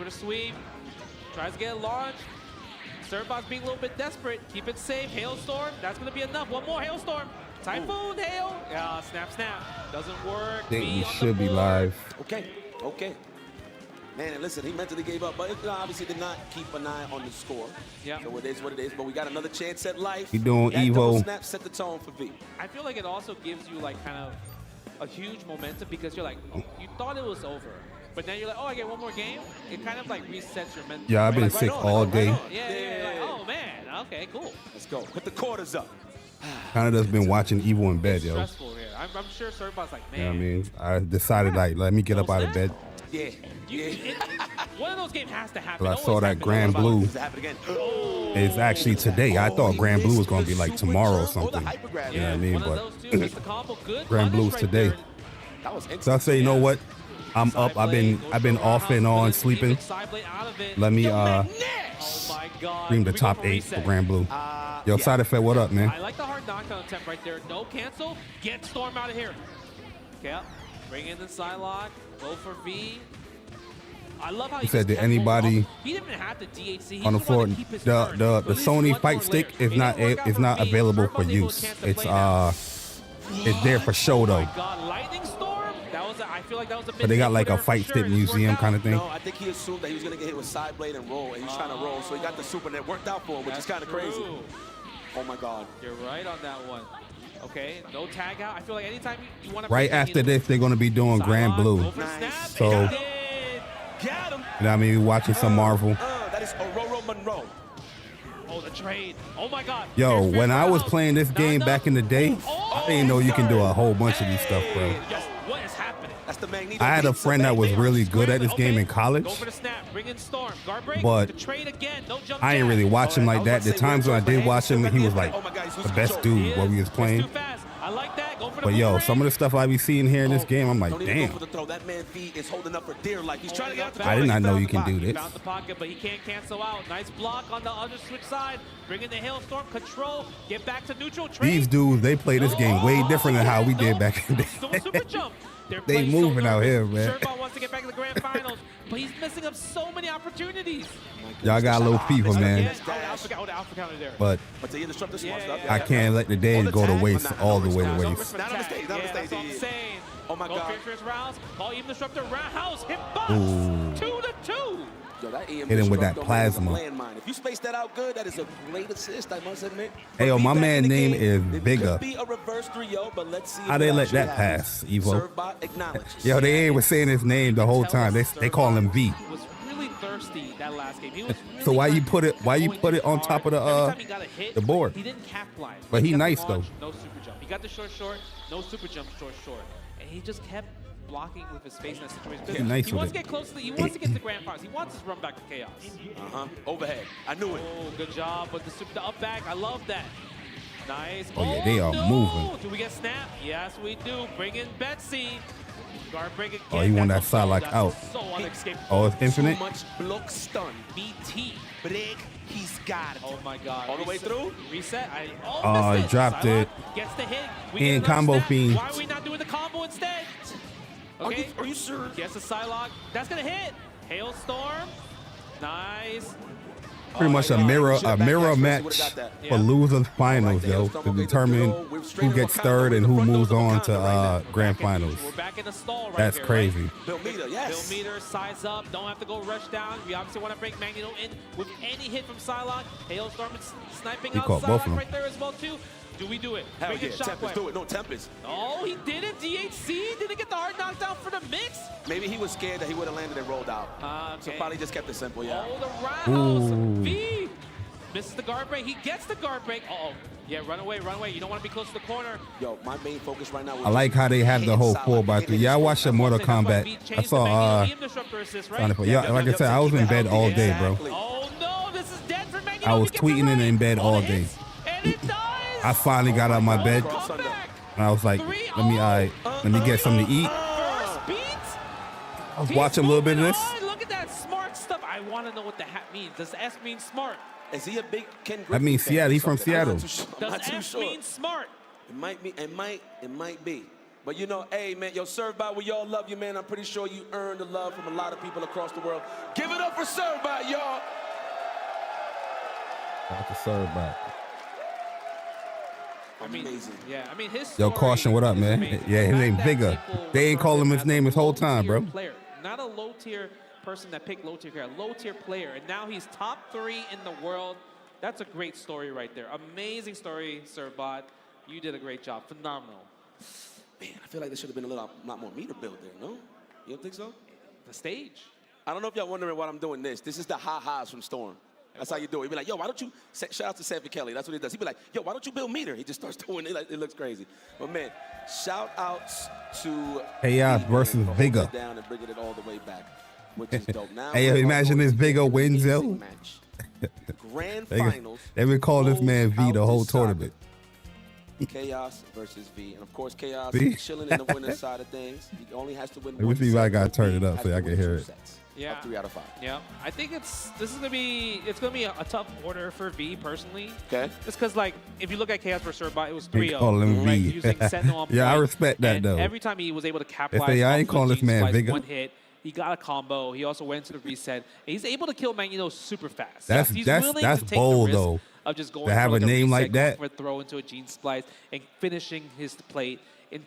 for the sweep. Tries to get a launch. Servbot's being a little bit desperate. Keep it safe. Hailstorm. That's going to be enough. One more Hailstorm. Typhoon, hail. Yeah, snap, snap. Doesn't work. I think we should be live. Okay. Man, and listen, he mentally gave up, but it obviously did not keep an eye on the score. Yeah. So it is what it is, but we got another chance at life. He doing that EVO. double snap set the tone for V. I feel like it also gives you like kind of a huge momentum because you're like, you thought it was over. But then you're like, oh, I get one more game. It kind of like resets your mental. Yeah, I've been like, sick all day. Yeah. Like, oh, man. Okay, cool. Let's go. Put the quarters up. Canada's been watching EVO in bed, yo. Stressful here. I'm sure Servbot's like, man. You know what I mean? I decided, like, let me get up out of bed. Yeah. One of those games has to happen. But I saw that Grand Blue. It's actually today. I thought Grand Blue was going to be like tomorrow or something. You know what I mean? But Grand Blue's today. So I say, you know what? I'm up. I've been off and on sleeping. Let me stream the top 8 for Grand Blue. Yo, Side Effect, what up, man? I like the hard knockdown attempt right there. No cancel. Get Storm out of here. Okay, bring in the Psylocke. Go for V. I love how he said, did kept anybody he didn't even have the DHC. on the floor? The Sony Fight Stick is not available for use. It's there for show though. Lightning Storm. I feel like that was a bit. But they got like a Fight Stick museum kind of thing. No, I think he assumed that he was gonna get hit with side blade and roll, and he was trying to roll, so he got the super, and it worked out for him, which is kind of crazy. Oh my God. You're right on that one. Okay, no tag out. I feel like anytime you want to. Right after this, they're gonna be doing Grand Blue. So, you know what I mean? Watching some Marvel. That is Aurora Monroe. Oh, the trade. Oh my God. Yo, when I was playing this game back in the day, I didn't know you can do a whole bunch of these stuff, bro. What is happening? That's the Magneto. I had a friend that was really good at this game in college, but I ain't really watch him like that. The times when I did watch him, he was like the best dude while we was playing. But yo, some of the stuff I be seeing here in this game, I'm like, damn. I did not know you can do this. But he can't cancel out. Nice block on the other switch side. Bring in the Hailstorm control. Get back to neutral. These dudes, they play this game way different than how we did back in the day. They moving out here, man. Servbot wants to get back to the grand finals, but he's missing up so many opportunities. Y'all got a little FIFA, man. But I can't let the days go to waste all the way to waste. Not on the stage, not on the stage. That's what I'm saying. Oh my God. Go rounds. Call even disruptor roundhouse. Hit box. 2-2. Yo, that hit him with that plasma. If you space that out good, that is a great assist, I must admit. Hey, yo, my man's name is Bigger. How they let that pass, Evo? Yo, they ain't was saying his name the whole time. They call him V. He was really thirsty that last game. He was really So why you put it on top of the board? He didn't capitalize. But he nice though. No super jump. He got the short, no super jump, short, and he just kept blocking with his face in that situation. Nice he wants to get close to he wants to get to the grand finals. He wants to run back to chaos. Overhead. I knew it. Oh, good job. But the up back, I love that. Nice. Oh yeah, they are moving. Do we get snap? Yes, we do. Bring in Betsy. Guard break again. Oh, he won that Psylocke out. So unescapable. Oh, it's infinite. So much block stun. BT. Break. He's got it. Oh my God. All the way through? Reset. Oh, he dropped it. Gets the hit. In combo fiend. Why are we not doing the combo instead? Okay. Are you sure? Gets the Psylocke. That's gonna hit. Hailstorm. Nice. Pretty much a mirror match for losers finals, yo, to determine who gets third and who moves on to grand finals. We're back in the stall right That's here, crazy. Right? Bill Meter, yes. Bill Meter, size up. Don't have to go rush down. We obviously want to bring Magneto in with any hit from Psylocke. Hailstorm is sniping out Psylocke right there as well too. Do we do it? Hell yeah, Tempest, do it. No, Tempest. Oh, he did it. DHC didn't get the hard knockdown for the mix. Maybe he was scared that he would have landed and rolled out. Okay. So probably just kept it simple, yeah. Oh, the roundhouse. V misses the guard break. He gets the guard break. Uh-oh. Yeah, run away, run away. You don't want to be close to the corner. Yo, my main focus right now. I like how they have the whole 4x3. Yeah, I watched the Mortal Kombat. I saw yeah, like I said, I was in bed all day, bro. Oh no, this is dead for Magneto. I was tweeting it in bed all day. I finally got out of my bed and I was like, let me get something to eat. I was watching a little bit of this. Look at that smart stuff. I want to know what the hat means. Does S mean smart? Is he a big Ken Griffey? I mean Seattle. He's from Seattle. Does S mean smart? It might be. It might be. But you know, hey, man, yo, Servbot, we all love you, man. I'm pretty sure you earned the love from a lot of people across the world. Give it up for Servbot, y'all. Shout to Servbot. Amazing. Yeah, I mean, his Yo, Caution, what up, man? Yeah, his name Vigor. They ain't calling him his name his whole time, bro. Player. Not a low-tier person that picked low-tier player, a low-tier player. And now he's top 3 in the world. That's a great story right there. Amazing story, Servbot. You did a great job. Phenomenal. Man, I feel like there should have been a lot more meter built there, no? You don't think so? The stage. I don't know if y'all wondering why I'm doing this. This is the ha-has from Storm. That's how you do it. He'd be like, yo, why don't you, shout out to Sanford Kelly. That's what he does. He'd be like, yo, why don't you build meter? He just starts doing it. Like, it looks crazy. But, man, shout outs to Chaos versus Vigor. Down and bringing it all the way back, which is dope. Now, Hey, yo, imagine this Vigor wins, yo. Grand finals. They would call this man V the whole tournament. Chaos versus V. And, of course, Chaos V? chilling in the winner's side of things. He only has to win Let me one see if I got to turn it up so I can hear it. Yeah. 3 out of 5. Yeah. I think it's gonna be a tough order for V personally. Okay. Just because, like, if you look at Chaos versus Servbot, it was They 3-0. call him Right? V. Using Sentinel on Yeah, I point. respect that, And though. every time he was able to capitalize They say, I off ain't the calling this man G-Splice, Vigor. one hit. He got a combo. He also went to the reset. And he's able to kill Magneto super fast. He's willing That's to take bold, the risk though. of just going To have for a like name reset, like that. going for a throw into a G-Splice and finishing his plate.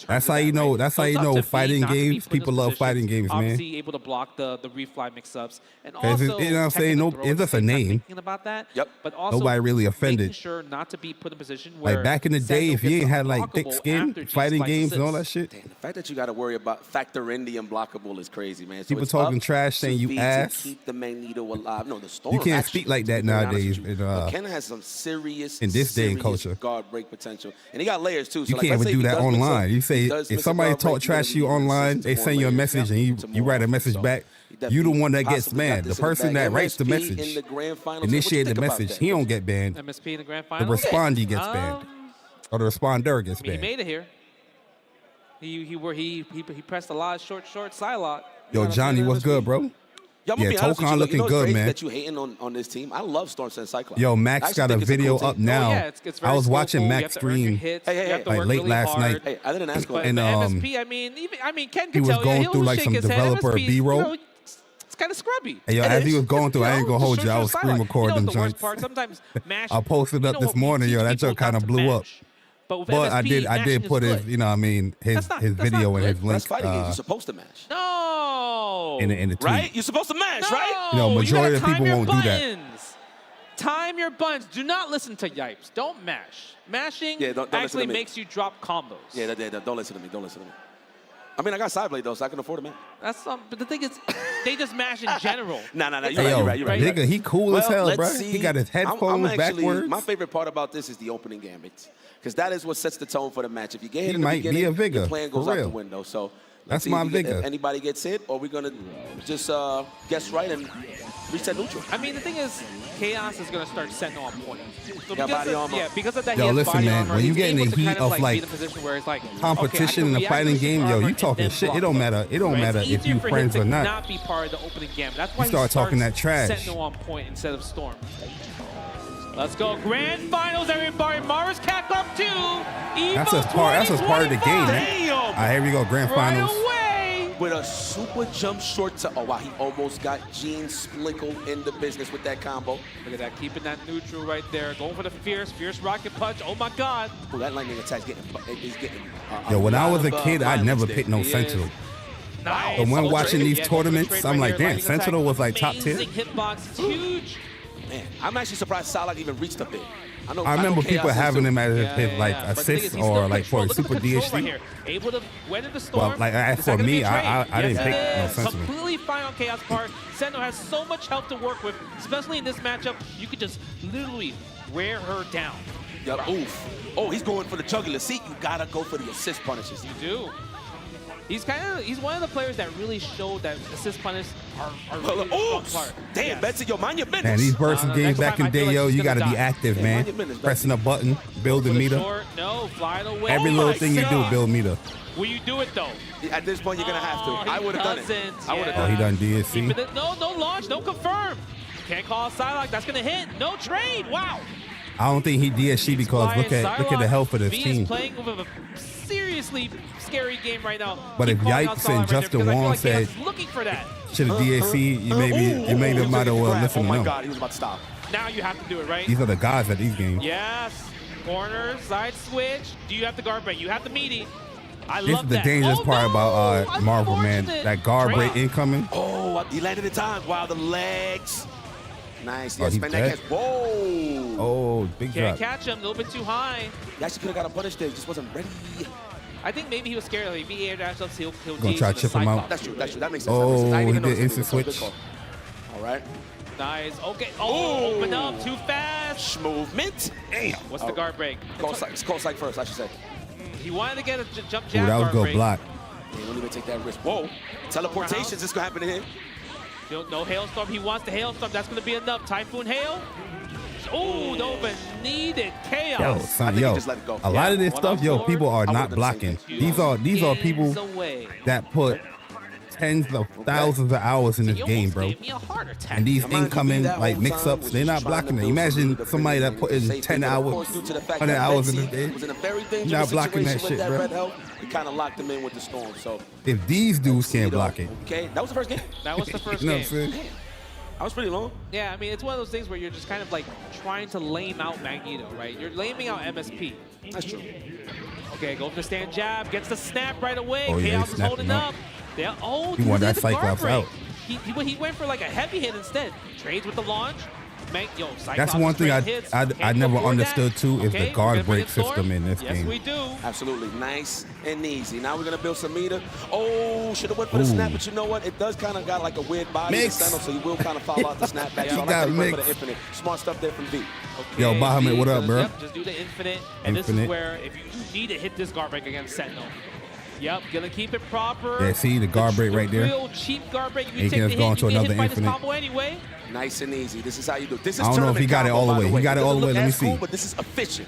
That's how you know. That's how you know fighting games. People love fighting games, man. Obviously, able to block the refly mix-ups, and 'Cause also you know what I'm saying? technical No, throws it's just a at the same time, name. Thinking about that, Yep. but also Nobody really offended. making sure not to be put in a position where Like back in the day, Sentinel if you gets ain't had like thick unblockable skin, after fighting G-Splice games and all that assists. shit. Damn, the fact that you got to worry about factor in the unblockable is crazy, man. So People it's talking up trash, to saying you V to ass. keep the Magneto alive. No, the Storm. You can't actually, speak like that to be honest nowadays. with you. But Ken has some serious In this day and serious culture. guard break potential, and he got layers too. So You like, can't let's even say do if he that does mix up- online. You say he does if miss a somebody guard talk break, trash to you you're gonna be online, resistant they to send more you a layers. message and To you more write a offense. message So back. he You the definitely one that gets possibly got banned. The this in person bag. that writes the MSP in message, the grand finals. What you initiate think the about message. that? He don't get banned. MSP in the grand The finals. respondee gets banned, or the responder gets I mean, he banned. made it here. He pressed a lot of short Psylocke. Yo, Johnny, what's good, bro? Yo, I'm gonna Yeah, be honest with Tokan you. looking You know, good, it's crazy man. that you hating on this team. I love Storm and Cyclops. Yo, I Max actually got a think it's video cool up team. now. It's very I was watching skillful. You Max have to earn your stream hits. Hey, You have to like work late really last hard. night. Hey, I didn't ask But him. And, MSP, Ken he can was tell going you, through, he'll like, shake some his head. developer MSP, B-roll. you know, it's kind of scrubby. Hey, yo, as he was going through, I ain't gonna hold you. I was Short screen Psylocke. recording You them know the worst joints. part? Sometimes mash. I posted you up know this what, we morning, yo. teach That joke people kind of not to blew up. mash. But with But I MSP, did mashing put is his, good. you know what I mean, his That's not video and his good. link That's fighting games. You're supposed to mash. No. in the tweet. Right? You're supposed to mash, right? You know, majority you of people time your won't do that. buttons. Time your buttons. Do not listen to Yipes. Don't mash. Mashing Yeah, don't listen actually to me. makes you drop combos. Yeah, don't listen to me. Don't listen to me. I mean, I got side blade though, so I can afford a man. That's but the thing is, they just mash in general. No. It's Hey, like- yo, You're right. nigga, he cool as hell, let's bro. see. He got his I'm headphones actually, backwards. my favorite part about this is the opening gambit, because that is what sets the tone for the match. If you get hit He in the might be beginning, a Vigor, your plan goes for out the real. window. So That's let's see my if we get- Vigor. if anybody gets hit, or we're gonna just guess right and reset neutral. I mean, the thing is, Chaos is going to start setting on point. So Got body armor. because of that, Yo, he has listen, body man, armor, when you he's get in able the to heat kind of, be like, in a position where it's like, competition okay, in the react fighting with game, this yo, armor you and talking then shit. block It don't them. matter. It don't Right? matter It's if easier you for friends him or to not. not be part of the opening game. That's why he start talking that trash. Sentinel on point instead of Storm. Let's go. Grand finals, everybody. Mars Cat Club 2. EVO That's just part of the game, man. Damn! All right, here we go, grand Right finals. away. With a super jump short to, oh wow, he almost got Gene Splinkle in the business with that combo. Look at that, keeping that neutral right there. Going for the fierce rocket punch. Oh my God. Oh, that lightning attack is getting. Yo, when I was a lot of, kid, I violence never there. picked no He Sentinel. is. Nice. But when Oh, watching trade. these Yeah, tournaments, trade I'm right like, here. damn, Lightning Sentinel attack. was like top tier. Amazing hitbox. It's huge. Man, I'm actually surprised Salak even reached up there. I remember people having him as his like But the thing is, assists he's or still like for control. a Look at super the control right DHC. here. Able to weather the storm. Well, like, as It's for not gonna me, be a trade. I didn't Yes, pick it no is. Sentinel. Completely fine on Chaos part. Sentinel has so much help to work with, especially in this matchup. You could just literally wear her down. Yep. Oof. Oh, he's going for the jugular. See, you gotta go for the assist punishes. You do. He's one of the players that really showed that assist punish are really a fun Oops. part. Damn, Yes. Betsy, yo, mind your business. Man, these versus No, games next back time in I feel day, like yo, he's you gonna gotta be die. active, Yeah, man. mind your business, Pressing a button, build a For the meter. short, no, flying away. Every Oh little my thing you do, God. build meter. Will you do it though? At this point, you're gonna have to. I would have done it. doesn't, I would have yeah. Oh, done he it. done DSC. Keeping it- No launch, no confirm. Can't call Psylocke. That's gonna hit. No trade. Wow. I don't think he DSC because look at the health of this V team. is playing with a seriously scary game right now. But Keep if calling out Yikes Salah and right Justin there, because I feel Wong like said, Chaos is looking for that. should have DAC, you maybe might have well listened Oh to my them. God, he was about to stop. Now you have to do it, right? These are the guys at these games. Yes. Corner, side switch. Do you have the guard break? You have the meaty. I This love is the that. dangerous part no! about Marvel, man. Unfortunate. That guard Drake. break incoming. Oh, he landed in time. Wow, the legs. Nice. Oh, Yes, he's man, dead. that catch. Whoa. Oh, big Can't drop. catch him. A little bit too high. He actually could have got a punish there. He just wasn't ready. I think maybe he was scared. Like, if he air dashed up, he'll Gonna try to chip him out. That's true. That's true. That makes sense. Oh, that makes sense. I didn't he even did notice it. instant So good switch. call. All right. Nice. Okay. Oh, Ooh. open up too fast. Movement. Damn. What's the guard break? Call psych first, I should say. He wanted to get a jump Ooh, jab that was guard good break. block. Yeah, don't even take that risk. Whoa. Teleportations is going to happen to him. No hailstorm. He wants the hailstorm. That's going to be enough. Typhoon hail. Oh, don't even need it. Chaos. Yo, son, he yo, just let it go. a lot of this one stuff, on yo, board. people are I not would've done the same blocking. thing. These are people Games away. that put tens of thousands of hours in this You game, almost bro. gave me a heart attack. And these Come on, incoming that like whole mix-ups, time they're was not just trying blocking to it. build Imagine something somebody that put in safety, 10 but of hours, course, due to the fact 100 that hours in Betsy this game. was in a very dangerous Not blocking that situation shit, with that bro. red health. It kind of locked him in with the storm. So If these dudes can't block it, Okay, that was the first game. That was the first you know what I'm game. saying? I was pretty long. Yeah, I mean, it's one of those things where you're just kind of like trying to lame out Magneto, right? You're laming out MSP. That's true. Okay, go for the stand jab, gets the snap right away. Oh, yeah, Chaos he is snapped holding him up. up. Yeah, oh, He wanted did that the guard Cyclops break. out. He went for like a heavy hit instead. Trades with the launch. Yo, Cyclops That's one thing straight hits. I Can't never afford understood that. too is Okay, the guard we're gonna bring break a storm. system in this Yes, game. we do. Absolutely. Nice and easy. Now we're going to build some meter. Oh, should have went for the snap, but you know what? It does kind of got like a weird body Mix. to Sentinel, so he will kind of follow out the snap back. Yeah. So He I like got that he went for mixed. the infinite. Smart stuff there from V. Okay, Yo, Bahamut, what up, just- bro? Yep, just do the infinite. And this is Infinite. where if you need to hit this guard break against Sentinel. Yep, gonna keep it proper. Yeah, see the guard break right there? Real cheap guard break. You He take can the just go hit, into you get another hit by this infinite. combo anyway. Nice and easy. This is how you do it. This is I don't know if he tournament got it combo, all the by way. He got it all the way. Doesn't Let me look as cool, see. but this is efficient.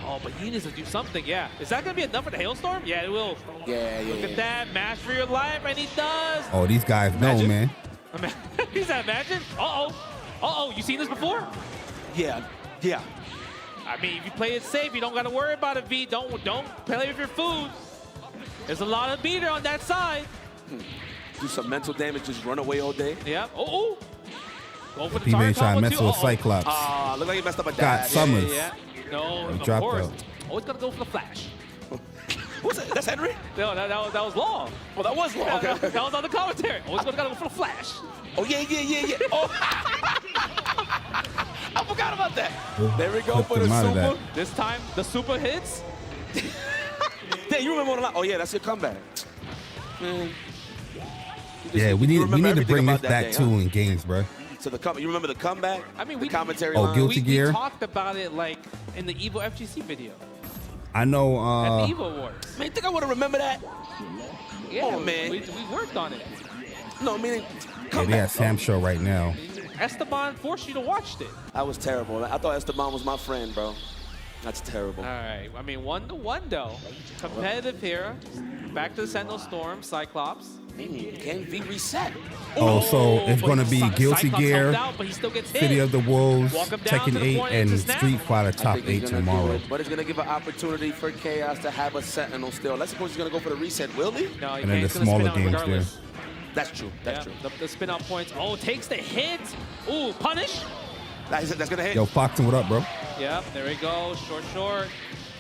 Oh, but he needs to do something, yeah. Is that gonna be enough for the hailstorm? Yeah, it will. Yeah. Look at that, match for your life, and he does. Oh, these guys know, Imagine. man. He's at Imagine. Uh-oh, you seen this before? Yeah. I mean, if you play it safe, you don't gotta worry about it, V. Don't play with your food. There's a lot of meter on that side. Do some mental damage, just run away all day. Yep. Oh. Go for the He target ain't trying to combo mess too. with Cyclops. Look like he messed up a Got dash. Summers. Yeah. No, He of dropped course. out. Always gonna go for the flash. What's that? That's Henry? No, that was long. Well, that was long. That Okay. was on the commentary. Always gonna go for the flash. Oh, yeah. Oh. I forgot about that. There we go Flipped for the him out of super. that. This time, the super hits. Damn, you remember what? Oh, yeah, that's your comeback. Yeah, we need to everything bring this about that back day, too huh? in games, bro. So you remember the comeback? I mean, the commentary. Oh, line? Guilty we Gear? talked about it like in the EVO FGC video I know. at the EVO Awards. Man, you think I would have remembered that? Yeah, Oh, man. we worked on it. No, meaning Yeah, comeback. they at Sam Show right now. Esteban forced you to watch it. That was terrible. I thought Esteban was my friend, bro. That's terrible. All right. I mean, 1-1 though. Competitive here. Back to the Sentinel Storm, Cyclops. Can V reset? Oh, so it's but gonna be Guilty Cyclops Gear, helped out, but he still gets hit. City of the Wolves, Walk him down Tekken to the 8, point and into snap. Street Fighter I Top think he's 8 gonna do tomorrow. it, but it's gonna give an opportunity for Chaos to have a Sentinel still. Let's suppose he's gonna go for the reset, will he? No, he And then can't. the He's gonna smaller spin out games regardless. That's true. That's Yeah, true. the spin out points. Oh, takes the hit. Ooh, punish. That's gonna hit. Yo, Foxton, what up, bro? Yep, there we go. Short.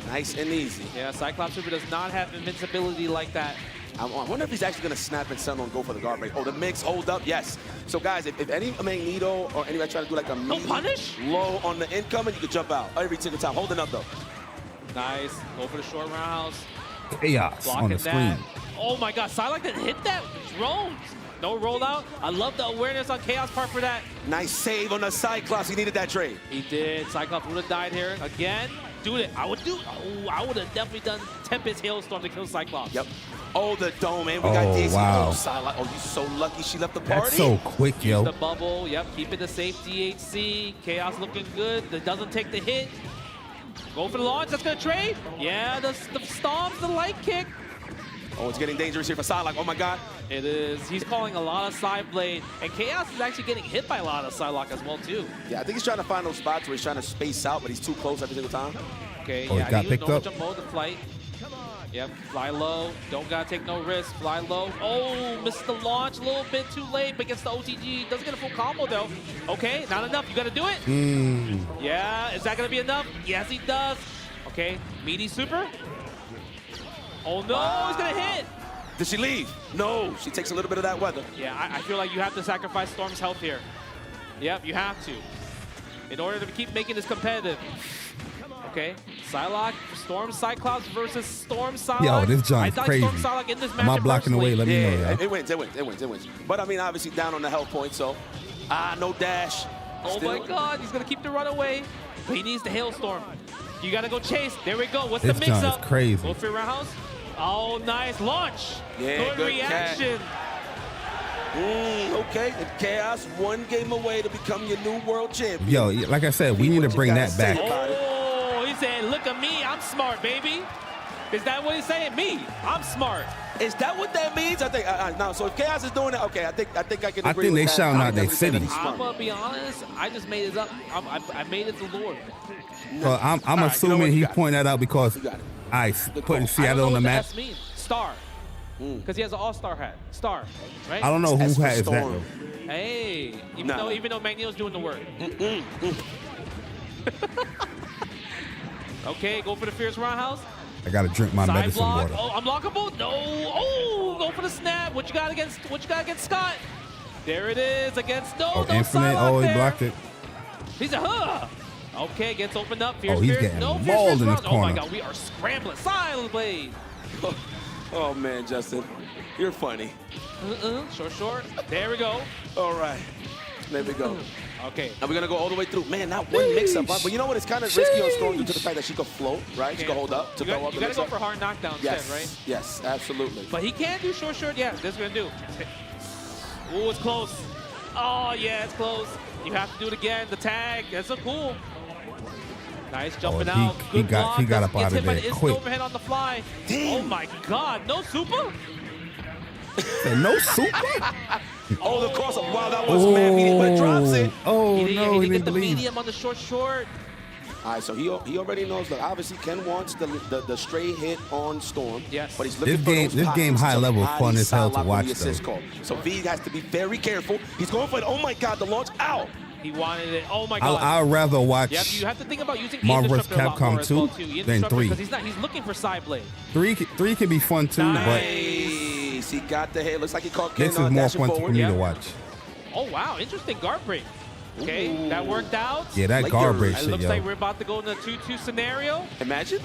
Nice and easy. Yeah, Cyclops Super does not have invincibility like that. I wonder if he's actually gonna snap and Sentinel and go for the guard break. Oh, the mix, hold up, yes. So guys, if any Magneto or anybody trying to do like a meaty punish? low on the incoming, you can jump out every single time. Holding up though. Nice. Go for the short roundhouse. Chaos Blocking on the that. screen. Oh my God, Psylocke didn't hit that. Drones. No rollout. I love the awareness on Chaos part for that. Nice save on the Cyclops. He needed that trade. He did. Cyclops would have died here again. Do it. I would have definitely done Tempest Hailstorm to kill Cyclops. Yep. Oh, the dome, man. We got Oh, DC. wow. Oh, Cyclops. Oh, you're so lucky she left the party. That's so quick, Use yo. the bubble. Yep. Keep it the safe DHC. Chaos looking good. That doesn't take the hit. Go for the launch. That's going to trade. Yeah, the stomps, the light kick. Oh, it's getting dangerous here for Psylocke. Oh, my God. It is. He's calling a lot of side blade. And Chaos is actually getting hit by a lot of Psylocke as well, too. Yeah, I think he's trying to find those spots where he's trying to space out, but he's too close every single time. Okay, Oh, he yeah, got he picked was no up. jump mode, the flight. Yep, fly low. Don't gotta take no risk. Fly low. Oh, missed the launch a little bit too late, but gets the OTG. Doesn't get a full combo though. Okay, not enough. You gotta do it. Yeah, is that gonna be enough? Yes, he does. Okay, meaty super. Oh no, he's gonna hit. Does she leave? No, she takes a little bit of that weather. Yeah, I feel like you have to sacrifice Storm's health here. Yep, you have to. In order to keep making this competitive. Okay, Psylocke, Storm Cyclops versus Storm Psylocke. Yo, this John's crazy. Storm Psylocke in this matchup. Am I blocking away? Let me know, Yeah, yo. it wins. But I mean, obviously down on the health point, so no dash. Oh Still. my God, he's gonna keep the run away, but he needs the hailstorm. You gotta go chase. There we go. What's This the mix-up? John is crazy. Go for your roundhouse. Oh, nice launch. Yeah, good reaction. Okay, and Chaos 1 game away to become your new world champion. Yo, like I said, we need to bring that back. Oh, he said, "Look at me, I'm smart, baby." Is that what he's saying? Me, I'm smart. Is that what that means? I think no. So if Chaos is doing it, okay, I think I can agree. I think they with that. shouting I out their definitely say that city. he's smart. I'm gonna be honest. I just made it up. I made it the Lord. So I'm All right, assuming you know what? he You got it. pointed that out because You got it. I putting I Seattle don't on know the what map. S means. Star. Because he has an all-star hat. Star, right? I don't know S who for has that. Storm. Though. Hey, even though Magneto's doing the work. Okay, go for the fierce roundhouse. I gotta drink my Side medicine block. water. Oh, unblockable. No. Oh, go for the snap. What you got against Scott? There it is against no Infinite. Psylocke Oh, he there. blocked it. He's a Okay, gets opened up. Fierce, he's fierce. getting No mauled fierce in this round. Oh my corner. God, we are scrambling. Silent Blade. Oh man, Justin, you're funny. Short. There we go. All right, there we go. Okay. And we're gonna go all the way through. Man, not one mix-up, huh? But you know what? It's kind of risky on Storm due to the fact that she could float, right? She could hold up to throw up You the gotta go mix-up. for hard knockdown Yes, instead, right? yes, absolutely. But he can do short. Yeah, this is gonna do. Ooh, it's close. Oh yeah, it's close. You have to do it again. The tag. That's so cool. Nice jumping out. he Good got block. up out Gets of hit by there the instant quick. overhead on the fly. Damn. Oh my God, no super? Said no super. Oh, the cross-up. Wow, that was mad medium, but it drops it. Oh He no, he didn't get didn't the believe. medium on the short. All right, so he already knows that obviously Ken wants the straight hit on Storm. Yes. But he's looking This for game- those this game pockets high to level body fun as hell to Psylocke when watch, the assist though. call. So V has to be very careful. He's going for it. Oh my God, the launch. Ow. He wanted it. Oh my God. I'd rather watch Yep, you have to think about using Marvel vs. Indestructible a lot Capcom more as well, 2 too. than 3. Because he's looking for side blade. 3 can be fun too, Nice. He got the hit. Looks like he caught but Ken this is more dashing fun for forward. me Yeah. to watch. Oh wow, interesting guard break. Okay, that worked out. Yeah, that Like guard your- break It shit, looks yo. like we're about to go in a 2-2 scenario. Imagine.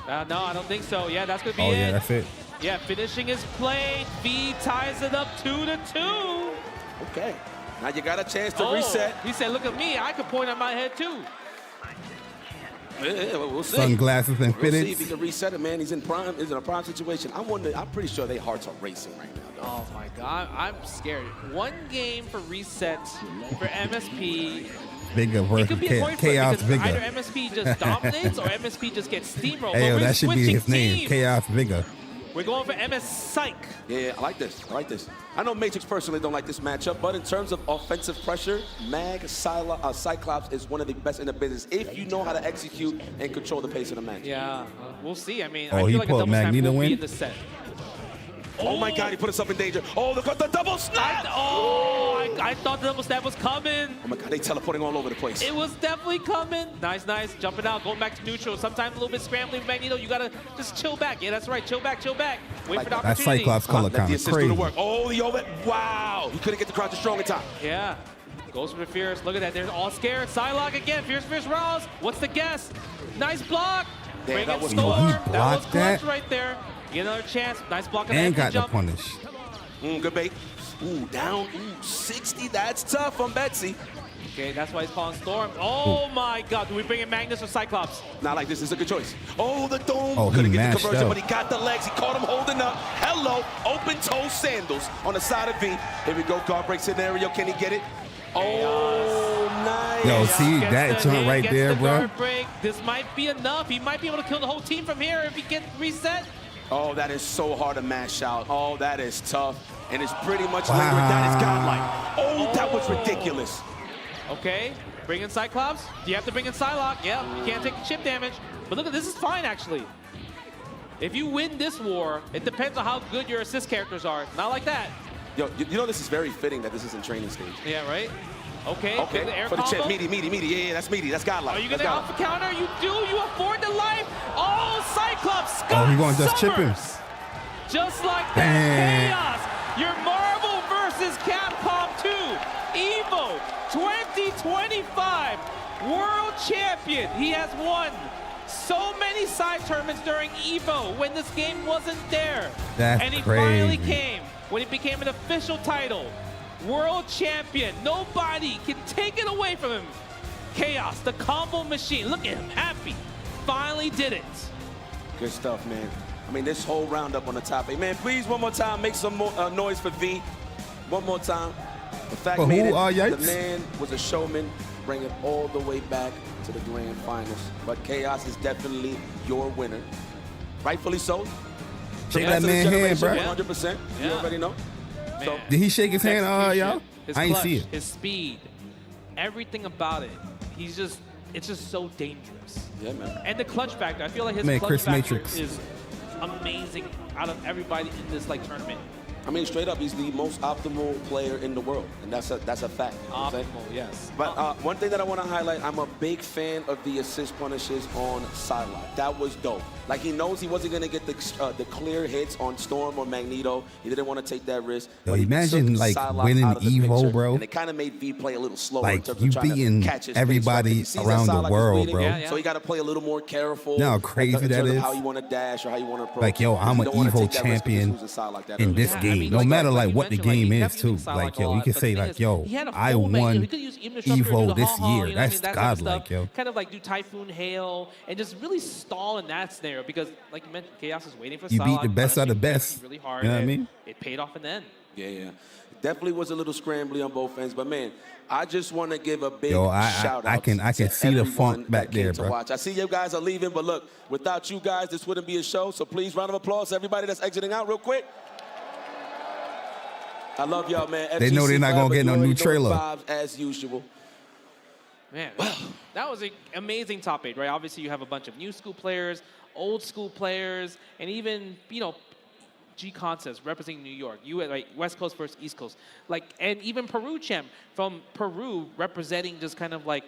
No, I don't think so. Yeah, that's gonna be Oh it. yeah, that's it. Yeah, finishing his play. V ties it up 2-2. Okay. Now you got a chance to Oh, reset. he said, "Look at me. I could point at my head too." Yeah, we'll see. Sunglasses and We'll see if he fitteds. can reset it, man. He's in a prime situation. I'm pretty sure their hearts are racing right now, though. Oh my God, I'm scared. One game for resets for MSP. Vigor It versus could be a coin flip Chaos because either Vigor. MSP just dominates or MSP just gets steamrolled. Hey, But yo, we're that should be switching his name, teams. Chaos Vigor. We're going for MS Psych. Yeah, I like this. I know Matrix personally don't like this matchup, but in terms of offensive pressure, Cyclops is one of the best in the business if you know how to execute and control the pace of the match. Yeah, we'll see. I mean, Oh, I he feel like a put double snap Magneto will be in? in the set. Oh my God, he put himself in danger. Oh, the double snap! I thought the double snap was coming. Oh my God, they teleporting all over the place. It was definitely coming. Nice. Jumping out, going back to neutral. Sometimes a little bit scrambling. Magneto, you gotta just chill back. Yeah, that's right. Chill back. Wait Like for the that. That opportunity. Cyclops color Let kind the of assist do the crazy. work. Oh, the over. Wow. He couldn't get the crowd to strong in time. Yeah. Goes for the Fierce. Look at that. They're all scared. Psylocke again. Fierce Rouse. What's the guess? Nice block. Damn, Bring that in was Storm. clutch. He That was blocked clutch that? right there. Get another chance. Nice block on the And empty got the jump. punish. Good bait. Ooh, down. Ooh, 60. That's tough on Betsy. Okay, that's why he's calling Storm. Oh my God. Do we bring in Magnus or Cyclops? Not like this. This is a good choice. Oh, the dome. Oh, he Couldn't get the mashed conversion, up. but he got the legs. He caught him holding up. Hello. Open toe sandals on the side of V. Here we go. Guard break scenario. Can he get it? Oh, nice. Yo, see Gets that the joint hit, right gets there, the bro? guard break. This might be enough. He might be able to kill the whole team from here if he gets reset. Oh, that is so hard to mash out. Oh, that is tough. And it's pretty much lingering. That is godlike. Oh, that was ridiculous. Okay, bring in Cyclops. Do you have to bring in Psylocke? Yeah, you can't take the chip damage. But look at this is fine actually. If you win this war, it depends on how good your assist characters are. Not like that. Yo, you know this is very fitting that this is in training stage. Yeah, right? Okay. Okay. The air For the combo. chip, meaty. Yeah, that's meaty. That's godlike. Are you going to alpha counter? You do. You afford the life. Oh, Cyclops. Scott he going to just chip him. Just like that. Chaos. Your Marvel vs. Capcom 2 EVO 2025 World Champion. He has won so many side tournaments during EVO when this game wasn't there. That's and he crazy. finally came when it became an official title. World Champion. Nobody can take it away from him. Chaos, the combo machine. Look at him, happy. Finally did it. Good stuff, man. I mean, this whole roundup on the top. Hey, man, please, one more time, make some more noise for V. One more time. The fact made it, the man was a showman, bring it all the way back to the grand finals. But Chaos is definitely your winner. Rightfully so. Shake that man's hand, bro. 100%. Yeah. You already know. So, did he shake his hand, y'all? His I ain't clutch, see it. His speed, everything about it. It's just so dangerous. yeah, man. And the clutch factor, I feel like his clutch Chris factor Matrix. is amazing out of everybody in this tournament. I mean, straight up, he's the most optimal player in the world, and that's a fact. You know what I'm saying? Optimal, yes. But one thing that I want to highlight, I'm a big fan of the assist punishes on Psylocke. That was dope. Like, he knows he wasn't going to get the clear hits on Storm or Magneto. He didn't want to take that risk. Yo, But he imagine, took like, Psylocke winning out of the EVO, picture, bro. And it kind of made V play a little slower in Like, terms you of trying beating to catch his everybody pace, right? 'Cause he sees that around the Psylocke is world, bleeding, bro. Yeah. So he got to play a little more careful. You know how crazy in that terms of is? how you want to dash or how you want to approach. Like, yo, I'm You an don't wanna EVO take that risk of just champion losing Psylocke that in early. this Yeah, I game. mean, No like, matter, like like, you what the mentioned, game he's is, definitely too. using Like, Psylocke yo, a you lot, can but say, the thing like, is, yo, he had a I full menu. won He could use infrastructure, do EVO the this ha-ha, year. you know what I mean? That's That type of godlike, stuff. yo. Kind of like do Typhoon Hail and just really stall in that scenario because, like you mentioned, Chaos is waiting for You beat Psylocke, the best of the punishing best. really hard. You know what I and mean? It paid off in the end. Yeah. Definitely was a little scrambly on both ends, but man, I just want to give a big shout out. I can see the funk back there, bro. Watch. I see you guys are leaving, but look, without you guys, this wouldn't be a show. So please, round of applause to everybody that's exiting out real quick. I love y'all, man. They know they're not gonna get no new trailer. Vibes as usual. Man, that was an amazing top 8, right? Obviously, you have a bunch of new school players, old school players, and even, G concepts representing New York, like West Coast versus East Coast, and even Peru champ from Peru representing just kind of like,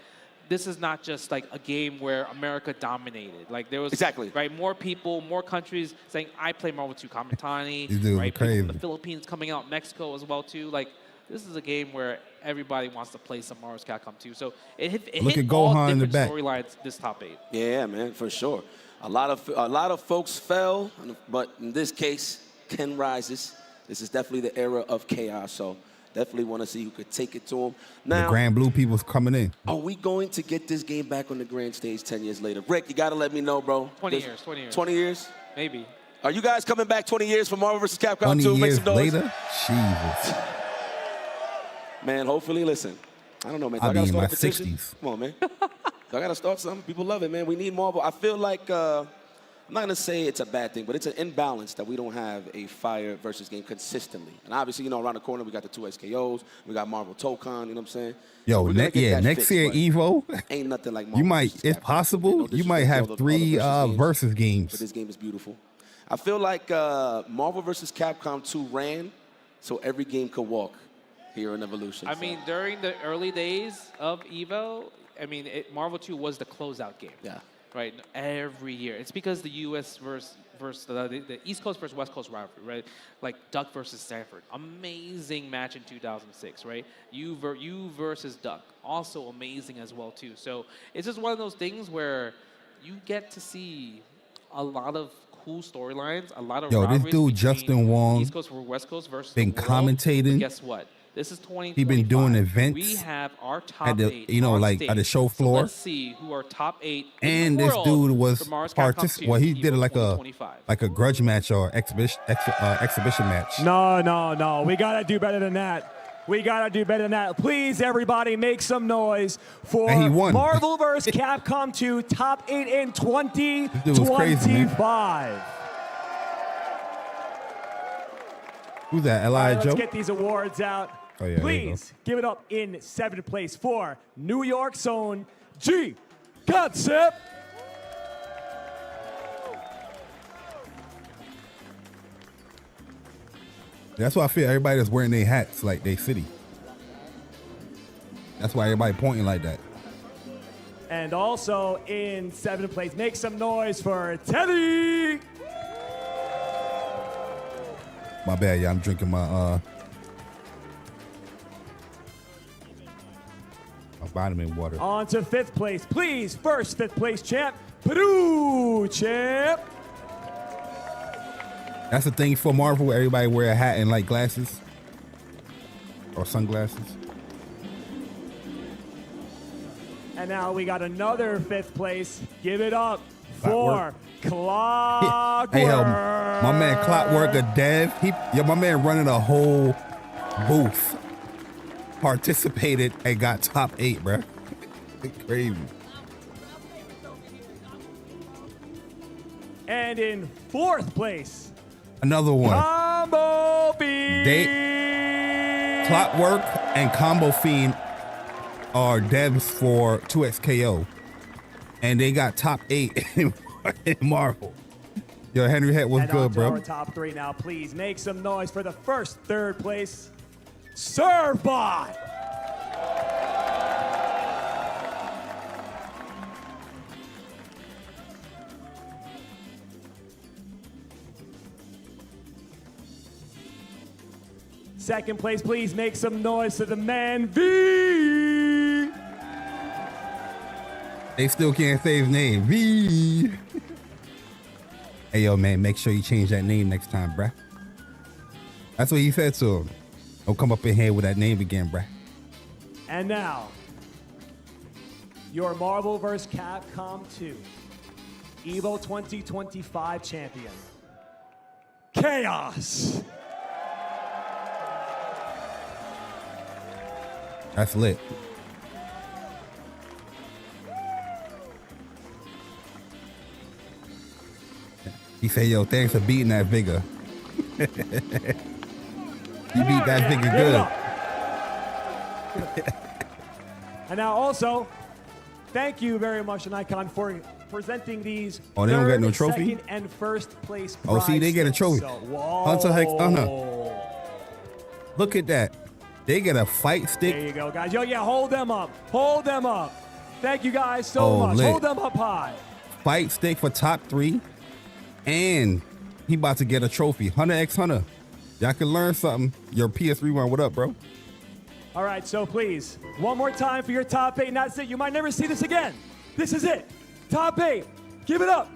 this is not just like a game where America dominated. Like there was right more people, more countries saying I play Marvel 2 Kamitani, right? People from the Philippines coming out, Mexico as well too. Like this is a game where everybody wants to play some Marvel Capcom 2. So it hit all different storylines this top 8. Yeah, man, for sure. A lot of folks fell, but in this case, Ken rises. This is definitely the era of Chaos, so definitely want to see who could take it to him. Now, the Grand Blue people's coming in. Are we going to get this game back on the grand stage 10 years later? Rick, you got to let me know, bro. 20 years. 20 years? Maybe. Are you guys coming back 20 years for Marvel vs. Capcom 20 2? years later? Jesus. Man, hopefully, listen. I don't know, man. I'll be in my 60s. Come on, man. I got to start something. People love it, man. We need Marvel. I feel like... I'm not going to say it's a bad thing, but it's an imbalance that we don't have a fire versus game consistently. And obviously, around the corner, we got the 2 SKOs. We got Marvel Tokon, you know what I'm saying? Yo, so next year, EVO, ain't nothing like Marvel. it's possible, you might have 3 versus games. But this game is beautiful. I feel like Marvel vs. Capcom 2 ran so every game could walk here in Evolution. I mean, during the early days of EVO, Marvel 2 was the closeout game. Yeah. Right, every year. It's because the U.S. versus the East Coast versus West Coast rivalry, right? Like Duck versus Stanford, amazing match in 2006, right? You versus Duck, also amazing as well too. So it's just one of those things where you get to see a lot of cool storylines, a lot of rivalries. This dude Justin Wong, East Coast versus West Coast versus been commentating. Guess what? This is 2025. He been doing events. We have our top at the, 8 like at the show floor. So let's see who are top 8 and in the this world dude was participating. Well, he did like a grudge match or exhibition match. No. We gotta do better than that. Please, everybody, make some noise for Marvel vs. Capcom 2 top 8 in 2025. Who's that? Elijah? Let's get these awards out. Oh, yeah, please give it up in 7th place for New York's own G Concept. That's why I feel everybody that's wearing their hats like they city. That's why everybody pointing like that. And also in 7th place, make some noise for Teddy. My bad, yeah. I'm drinking my vitamin water. On to 5th place, please. First 5th place champ, Peru champ. That's the thing for Marvel. Everybody wear a hat and like glasses or sunglasses. And now we got another 5th place. Give it up for Clockwork. Hey, my man Clockwork, a dev. My man running a whole booth. Participated and got top 8, bro. Crazy. And in 4th place, another one. Combo Fiend. Clockwork and Combo Fiend are devs for 2XKO, and they got top 8 in Marvel. Yo, Henry Het was good, bro. Our top 3 now, please make some noise for the first 3rd place, Surfbot. Second place, please make some noise to the man V. They still can't say his name. V. Hey, yo, man, make sure you change that name next time, bruh. That's what he said to him. Don't come up in here with that name again, bruh. And now, your Marvel vs. Capcom 2 EVO 2025 champion, Chaos. That's lit. He said, yo, thanks for beating that Vigor. You beat that Vigor good. And now also, thank you very much, Nikon, for presenting these. Oh, they don't get no trophy? 2nd, and 1st place Oh, see, they get a trophy. Hunter X Hunter. Look at that. They get a fight stick. There you go, guys. Yo, yeah, hold them up. Hold them up. Thank you guys so much. Lit. Hold them up high. Fight stick for top 3. And he about to get a trophy. Hunter X Hunter. Y'all can learn something. Your PS3 one, what up, bro? All right, so please, one more time for your top 8. And that's it. You might never see this again. This is it. Top 8. Give it up.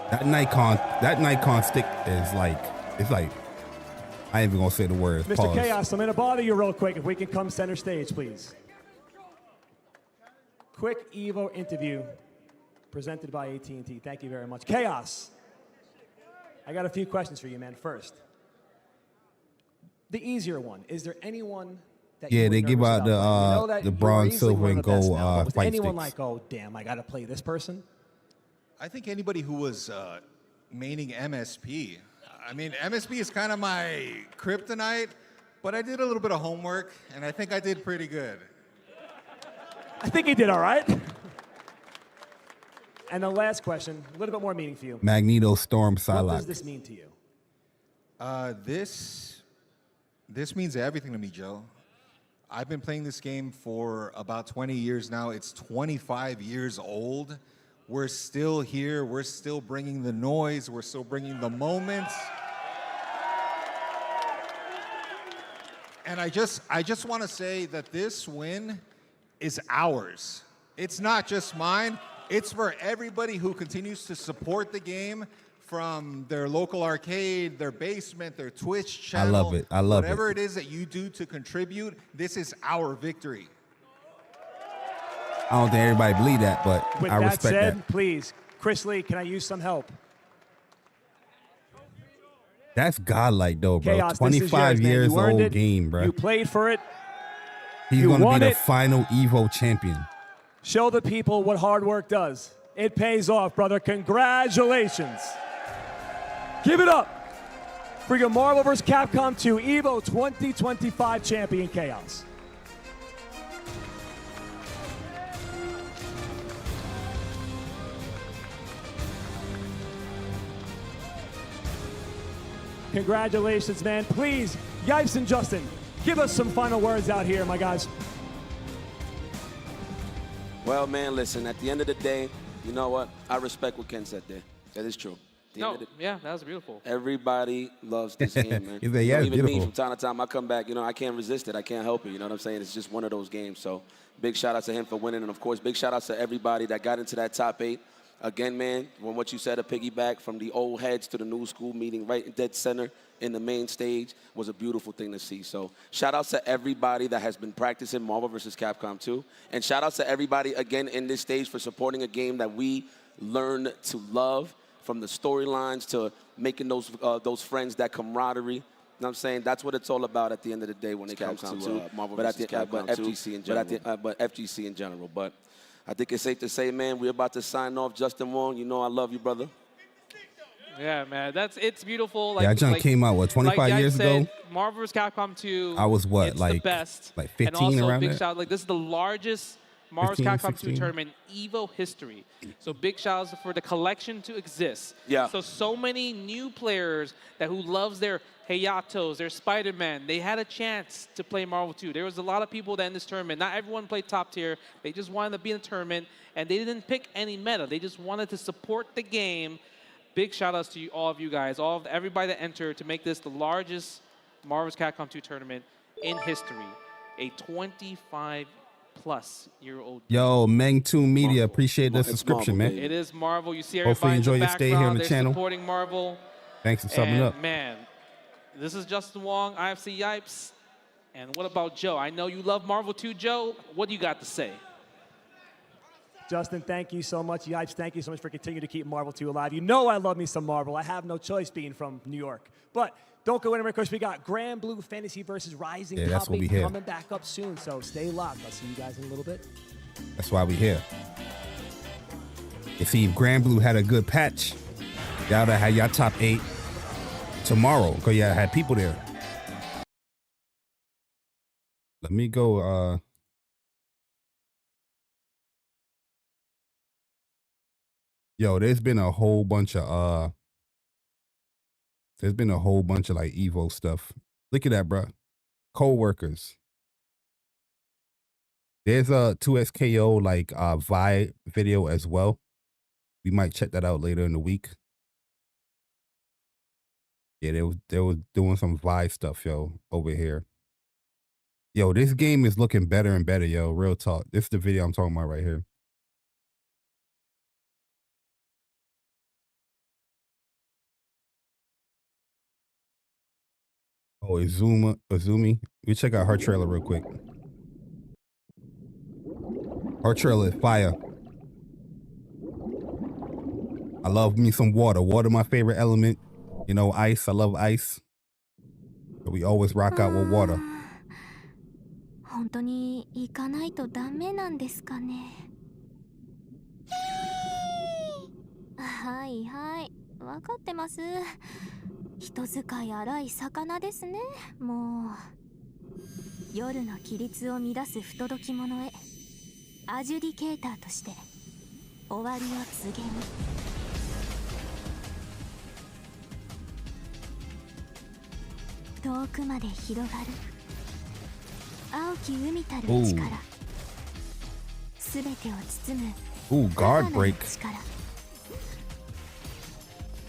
That Nikon stick is like, it's like, I ain't even gonna say the words. Mr. Pause. Chaos, I'm gonna bother you real quick. If we can come center stage, please. Quick EVO interview presented by AT&T. Thank you very much. Chaos, I got a few questions for you, man. First, the easier one. Is there anyone that you they give out the bronze, silver, and gold was fight anyone sticks. like, oh, damn, I gotta play this person? I think anybody who was maining MSP. I mean, MSP is kind of my kryptonite, but I did a little bit of homework, and I think I did pretty good. I think he did all right. And the last question, a little bit more meaning for you. Magneto, Storm, Psylocke. What does this mean to you? This means everything to me, Joe. I've been playing this game for about 20 years now. It's 25 years old. We're still here. We're still bringing the noise. We're still bringing the moments. And I just want to say that this win is ours. It's not just mine. It's for everybody who continues to support the game from their local arcade, their basement, their Twitch channel. I love it. I love Whatever it is that you do to contribute, this is our victory. I don't think everybody believe that, but With I respect that said, that. please, Chris Lee, can I use some help? That's godlike, though, bro. Chaos, 25 years you earned old it. game, bro. You played for it. He's you going to won be the it. final EVO champion. Show the people what hard work does. It pays off, brother. Congratulations. Give it up for your Marvel vs. Capcom 2 EVO 2025 champion, Chaos. Congratulations, man. Please, Yipes and Justin, give us some final words out here, my guys. Well, man, listen, at the end of the day, you know what? I respect what Ken said there. That is true. No, yeah, that was beautiful. Everybody loves this game, man. He's like, yeah, it's even me, beautiful. from time to time, I come back, I can't resist it. I can't help it. You know what I'm saying? It's just one of those games. So big shout out to him for winning. And, of course, big shout out to everybody that got into that top 8. Again, man, when what you said, a piggyback from the old heads to the new school meeting right in dead center in the main stage was a beautiful thing to see. So shout outs to everybody that has been practicing Marvel vs. Capcom 2. And shout outs to everybody, again, in this stage for supporting a game that we learned to love, from the storylines to making those friends, that camaraderie. You know what I'm saying? That's what it's all about at the end of the day when it comes to Marvel vs. Capcom 2. FGC in general. But FGC in general. But I think it's safe to say, man, we're about to sign off. Justin Wong, you know I love you, brother. Yeah, man, it's beautiful. Like, John came out, 25 years ago? Marvel vs. Capcom 2. I was what, it's like, the best. like 15 and also, around big there? shout, this is the largest Marvel vs. Capcom 2 tournament EVO history. So big shout outs for the collection to exist. Yeah. So many new players who loves their Hayatos, their Spider-Man, they had a chance to play Marvel 2. There was a lot of people that in this tournament, not everyone played top tier. They just wanted to be in the tournament, and they didn't pick any meta. They just wanted to support the game. Big shout outs to all of you guys, everybody that entered to make this the largest Marvel vs. Capcom 2 tournament in history. A 25-plus-year-old. Yo, Meng2 Media, Marvel. appreciate the It's subscription, Marvel, man. It is Marvel. You see Hopefully everybody you enjoy in the your stay here on background. the They're channel. supporting Marvel. Thanks for subbing And up. man, this is Justin Wong, IFC Yipes. And what about Joe? I know you love Marvel too, Joe. What do you got to say? Justin, thank you so much. Yipes, thank you so much for continuing to keep Marvel 2 alive. You know I love me some Marvel. I have no choice being from New York. But don't go anywhere, because we got Grand Blue Fantasy versus Rising that's Top what we 8 hear. coming back up soon. So stay locked. I'll see you guys in a little bit. That's why we here. You see, if Grand Blue had a good patch, y'all would have had y'all top 8 tomorrow, because y'all had people there. Let me go, yo, there's been a whole bunch of like EVO stuff. Look at that, bro. Co-workers. There's a 2SKO like Vi video as well. We might check that out later in the week. Yeah, they was doing some Vi stuff, yo, over here. Yo, this game is looking better and better, yo. Real talk. This is the video I'm talking about right here. Oh, Izumi. We check out her trailer real quick. Her trailer is fire. I love me some water. Water, my favorite element. You know, ice. I love ice. But we always rock out with water. 本当に行かないとダメなんですかね。はいはい、わかってます。人使い荒い魚ですね。もう夜の規律を乱す不届き者へアジュディケーターとして終わりを告げに。遠くまで広がる青き海たる力、すべてを包む Ooh, guard break.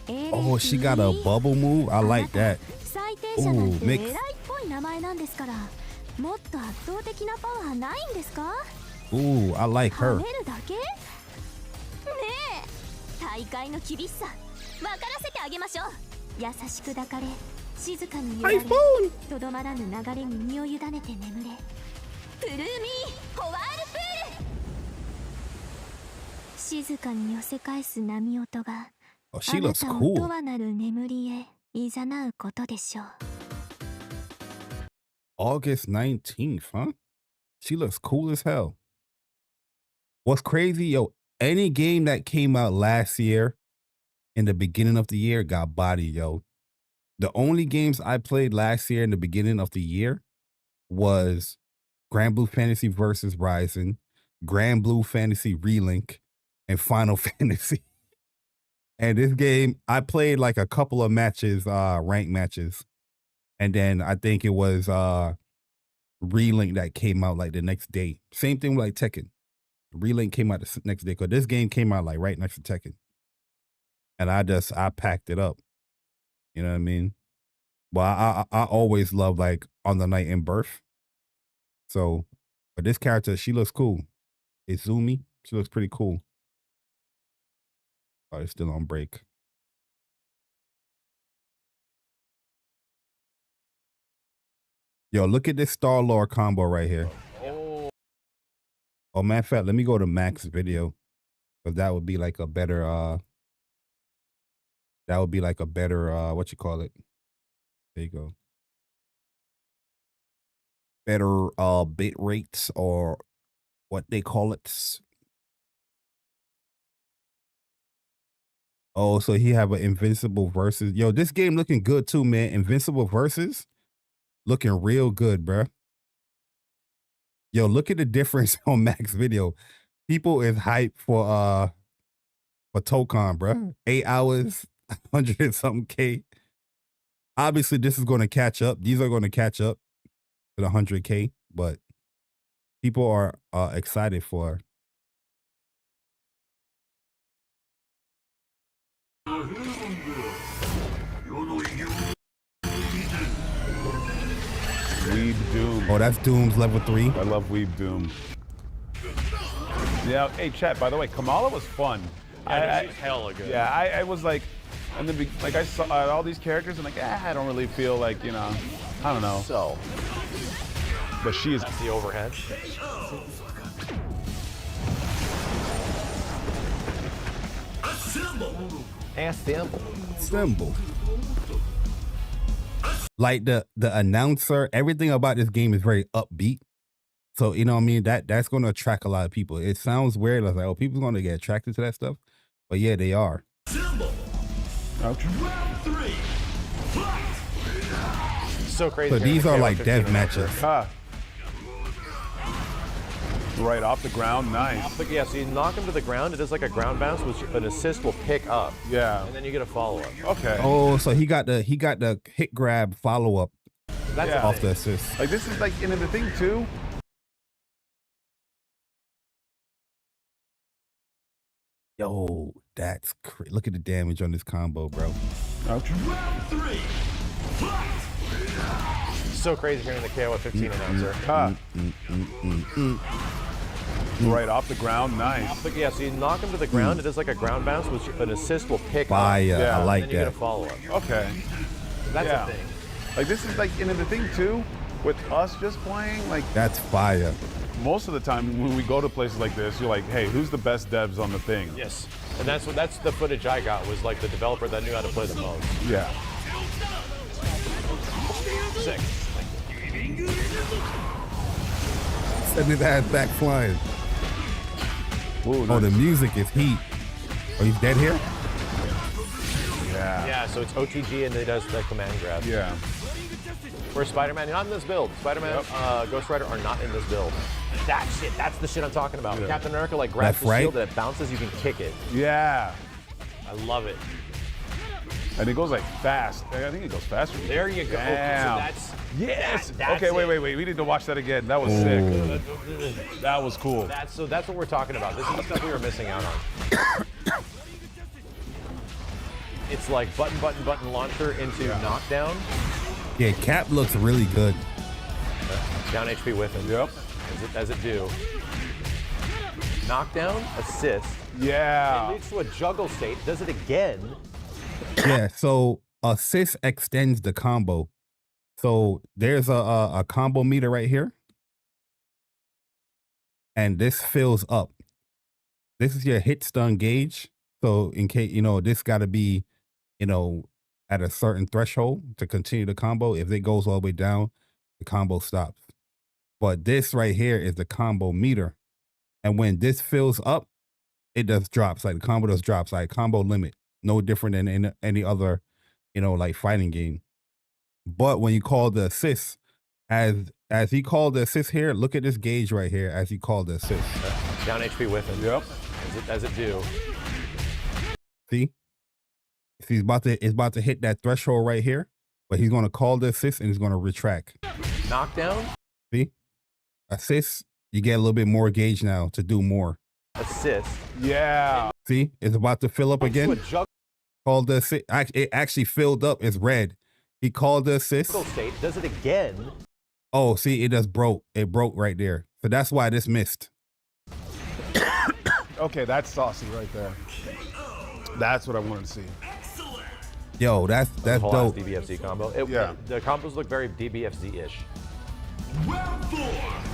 Oh, she got a bubble move. I like that. 最低者なんて Ooh, 偉い mix. っぽい名前なんですから、もっと圧倒的なパワーないんですか？ Ooh, I like 跳 her. ねるだけ？ねえ、大会の厳しさ分からせてあげましょう。優しく抱かれ、静かに揺られ、とどまらぬ流れに身を委ねて眠れ。プルーミーホワールプール。静かに寄せ返す波音が、 Oh, she あな looks たを cool. とはなる眠りへ誘うことでしょう。 August 19th, huh? She looks cool as hell. What's crazy, yo, any game that came out last year in the beginning of the year got bodied, yo. The only games I played last year in the beginning of the year was Grand Blue Fantasy versus Rising, Grand Blue Fantasy Relink, and Final Fantasy. And this game, I played like a couple of matches, ranked matches. And then I think it was Relink that came out like the next day. Same thing with like Tekken. Relink came out the next day because this game came out like right next to Tekken. And I packed it up. You know what I mean? Well, I always love like On the Night in Birth. So, but this character, she looks cool. Izumi, she looks pretty cool. Oh, it's still on break. Yo, look at this Star-Lord combo right here. Oh, matter of fact, let me go to Max video. Because that would be like a better, what you call it? There you go. Better bit rates or what they call it. Oh, so he have an Invincible versus. Yo, this game looking good too, man. Invincible versus looking real good, bruh. Yo, look at the difference on Max video. People is hyped for Tokon, bruh. 8 hours, 100 and something K. Obviously, this is going to catch up. These are going to catch up to the 100K, but people are excited for. Weeb Doom. Oh, that's Doom's level 3. I love Weeb Doom. Yeah, hey, chat, by the way, Kamala was fun. Yeah, she's hella good. Yeah, I was like, and then like I saw all these characters and like, I don't really feel like, you know, I don't know. So, but she is that's the overhead. Symbol. Like the announcer, everything about this game is very upbeat. So, you know what I mean? That's going to attract a lot of people. It sounds weird. I was like, oh, people's going to get attracted to that stuff. But yeah, they are. Okay. So crazy. So these are like dev matches. Huh. Right off the ground, nice. But yeah, so you knock him to the ground, it does like a ground bounce, which an assist will pick up. Yeah. And then you get a follow-up. Okay. Oh, so he got the hit grab follow up That's off the assist. Like this is like, and then the thing too. Yo, that's crazy. Look at the damage on this combo, bro. Okay. So crazy hearing the KO at 15 announcer. Huh. Right off the ground, nice. But yeah, so you knock him to the ground, it does like a ground bounce, which an assist will pick Fire. up. Yeah. I like And then you get a that. follow-up. Okay. That's Yeah. the thing. Like this is like, and then the thing too, with us just playing, like That's fire. most of the time when we go to places like this, you're like, hey, who's the best devs on the thing? Yes. And that's the footage I got, was like the developer that knew how to play the most. Yeah. Sick. Send his ass back flying. Ooh, Oh, the nice. music is heat. Oh, he's dead here? Yeah. Yeah, so it's OTG and he does the command grab. Yeah. Whereas Spider-Man, you're not in this build. Spider-Man, Ghost Rider are not in this build. That's the shit I'm talking about. Yeah. Captain America like grabs Left, the right? shield and it bounces, you can kick it. Yeah. I love it. And it goes like fast. I think it goes faster. There you go. Damn. Okay, so Yes. that's Okay, it. wait. We need to watch that again. That was sick. That was cool. that's what we're talking about. This is the stuff we were missing out on. It's like button launcher into knockdown. Yeah, Cap looks really good. Down HP with him. Yep. As it do. Knockdown, assist. It Yeah. leads to a juggle state. Does it again. Yeah, so assist extends the combo. So there's a combo meter right here. And this fills up. This is your hit stun gauge. So in case, this got to be, at a certain threshold to continue the combo. If it goes all the way down, the combo stops. But this right here is the combo meter. And when this fills up, it does drops. Like the combo does drops, like combo limit. No different than in any other, like fighting game. But when you call the assist, as he called the assist here, look at this gauge right here as he called the assist. Down HP with him. Yep. As it do. See? See, it's about to hit that threshold right here, but he's going to call the assist and he's going to retract. Knockdown. See? Assist, you get a little bit more gauge now to do more. Assist. Yeah. See? It's about to fill up again. Called the assist. It actually filled up. It's red. He called the assist. State does it again. Oh, see, it just broke. It broke right there. So that's why this missed. Okay, that's saucy right there. That's what I wanted to see. Yo, that's dope. DBFZ combo. The combos look very DBFZ-ish.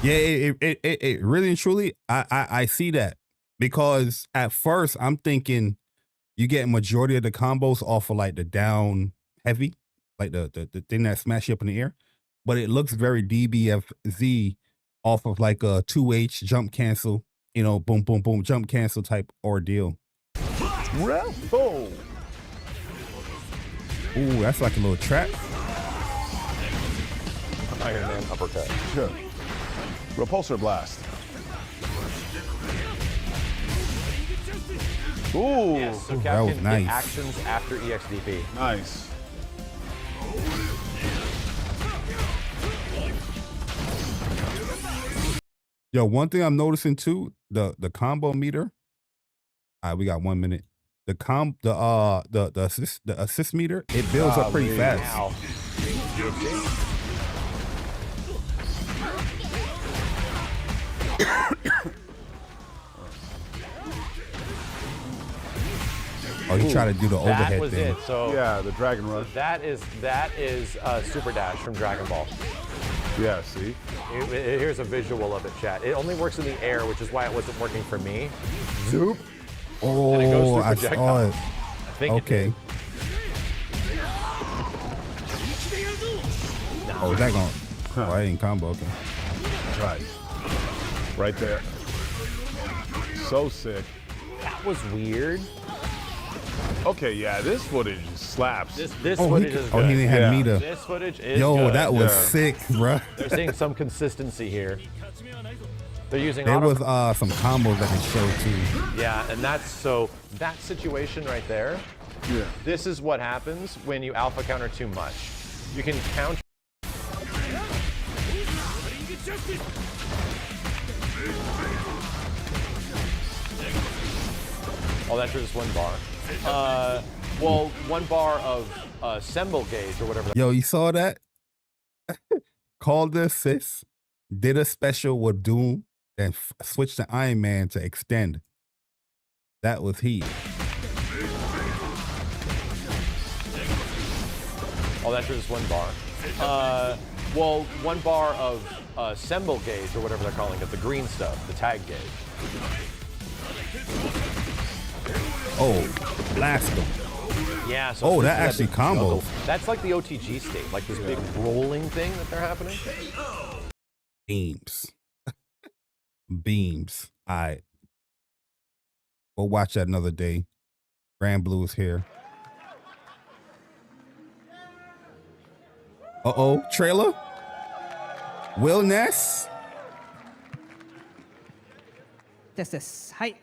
Yeah, it really and truly, I see that. Because at first, I'm thinking you get majority of the combos off of like the down heavy, like the thing that smash you up in the air. But it looks very DBFZ off of like a 2H jump cancel, you know, boom, boom, boom, jump cancel type ordeal. Boom. Ooh, that's like a little trap. Iron Man uppercut. Sure. Repulsor blast. Ooh. Yes, so that was Captain nice. Actions after EXDP. Nice. Yo, one thing I'm noticing too, the combo meter. All right, we got 1 minute. The assist meter, it builds up pretty fast. Wow. Oh, he tried to do the overhead That was thing. it. So Yeah, the Dragon Rush. that is Super Dash from Dragon Ball. Yeah, see? Here's a visual of it, chat. It only works in the air, which is why it wasn't working for me. Zoop. Oh, And it goes through I projectile. saw it. I think Okay. it Oh, is that going? Oh, I ain't combo. Okay. Right. Right there. So sick. that was weird. Okay, yeah, this footage slaps. This Oh, footage is good. he didn't have Yeah. meter. This footage is Yo, good. that was Yeah. sick, bruh. They're seeing some consistency here. They're using There auto. was some combos that they showed too. Yeah, and that situation right there. Yeah. This is what happens when you alpha counter too much. You can counter. Oh, that's just one bar. Well, 1 bar of Semble gauge or whatever. Yo, you saw that? Called the assist, did a special with Doom, then switched to Iron Man to extend. That was he. Oh, that's just 1 bar. Well, 1 bar of Semble gauge or whatever they're calling it, the green stuff, the tag gauge. Oh, blast him. Yeah. So Oh, it's that just actually big combos. juggle. That's like the OTG state, like this big rolling thing that they're happening. Beams. Beams. All right. We'll watch that another day. Grand Blue is here. Uh-oh, trailer? Will Ness? This. Hi.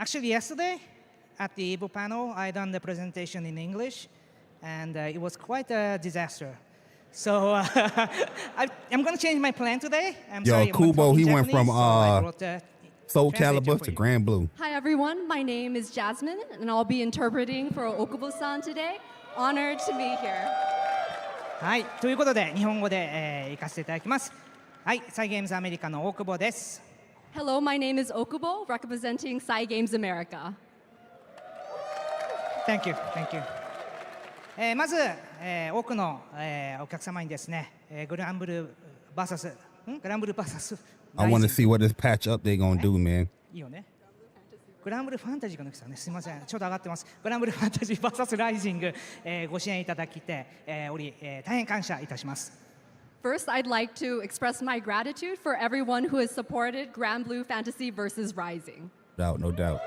Actually, yesterday at the EVO panel, I done the presentation in English, and it was quite a disaster. So I'm going to change my plan today. I'm Yo, sorry, I'm Kubo, talking he went Japanese, from so I brought the Soul translator Calibur for to you. Grand Blue. Hi everyone, my name is Jasmine and I'll be interpreting for Okubo-san today. Honored to be here. はい、ということで日本語で、行かせていただきます。はい、サイゲームズアメリカの大久保です。 Hello, my name is Okubo, representing Psy Games America. Thank you, thank you. まず、多くの、お客様にですね、グランブル VS グランブル VS I want to see what this patch up they gonna do, man. いいよね。グランブルファンタジーが抜きさんね、すみません、ちょうど上がってます。グランブルファンタジー VS ライジング、ご支援いただきて、おり、大変感謝いたします。 First, I'd like to express my gratitude for everyone who has supported Grand Blue Fantasy vs. Rising. No doubt.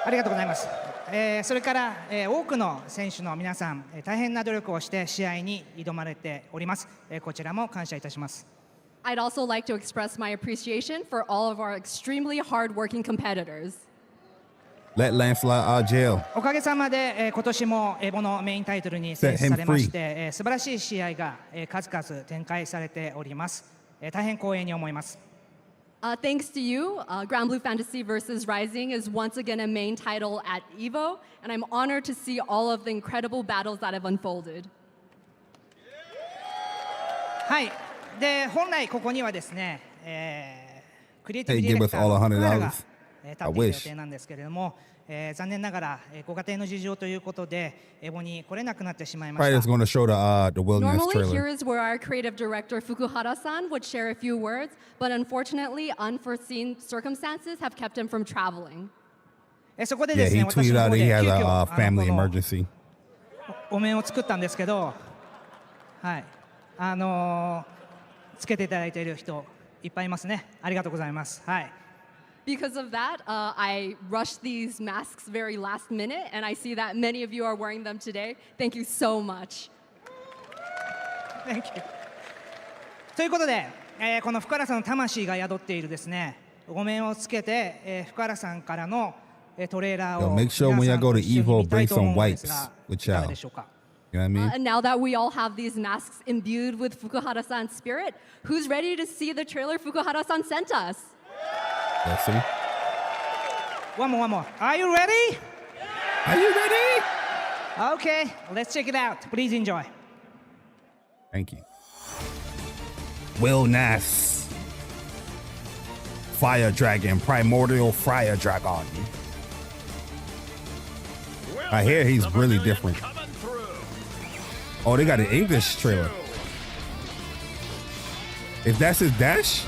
ありがとうございます。それから、多くの選手の皆さん、大変な努力をして試合に挑まれております。こちらも感謝いたします。 I'd also like to express my appreciation for all of our extremely hard-working competitors. Let Lancelot out of jail. おかげさまで、今年もエボのメインタイトルに選出されまして、素晴らしい試合が、数々展開されております。大変光栄に思います。Thanks to you, Grand Blue Fantasy vs. Rising is once again a main title at EVO, and I'm honored to see all of the incredible battles that have unfolded. はい。で、本来ここにはですね、クリエイティブ Hey, ディレ give ク us ター all の福原が$100. 立っている予定なんですけれども、残念ながらご家庭の事情ということでエボに来れなくなってしまいました。 Probably just going to show the wilderness Normally, here trailer. is where our creative director Fukuhara-san would share a few words, but unfortunately, unforeseen circumstances have kept him from traveling. そこで Yeah, ですね、 he 私 tweeted の out 方 that で he 急 has 遽 a family この emergency. お面を作ったんですけど、はい、つけていただいている人いっぱいいますね。ありがとうございます。はい。Because of that, I rushed these masks very last minute, and I see that many of you are wearing them today. Thank you so much. Thank you. ということで、この福原さんの魂が宿っているですね、お面をつけて、福原さんからのトレーラー Yo, を make sure when y'all go to 皆さんと一緒に EVO, 見たい bring と思 some うんです wipes が、 with いかが y'all. でしょうか。You know what I mean? And now that we all have these masks imbued with Fukuhara-san's spirit, who's ready to see the trailer Fukuhara-san sent us? Let's see. One more. Are you ready? Are you ready? Okay, let's check it out. Please enjoy. Thank you. Will Nass. Fire Dragon, Primordial Fire Dragon. I hear he's really different. Oh, they got an English trailer. If that's his dash?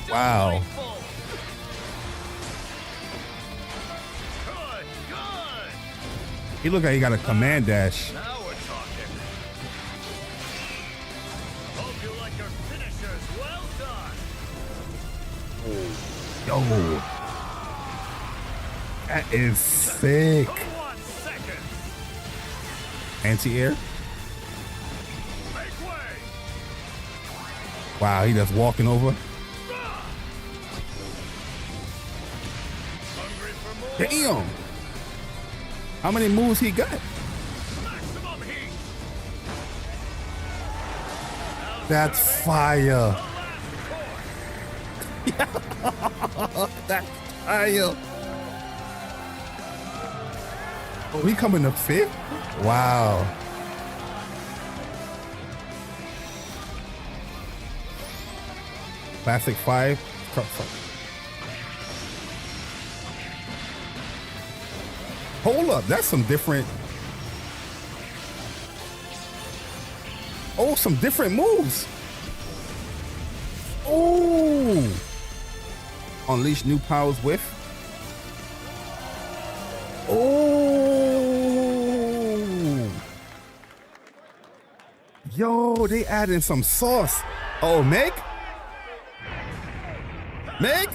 Wow. He look like he got a command dash. Now we're talking. Hope you like your finishers. Well done. Yo. That is sick. 1 second. Anti-air. Make way. Wow, he just walking over. Hungry for more? Damn. How many moves he got? Maximum heat. That's fire. That's fire. Oh, he coming to fifth? Wow. Classic 5. Hold up, that's some different. Oh, some different moves. Oh. Unleash new powers with. Oh. Yo, they adding some sauce. Oh, Meg? Meg?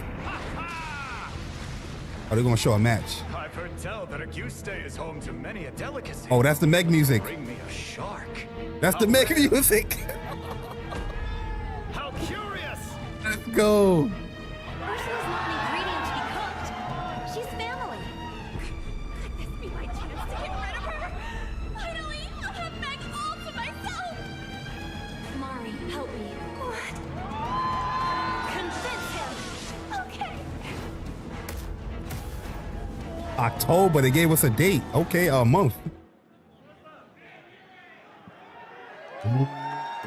Are they gonna show a match? I've heard tell that Auguste is home to many a delicacy. Oh, that's the Meg music. Bring me a shark. That's the Meg music. How curious! Let's go. Ursula's not an ingredient to be cooked. She's family. Could this be my chance to get rid of her? Finally, I'll have Meg all to myself. Mari, help me. What? Convince him. Okay. October, they gave us a date. Okay, a month.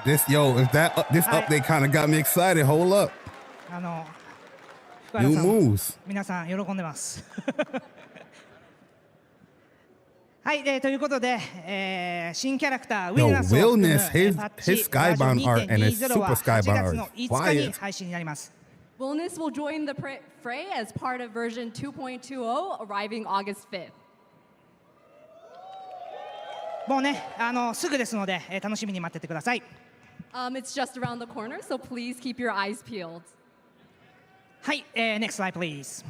This update kind of got me excited. Hold up. 福原 New さん moves. 皆さん喜んでますはい、ということで、新キャラクターウィルナスを含む Willness, his パッチ Skybound バージョン art and his 2.20 は Super 8 Skybound 月の art. 5日に配信になります。 Wellness will join the fray as part of version 2.20, arriving August 5th. もうね、すぐですので、楽しみに待っててください。It's just around the corner, so please keep your eyes peeled. はい、next slide please。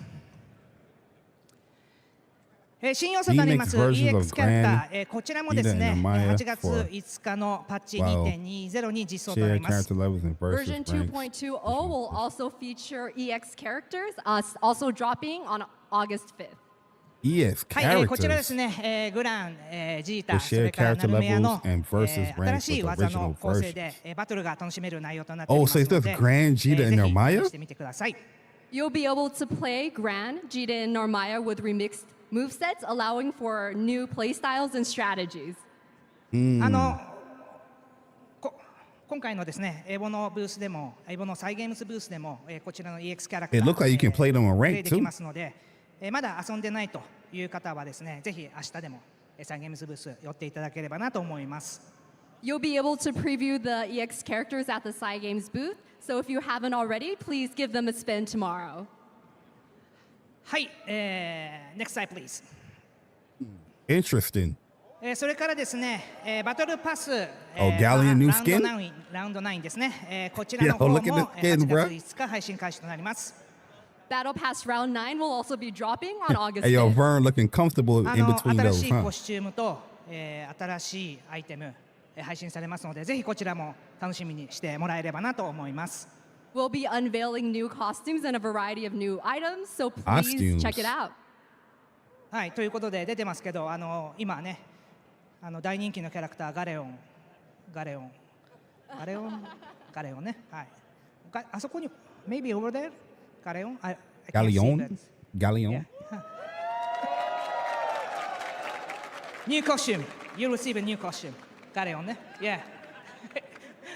新要素となります Remix versions of EX キャラクタ Grand ー、こちらもですね、 Gita and Maya 8月 for 5日のパッチ Wow. 2.20 に実装とな Share ります character。levels and versus Version ranks. 2.20 will also feature EX characters, also dropping on August 5th. EX はい、こちらで characters. すね、グラン、ジー The タ、それ shared から character ナルメアの levels and versus 新 ranks しい with 技 the の original 構成 version. でバトルが楽しめる内容となっており Oh, ます so の it で、 says Grand Gita and ぜひ Narmaya? してみてください。You'll be able to play Gran, Jita, and Narmaya with remixed movesets, allowing for new playstyles and strategies. 今回のですね、EVO のブースでも、EVO のサイゲームズブースでも、こちらの EX キャラクタ It ー looks like you can play them on プレ rank イでき too. ますので、まだ遊んでないという方はですね、ぜひ明日でもサイゲームズブース寄っていただければなと思います。You'll be able to preview the EX characters at the Cygames booth, so if you haven't already, please give them a spin tomorrow. はい、next slide please。 Interesting. それからですね、バトルパス、Oh, Galleon new skin? ラウンド9ですね、こちらの Yo, 方も look at 8 the skin, 月 bruh. 5日配信開始となります。 Battle Pass Round 9 will also be dropping on August Hey, yo, 5th. Vern looking comfortable in between 新 those, しいコ huh? スチュームと、新しいアイテム、配信されますので、ぜひこちらも楽しみにしてもらえればなと思います。We'll be unveiling new costumes and a variety of new items, so please Costumes. check it out. はい、ということで出てますけど、今ね、大人気のキャラクターガレオンね、はい。あそこに maybe over there ガレオン I can't see that. Galleon? New costume. You receive a new costume. ガレオンね。Yeah.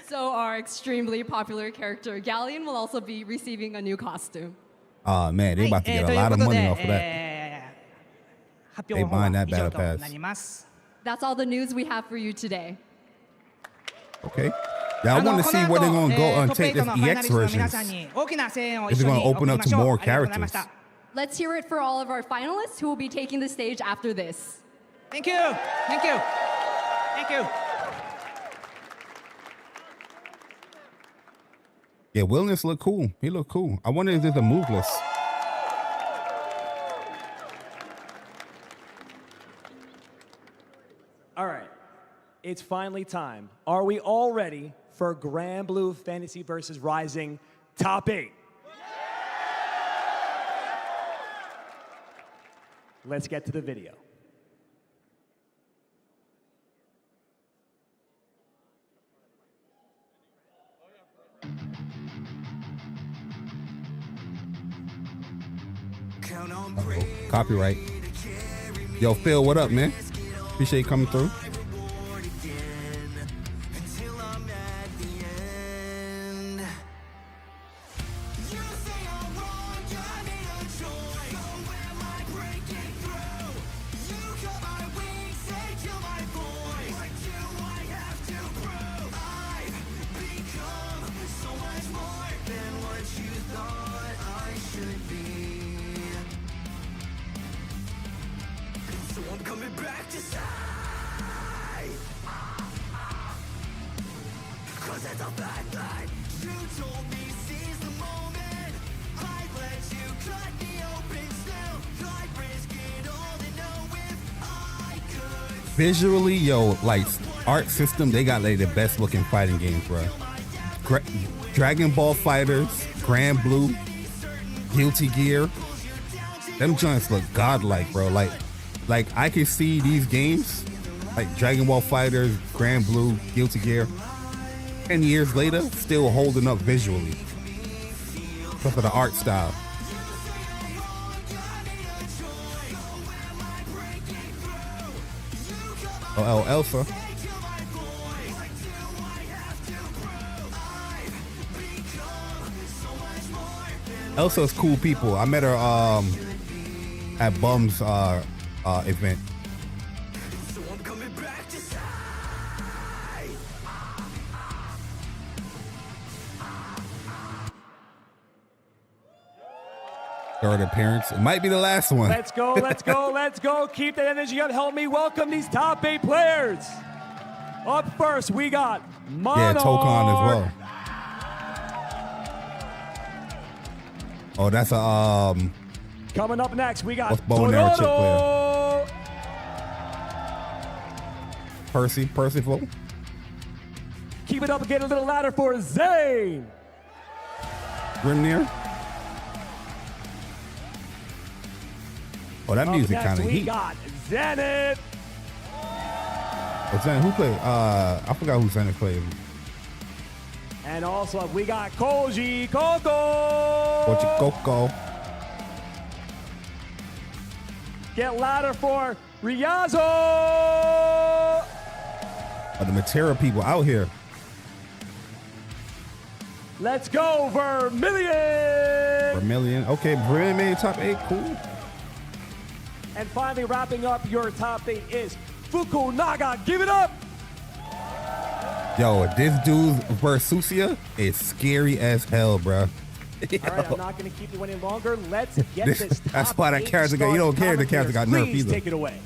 So our extremely popular character Galleon will also be receiving a new costume. Oh, man, they about to get a lot of money off of that. 発表の方 They buying は that 以上 battle と pass. なります。 That's all the news we have for you today. Okay. Yeah, I want to see where they're going to go and take this EX versions. Is it going to open up to more characters? Let's hear it for all of our finalists who will be taking the stage after this. Thank you. Thank you. Thank you. Yeah, Wilderness look cool. He look cool. I wonder if there's a move list. All right, it's finally time. Are we all ready for Grand Blue Fantasy versus Rising Top 8? Let's get to the video. Copyright. Yo, Phil, what up, man? Appreciate you coming through. Visually, yo, like art system, they got like the best looking fighting games, bro. Dragon Ball Fighters, Grand Blue, Guilty Gear. Them joints look godlike, bro. Like I can see these games, like Dragon Ball Fighters, Grand Blue, Guilty Gear, 10 years later, still holding up visually. Because of the art style. Oh, Elsa. Elsa's cool people. I met her at Bum's event. Third appearance. It might be the last one. Let's go, let's go, let's go. Keep that energy up. Help me welcome these top 8 players. Up first, we got Monarch. Yeah, Tokon as well. Oh, that's a Coming up next, we got bow and arrow chick player. Percival. Keep it up and get a little louder for Zane. Grimnir. Oh, that music kind of We heat. got Zenith. Oh, Zenith, who played? I forgot who Zenith played. And also we got Koji Coco. Koji Coco. Get louder for Ryazo. Oh, the Matera people out here. Let's go, Vermilion. Vermilion. Okay, Vermilion made top 8. Cool. And finally, wrapping up your top 8 is Fukunaga. Give it up. Yo, this dude versus Susia is scary as hell, bro. All right, I'm not going to keep you any longer. Let's get this top That's why that 8 character got, you don't care the character got nerfed Please either. take it away.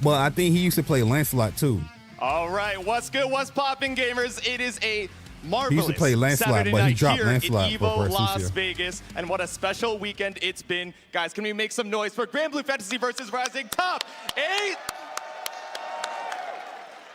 But I think he used to play Lancelot too. All right, what's good, what's poppin', gamers? It is a marvelous He used to play Lancelot, Saturday but he night dropped here Lancelot in for EVO Las Susia. Vegas, and what a special weekend it's been. Guys, can we make some noise for Grand Blue Fantasy versus Rising Top 8?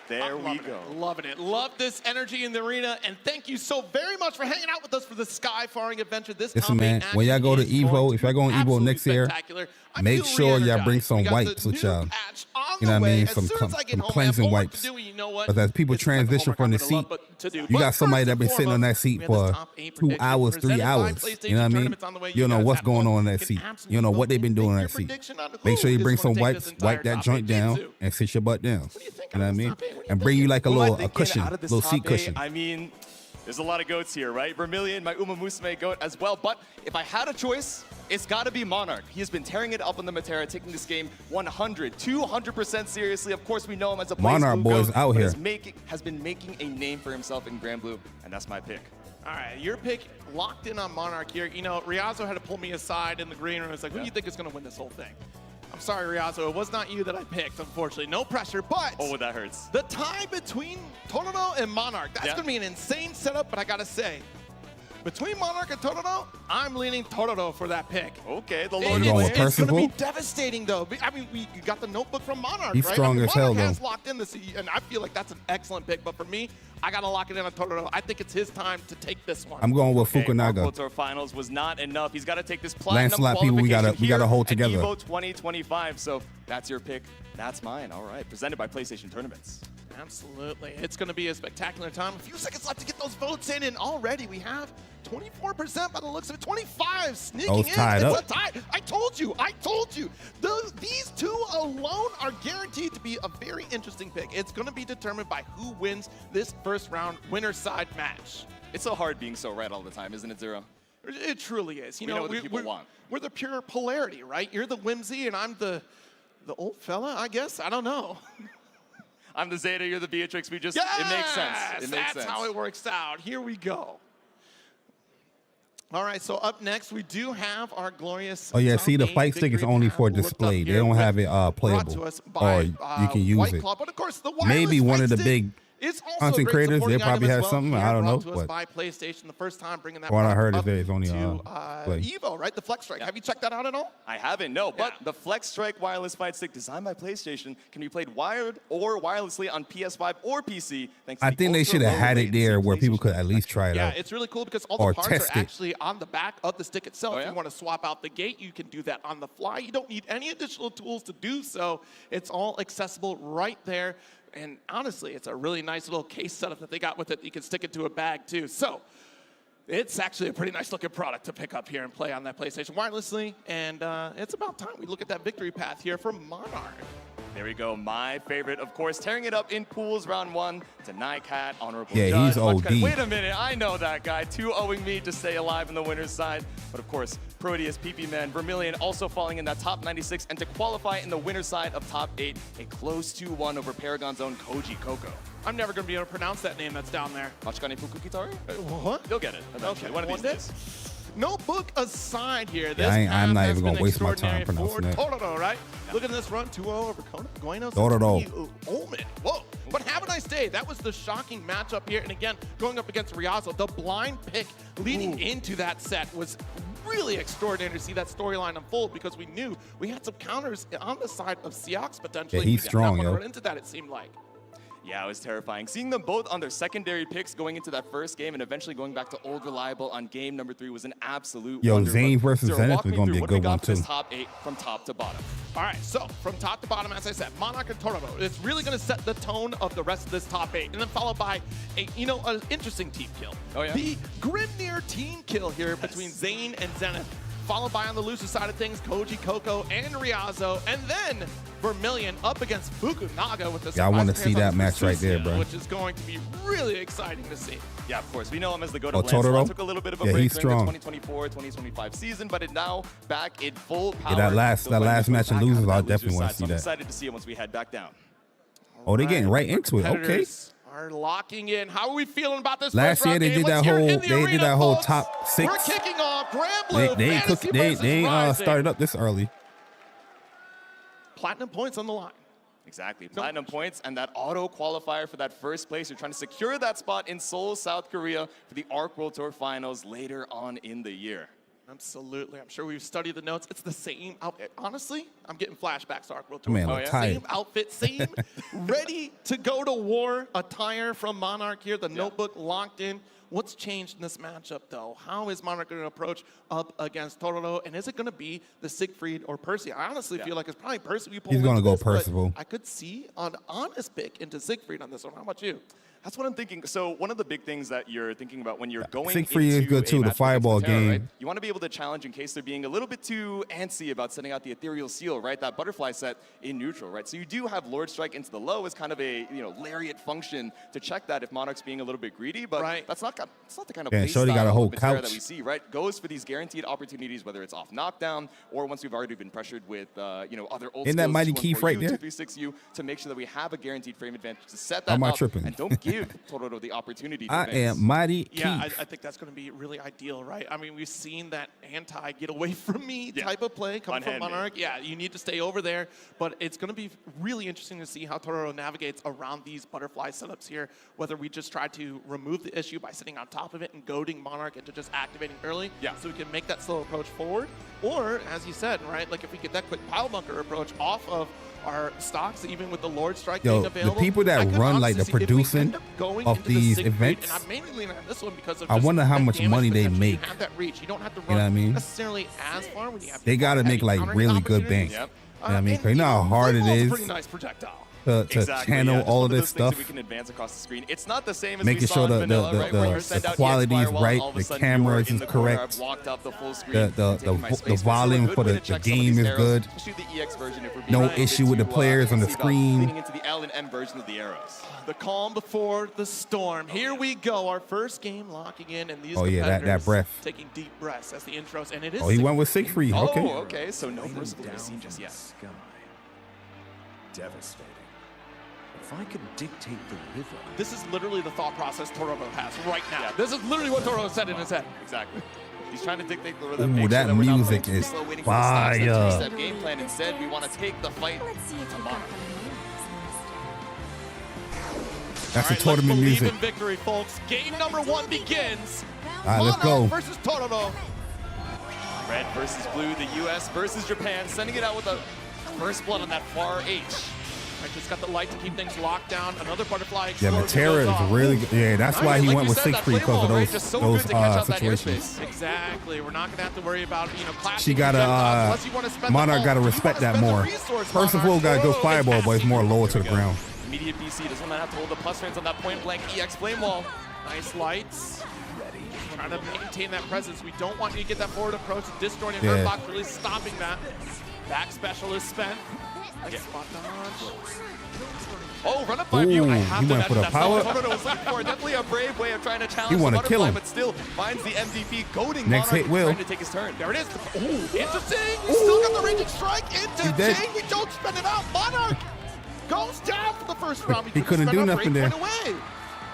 There we go. Loving it. Love this energy in the arena, and thank you so very much for hanging out with us for the Skyfaring adventure. This Listen, top man, 8 when y'all go to actually is EVO, going if y'all go on be EVO absolutely next year, spectacular. I make feel sure y'all re-energized. bring some We got wipes the with new y'all. patch on You know the what I way. mean? As Some soon as I get home, I have cleansing homework to wipes. do, you know what? Because as people It's the type of transition homework from the I'm gonna love seat, to do. you But got somebody first that and been sitting on that foremost, seat we have this for top 8 2 predictions hours, 3 presented by hours. PlayStation You know what I mean? Tournaments on the way. You don't know guys what's have going fun. on in that You seat. can You don't know what they've been doing on make that your seat. prediction on Make sure who you is bring gonna some take this wipes, entire wipe that top joint 8 down, too. and sit your butt down. What do you think You know what I on this mean? top 8? What do you And bring you like a Who am I little thinking cushion, out of this little seat top 8? cushion. I mean, there's a lot of goats here, right? Vermilion, my Uma Musume goat as well. But if I had a choice, it's got to be Monarch. He has been tearing it up on the Matera, taking this game 100, 200% seriously. Of course, we know him as a Monarch Blaze Blue boys goat, out but here. has been making a name for himself in Grand Blue, and that's my pick. All right, your pick locked in on Monarch here. You know, Ryazo had to pull me aside in the green room. It's like, who do you think is going to win this whole thing? I'm sorry, Ryazo. It was not you that I picked, unfortunately. No pressure, but Oh, that hurts. the tie between Totoro and Monarch, that's Yeah. going to be an insane setup, but I got to say, between Monarch and Totoro, I'm leaning Totoro for that pick. Okay, the You Lord going is with It's going to Percival? be devastating, though. I mean, you got the notebook from Monarch, He's right? strong I mean, as hell, Monarch has though. locked in this, and I feel like that's an excellent pick. But for me, I got to lock it in on Totoro. I think it's his time to take this one. I'm going with Okay, Fukunaga. Kotor Finals was not enough. He's got to take this platinum Lancelot people, we gotta qualification hold here at together. EVO 2025. So that's your pick. That's mine. All right. Presented by PlayStation Tournaments. Absolutely. It's going to be a spectacular time. A few seconds left to get those votes in, and already we have 24% by the looks of it. 25 sneaking Oh, it's in. tied It's up. a tie. I told you. These two alone are guaranteed to be a very interesting pick. It's going to be determined by who wins this first round winner side match. It's so hard being so right all the time, isn't it, Zero? It truly is. You We know what the people want. We're the pure polarity, right? You're the whimsy, and I'm the old fella, I guess. I don't know. I'm the Zeta, you're the Beatrix. It makes sense. It makes that's sense. how it works out. Here we go. All right, so up next, we do have our glorious. Oh yeah, top see the 8 fight stick is victory only path for looked up display. They here don't with- have it brought to playable, us by, or you can use White it. Claw. But of course, the Maybe wireless one fight of the stick big is also a content great creators, they supporting probably item have as well something. here, I don't know, brought to us but by PlayStation, the first time bringing that. what I product heard is up that it's only to play. EVO, right? The Flex Strike. Have you checked that out at all? I haven't, no, but the Flex Strike wireless fight stick designed by PlayStation can be played wired or wirelessly on PS5 or PC. Thanks to I the think they should ultra have low had it latency there where people PlayStation could at least try it Yeah, out. it's really cool because all Or the parts test are it. actually on the back of the stick itself. Oh, If yeah? you want to swap out the gate, you can do that on the fly. You don't need any additional tools to do so. It's all accessible right there. And honestly, it's a really nice little case setup that they got with it. You can stick it to a bag too. So it's actually a pretty nice looking product to pick up here and play on that PlayStation wirelessly. And it's about time we look at that victory path here for Monarch. There we go, my favorite, of course, tearing it up in pools round 1 to Nightcat, honorable Yeah, judge. he's much OD. credit. Wait a minute, I know that guy. 2-0ing me to stay alive in the winner's side. But of course, Proteus, PP Man, Vermilion also falling in that top 96 and to qualify in the winner's side of top 8, a close 2-1 over Paragon's own Koji Coco. I'm never going to be able to pronounce that name that's down there. Machikani Fukukitari? What? You'll get it eventually, one of these days. Notebook aside here. This I'm not path even has gonna been waste my time extraordinary pronouncing for that. Totoro, right? Look at this run, 2-0 over Kona, Guinos. Totoro. Omen. Whoa. But have a nice day. That was the shocking matchup here. And again, going up against Ryazo, the blind pick leading into that set was really extraordinary to see that storyline unfold because we knew we had some counters on the side of Seox potentially. Yeah, he's We did not strong, want to yo. run into that, it seemed like. Yeah, it was terrifying. Seeing them both on their secondary picks going into that first game and eventually going back to old reliable on game number 3 was an absolute Yo, wonder. Zane versus Sarah, Zenith walk is me going to through be a what do we good one, got for this too. top 8 from top to bottom. All right, so from top to bottom, as I said, Monarch and Tororo, it's really going to set the tone of the rest of this top 8, and then followed by an interesting team kill. Oh, yeah? The Grimnir team kill here between Zane and Zenith, followed by on the loser side of things, Koji, Coco, and Ryazo, and then Vermilion up against Fukunaga with the Yeah, I want to surprise see appearance that on match right there, Susuya, bro. which is going to be really exciting to see. Yeah, of course. We know him as the go-to Oh, Lancelot. Totoro? Took a little bit of a Yeah, break he's during the strong. 2024-2025 season, but is now back in full power. Yeah, that last match of losers, I definitely want to see I'm that. excited to see it once we head back down. Oh, they're getting right into it. Okay. Competitors are locking in. How are we feeling about this Last first year round they game? did Let's that hear it whole in the arena, folks. top 6. We're kicking off Grand Blue They ain't Fantasy they versus ain't Rising. started up this early. Platinum points on the line. Exactly. Platinum points and that auto qualifier for that first place. You're trying to secure that spot in Seoul, South Korea for the ARC World Tour Finals later on in the year. Absolutely. I'm sure we've studied the notes. It's the same outfit. Honestly, I'm getting flashbacks to ARC World Tour. Man, look tired. Same outfit, same ready to go to war attire from Monarch here. The notebook locked in. What's changed in this matchup, though? How is Monarch going to approach up against Tororo? And is it going to be the Siegfried or Percy? I honestly feel like it's probably Percy we pull He's going to into go this, but Percival. I could see an honest pick into Siegfried on this one. How about you? That's what I'm thinking. So one of the big things that you're thinking about when you're going Siegfried into is good a too, the match against fireball Matera, game. right? You want to be able to challenge in case they're being a little bit too antsy about sending out the ethereal seal, right? That butterfly set in neutral, right? So you do have Lord Strike into the low as kind of a lariat function to check that if Monarch's being a little bit greedy, but that's not the kind of Yeah, play Shorty got a style whole of Matera couch. that we see, right? Goes for these guaranteed opportunities, whether it's off knockdown or once we've already been pressured with other old Isn't that skills, Mighty 2-1-4U, Keith right there? 2-3-6U, to make sure that we have a guaranteed frame advantage to set that Am I up tripping? and don't give Tororo the opportunity to I advance. am Mighty Yeah, Keith. I think that's going to be really ideal, right? I mean, we've seen that anti-get away from me type of play come from Unhanded. Monarch. Yeah, you need to stay over there, but it's going to be really interesting to see how Tororo navigates around these butterfly setups here, whether we just try to remove the issue by sitting on top of it and goading Monarch into just activating early so we can make that slow approach forward, or, as you said, right, like if we get that quick pile bunker approach off of our stocks, even with the Lord Strike Yo, being the available. people that I could run, like, honestly the see if we producing end up going of into the these Siegfried, events, and I'm mainly leaning on this one because of I just wonder how that much damage money they potential. You make. have that reach. You don't have to You know what I run mean? necessarily as far when you have They got to make like countering really good opportunities. bank. You know what I mean? 'Cause you know how hard it Rainbow's a is pretty nice projectile. to channel Just all one of those this things that stuff. we can advance across the screen. It's not the same as Making we saw sure in the vanilla, right? Where you send out quality is EX right, all of a the sudden camera you're is in the corner, correct, I've walked up the full screen, the taking my space. volume So a for good way the to check some of game these is arrows, good. especially the EX version if we're being No a bit issue with the too, players on the antsy about screen. leaning into the L and M version of the arrows. The calm before the storm. Here we go. Our first game locking in, and these Oh, yeah, that competitors breath. taking deep breaths as the intros, and it is. Oh, he went with Siegfried. Oh, Okay. okay. So no Percival to be seen just yet. Sky. Devastating. If I could dictate the river. This is literally the thought process Tororo has right now. This is literally what Tororo said in his head. Exactly. He's trying to dictate the rhythm. Ooh, make that sure that we're not music playing too is slow, waiting for the stocks, that fire. two-step game plan. Instead, we want to take the fight to Monarch. That's All the right, tournament let's believe music. in victory, folks. Game number 1 begins. All right, let's go. Monarch versus Tororo. Red versus blue, the U.S. versus Japan, sending it out with a first blood on that far H. I just got the light to keep things locked down. Another butterfly Yeah, explosion Matera goes is off. really good. Yeah, that's why he Like went you with said, that Siegfried flame because of wall, right? Just so good to catch out that situations. airspace. Exactly. We're not going to have to worry about, classic She got unless you want to spend Monarch the got to ball. respect You that wanna more. spend the resource, Percival got to go Monarch. fireball, but it's more lower to the ground. Immediate BC doesn't have to hold the plus frames on that point blank EX flame wall. Nice lights. Trying to maintain that presence. We don't want you to get that forward approach. Disjointed Yeah. hurt box really stopping that. Back special is spent. Nice spot dodge. Oh, run up by view. I Ooh, have he to went for imagine the that's power. not what Tororo was looking for. Definitely a brave way of trying to challenge He the wanna butterfly, kill him. but still finds the MVP, goading Next Monarch, hit will. trying to take his turn. There it is. Ooh, interesting. We still got the raging strike into He did. Jane. We don't spend it out. Monarch goes down for the first round. He couldn't do nothing there. Away.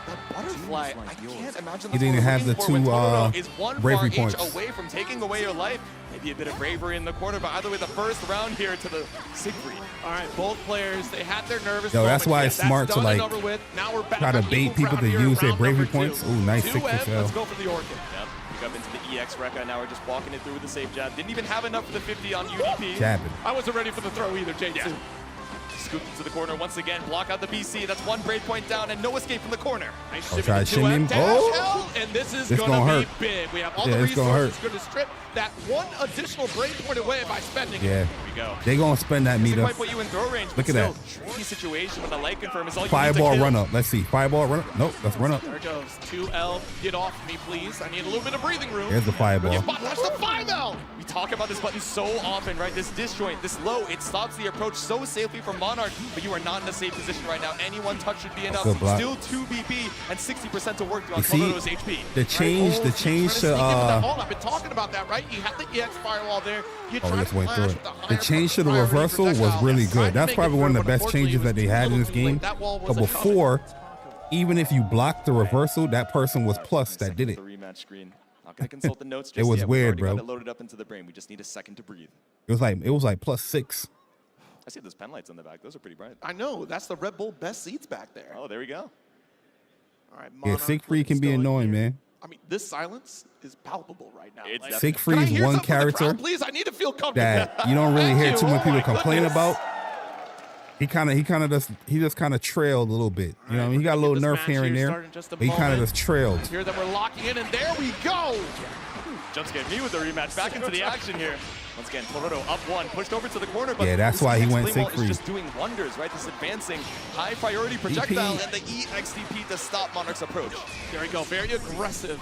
The butterfly, I can't imagine He that's didn't what we're have the looking for when two, Tororo is one bravery bar each points. away from taking away your life. Maybe a bit of bravery in the corner, but either way, the first round here to the Siegfried. All right, both players, they had their nervous Yo, that's moment. why Yeah, it's smart that's to, done and like, over with. Now we're back try to on bait equal people ground to here, use their round bravery number 2. points. Ooh, nice 2M, 6 for let's Shell. go for the Orchid. Yep, pick up into the EX Rekka. Now we're just walking it through with a safe jab. Didn't even have enough for the 50 on UDP. Jabbing. I wasn't ready for the throw either, Jade. Yeah. Scoop into the corner once again. Block out the BC. That's one Brave Point down and no escape from the corner. Nice I'll try to shimmy him. Oh! And this is It's going to gonna be hurt. big. We have all Yeah, the it's gonna resources hurt. going to strip that one additional Brave Point away by spending Yeah. it. Here we go. They gonna spend that Doesn't meter. quite put you in throw range. Look but at still, tricky situation when the light confirm is all you Fireball need to run kill. up. Let's see. Fireball run up. Nope, let's run up. There it goes. 2L. Get off me, please. I need a little bit of breathing room. Here's the fireball. That's the 5L. We talk about this button so often, right? This disjoint, this low, it stops the approach so safely from Monarch, but you are not in a safe position right now. Any one touch should be enough. Good block. Still 2 BP and 60% to work on You see, Totoro's HP. the change to I've been talking about that, right? You have the EX firewall there. You oh, try just to went flash through with it. the The higher change to the priority reversal was projectile. really Tried good. to That's make probably it one through, of the but best changes that they had in this game. That wall But wasn't coming. before, even if you blocked the reversal, that person was plus that did it. The rematch screen. Not gonna consult the notes. It Just was yet. weird, We've already bro. got it loaded up into the brain. We just need a second to breathe. It was like +6. I see those pen lights on the back. Those are pretty bright. I know. That's the Red Bull best seats back there. Oh, there we go. All right, Yeah, Monarch Siegfried can be still in annoying, here. man. I mean, this silence is palpable right now. It's Like, Siegfried's can I hear one something from the character crowd, please, I need to feel comfortable. that you don't really Thank hear you. too many Oh people my complain goodness. about. He just kind of trailed a little bit. You know, what I mean? He got a little This nerf match here and here there. start in just a But he kind of moment. just trailed. Here that we're locking in, and there we go. Jump scared me with the rematch. Back into the action here. Once again, Totoro up one, pushed over to the corner. But Yeah, that's this why he EX went flame wall Siegfried. is just doing wonders, right? This advancing high priority projectile and the EXDP to stop Monarch's approach. There we go, very aggressive.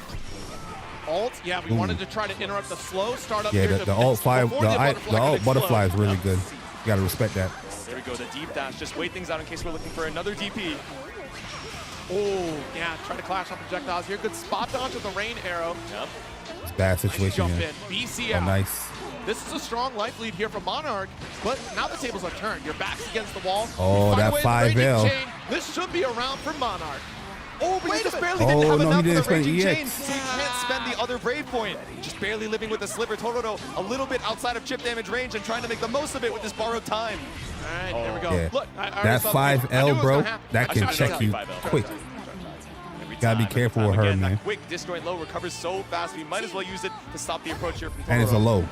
Alt, yeah, we wanted to try to interrupt the slow start up Yeah, here. the alt five, the alt butterfly is really good. You gotta respect that. There we go, the deep dash. Just wait things out in case we're looking for another DP. Oh, yeah, try to clash on projectiles here. Good spot dodge with the rain arrow. Yep. It's a bad Nice situation jump here. in. BC Oh, out. nice. This is a strong life lead here from Monarch, but now the tables are turned. Your back's against the wall. Oh, You find that a way to the 5L. raging chain. This should be a round for Monarch. Oh, but Wait he just a barely minute. didn't have Oh, no, he enough didn't of the spend raging EX. chain, so he can't spend the other Brave Point. Just barely living with the sliver. Totoro a little bit outside of chip damage range and trying to make the most of it with this borrowed time. All right, there we go. Yeah. Look, I already That saw the- I knew 5L, it was bro, gonna happen. that I can tried to check tell you 5L. quick. Every Gotta be time, careful every with time. her, Again, man. That quick disjoint low recovers so fast. We might as well use it to stop the approach here from Totoro. And it's a low.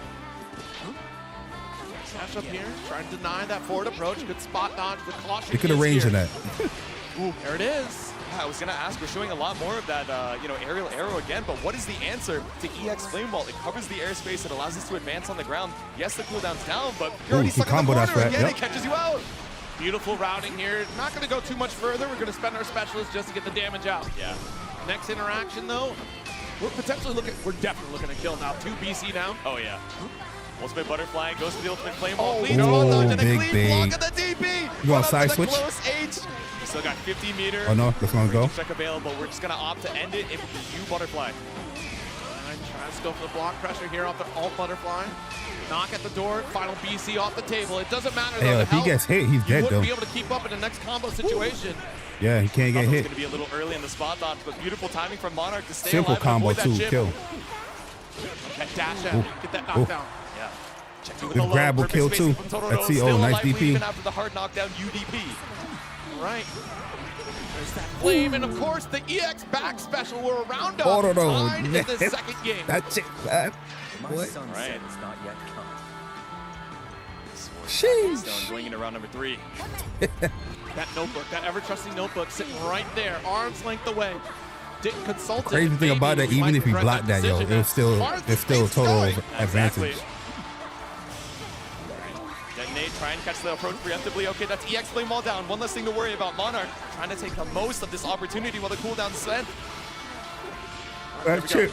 Dash up here, trying to deny that forward approach. Good spot dodge. The caution. He could have ranged in that. Ooh, there it is. Yeah, I was gonna ask, we're showing a lot more of that, aerial arrow again, but what is the answer to EX Flame Wall? It covers the airspace, it allows us to advance on the ground. Yes, the cooldown's down, but you're already he stuck in the comboed us corner for that, again, yep. it catches you out. Beautiful routing here. Not going to go too much further. We're going to spend our specialists just to get the damage out. Yeah. Next interaction, though, we're definitely looking to kill now. 2 BC down. Oh yeah. Ultimate Butterfly goes for the Ultimate Flame Wall. Oh, Clean oh, dodge and a big, clean big. block of the DP. You want Run up side to the switch? Close H. We still got 50 meter. Oh no, this one's go. Check available. We're just gonna opt to end it. It will be you, Butterfly. All right, trying to go for the block pressure here off the alt butterfly. Knock at the door. Final BC off the table. It doesn't matter, though. Hey, the if he health, gets hit, he's dead, you though. wouldn't be able to keep up in the next combo situation. Yeah, he can't get It's hit. gonna be a little early in the spot dodge, but beautiful timing from Monarch to stay Simple alive and combo avoid that too, chip. kill. That dash Ooh. out. Get that Ooh. knockdown. Yeah. Check with This the low, grab will perfect kill spacing too. from Totoro. Let's see. Still Oh, nice alive DP. even after the hard knockdown UDP. All right. There's that flame, and of course the EX back special. We're around up. Oh, no, no. Tied in the second game. That's it, man. My What? sunset has not yet come. Sheesh. Stone going into round number 3. That notebook, that ever-trusting notebook, sitting right there, arm's length away. Didn't consult it. Crazy thing Maybe about that, we even might if he regret blocked that, yo, decision. it was still, Arm's it's still length total going. advantage. Detonate, try and catch the approach preemptively. Okay, that's EX Flame Wall down. One less thing to worry about. Monarch trying to take the most of this opportunity while the cooldown's spent. That chip.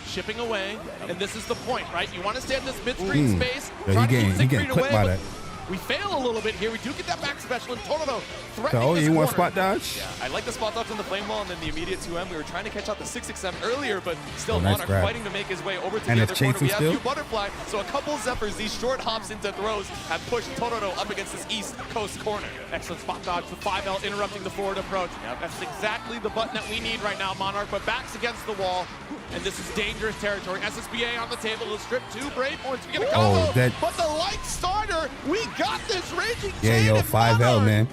Shipping away, and this is the point, right? You want to stay in this mid-screen space, Yeah, try he to keep getting Siegfried clipped away, by but that. we fail a little bit here. We do get that back special, and Totoro threatening Oh, this you want corner. spot dodge? Yeah, I like the spot dodge on the Flame Wall and then the immediate 2M. We were trying to catch out the 6XM earlier, but still Oh, nice Monarch grab. fighting to make his way over to And the it's other corner. chasing We have still? you Butterfly, so a couple Zephyrs, these short hops into throws have pushed Totoro up against this East Coast corner. Excellent spot dodge, the 5L interrupting the forward approach. That's exactly the button that we need right now, Monarch, but back's against the wall, and this is dangerous territory. SSBA on the table to strip 2 brave points. We get a combo, but the light starter, we got this raging Yeah, chain, yo, and 5L, Monarch man.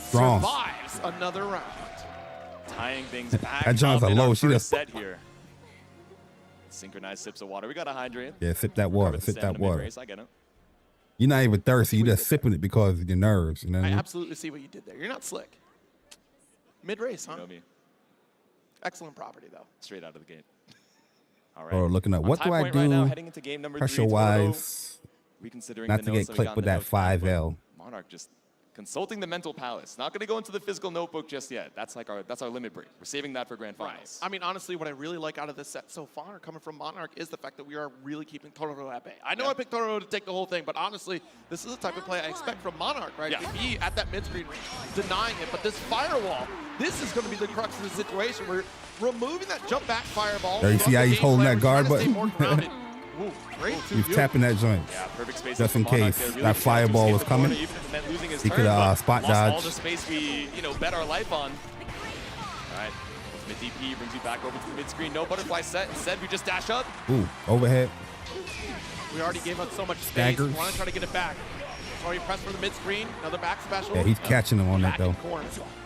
Strong. survives another round. Tying things back That John's up a in low. our She first just- set here. Synchronized sips of water. We got to hydrate. Yeah, sip that water. With the Sip that stamina water. mid-race, I get it. You're not even thirsty. You're just sipping it because of your nerves. You know what I I mean? absolutely see what you did there. You're not slick. Mid-race, huh? You know me. Excellent property, though. Straight out of the gate. All right. Or looking at what do I do Right now, heading into game number 3, pressure-wise, reconsidering not the to notes get that we clipped got with in the that notes now, but 5L. Monarch just consulting the mental palace. Not going to go into the physical notebook just yet. That's like our limit break. We're saving that for grand finals. I mean, honestly, what I really like out of this set so far, coming from Monarch, is the fact that we are really keeping Tororo at bay. I know I picked Tororo to take the whole thing, but honestly, this is the type of play I expect from Monarch, right? Yeah. To be at that mid-screen range, denying it. But this firewall, this is going to be the crux of the situation. We're removing that jump back fireball. There you see how he's holding that guard button? Ooh, great He's tapping that joint. Yeah, perfect space Just in for Monarch case there. Really that fireball was coming. Even if it meant losing his He turn, could but spot lost dodge. all the space we, bet our life on. All right, ultimate DP brings you back over to the mid screen. No butterfly set. Instead, we just dash up. Ooh, overhead. We already gave up so much space. Staggers. We want to try to get it back. Sorry, press for the mid-screen. Another back special. Yeah, he's catching him on that, though.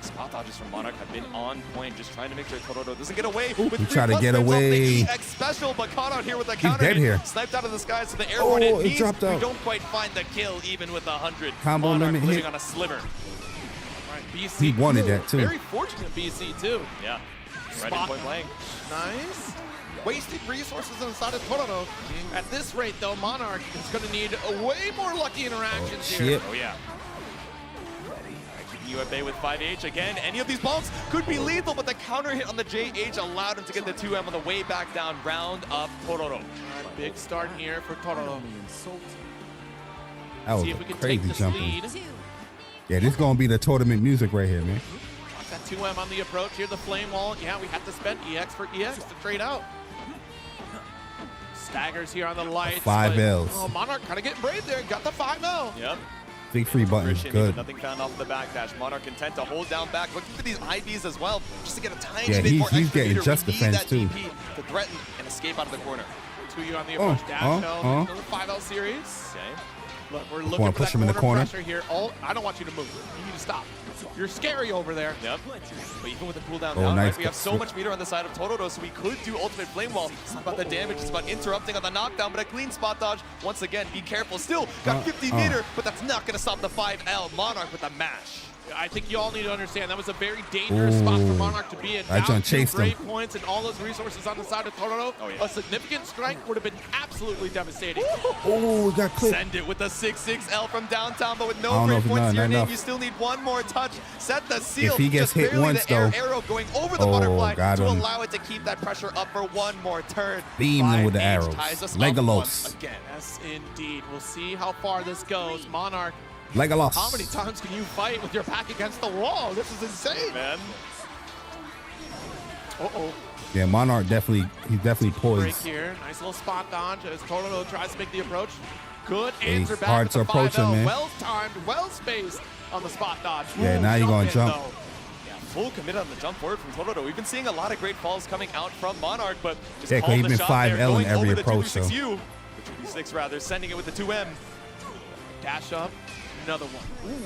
Spot dodges from Monarch have been on point, just trying to make sure Tororo doesn't get away. With He tried to 3+ get frames off away. the EX special, but caught out here with a counter. dead hit. here. Sniped out of the sky, so the airborne hit it means dropped we out. don't quite find the kill, even with 100. Combo Monarch limit living hit. on a sliver. Right, BC. He wanted that, too. Very fortunate BC, too. Yeah, right in point blank. Nice. Wasted resources inside of Tororo. At this rate, though, Monarch is going to need a way more lucky interactions here. Shit. Oh, yeah. Keeping you at bay with 5H. Again, any of these bombs could be lethal, but the counter hit on the JH allowed him to get the 2M on the way back down. Round up Tororo. All right, big start here for Tororo. That was See if we a can crazy take this jumping. lead. Yeah, this is going to be the tournament music right here, man. That 2M on the approach here, the flame wall. Yeah, we have to spend EX for EX to trade out. Staggers here on the lights. 5 but, Ls. Oh, Monarch kind of getting brave there. Got the 5L. Yep. Big free button is Christian, good. Nothing found off the backdash. Monarch content to hold down back, looking for these IVs as well, just to get a tiny Yeah, bit more he's extra getting meter. just We need defense, that too. DP to threaten and escape out of the corner. 2U on the approach dash. No, another 5L series. Okay. Look, we're looking for push that him in the corner. pressure here. Oh, I don't want you to move. You need to stop. You're scary over there. Yep. But even with the cooldown Oh, down, nice. right, we have so much meter on the side of Tororo, so we could do ultimate flame wall. It's not about the damage, it's about interrupting on the knockdown, but a clean spot dodge. Once again, be careful. Still got 50 meter, but that's not going to stop the 5L. Monarch with a mash. I think you all need to understand that was a very dangerous spot for Monarch to be in. I Down just chased two great him. points and all those resources on the side of Tororo. Oh, yeah. A significant strike would have been absolutely devastating. Oh, we got clipped. Send it with a 6-6L from downtown, but with I no don't know great if it's points not to your name, enough. you still need one more touch. Set the seal. If he gets Just hit barely once, the air though. arrow going over the Oh, butterfly got to him. allow it to keep that pressure up for one more turn. Beamed him with the 5H arrows. ties us up Legolas. once again. Yes, indeed. We'll see how far this goes. Monarch, Legolas. how many times can you fight with your back against the wall? This is insane. Man. Uh-oh. Yeah, Monarch he's definitely Break poised. here. Nice little spot dodge as Tororo tries to make the approach. Good Yeah, answer he's back hard with to the approach 5L. him, man. Well timed, well spaced on the spot dodge. Yeah, now you're gonna jump. though. Yeah, full commit on the jump forward from Tororo. We've been seeing a lot of great falls coming out from Monarch, but just Yeah, 'cause called he's the been shot 5L there, in going every over the approach, 2v6U. The 2v6 rather, sending it with the 2M. Dash up, another one. Ooh.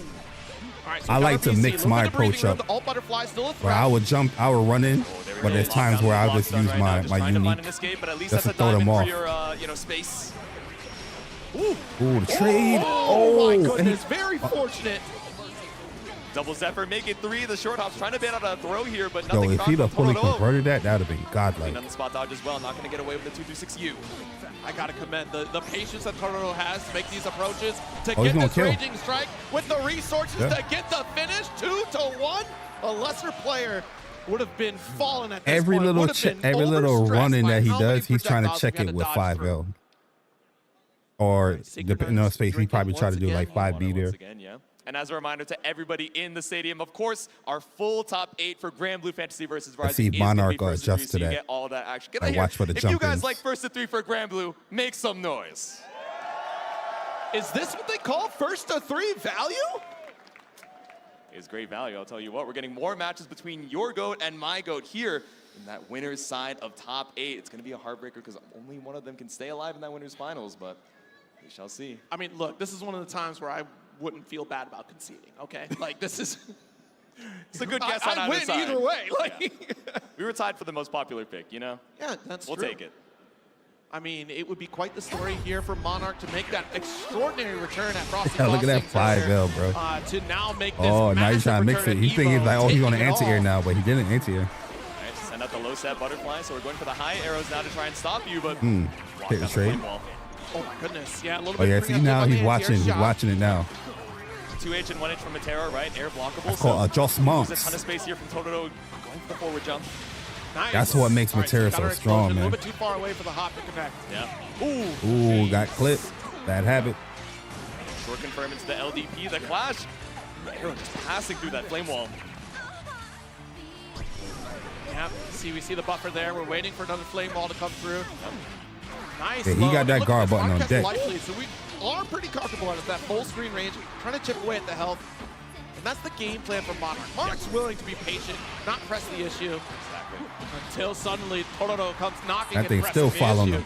All right, so I like counter to BC, mix little my bit of breathing approach room. up. The alt butterfly still a Where threat. I would jump, I would run in, There we but go. there's times Lockdown where I'll block just done use right now, my just trying to find unique an escape, but at least just that's to a throw them diamond off. for your, space. Ooh. Ooh, the trade. Oh, my and goodness, he- very fortunate. Double Zephyr, make it 3. The short hop's trying to ban out a throw here, but Yo, nothing if he'd found have from fully Tororo. converted that, that would have been godlike. And on the spot dodge as well, not going to get away with the 226U. I gotta commend the patience that Tororo has to make these approaches, to Oh, he's get gonna this kill. raging strike with the resources Yeah. to get the finish. 2-1. A lesser player would have been falling at this Every point. little Would have been every little overstressed running by that he how many does, he's trying to projectiles check he had it to with dodge 5L. Or depending on space, he drinking probably try to once do again. like 5B there. Once again, yeah. And as a reminder to everybody in the stadium, of course, our full top 8 for Grand Blue Fantasy versus Rising Let's see if is gonna Monarch be first to adjusts three, to so you that. get all that action. Get I out here. watch for the If you guys jump-ins. like first to 3 for Grand Blue, make some noise. Is this what they call first to 3 value? It's great value, I'll tell you what. We're getting more matches between your GOAT and my GOAT here in that winner's side of top 8. It's going to be a heartbreaker because only one of them can stay alive in that winner's finals, but we shall see. I mean, look, this is one of the times where I wouldn't feel bad about conceding, okay? Like, this is... It's a good guess on I'd either win side. either way. Like, Yeah. We were tied for the most popular pick, you know? yeah, that's We'll true. take it. I mean, it would be quite the story here for Monarch to make that extraordinary return at Frosty Look at that Crossings 5L, bro. to now make this Oh, now he's trying to mix massive it. He return thinking at like, oh, he's Evo, on an taking it anti-air all. now, but he didn't anti-air. All right, send out the low set butterfly, so we're going for the high arrows now to try and stop you, but block Take the out trade. flame wall. Oh my goodness, yeah, a little Oh bit. yeah, bring see up now on the he's watching. anti-air He's shot. watching it now. 2H and 1H from Matero, right? Air blockable. That's called adjustments. There's a ton of space here from Totoro going for the forward jump. Nice. That's what makes All right, Matera got so her strong, explosion, man. A little bit too far away for the hop to connect. Yeah. Ooh, got clipped. Bad habit. Short confirm into the LDP, the clash. Arrow just passing through that flame wall. Yeah, we see the buffer there. We're waiting for another flame wall to come through. Nice. Yeah, he load. got that Look guard at this, button on Monarch deck. has life lead, so we are pretty comfortable at that full screen range, trying to chip away at the health. And that's the game plan for Monarch. Monarch's willing to be patient, not press the issue. Until suddenly Totoro comes knocking That and thing's pressing still the following issue. him.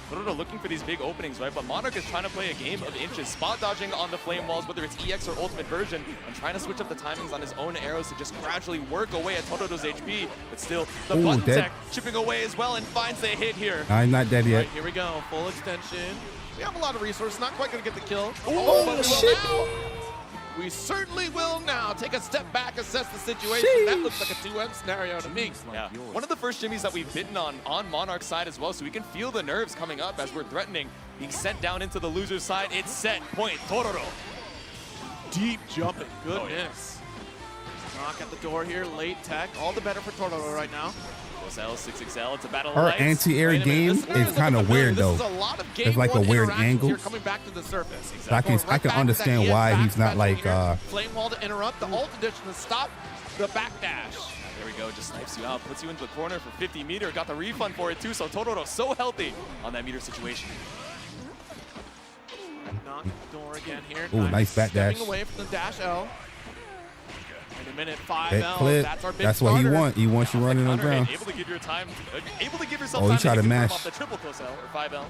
Totoro looking for these big openings, right? But Monarch is trying to play a game of inches, spot dodging on the flame walls, whether it's EX or ultimate version, and trying to switch up the timings on his own arrows to just gradually work away at Totoro's HP. But still, the Ooh, button dead. tech chipping away as well and finds a hit here. Nah, he's not dead yet. Right, here we go, full extension. We have a lot of resources, not quite gonna get the kill. Oh, but we will shit. now. We certainly will now take a step back, assess the situation. That looks like a 2M scenario to me. Yeah, one of the first shimmies that we've bitten on Monarch's side as well, so we can feel the nerves coming up as we're threatening, being sent down into the loser's side. It's set, point, Totoro. Deep jumping, goodness. Knock at the door here, late tech. All the better for Totoro right now. 6XL, it's a battle of Her lights. anti-air Wait a minute, game this scenario is kind of familiar. weird This though. is a lot of game It's like a one weird interactions angle. here coming back to the surface. So I can Going right back to understand that why EX he's not like flame wall to interrupt the ult addition to stop the backdash. There we go, just snipes you out, puts you into the corner for 50 meter, got the refund for it too, so Totoro so healthy on that meter situation. Knock the door again here. Ooh, nice backdash. Stepping away from the dash L. In a minute, 5 That L. clip. That's our big That's what he starter. want. He wants you running on the ground. Able to give your time, able to give yourself Oh, he time tried to confirm mash. off the triple close L or 5L.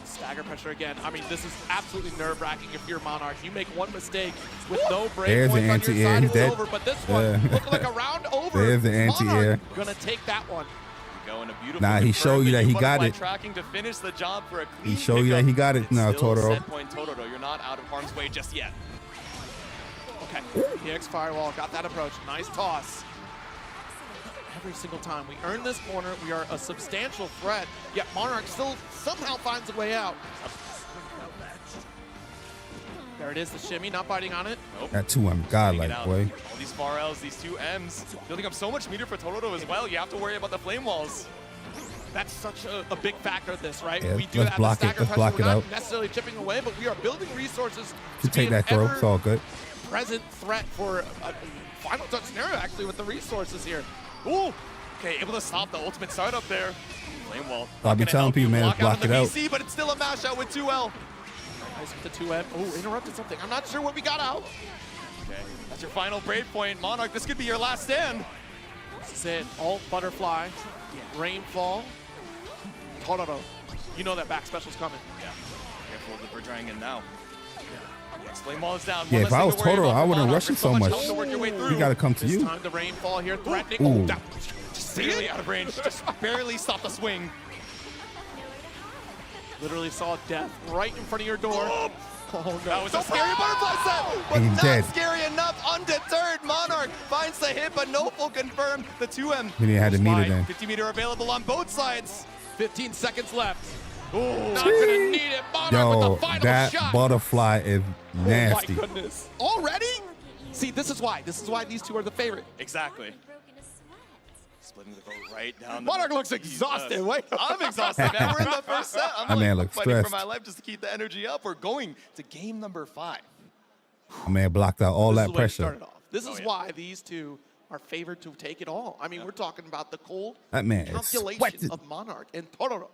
Stagger pressure again. I mean, this is absolutely nerve-wracking if you're Monarch. You make one mistake with no break There's points the on your anti-air. side, He's it's dead. over. But this one looked like a round over. There's the anti-air. Monarch gonna take that one. Go in a beautiful Nah, he showed you that he got butterfly it. Tracking to finish the job for a clean He showed you that he got it It's now, still Totoro. set point Totoro. You're not out of harm's way just yet. Okay, EX Firewall got that approach. Nice toss. Every single time we earn this corner, we are a substantial threat, yet Monarch still somehow finds a way out. There it is, the shimmy, not biting on it. Nope. That 2M godlike, out. boy. All these far L's, these 2Ms, building up so much meter for Totoro as well. You have to worry about the flame walls. That's such a big factor of this, right? Yeah, We do let's have block the it. stagger Let's pressure. block We're it not out. necessarily chipping away, but we are building resources To be take an that throw, it's all good. present threat for a final touch scenario, actually, with the resources here. Ooh, Okay, able to stop the ultimate startup there. Flame wall. I'll be Not gonna telling help people, you man, block block out on it the out. VC, but it's still a mash out with 2L. nice with the 2M. Oh, interrupted something. I'm not sure what we got out. Okay, that's your final break point. Monarch, this could be your last stand. This is it. Alt butterfly, rainfall, Totoro. You know that back special's coming. Yeah, careful that we're trying in now. Next flame wall is down. Yeah, One if less I thing was to worry Totoro, about I for wouldn't Monarch. rush it There's so much. help to work your way He through. got to come to This you. time the rainfall here threatening. Ooh. Oh, that Barely out of range, just barely stopped the swing. literally saw death right in front of your door. Oh, no. That was a scary butterfly set, but He's not dead. scary enough. Undeterred, Monarch finds the hit, but no full confirm. The 2M. He didn't have the meter Slide. then. 50 meter available on both sides. 15 seconds left. Oh, Not gonna need it. Monarch Yo, with the final that shot. butterfly is nasty. Oh my goodness. Already? See, this is why these two are the favorite. exactly. Splitting the vote right down. Monarch looks exhausted. Wait. I'm exhausted, man. We're in the first set. I'm That man like looks fighting for stressed. my life just to keep the energy up. We're going to game number 5. My man blocked out all This that is the way it pressure. started off. This is yeah. why these two are favored to take it all. I mean, we're talking about the cold That man is calculation sweating. of Monarch, and Totoro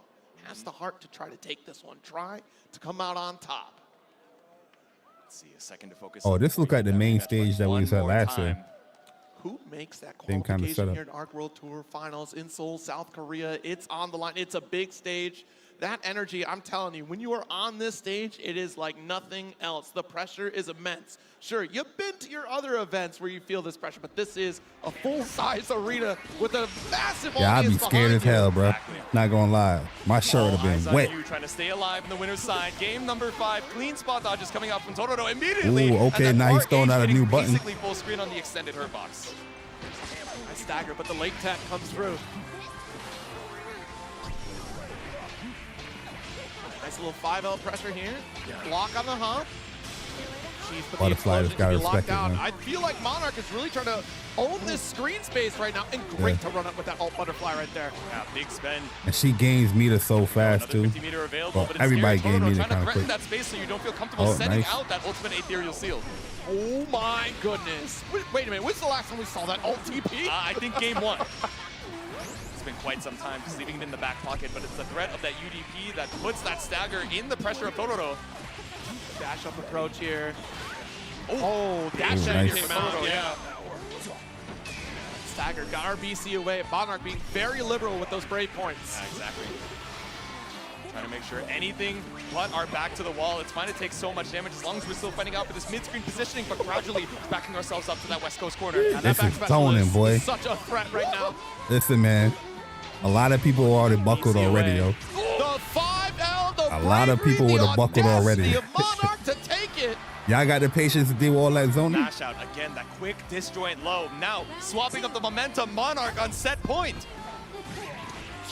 has the heart to try to take this one, try to come out on top. Let's see, a second to focus. Oh, on this look like the main Match play stage that we one was at more last time. year. Who makes that Same kind of qualification setup. here at ARC World Tour Finals in Seoul, South Korea? It's on the line. It's a big stage. that energy, I'm telling you, when you are on this stage, it is like nothing else. The pressure is immense. Sure, you've been to your other events where you feel this pressure, but this is a full-size arena with a massive Yeah, I'd be audience scared as behind you. hell, bro. Not gonna lie. My shirt would have Eyes been on wet. you, trying to stay alive in the winner's side. Game number 5, clean spot dodges coming out from Totoro immediately. Ooh, okay, and now he's throwing out a new button. Basically full screen on the extended hurt box. Nice stagger, but the late tech comes through. Nice little 5L pressure here. Block on the hump. Jeez, but Butterfly the just gotta explosion respect it, locked down. man. I feel like Monarch is really trying to own this screen space right now, and great to run up with that alt butterfly right there. Yeah, big spend. And she gains meter so fast, too. 50 meter available, Well, but it's everybody scary. gained Totoro meter trying to kind of threaten quick. that space so you don't feel comfortable Oh, sending nice. out that ultimate ethereal seal. Oh my goodness. Wait a minute, when's the last time we saw that alt TP? I think game 1. It's been quite some time just leaving it in the back pocket, but it's the threat of that UDP that puts that stagger in the pressure of Totoro. Dash up approach here. Oh, dash Ooh, out nice. here from Totoro, yeah. Stagger got our BC away. Monarch being very liberal with those brave points. Yeah, exactly. Trying to make sure anything but our back to the wall. It's fine to take so much damage as long as we're still fighting out for this mid-screen positioning, but gradually backing ourselves up to that West Coast corner. And that This back is special zoning, boy. such a threat right now. Listen, man. A lot of people already buckled already, yo. The 5L, the A lot of bravery, people the would have buckled already. audacity of Monarch to take it. Y'all got the patience to deal with all that zoning? Dash out again, that quick disjoint low. Now swapping up the momentum, Monarch on set point.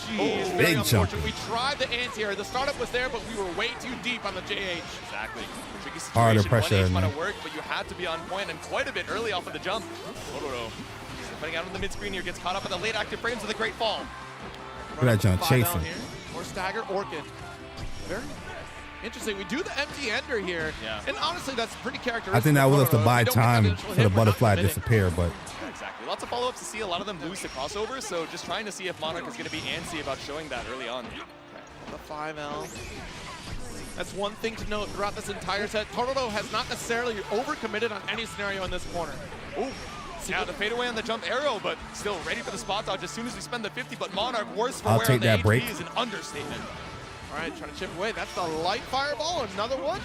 Jeez, very Big unfortunate. jumper. We tried the anti-air. The startup was there, but we were way too deep on the JH. Exactly. Tricky situation. Harder pressure, 1H might man. have worked, but you had to be on point and quite a bit early off of the jump. Totoro fighting out on the mid-screen here, gets caught up in the late active frames of the great fall. Look at that jump 5L chasing. here. Or stagger Orchid. Very interesting. We do the empty ender here. Yeah. And honestly, that's pretty characteristic. I think that was of just to Totoro. buy We don't get that time initial for hit, the we're not butterfly to committed. disappear, but Yeah, exactly. Lots of follow-ups to see. A lot of them lose to crossovers, so just trying to see if Monarch is going to be antsy about showing that early on. The 5L. That's one thing to note throughout this entire set. Totoro has not necessarily overcommitted on any scenario in this corner. Ooh. Yeah, the fadeaway on the jump arrow, but still ready for the spot dodge as soon as we spend the 50. But Monarch, worse for I'll wear take on the that HP break. is an understatement. All right, trying to chip away. That's the light fireball. Another one.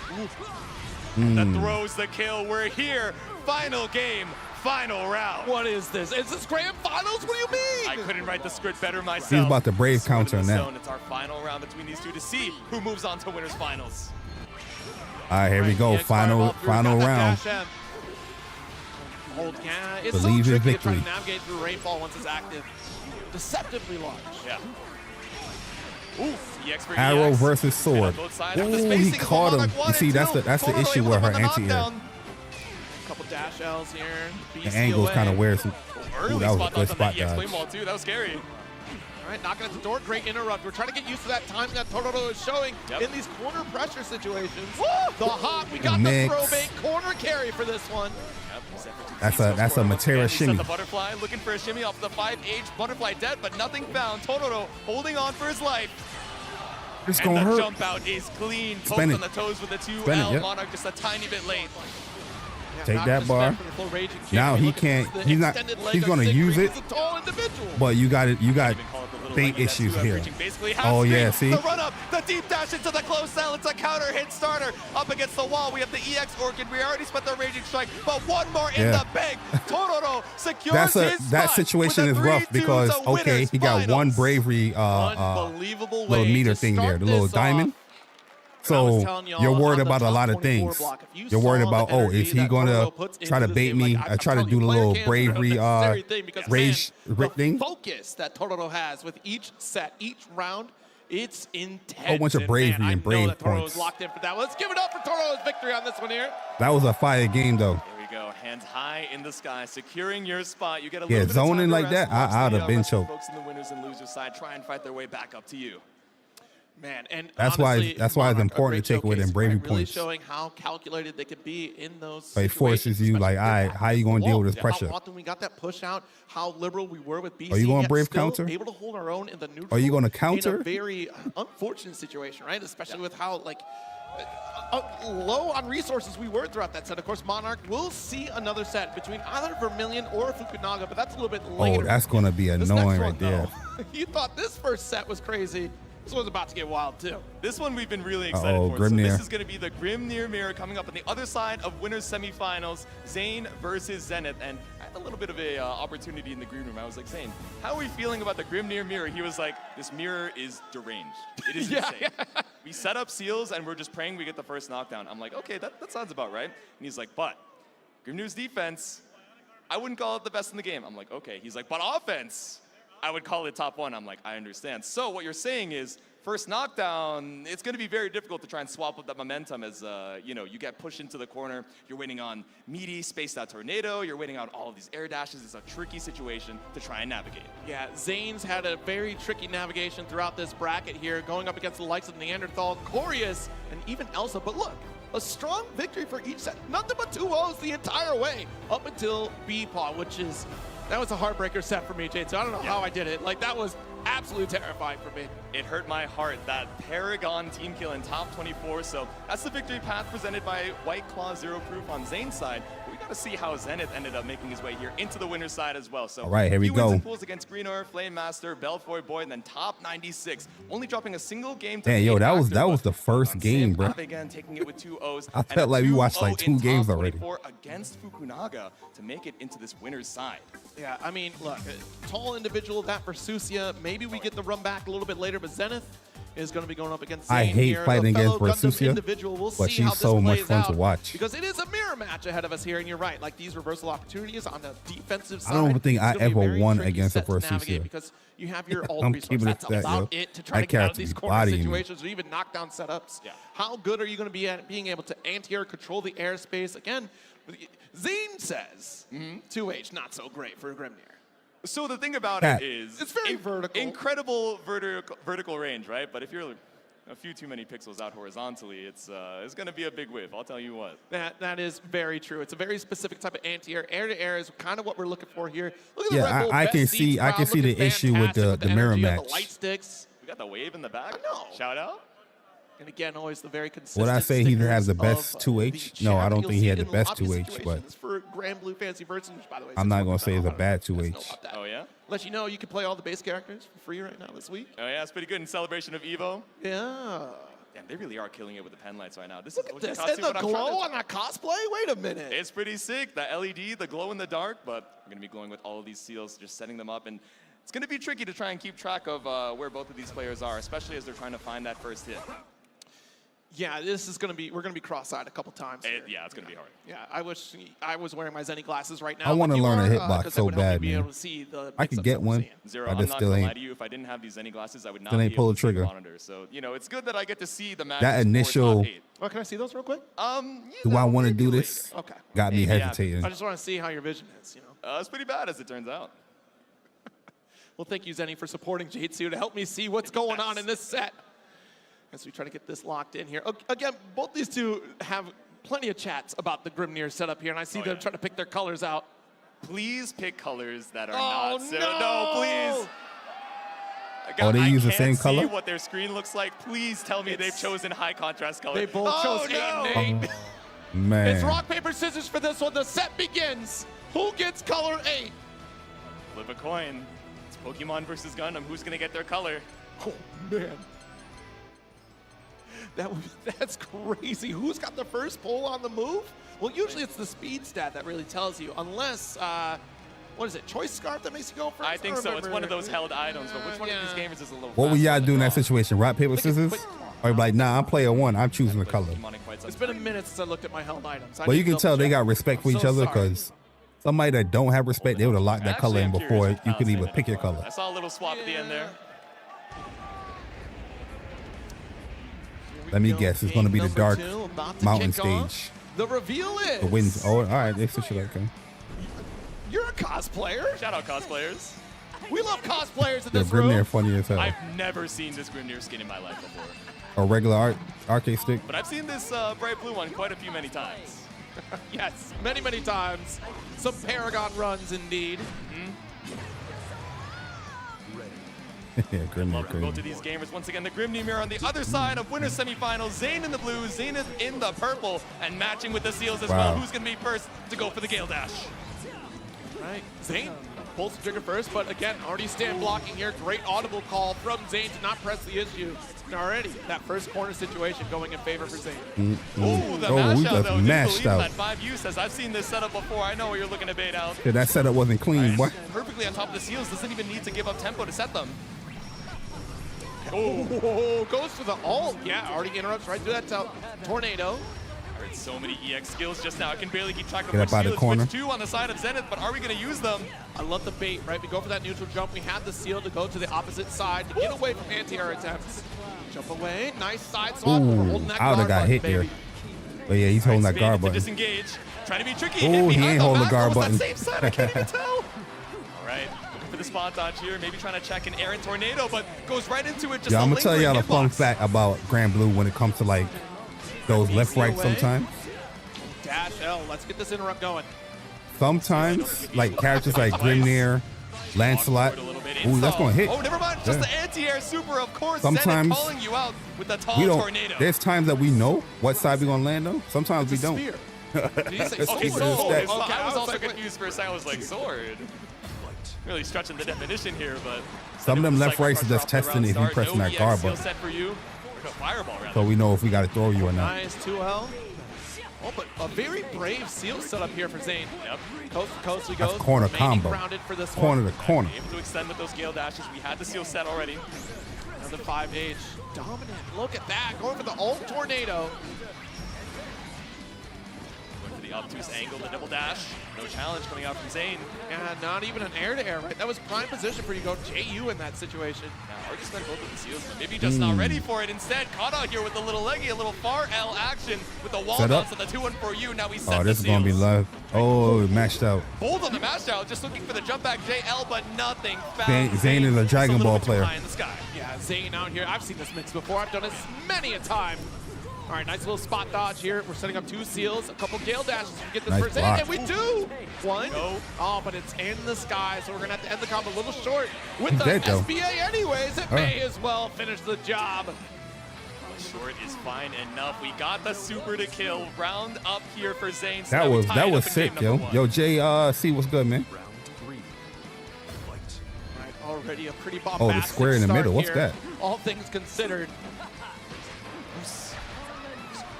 That throws the kill. We're here. Final game. Final round. What is this? Is this grand finals? What do you mean? I couldn't write the script better myself. he's about to brave counter in on the that. zone. It's our final round between these two to see who moves on to winners finals. All right, here we go. EX fireball Final through, got that round. dash M. Hold, yeah, it's Believe so in tricky to try to victory. navigate through Rainfall once it's active. Deceptively large. Yeah. Ooh, EX for Arrow EX. versus sword. Both sides. Ooh, The he spacing is caught Monarch him. one You see, and that's two. the Totoro issue able with to her put the anti-air. knockdown. Couple dash L's here. The BC angle's away. kind of weird. Ooh, Early that was a spot good dodge on spot that EX dodge. flame wall too. That was scary. All right, knocking at the door. Great interrupt. We're trying to get used to that timing that Totoro is showing in these corner pressure situations. The hop. We got the Mix. throw bait corner carry for this one. That's a Matera shimmy. The butterfly looking for a shimmy off the 5H butterfly dead, but nothing found. Totoro holding on for his life. It's And gonna the hurt. jump out is clean. Poked Spin it. on the toes with the 2L. Spin it, yep. Monarch just a tiny bit late. Take Not that gonna bar. spend for the full raging kick. Now We he look at can't. the He's not. extended leg He's of gonna use Siegfried. it. He's a tall individual. But you got it. You got bait leg issues that's here. reaching basically half Oh speed. yeah, see. The run up, the deep dash into the close cell. It's a counter hit starter up against the wall. We have the EX Orchid. We already spent the raging strike, but one more in Yeah. the bag. Totoro secures his That spot situation with is a rough 3-2 because to okay, winners he got one finals. bravery Unbelievable little way meter to thing there, start the little this diamond. off. I was So telling y'all you're worried on the about a top lot of 24 things. block, if you You're worried saw about, the oh, energy is he that gonna Totoro puts try to into this bait game, me? like, I try to I'm do the telling you, little player cancer is a bravery necessary thing because, rage man, thing. the focus that Totoro has with each set, each round, it's intense. Whole bunch of And, bravery man, and I know brave that Totoro points. is locked in for that. Let's give it up for Totoro's victory on this one here. That was a fire game though. Here we go, hands high in the sky, securing your spot. You get a Yeah, little bit of time zoning to like rest, that, watch I'd the, have been rest of the choked. Folks in the winners and losers side try and fight their way back up to you. Man, and That's honestly, why it's Monarch, a important great to take away them showcase, bravery right? Really points. showing how calculated they could be in those But it forces situations, you like, especially all right, if how you gonna deal with this how pressure? often we got that push out, how liberal we were with BC. Are you gonna yet brave still counter? Able to hold our own in the neutral. Are you gonna In counter? a very unfortunate situation, right? Especially with how like low on resources we were throughout that set. Of course, Monarch will see another set between either Vermilion or Fukunaga, but that's a little bit later. Oh, that's gonna be This next annoying one, right there. though, you thought this first set was crazy. This one's about to get wild, too. This one we've been really excited for. Grimnir. So this is going to be the Grimnir mirror coming up on the other side of winners semifinals, Zayn versus Zenith. And I had a little bit of a opportunity in the green room. I was like, Zayn, how are we feeling about the Grimnir mirror? He was like, this mirror is deranged. It is insane. We set up seals and we're just praying we get the first knockdown. I'm like, okay, that sounds about right. And he's like, but Grimnir's defense, I wouldn't call it the best in the game. I'm like, okay. He's like, but offense, I would call it top 1. I'm like, I understand. So what you're saying is, first knockdown, it's going to be very difficult to try and swap up that momentum as, you know, you get pushed into the corner. You're waiting on meaty, spaced out tornado. You're waiting on all of these air dashes. It's a tricky situation to try and navigate. Yeah, Zayn's had a very tricky navigation throughout this bracket here, going up against the likes of Neanderthal, Corius, and even Elsa. But look, a strong victory for each set. Nothing but 2-0s the entire way up until B-Paw, that was a heartbreaker set for me, Jade. So I don't know how I did it. Like, that was absolutely terrifying for me. It hurt my heart, that Paragon team kill in top 24. So that's the victory path presented by White Claw Zero Proof on Zayn's side. But we got to see how Zenith ended up making his way here into the winner's side as well. So all right, here we go. Pools against Greenor, Flame Master, Belfoy Boy, and then top 96. Only dropping a single game. Damn, yo, that was the first game, bro. Again, taking it with 2-0s. I felt like we watched like 2 games already. Against Fukunaga to make it into this winner's side. Yeah, I mean, look, a tall individual, that for Susia. Maybe we get the run back a little bit later, but Zenith is going to be going up against Zayn I hate here. fighting against Versusia, We'll but she's so much fun to watch. Because it is a mirror match ahead of us here, and you're right. Like, these reversal opportunities on the defensive side. I don't think I ever won against a Versusia. Because you have your all I'm resources. That's about it to try to get out of these corner situations or even knockdown setups. Yeah. How good are you going to be at being able to anti-air, control the airspace? Again, Zayn says 2H, not so great for Grimnir. So the thing about it is, it's very vertical. Incredible vertical range, right? But if you're a few too many pixels out horizontally, it's going to be a big whiff. I'll tell you what. That is very true. It's a very specific type of anti-air. Air-to-air is kind of what we're looking for here. Look at the Red Bull I can see the issue with the mirror match. The light sticks. We got the wave in the back. No. Shout out. And again, always the very consistent. Would I say he has the best 2H? No, I don't think he had the best 2H, but for Grand Blue Fantasy Versus, by the way, I'm not going to say it's a bad 2H. Oh, yeah? Let you know you can play all the base characters for free right now this week. Oh, yeah, it's pretty good in celebration of EVO. Yeah. Damn, they really are killing it with the pen lights right now. Look at this. And the glow on that cosplay? Wait a minute. It's pretty sick. The LED, the glow in the dark, but we're going to be glowing with all of these seals, just setting them up. And it's going to be tricky to try and keep track of where both of these players are, especially as they're trying to find that first hit. Yeah, this is going to be, we're going to be cross-eyed a couple times. Yeah, it's going to be hard. Yeah, I wish I was wearing my Zenny glasses right now. I want to learn a hitbox so bad, man. I could get one. Zero, I I'm just not still gonna ain't. lie to you. If I didn't have these Zenny glasses, I would not Still ain't be pull able the to see the trigger. monitor. So, you know, it's good that I get to see the match. That initial. Oh, can I see those real quick? Do I want to do this? Okay. Got me hesitating. I just want to see how your vision is, you know. It's pretty bad as it turns out. Well, thank you, Zenny, for supporting Jitsu to help me see what's going on in this set. As we try to get this locked in here. Again, both these two have plenty of chats about the Grimnir setup here, and I see them trying to pick their colors out. Please pick colors that are not so. No, please. They use the same color? I can't see what their screen looks like. Please tell me they've chosen high contrast color. They both chose 8 and 8. Man. It's rock, paper, scissors for this one. The set begins. Who gets color 8? Flip a coin. It's Pokemon versus Gundam. Who's going to get their color? Oh, man. That's crazy. Who's got the first pull on the move? Well, usually it's the speed stat that really tells you, unless, what is it, Choice Scarf that makes you go first? I think so. It's one of those held items, but which one of these gamers is a little What would y'all do in that situation? Rock, paper, scissors? Or like, nah, I'm player 1. I'm choosing the color. It's been a minute since I looked at my held items. But you can tell they got respect for each other because somebody that don't have respect, they would have locked that color in before you could even pick your color. I saw a little swap at the end there. Let me guess, it's going to be the dark mountain stage. The reveal is... The winds. Oh, all right, they switch it like that. You're a cosplayer. Shout out cosplayers. We love cosplayers in Yeah, this room. Grimnir funny as hell. I've never seen this Grimnir skin in my life before. A regular arcade stick. But I've seen this bright blue one quite a few many times. Yes, many, many times. Some Paragon runs, indeed. Yeah, Grimnir Welcome both of these gamers. Once again, the Grimnir mirror on the other side of winners semifinals. Zayn in the blue, Zenith in the purple, and matching with the seals as well. Who's going to be first to go for the Gale Dash? Right, Zayn pulls the trigger first, but again, already stand blocking here. Great audible call from Zayn to not press the issue. And already, that first corner situation going in favor for Zayn. Oh, the mash out, though. Mashed out. That 5U says, I've seen this setup before. I know what you're looking to bait out. Yeah, that setup wasn't clean, boy. Perfectly on top of the seals. Doesn't even need to give up tempo to set them. Oh, goes for the ult. Yeah, already interrupts right through that tornado. I heard so many EX skills just now. I can barely keep track of Get which up out of the corner. Switch 2 on the side of Zenith, but are we going to use them? I love the bait, right? We go for that neutral jump. We have the seal to go to the opposite side to get away from anti-air attempts. Jump away. Nice side swap. We're holding that I would have got hit there. But yeah, he's holding that guard button. Disengage. Trying to be tricky. Oh, he ain't holding the guard button. Same side? I can't even tell. All right. For the spot dodge here, maybe trying to check an Aaron Tornado, but goes right into it. Just yeah, I'm gonna tell y'all a fun fact about Grand Blue when it comes to like those left-right sometimes. Dash L. Let's get this interrupt going. Sometimes, like characters like Grimnir, Lancelot. Ooh, that's gonna hit. Oh, never mind. Just the anti-air super, of course. Sometimes calling you out with the tall we don't. tornado. There's times that we know what side we're gonna land on. Sometimes we don't. Did you say sword? Okay, I was also confused for a second. I was like, sword. Really stretching the definition here, but some of them left rights are just testing if you pressing that guard button. So we know if we got to throw you or not. Nice 2L. Oh, but a very brave seal setup here for Zayn. Yep. Coast to coast he goes. That's corner combo. For this corner to corner. Able to extend with those Gale dashes. We had the seal set already. Another 5H. Dominant. Look at that. Going for the ult tornado. Going for the obtuse angle, the double dash. No challenge coming out from Zayn. And not even an air-to-air, right? That was prime position for you to go JU in that situation. Now, already spent both of the seals, but maybe just not ready for it. Instead, caught out here with the little leggy, a little far L action with the wall bounce on the 2-1 for you. Now we set this is going to be live. Oh, mashed out. Bold on the mash out, just looking for the jump back JL, but nothing found. Zayn is a Dragon Ball player. In the sky. Yeah, Zayn out here. I've seen this mix before. I've done this many a time. All right, nice little spot dodge here. We're setting up 2 seals, a couple Gale dashes to get this first hit, and we do! One. Oh, but it's in the sky, so we're going to have to end the combo a little short. With the SBA anyways, it may as well finish the job. Short is fine enough. We got the super to kill. Round up here for Zayn. So that was sick, yo. Yo, Jay, see what's good, man. Right, already a pretty bombastic the square in the middle. What's that? All things considered.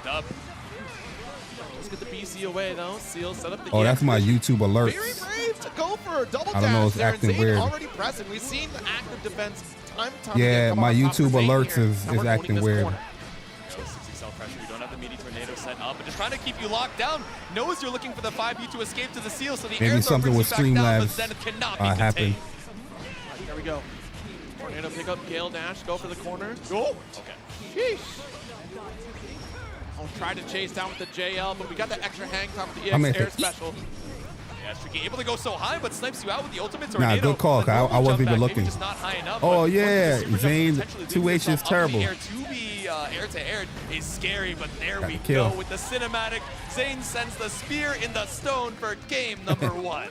Up. Let's get the BC away though. Seal set up the that's my YouTube alerts. Very brave to go for a double dash. I don't know, it's acting weird. Already pressing. We've seen the active defense time and time again. Yeah, my YouTube alerts is acting weird. 60 cell pressure. You don't have the meaty tornado set up, but just trying to keep you locked down. Knows you're looking for the 5U to escape to the seal, so the maybe something with Streamlabs happened. There we go. Tornado pick up, Gale dash, go for the corner. Oh, okay. Sheesh. I'll try to chase down with the JL, but we got that extra hang time with the EX air special. Yeah, tricky. Able to go so high, but snipes you out with the ultimate tornado. Nah, good call. I wasn't even looking. Just not high enough, oh yeah, Zayn 2H is terrible. Air to be air to air is scary, but there we go with the cinematic. Zayn sends the spear in the stone for game number 1.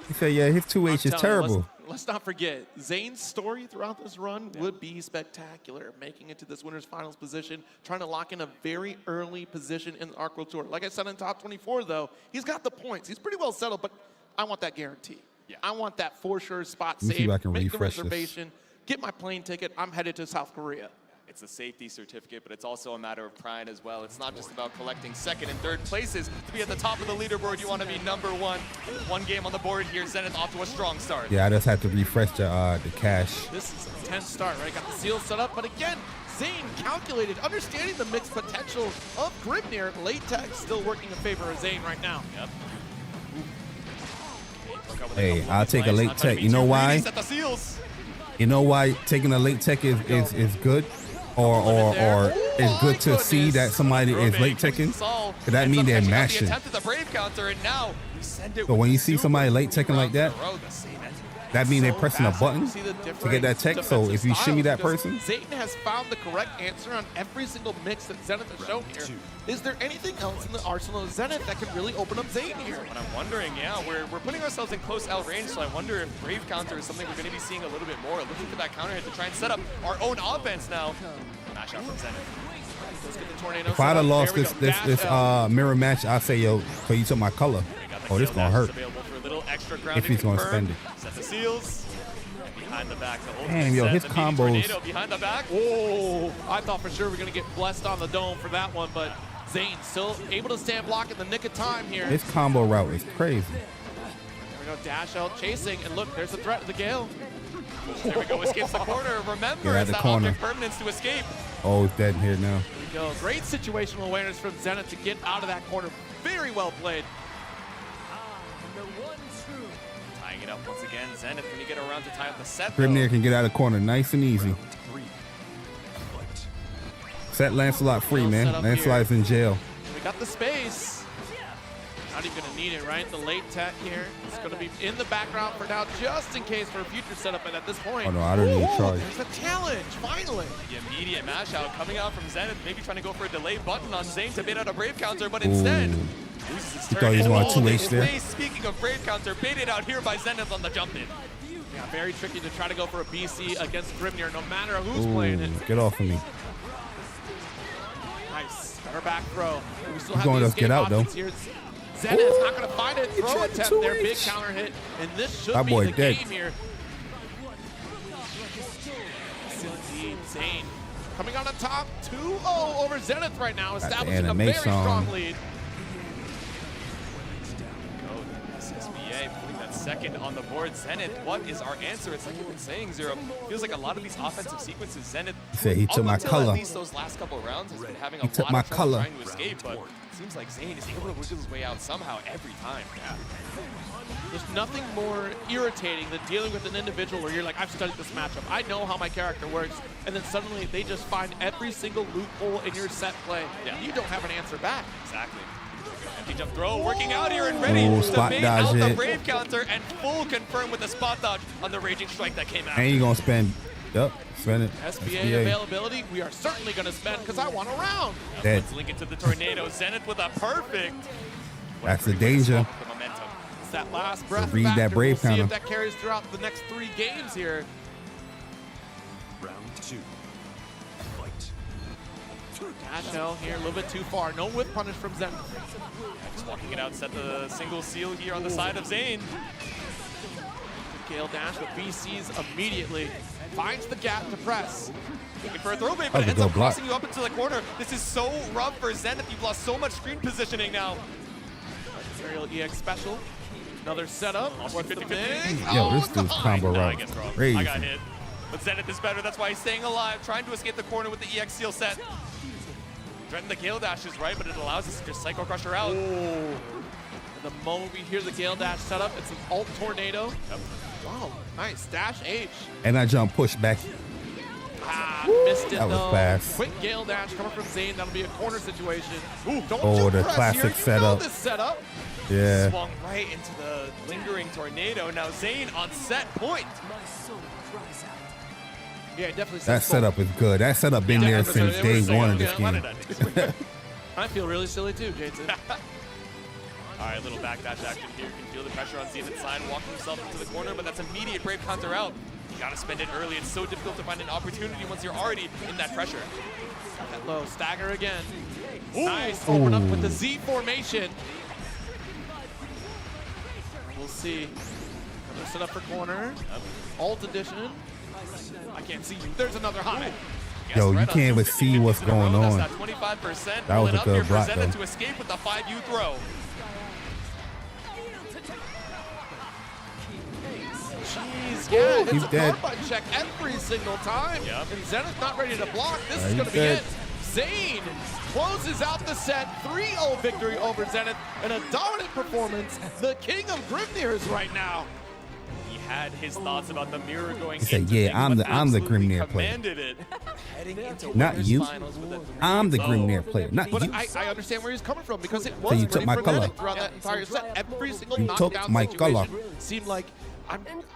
He said, yeah, his 2H is terrible. Let's not forget, Zayn's story throughout this run would be spectacular. Making it to this winner's finals position, trying to lock in a very early position in the Arc World Tour. Like I said in top 24, though, he's got the points. He's pretty well settled, but I want that guarantee. Yeah. I want that for sure spot save, make the reservation, get my plane ticket. I'm headed to South Korea. It's a safety certificate, but it's also a matter of pride as well. It's not just about collecting 2nd and 3rd places. To be at the top of the leaderboard, you want to be number 1. 1 game on the board here. Zenith off to a strong start. Yeah, I just have to refresh the cache. This is a tense start, right? Got the seal set up, but again, Zayn calculated, understanding the mixed potential of Grimnir. Late tech still working in favor of Zayn right now. Yep. Hey, I'll take a late tech. You know why? You know why taking a late tech is good? Or it's good to see that somebody is late teching. That means they're mashing. So when you see somebody late teching like that, that means they're pressing a button to get that tech. So if you shimmy that person, Zayn has found the correct answer on every single mix that Zenith has shown here. Is there anything else in the arsenal of Zenith that can really open up Zayn here? And I'm wondering, yeah, we're putting ourselves in close L range, so I wonder if Brave counter is something we're going to be seeing a little bit more. Looking for that counter hit to try and set up our own offense now. Mash out from Zenith. Let's get the tornado. If I'd have lost this mirror match, I'd say, yo, so you took my color. Oh, this gonna hurt. extra ground if he's going to confirm. spend it. Set the seals. Behind the back. The Damn, yo, his combos. Tornado behind the back. Oh, I thought for sure we were going to get blessed on the dome for that one, but Zayn still able to stand block in the nick of time here. His combo route is crazy. There we go, dash out, chasing, and look, there's a threat to the Gale. There we go, escapes the corner. Remember, Yeah, it's the that corner. object permanence to escape. Oh, he's dead here now. There we go, great situational awareness from Zenith to get out of that corner. Very well played. Tying it up once again. Zenith, can you get around to tie up the set? Grimnir can get out of the corner nice and easy. Set Lancelot free, man. Lancelot's in jail. We got the space. Not even going to need it, right? The late tech here is going to be in the background for now, just in case for a future setup. And at this point, Oh, no, I don't need to charge. there's a challenge, finally. The immediate mash out coming out from Zenith, maybe trying to go for a delay button on Zayn to bait out a Brave counter, but instead loses his You turn. thought he was going Oh, 2H there? space. Speaking of Brave counter, baited out here by Zenith on the jump in. Yeah, very tricky to try to go for a BC against Grimnir, no matter who's playing it. Get off of me. Nice, got her back throw. We still He's have going the to get escape out, though. options here. Zenith's not going to find it. Throw attempt there, big counter hit, and this should That be boy the dead. game here. Still indeed, Zayn coming on the top, 2-0 over Zenith right now, establishing a very strong lead. SSBA putting that second on the board. Zenith, what is our answer? It's like you've been saying, Zero. Feels like a lot of these offensive sequences, Zenith, He said he took up my until color. at least those last couple of rounds, has been having a He took lot my of trouble color. trying to escape, but it seems like Zayn is able to wiggle his way out somehow every time. Yeah. There's nothing more irritating than dealing with an individual where you're like, I've studied this matchup, I know how my character works, and then suddenly they just find every single loophole in your set play. Yeah. You don't have an answer back. Exactly. Empty jump throw working out here and ready Oh, to spot bait dodge out the it. Brave counter and full confirm with the spot dodge on the Raging Strike that came out. And you going to spend. Yep, spend it. SBA availability, we are certainly going to spend because I want a round. Dead. Let's link it to the tornado. Zenith with a perfect. That's the danger. The momentum. It's that last breath Read factor. that Brave we'll see counter. if that carries throughout the next 3 games here. Round 2. Fight. Dash L here, a little bit too far. No whip punish from Zenith. Just walking it out, set the single seal here on the side of Zayn. Gale dash with BCs immediately. Finds the gap to press. Looking for a throw bait, That but was a ends good up block. crossing you up into the corner. This is so rough for Zenith. You've lost so much screen positioning now. Aerial EX special. Another setup. Also 50-50. Yo, this dude's combo I route guess wrong. crazy. I got hit. But Zenith is better. That's why he's staying alive, trying to escape the corner with the EX seal set. Threaten the Gale Dash is right, but it allows us to just Psycho Crush her out. The moment we hear the Gale dash setup, it's an alt tornado. Yep. Wow, nice. Dash H. And that jump push back. Missed it That was though. fast. Quick Gale dash coming from Zayn. That'll be a corner situation. Ooh, don't Oh, you the press classic here. You setup. know this setup. Yeah. Swung right into the lingering tornado. Now Zayn on set point. Yeah, definitely. That setup is good. That setup been there since day one of this game. I feel really silly too, Jason. All right, little backdash action here. You can feel the pressure on Zenith's side, walking himself into the corner, but that's immediate Brave counter out. You gotta spend it early. It's so difficult to find an opportunity once you're already in that pressure. That low stagger again. Nice, open up with the Z formation. We'll see. Another set up for corner. Alt edition. I can't see you. There's another high. Yo, you can't even see what's going on. That's that 25%. That was a up here good for block, Zenith though. to escape with the 5U throw. Jeez, yeah, it's he's a dead. guard button check every single time. Yep. And Zenith not ready to block. This is he's going to be dead. it. Zayn closes out the set. 3-0 victory over Zenith. And a dominant performance. The king of Grimnir is right now. He had his thoughts about the mirror going He said, into "Yeah, things, I'm but the absolutely Grimnir player." commanded it. Heading into Not winners you. finals with a 3-0. I'm the Grimnir player, not But you. I understand where he's coming from because it So was you took pretty my frenetic color. throughout that entire set. Every single You took knockdown my situation color. seemed like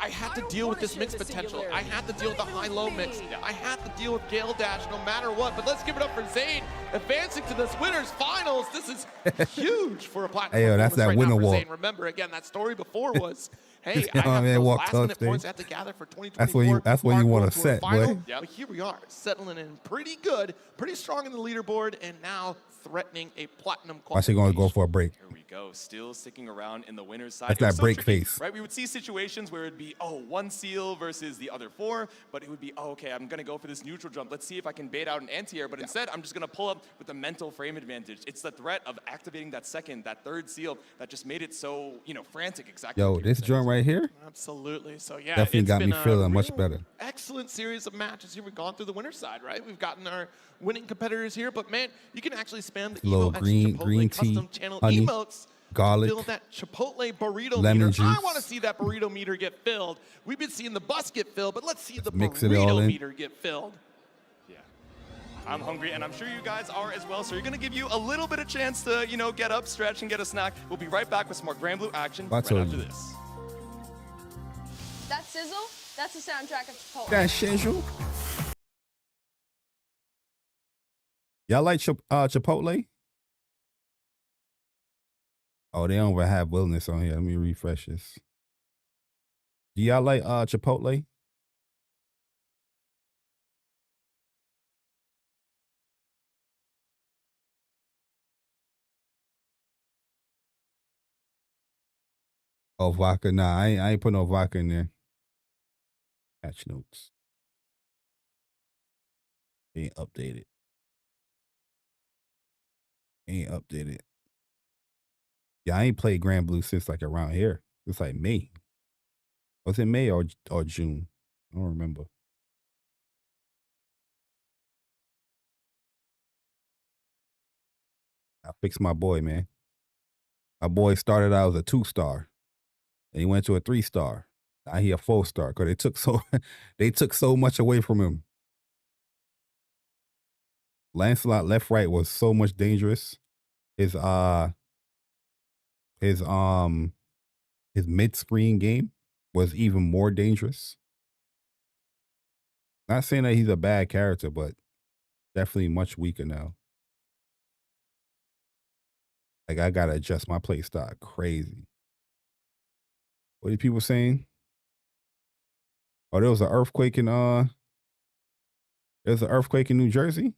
I had to deal with this mix potential. I had to deal with the high-low mix. I had to deal with Gale Dash no matter what. But let's give it up for Zayn advancing to this winners finals. This is huge for a platinum Hey, yo, that's performance that right now winner for walk. Zayn. Remember, again, that story before was hey, I have those last-minute points I have to gather for 2024. That's where you want to set, boy. Yep. But here we are, settling in pretty good, pretty strong in the leaderboard, and now threatening a platinum qualification. Why she gonna go for a break? Here we go, still sticking around in the winner's side. That's that break face. Right, we would see situations where it'd be, oh, one seal versus the other 4, but it would be, oh, okay, I'm gonna go for this neutral jump. Let's see if I can bait out an anti-air, but instead, I'm just gonna pull up with the mental frame advantage. It's the threat of activating that second, that third seal that just made it so, frantic. Exactly. Yo, this joint right here? Absolutely. So yeah, definitely it's got been me feeling much better. Excellent series of matches here. We've gone through the winner's side, right? We've gotten our winning competitors here, but man, you can actually spam the little EVO green custom tea, channel honey, emotes. garlic, Fill that Chipotle burrito lemon meter. juice. I want to see that burrito meter get filled. We've been seeing the bus get filled, but let's see the mix it all burrito in. meter get filled. I'm hungry, and I'm sure you guys are as well, so you're going to give you a little bit of chance to, get up, stretch, and get a snack. We'll be right back with some more Grand Blue action right after this. That sizzle, that's the soundtrack of Chipotle. That shizzle. Y'all like Chipotle? Oh, they don't even have wellness on here. Let me refresh this. Do y'all like Chipotle? Oh, vodka. Nah, I ain't put no vodka in there. Patch notes. Ain't updated. Yeah, I ain't played Grand Blue since like around here. It's like May. Was it May or June? I don't remember. I fixed my boy, man. My boy started out as a 2-star. And he went to a 3-star. Now he a 4-star because they took so much away from him. Lancelot left right was so much dangerous. His mid-screen game was even more dangerous. Not saying that he's a bad character, but definitely much weaker now. Like I gotta adjust my play style crazy. What are people saying? Oh, there was an earthquake in New Jersey.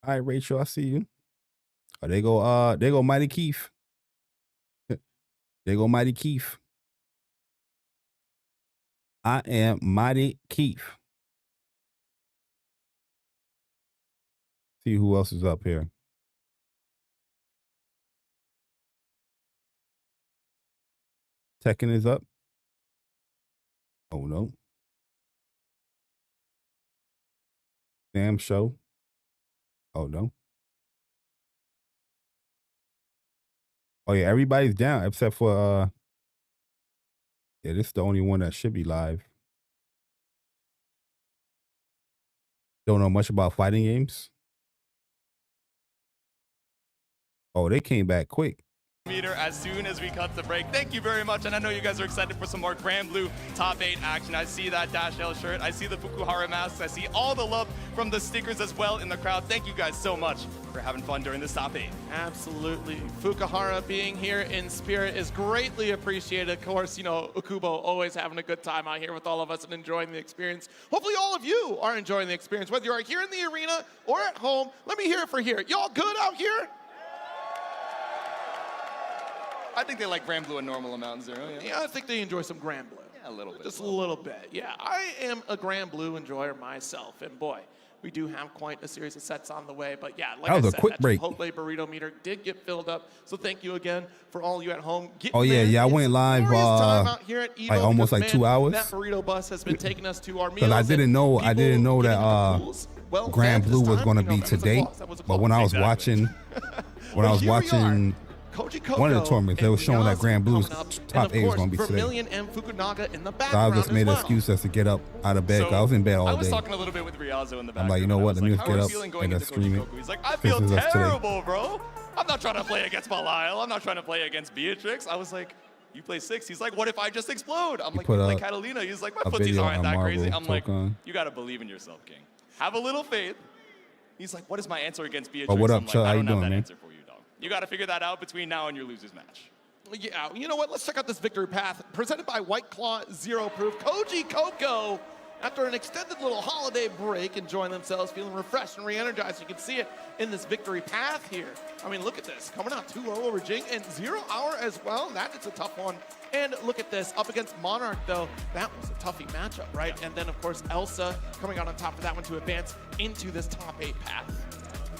All right, Rachel, I see you. Oh, they go Mighty Keith. They go Mighty Keith. I am Mighty Keith. See who else is up here. Tekken is up. Oh no. Sam Show. Oh no. Oh yeah, everybody's down except for yeah, this is the only one that should be live. Don't know much about fighting games. Oh, they came back quick. Meter as soon as we cut the break. Thank you very much, and I know you guys are excited for some more Grand Blue Top 8 action. I see that Dash L shirt, I see the Fukuhara masks, I see all the love from the stickers as well in the crowd. Thank you guys so much for having fun during this Top 8. Absolutely. Fukuhara being here in spirit is greatly appreciated. Of course, Ukubo always having a good time out here with all of us and enjoying the experience. Hopefully all of you are enjoying the experience, whether you are here in the arena or at home. Let me hear it for here. Y'all good out here? I think they like Grand Blue a normal amount, Zero. Yeah, I think they enjoy some Grand Blue. Yeah, a little bit. Just a little bit. Yeah, I am a Grand Blue enjoyer myself, and boy, we do have quite a series of sets on the way. But yeah, like that was I a said, quick that break. Chipotle burrito meter did get filled up. So thank you again for all you at home. Oh yeah, I went live like almost like 2 hours. That burrito bus has been taking us to our meals. Because I didn't know that Grand Blue was going to be today. But when I was watching, one of the tournaments, they were showing that Grand Blue's top 8 was going to be today. So I just made an excuse as to get up out of bed. I was in bed all day. I was talking a little bit with Riazo in the back. I'm like, you know what? Let me just get up and just stream it. He's like, I feel terrible, bro. I'm not trying to play against Belial. I'm not trying to play against Beatrix. I was like, you play 6. He's like, what if I just explode? I'm like, you play Catalina. He's like, my footsies aren't that crazy. I'm like, you got to believe in yourself, King. Have a little faith. He's like, what is my answer against Beatrix? Oh, what up, I'm like, Chuck? I How you don't have doing, that man? answer for you, dog. You got to figure that out between now and your losers match. Yeah, you know what? Let's check out this victory path presented by White Claw Zero Proof. Koji Coco, after an extended little holiday break, enjoying themselves, feeling refreshed and re-energized. You can see it in this victory path here. I mean, look at this. Coming out 2-0 over Jing and 0 Hour as well. That is a tough one. And look at this. Up against Monarch, though, that was a toughie matchup, right? And then, of course, Elsa coming out on top of that one to advance into this top 8 path.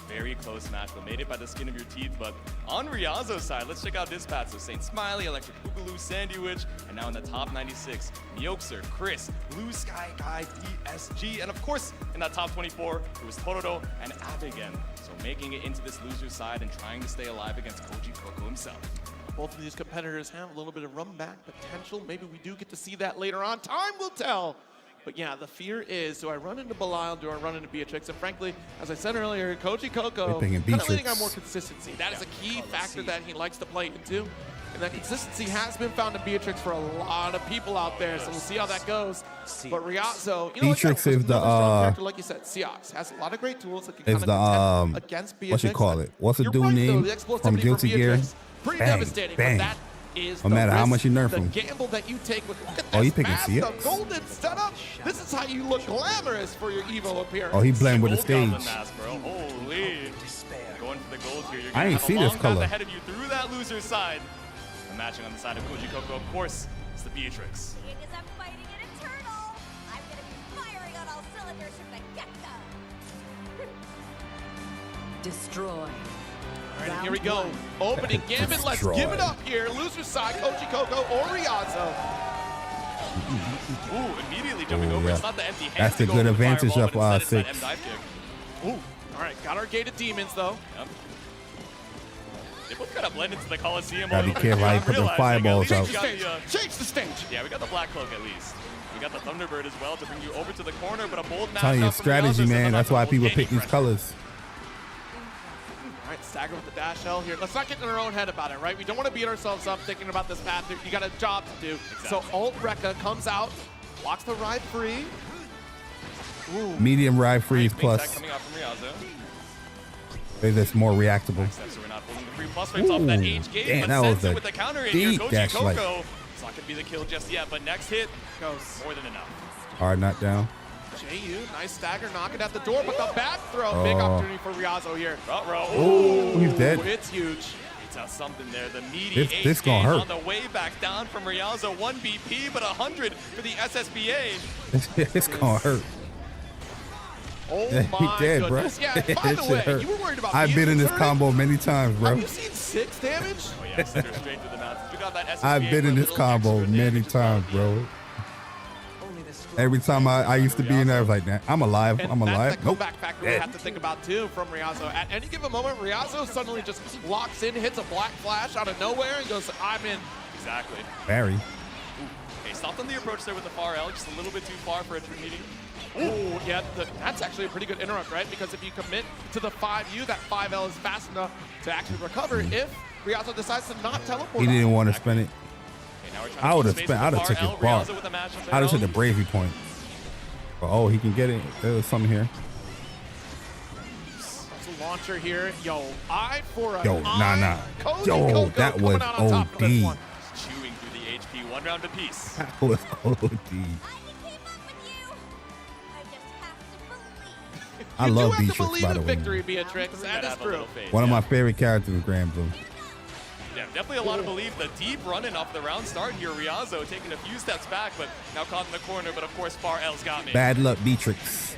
Very close match, but made it by the skin of your teeth. But on Ryazo's side, let's check out this path. So Saint Smiley, Electric Boogaloo, Sandwich, and now in the top 96, Myoxer, Chris, Blue Sky Guy, DSG, and of course, in that top 24, it was Tororo and Abigen. So making it into this loser side and trying to stay alive against Koji Coco himself. Both of these competitors have a little bit of run back potential. Maybe we do get to see that later on. Time will tell. But yeah, the fear is, do I run into Belial, do I run into Beatrix? And frankly, as I said earlier, Koji Coco kind of leaning on more consistency. That is a key factor that he likes to play into. And that consistency has been found in Beatrix for a lot of people out there, so we'll see how that goes. But Ryazo, you know, Beatrix is the like you said, Seox has a lot of great tools that can is kind of contend against Beatrix. what you call it? What's the You're dude right, name though, the from explosivity Guilty Gear? Beatrix, pretty Bang, devastating, bang. but that is No the matter how risk, much you nerf the him. gamble that you take with, look at Oh, this he picking mask, CX. the golden setup. This is how you look glamorous for your EVO appearance. Oh, he blend with the Gold Goblin stage. mask, bro. Holy. Going for the gold here. You're I gonna ain't have see a this long color. path ahead of you through that loser side. And matching on the side of Koji Coco, of course, is the Beatrix. Seeing as I'm fighting an Eternal, I'm gonna be firing on all cylinders from the get-go. Destroy. All right, here we go. Opening gambit. Let's give it up here. Loser side, Koji Coco or Ryazo. Ooh, immediately jumping over. yeah. It's not the empty hand. That's to the go good over advantage fireball, of but instead it's 6. that M dive kick. Ooh, all right, got our gated demons though. Yep. They both kind of blend into the Coliseum. Gotta be careful how you put them fireballs out. Change the stage. Yeah, we got the Black Cloak at least. We got the Thunderbird as well to bring you over to the corner, but a bold match. Telling you, strategy, man. That's why people pick these colors. All right, stagger with the dash L here. Let's not get in our own head about it, right? We don't want to beat ourselves up thinking about this path. You got a job to do. Exactly. So Alt Rekka comes out, blocks the ride free. Ooh. Medium ride freeze plus. Coming out from Ryazo. Maybe that's more reactable. So we're not pulling the free plus frames off that H gate, damn, but that was sends it a with the counter in here. deep Koji dash Coco. light. It's not gonna be the kill just yet, but next hit goes more than enough. Hard knock down. JU, nice stagger, knocking at the door, but the back throw. Big opportunity for Ryazo here. Ooh, he's dead. It's huge. It's out something there. The meaty This H gonna gate hurt. on the way back down from Ryazo. 1 BP, but 100 for the SSBA. It's gonna hurt. Oh Yeah, he my dead, bro. goodness. Yeah, by That the shit way, hurt. you were worried about I've been in this hurting? combo many times, bro. Have you seen 6 damage? Oh yeah, send her straight through the mouth. We got that SSBA I've been for a in this little combo extra many damage as well. times, bro. Every time I used to be in there, I was like, nah, I'm alive. And I'm that's alive. the Nope. comeback factor we Dead. have to think about too from Ryazo. At any given moment, Ryazo suddenly just locks in, hits a black flash out of nowhere, and goes, I'm in. Exactly. Barry. Okay, stopped on the approach there with the far L, just a little bit too far for a true meeting. Ooh, yeah, that's actually a pretty good interrupt, right? Because if you commit to the 5U, that 5L is fast enough to actually recover if Ryazo decides to not teleport. He didn't want to spend it. Okay, now we're trying I to would have keep spent. space I'd with have the took far his bar. L. Ryazo with a mash up there. I'd have took the Bravey point. But, oh, he can get it. There's something here. That's a launcher here. Yo, eye for a Yo, nah. Koji Yo, Coco that coming was out on top of this OD. one. Chewing through the HP, 1 round apiece. That was OD. I You love do have to Beatrix, believe by in the way. victory, Beatrix. That is true. One of my favorite characters in Grand Blue. Yeah, definitely a lot of belief. The deep running off the round start here. Ryazo taking a few steps back, but now caught in the corner. But of course, far L's got me. Bad luck, Beatrix.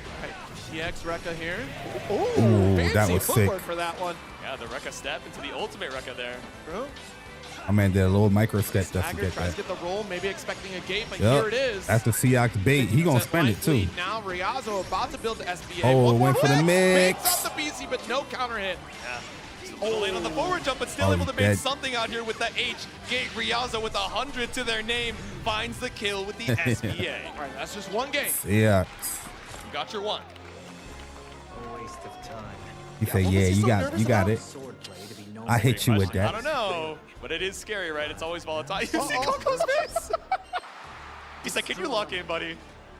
TX Rekka here. Ooh, fancy that was footwork sick. for that one. Yeah, the Rekka step into the ultimate Rekka there. Bro. My man did a little micro step just to Stagger get tries that. to get the roll, maybe expecting a gate, but Yep. here it is. That's the Seox bait. He gonna spend it too. Now Ryazo about to build the SBA. Oh, One more went for the hit. mix. Picks up the BC, but no counter hit. Yeah. Just a little late on the forward jump, but still Oh, able to he's make dead. something out here with the H gate. Ryazo with 100 to their name finds the kill with the SBA. All right, that's just one game. Seox. You got your one. He said, yeah, you got it. I hit you with I that. don't know, but it is scary, right? It's always volatile. You see Coco's face? He's like, can you lock in, buddy?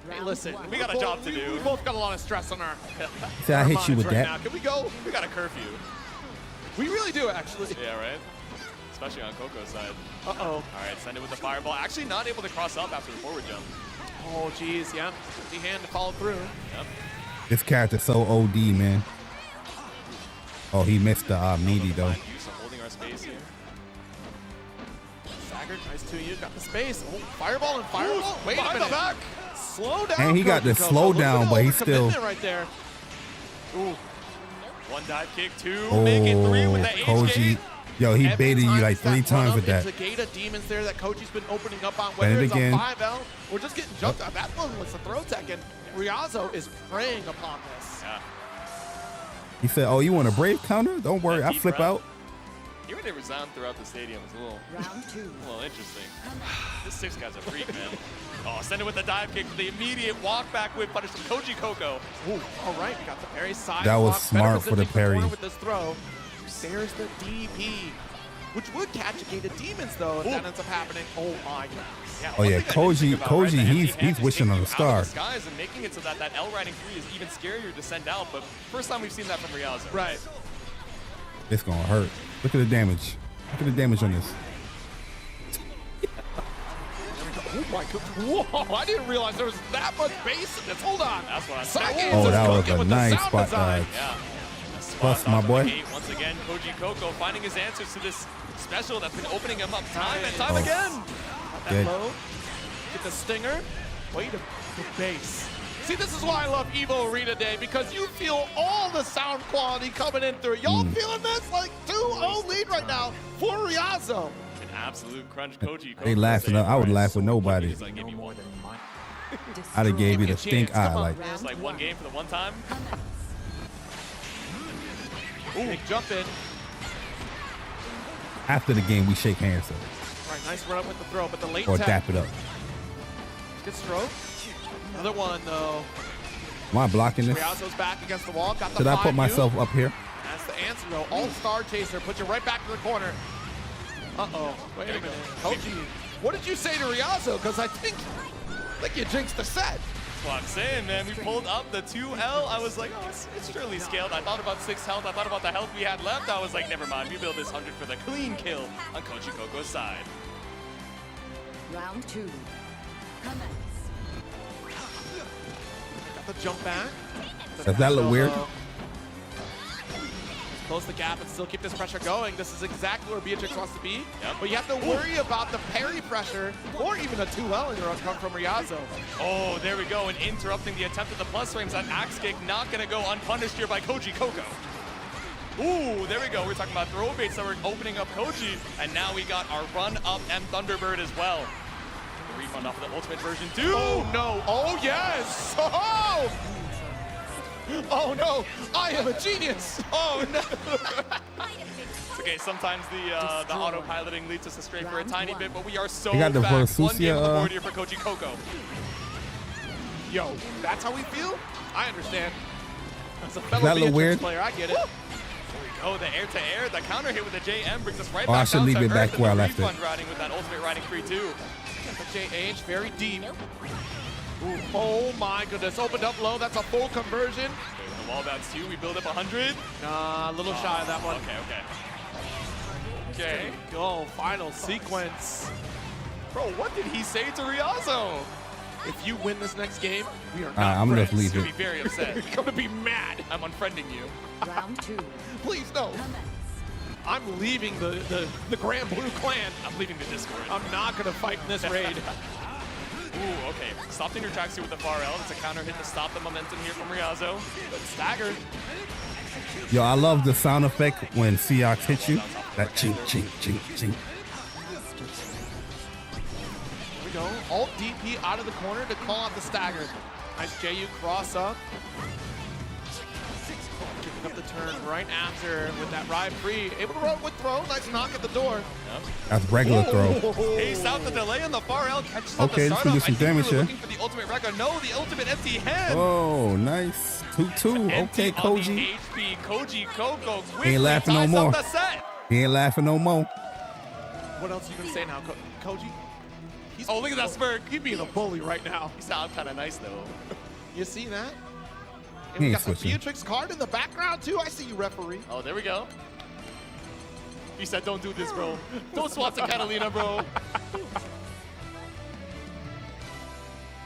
Hey, listen, we got a job to do. We both got a lot of stress on our See, I hit you with right that. now. Can we go? We got a curfew. We really do, actually. Yeah, right? Especially on Coco's side. Uh-oh. All right, send it with the fireball. Actually not able to cross up after the forward jump. Oh, geez, yeah. Empty hand to follow through. Yep. This character's so OD, man. Oh, he missed the meaty though. Use of holding our space here. Staggered, nice to you. Got the space. Oh, fireball and fireball. Wait a minute. Back. Slow down. And he got the slow down, but he's still. Right there. Ooh. One dive kick, two. Make it three with the Koji. Yo, he baited you like 3 times with that. It's a gate of demons there that Koji's been opening up on. And Whether it's again. a 5L or just getting jumped on. That one was the throw tech, and Ryazo is preying upon this. Yeah. He said, "Oh, you want a brave counter? Don't worry, I flip out." Hearing it resound throughout the stadium is a little interesting. This 6 guy's a freak, man. Oh, send it with the dive kick for the immediate walk back whip punish from Koji Coco. Ooh, all right, we got the parry side. That was block, smart for the parry. With this throw. There's the DP, which would catch a gate of demons though if that ends up happening. Oh my goodness. Oh yeah, Koji, he's wishing on a star. Skies and making it so that L riding 3 is even scarier to send out, but first time we've seen that from Ryazo. Right. It's gonna hurt. Look at the damage. Look at the damage on this. Oh my god. Whoa, I didn't realize there was that much base in this. Hold on. That's what I'm saying. Oh, that was a nice spot dodge. Yeah. Plus, my boy. Once again, Koji Coco finding his answers to this special that's been opening him up time and time again. That low. Get the stinger. Wait a the base. See, this is why I love EVO Arena Day, because you feel all the sound quality coming in through. Y'all feeling this? Like 2-0 lead right now for Ryazo. An absolute crunch, Koji Coco. They laughing. I would laugh with nobody. Like, give me one. I'd have gave you the stink eye. Like, It's like one game for the one time. Ooh, big jump in. after the game, we shake hands. So. All right, nice run up with the throw, but the late Or tap. dap it up. Good stroke. Another one, though. Am I blocking this? Ryazo's back against the wall. Got the Should I put 5U. myself up here? That's the answer, though. All-star chaser. Put you right back to the corner. Uh-oh. Wait a minute. Koji, what did you say to Ryazo? Because I think you jinxed the set. That's what I'm saying, man. We pulled up the 2L. I was like, oh, it's surely scaled. I thought about 6 health. I thought about the health we had left. I was like, never mind. We build this 100 for the clean kill on Koji Coco's side. Round 2. Got the jump back. Does that look weird? Close the gap and still keep this pressure going. This is exactly where Beatrix wants to be. Yep. But you have to worry about the parry pressure or even a 2L in your come from Ryazo. Oh, there we go. And interrupting the attempt at the plus frames. That axe kick not going to go unpunished here by Koji Coco. Ooh, there we go. We're talking about throw baits that were opening up Koji. And now we got our run up M Thunderbird as well. The refund off of the ultimate version 2. Oh, no. Oh, yes. Oh! Oh no, I am a genius. Oh no. It's okay, sometimes the autopiloting leads us astray for a tiny bit, but we are so You got the fast. One game on the Versusia, board here for Koji Coco. Yo, that's how we feel? I understand. As a that fellow look Beatrix weird? player, I get it. There we go, the air-to-air, the counter hit with the JM brings us right Oh, I back should down leave to it back earth, where I and the left it. refund riding with that ultimate riding 3-2. The JH very deep. Ooh, oh my goodness, opened up low. That's a full conversion. Okay, the wall bounce 2, we build up 100. Nah, a little shy of that one. Okay. Go, final sequence. Bro, what did he say to Ryazo? If you win this next game, we are not I'm gonna friends. leave You're it. gonna be very upset. You're gonna be mad. I'm unfriending you. Round 2. Please no. I'm leaving the Grand Blue Clan. I'm leaving the Discord. I'm not gonna fight in this raid. Ooh, okay. Stopped in your tracks here with the far L. It's a counter hit to stop the momentum here from Ryazo. But staggered. Yo, I love the sound effect when Seox hits you. That chink, chink, chink, chink. Here we go. Alt DP out of the corner to call out the stagger. Nice JU cross up. Kicking up the turn right after with that ride free. Able to run with throw. Nice knock at the door. Yep. That's regular throw. Ace out the delay on the far L. Catches up Okay, the this can do startup. some I think damage we were here. looking for the ultimate record. No, the ultimate empty hand. Oh, nice. 2-2. Empty Okay, on the Koji. HP. Koji Coco He quickly ain't laughing no ties more. up the set. He ain't laughing no more. What else are you gonna say now, Koji? Oh, look at that smirk. He's being a bully right now. He sounds kind of nice, though. You see that? And He we ain't got the switching. Beatrix card in the background, too. I see you, referee. Oh, there we go. He said, don't do this, bro. Don't swap to Catalina, bro.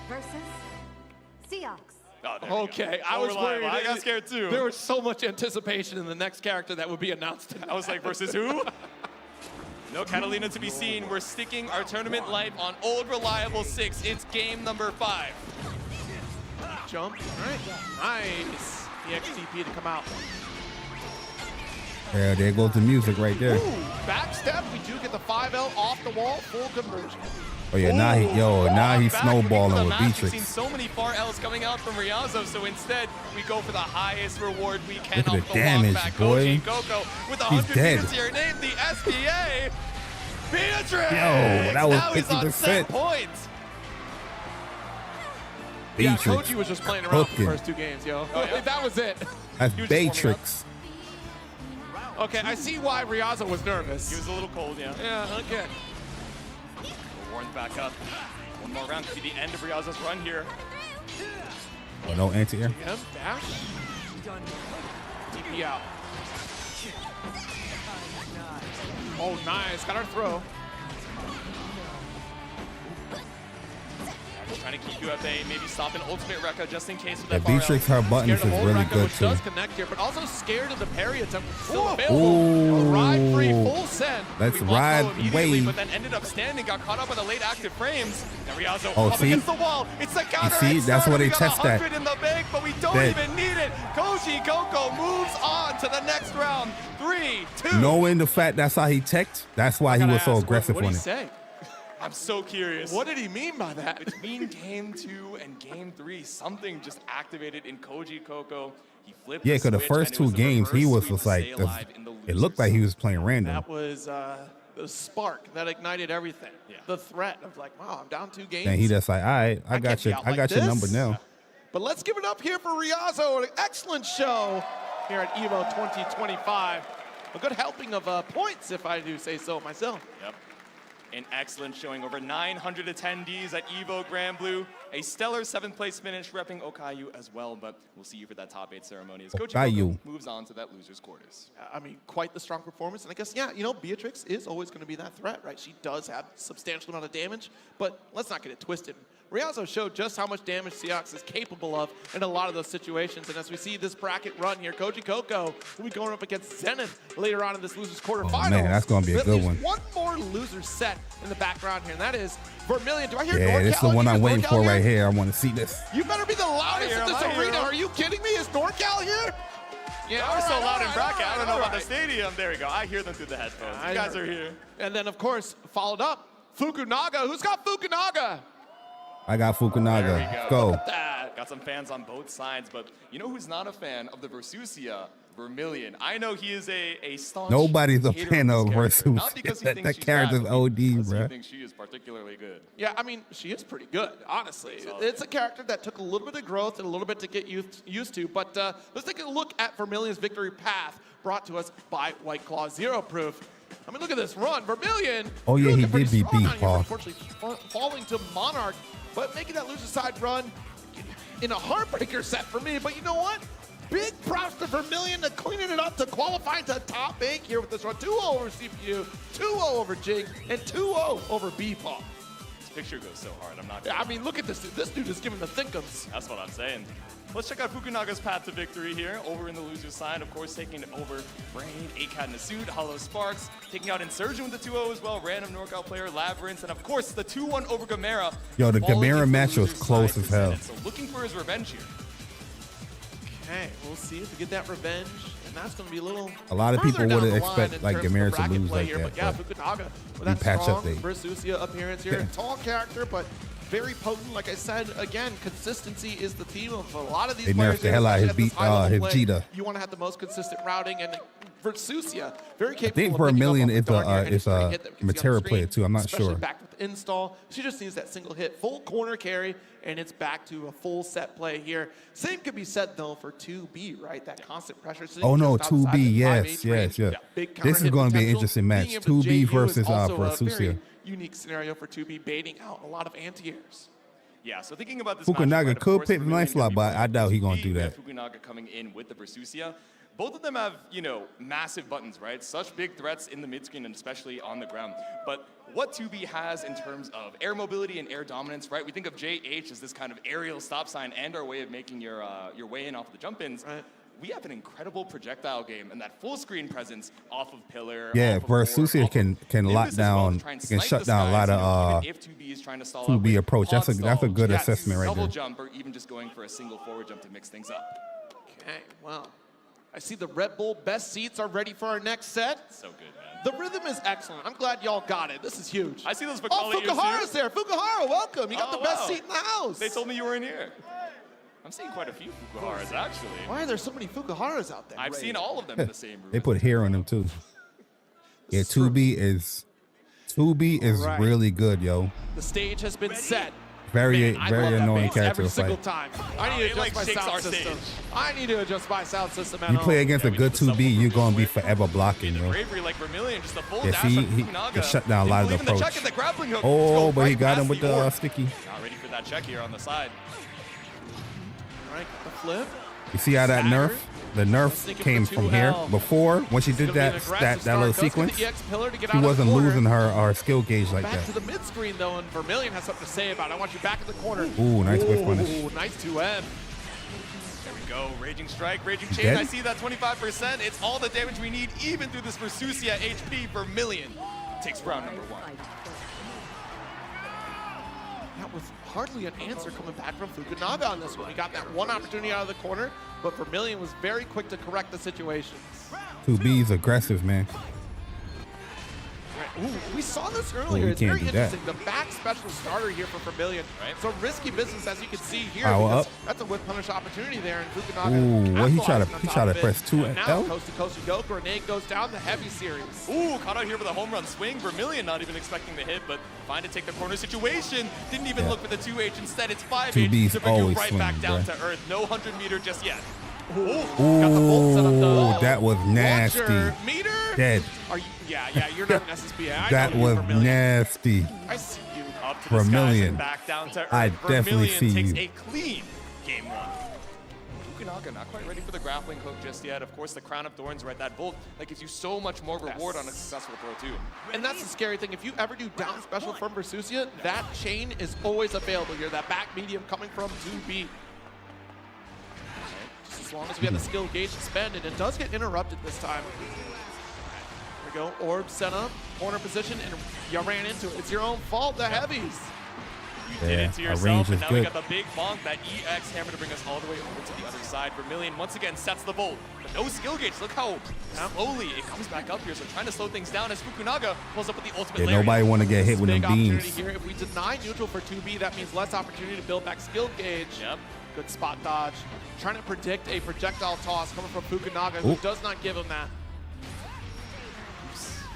Versus Seahawks. Oh, there we Okay, go. I was Reliable. worried. I got scared, too. There was so much anticipation in the next character that would be announced tonight. I was like, versus who? No Catalina to be seen. We're sticking our tournament life on Old Reliable 6. It's game number 5. Jump. All right. Nice. EXTP to come out. Yeah, there goes the music right there. Ooh, back step. We do get the 5L off the wall. Full conversion. Oh yeah, now he's Back snowballing into the with match. We've seen Beatrix. so many far L's coming out from Riazzo, so instead we go for the highest reward we can. Look at off the the damage, walkback. boy. Koji Coco with He's 100 dead. meters here, named the SBA. Beatrix! Yo, that was Now he's on 50%. set points. Yeah, Beatrix. Koji was just playing around for the cooking. first 2 games, yo. That was it. That's He was just warming Beatrix. Okay, I see why Riazzo was nervous. He was a little cold, yeah. Yeah, okay. Warren's back up. One more round to see the end of Riazzo's run here. Oh, no anti-air. Yep, dash. DP out. Oh, nice. Got our throw. Trying to keep you at bay, maybe stop an ultimate Rekka just in case of Yeah, that far Beatrix, out. her buttons Scared of is old really Rekka, good which too. does connect here, but also scared of the parry attempt. Still Ooh. available. A ride free, Ooh. full send. Let's We lost ride low immediately, wave. but then ended up standing, got caught up by the late active frames. Now Riazzo Oh, up see? against the wall. It's the counter. see? X That's starter. where they We got test that. 100 in the bank, but we don't Dead. even need it. Koji Coco moves on to the next round. 3, 2. Knowing the fact that's how he teched, that's why he was so aggressive What on did he it. say? I'm so curious. What did he mean by that? Between game 2 and game 3, something just activated in Koji Coco. He flipped Yeah, the because the switch, first and it 2 was the games he reverse was sweep just to like, stay alive in the it looked like he was playing random. That was the spark that ignited everything. Yeah. The threat of like, wow, I'm down 2 games. And he just like, all right, I got can't be your, out I like got your this. number now. But let's give it up here for Riazzo. An excellent show here at EVO 2025. A good helping of points, if I do say so myself. Yep. An excellent showing. Over 900 attendees at EVO Grand Blue. A stellar 7th place finish repping Okayu as well, but we'll see you for that top 8 ceremony as Koji Okayu. Coco moves on to that loser's quarters. I mean, quite the strong performance. And I guess, yeah, you know, Beatrix is always going to be that threat, right? She does have substantial amount of damage, but let's not get it twisted. Riazzo showed just how much damage Seahawks is capable of in a lot of those situations. And as we see this bracket run here, Koji Coco will be going up against Zenith later on in this losers quarterfinals. man, that's gonna be a At good least one. One more loser set in the background here, and that is Vermilion. Do I hear Yeah, NorCal? this is the one You I'm hear waiting NorCal for here? right here. I want to see this. You better be the loudest hear in him, this I hear arena. him. Are you kidding me? Is NorCal here? Yeah, All we're so right, loud all in bracket. right, I don't know all about the right. stadium. There we go. I hear them through the headphones. I You guys heard. are here. And then, of course, followed up, Fukunaga. Who's got Fukunaga? I got Fukunaga. There we Let's go. go. Got some fans on both sides, but you know who's not a fan of the Versusia? Vermilion. I know he is a staunch Nobody's a hater fan this of character. Versus. Not because he That thinks she's character's bad, OD, because bruh. he thinks she is particularly good. Yeah, I mean, she is pretty good, honestly. It's a character that took a little bit of growth and a little bit to get used to. But let's take a look at Vermilion's victory path brought to us by White Claw Zero Proof. I mean, look at this run. Vermilion. Oh, yeah, looking he pretty did beat strong Beef out here, Paw. Unfortunately, falling to Monarch, but making that loser side run in a heartbreaker set for me. But you know what? Big props to Vermilion to cleaning it up to qualify to top 8 here with this run. 2-0 over CPU, 2-0 over Jig, and 2-0 over Beepaw. This picture goes so hard. I'm not. Yeah, I mean, look at this. This dude is giving the thinkums. That's what I'm saying. Let's check out Fukunaga's path to victory here. Over in the loser's side, of course, taking over Brain, A-Cat in a suit, Hollow Sparks, taking out Insurgent with the 2-0 as well, random NorCal player, Labyrinth, and of course, the 2-1 over Gamera. Yo, the falling Gamera into match was loser's close side as hell. presented. So looking for his revenge here. Okay, we'll see if we get that revenge, and that's going to be a little. A lot of further people down wouldn't the line expect, in like, terms of Gamera the to bracket lose play like here, that, But yeah, but Fukunaga with we that patch strong update. Versusia appearance here. Tall character, but very potent. Like I said, again, consistency is the theme of a lot of these They players nerfed the here, hell out of especially his at this high-level play. Vegeta. You want to have the most consistent routing, and Versusia very I capable. think of picking up Vermilion off the is dart here and a, just trying to hit them. You can see on the Matera screen, player too. I'm not especially sure. back with install. She just needs that single hit, full corner carry, and it's back to a full set play here. Same could be said, though, for 2B, right? That constant pressure. Oh, no, just outside 2B, the yes, 5H range. yes. Big This is counter going hit to be an potential. interesting match. Being able to 2B JU versus is also a Versusia. very unique scenario for 2B, baiting out a lot of anti-airs. Yeah, so thinking about this Fukunaga matchup, right, could of course, pick the nice slot, but I doubt he's going to do that. Fukunaga coming in with the Versusia. Both of them have, you know, massive buttons, right? Such big threats in the mid-screen and especially on the ground. But what 2B has in terms of air mobility and air dominance, right? We think of JH as this kind of aerial stop sign and our way of making your way in off of the jump-ins. Right. We have an incredible projectile game and that full screen presence off of pillar. Yeah, off of Versusia can lock down, can shut down a lot of 2B approach. That's a good assessment right double there. jump or even just going for a single forward jump to mix things up. Okay, well, I see the Red Bull best seats are ready for our next set. So good, man. The rhythm is excellent. I'm glad y'all got it. This is huge. I see those Fukuhara's there. Fukuhara, welcome. You got the best seat in the house. They told me you were in here. I'm seeing quite a few Fukuharas, actually. Why are there so many Fukuharas out there? I've seen all of them in the same room. They put hair on them too. Yeah, 2B is Right. really good, yo. The stage has been set. Very Man, I very love that annoying bass character every to single fight. time. I need to adjust my sound system. I need to adjust my sound system at You home. play against a good 2B, you're gonna be forever blocking, yo. Bravery like Vermilion, just a full Yeah, dash see, from he Fukunaga. shut down a lot of the Even the check approach. and the grappling hook. Oh, Just but go he right got him past with the the orb. sticky. Not ready for that check here on the side. All right, the flip. You see how that nerf? The nerf came from here. Before, when she did that little sequence, she wasn't losing her skill gauge like Back to that. the mid screen though, and Vermilion has something to say about it. I want you back in the corner. Ooh, nice whiff punish. Ooh, nice 2M. There we go. Raging strike, raging chain. Dead? I see that 25%. It's all the damage we need, even through this Versusia HP. Vermilion takes round number 1. That was hardly an answer coming back from Fukunaga on this one. He got that one opportunity out of the corner, but Vermilion was very quick to correct the situation. 2B is aggressive, man. Ooh, we saw this Oh, earlier. we It's can't very do that. interesting. The back special starter here for Vermilion. Right. So risky business, as you can see here. Power because up. That's a whip punish opportunity there, and Fukunaga. Ooh, what he try to capitalizing on top of press it. 2 And now L? coast to coast you go. Grenade goes down. The heavy series. Ooh, caught out here with a home run swing. Vermilion not even expecting the hit, but fine to take the corner situation. Didn't even look for the 2H. Instead, it's 5H 2B's to bring you always right back swinging, down bruh. to earth. No 100-meter just yet. Ooh, that was nasty. Meter? Dead. Are you? Yeah, you're not an SSB. I That know you, was Vermilion. nasty. I see you. Up to the skies Vermilion. and back down to earth. I definitely Vermilion see takes you. a clean game 1. Fukunaga not quite ready for the grappling hook just yet. Of course, the Crown of Thorns, right? That Volt that gives you so much more reward on a successful throw, too. And that's the scary thing. If you ever do down special from Versusia, that chain is always available here. That back medium coming from 2B. Just as long as we have the skill gauge expended, it does get interrupted this time. There we go. Orb set up, corner position, and you ran into it. It's your own fault, the heavies. You did it to our yourself, range and is now we good. got the big bonk, that EX hammer to bring us all the way over to the other side. Vermilion once again sets the Volt, but no skill gauge. Look how slowly it comes back up here. So trying to slow things down as Fukunaga pulls up with the ultimate Yeah, lariat. nobody want to get hit with them Big opportunity beams. here. If we deny neutral for 2B, that means less opportunity to build back skill gauge. Yep. Good spot dodge. Trying to predict a projectile toss coming from Fukunaga, who Ooh. does not give him that.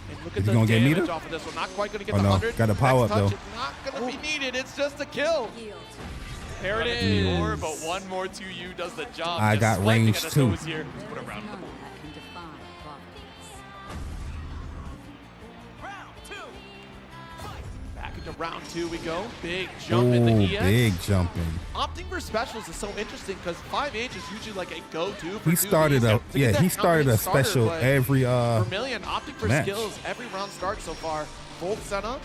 And look at Is he the gonna get damage meter? off of this one. Not quite going to get Oh, the no. 100. Got a power Next up, touch though. is not going to be needed. It's just a kill. There it Running is. through the orb, but one more to you does the job. I Just got swiping range at his too. nose here. Put a round number 1. Back into round 2 we go. Big jump in the Ooh, EX. big jumping. Opting for specials is so interesting because 5H is usually like a go-to for He 2B. started So a to get that he started company a starter, special but every Vermilion opting for match. skills every round start so far. Bolt setup.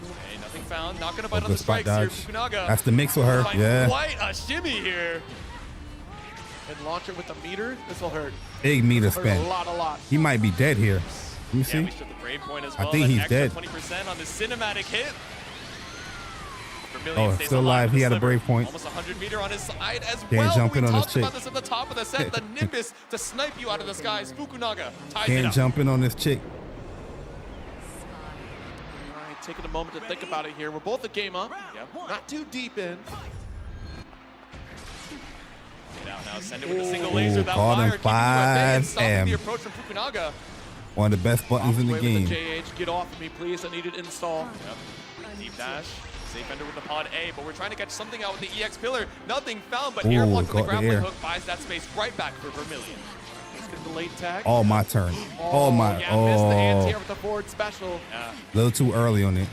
Okay, nothing found. Not going to Oh, bite on good the spot strikes here. dodge. Fukunaga. That's the mix with her. Find Yeah. Quite a shimmy here. And launch it with the meter. This will hurt. Big meter Hurt spin. a lot. He might be dead here. Let me Yeah, see. we showed the brave point as I well. think That he's extra dead. 20% on the cinematic hit. Vermilion Oh, stays still alive alive. with He the had a sliver. brave point. Almost 100 meter on his side as Can't well. jump We in on his talked about chick. this at the top of the set. The Nimbus to snipe you out of the skies. Fukunaga ties it Can't up. jump in on this chick. All right, taking a moment to think about it here. We're both a game up. Yep. Not too deep in. Now send it with a single laser. That caught him fire keeping you at bay and stopping 5M. the approach from Fukunaga. One of the best buttons in the game. JH, get off of me, please. I need an install. Yep. Deep dash. Safe ender with the pod A, but we're trying to catch something out with the EX pillar. Nothing found, but air block from the grappling hook buys that space right back for Vermilion. Let's get the late tag. All my turn. All my. Yeah, missed the anti-air with the forward special. A little too early on it.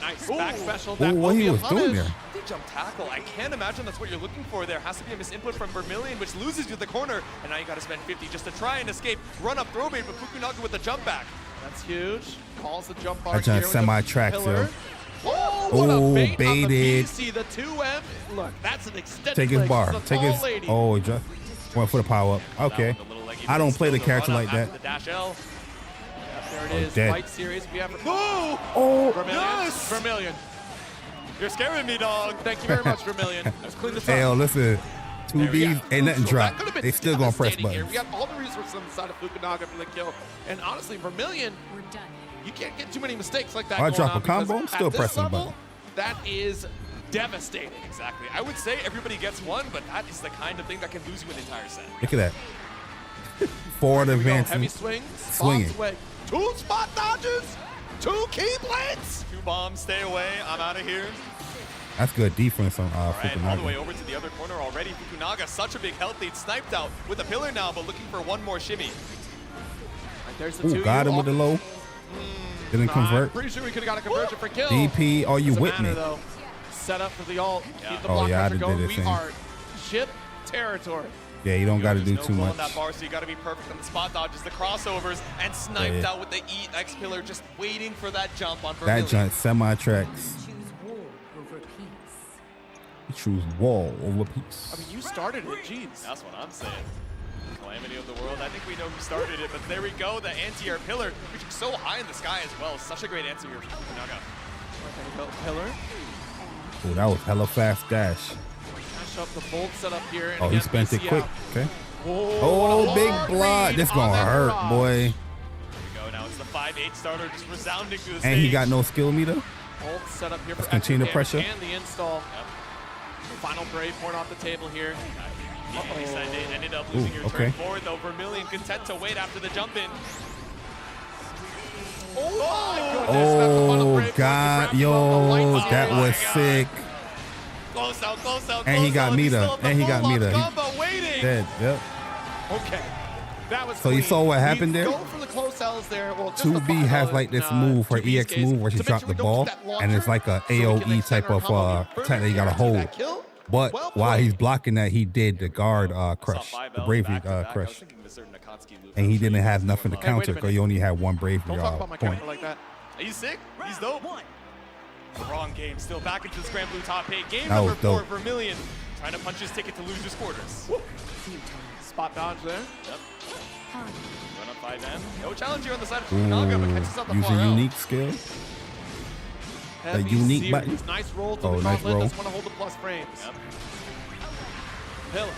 Nice back special. Ooh, That what will he be a was doing punish. there. Big jump tackle. I can't imagine that's what you're looking for there. Has to be a misinput from Vermilion, which loses you the corner. And now you got to spend 50 just to try and escape. Run up throw bait, but Fukunaga with the jump back. That's huge. Calls the jump bar. I just semi-tracks, yo. Oh, what a bait baited. on the BC, the 2M. Look, that's an extended Take his leg. bar. She's a Take tall his. lady. Oh, just went for the power up. Okay. I don't play the character like that. The dash L. Yep, there it is. Dead. Fight series. We have. Oh! Vermilion. Yes! Vermilion. You're scaring me, dog. Thank you very much, Vermilion. Let's clean this up. Hey, yo, listen. 2Bs ain't nothing drop. They still gonna press Here. buttons. We got all the resources on the side of Fukunaga for the kill. And honestly, Vermilion, you can't get too many mistakes like that. I going drop on a combo, because I'm still at this pressing the level, button. That is devastating. Exactly. I would say everybody gets one, but that is the kind of thing that can lose you an entire set. Look at that. Forward advancing. Heavy swing. Swinging. Away. 2 spot dodges. 2 key blades. 2 bombs. Stay away. I'm out of here. That's good defense on All right, all the way Fukunaga. over to the other corner already. Fukunaga, such a big health lead, sniped out with a pillar now, but looking for one more shimmy. Right, there's the Ooh, 2. got him with the low. Didn't convert. I'm pretty sure we could have got a conversion for kill. DP, are you Doesn't with matter, me? Though. Set up for the ult. Keep the Oh, block yeah, I pressure did going. the We same. are ship territory. Yeah, you don't got to do There's too no pull much. on that bar, so you got to be perfect on the spot dodges, the crossovers, and sniped Yeah. out with the EX pillar, just waiting for that jump on Vermilion. That jump semi-tracks. You choose wall over peace. I mean, you started it, jeez. That's what I'm saying. Calamity of the world. I think we know who started it, but there we go. The anti-air pillar, reaching so high in the sky as well. Such a great anti-air pillar. Oh, that was hella fast dash. Dash up the bolt setup here. And Oh, he again, spent it BC quick. out. Okay. Oh, Oh, big blood. This gonna hurt, boy. There we go. Now it's the 5-8 starter just resounding through the stage. And he got no skill meter. Bolt set up here Let's for continue the extra pressure. damage and the install. Final Brave pouring off the table here. Ended up losing your okay. turn forward though. Vermilion content to wait after the jump in. Oh, God. Yo, that was sick. Close out, close out, And he got meter. And he got meter. Waiting. Dead. Yep. Okay. That was So you clean. saw what happened We there? Go for the close outs there. Well, just the 2B five has out like in, this move, her 2B's EX case, move, where she to make dropped sure the we don't ball, get that and it's like a launcher, so we can AOE extend type our of combo even attack that you gotta further. hold. That kill? But Well while played. he's blocking that, he did the guard crush, the bravery crush, and he didn't have nothing to counter because he only had one bravery Don't talk about my point. character like that. He's sick. He's dope. The wrong game. Still back into the Scram Blue top 8. Game That number was 4. dope. Vermilion trying to punch his ticket to losers quarters. Spot dodge there. Yep. Run up 5M. No challenge here on the side of Fukunaga, but catches up the Use far a out. unique skill. Heavy A unique series. button. Nice roll to Oh, the nice gauntlet. roll. Doesn't want to hold the plus frames. Yep. Pillar.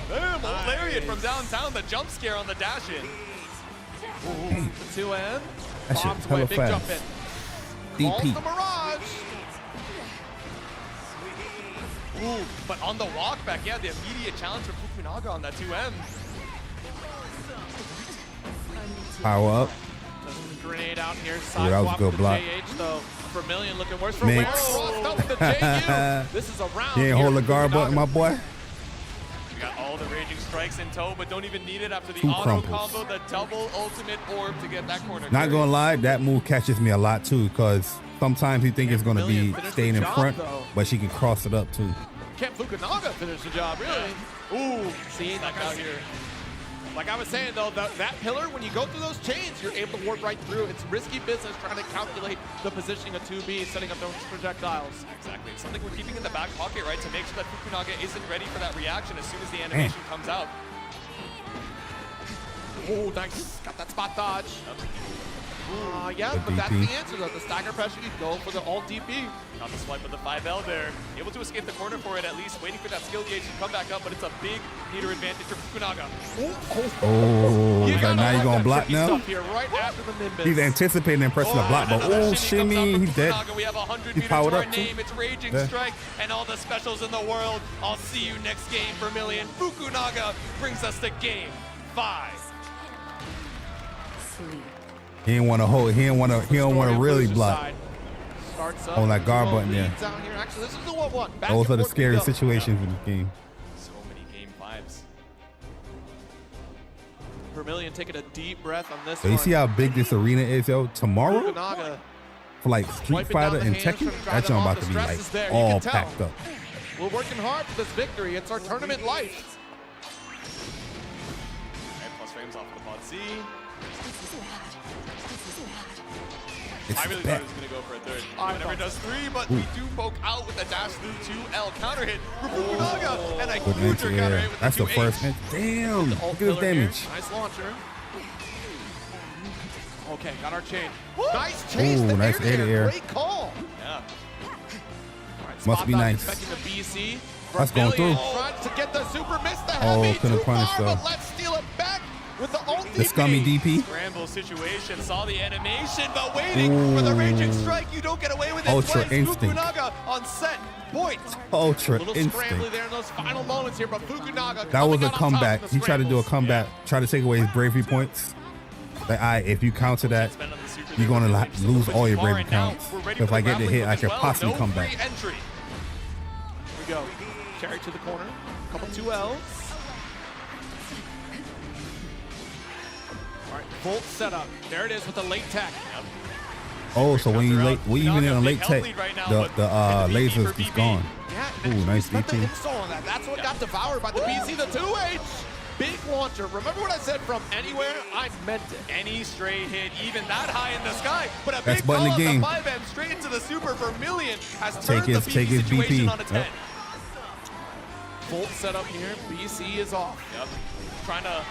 Boom, nice. Lariat from downtown. The jump scare on the dash in. Ooh, the 2M. That shit Bombs away. hella Big fast. jump in. Calls DP. the Mirage. Ooh, but on the walk back, yeah, the immediate challenge for Fukunaga on that 2M. Power up. Grenade out here. Ooh, that was a good block. JH, though. Vermilion looking worse for Mix. Ross up with the JU. This is a round. You ain't here hold the for guard Fukunaga. button, my boy. We got all the raging strikes in tow, but don't even need it after the 2 auto crumples. combo, the double ultimate orb to get that corner. Not carry. gonna lie, that move catches me a lot too, because sometimes you think it's gonna be Vermilion finished staying the in job, front, though. but she can cross it up too. Can't Fukunaga finish the job, really? Ooh, see, like out here. Like I was saying though, that pillar, when you go through those chains, you're able to warp right through. It's risky business trying to calculate the positioning of 2B, setting up those projectiles. Exactly. It's something we're keeping in the back pocket, right, to make sure that Fukunaga isn't ready for that reaction as soon as the animation comes out. Oh, nice. Got that spot dodge. Yeah, The but that's DP. the answer though. The stagger pressure, you go for the alt DP. Got the swipe of the 5L there. Able to escape the corner for it at least, waiting for that skill gauge to come back up, but it's a big meter advantage for Fukunaga. Oh, like now you gonna block now? Here, right after the Nimbus. He's anticipating and pressing the block, but oh, shimmy, he's dead. We have 100 He meters powered to our up too. name. It's Raging Yeah. Strike and all the specials in the world. I'll see you next game, Vermilion. Fukunaga brings us to game 5. He didn't want to hold. He don't want to really block. Starts up. On that guard EVO button, yeah. leads out here. Actually, this is the 1-1. Back Those and Oh, are the forth we scary go. situations in this game. So many game 5s. Vermilion taking a deep breath on this So you one. see how big this arena is, yo? Tomorrow, Fukunaga for like Street wiping down Fighter the and hands, Tekken, trying to drive that's them about off. to The be stress like is there, you all can tell. packed up. We're working hard for this victory. It's our tournament life. Right, plus frames off the pod C. It's I really back. thought he was going to go for a third. He never does 3, but we do poke out with the dash through 2L counter hit for Fukunaga, and a Good huge anti-air. counter hit with That's the 2H. first hit. Damn, look at his damage. Nice launcher. Okay, got our chain. Nice chase. Ooh, to nice air air-to-air. Great call. Yeah. Must be nice. Expecting the BC. That's going through. Tries to get the super miss the Oh, heavy. couldn't Too punish far, though. but let's steal it back with the ult The scummy DP. Scramble situation, saw the animation, but waiting for the Raging Strike. You don't get away with it. Ultra twice. instinct. Fukunaga on set point. Ultra A little instinct. scrambly there in those final moments here, but Fukunaga That was coming a out on top comeback. in the He tried to do a scrambles. comeback, try to take away his bravery points. Like, if you counter that, you're going to lose all your bravery counts. If I get the hit, I can possibly come back. Entry. Here we go. Carry to the corner. Couple 2Ls. All right, Volt setup. There it is with the late tech. Oh, so when you late, we even in a late tech, the lasers is gone. Yeah, Ooh, nice expect the DP. install on that. That's what got devoured by the BC, the 2H. Big launcher. Remember what I said from anywhere? I meant it. Any straight hit, even that high in the sky, but a Best big button in call the up game. the 5M straight into the super. Vermilion has Take turned his- the take BP his situation BP. on its head. Volt setup here. BC is off. Yep. Trying to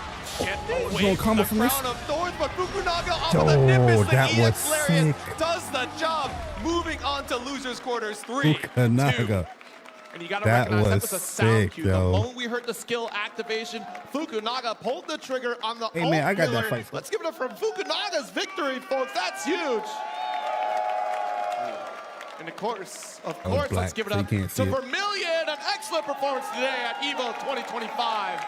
get going away from combo the from this? crown of thorns, but Fukunaga off Oh, of the Nimbus, the that was EX Lariat sick. does the job, moving on to losers quarters 3, 2. Fukunaga. And you got to That recognize that was was a sound sick, cue. The yo. moment we heard the skill activation, Fukunaga pulled the trigger on the Hey, man, I got that ult fight. Let's give it up for Fukunaga's victory, folks. That's huge. And of course, was let's black, give it so you up can't to see it. Vermilion. An excellent performance today at EVO 2025.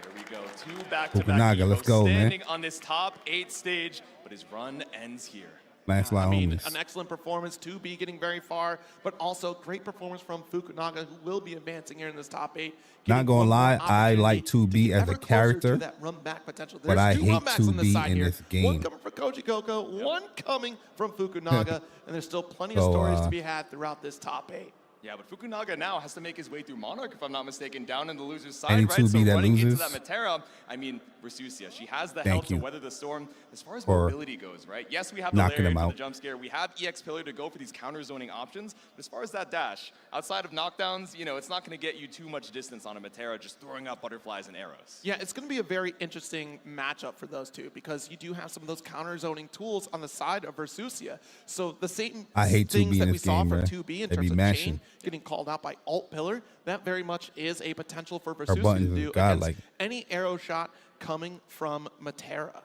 There we go, 2 back-to-back Fukunaga, EVO let's go, man. standing on this top 8 stage, but his run ends here. Last line homies. An excellent performance, 2B getting very far, but also great performance from Fukunaga, who will be advancing here in this top 8. Not gonna lie, I like 2B as a character, That run back potential. but I There's 2 hate run backs on 2B side in here. this One game. coming from Koji Coco, one coming from Fukunaga, and there's still plenty of So, stories to be had throughout this top 8. Yeah, but Fukunaga now has to make his way through Monarch, if I'm not mistaken, down in the loser's Any side, right? 2B So that running loses? into that Matera, I mean, Versusia, she has the Thank help you. to weather the storm. As far as For mobility goes, right? Yes, we have the knocking Lariat him for out. the jump scare. We have EX Pillar to go for these counter zoning options. But as far as that dash, outside of knockdowns, you know, it's not going to get you too much distance on a Matera just throwing out butterflies and arrows. Yeah, it's going to be a very interesting matchup for those two because you do have some of those counter zoning tools on the side of Versusia. So the same I hate 2B things in that we this saw game, from bruh. 2B in They be terms of mashing. chain getting called out by alt pillar, that very much is a potential for Her Versusia buttons to is do godlike. against any arrow shot coming from Matera.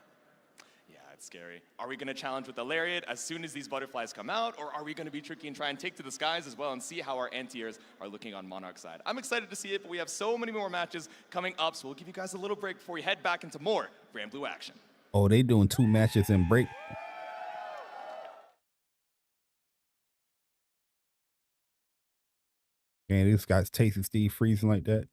Yeah, it's scary. Are we going to challenge with the Lariat as soon as these butterflies come out, or are we going to be tricky and try and take to the skies as well and see how our anti-airs are looking on Monarch side? I'm excited to see it, but we have so many more matches coming up, so we'll give you guys a little break before we head back into more Grand Blue action. Oh, they doing 2 matches in break. Man, this guy's tasting Steve freezing like that.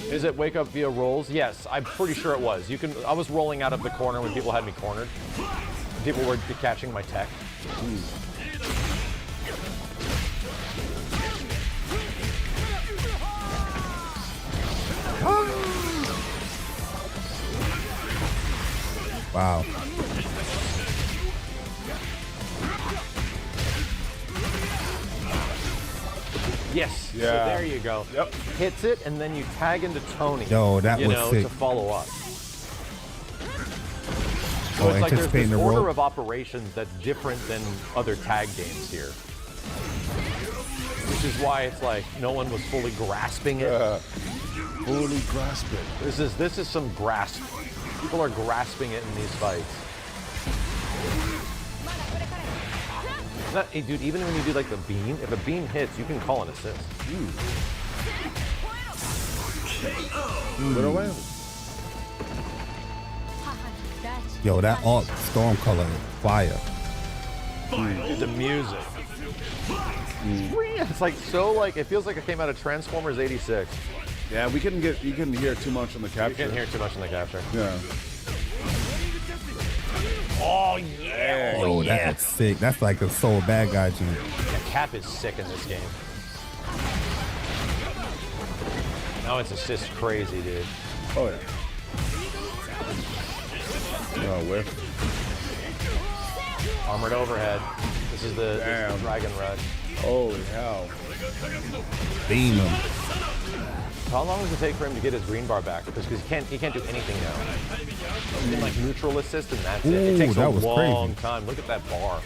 Is it wake up via rolls? Yes, I'm pretty sure it was. You can. I was rolling out of the corner when people had me cornered. People were catching my tech. Wow. Yes. Yeah. So there you go. Yep. Hits it, and then you tag into Tony. Yo, that was sick. To follow up. So Oh, it's like there's anticipating this the order rope. of operations that's different than other tag games here. Which is why it's like no one was fully grasping it. Fully grasp it. This is some grasp. People are grasping it in these fights. Hey, dude, even when you do like the beam, if a beam hits, you can call an assist. Yo, that alt storm color, fire. Dude, the music. It's like so like it feels like it came out of Transformers '86. Yeah, you couldn't hear too much on the capture. You couldn't hear too much on the capture. Yeah. Oh yeah. Yo, that's sick. That's like a soul bad guy joint. Yeah, Cap is sick in this game. Now it's assist crazy, dude. Oh yeah. Oh, whiff. Armored overhead. This is the Dragon Rush. Holy hell. Beam him. How long does it take for him to get his green bar back? Because he can't do anything now. He can like neutral assist and that's it. It takes a long time. Look at that bar.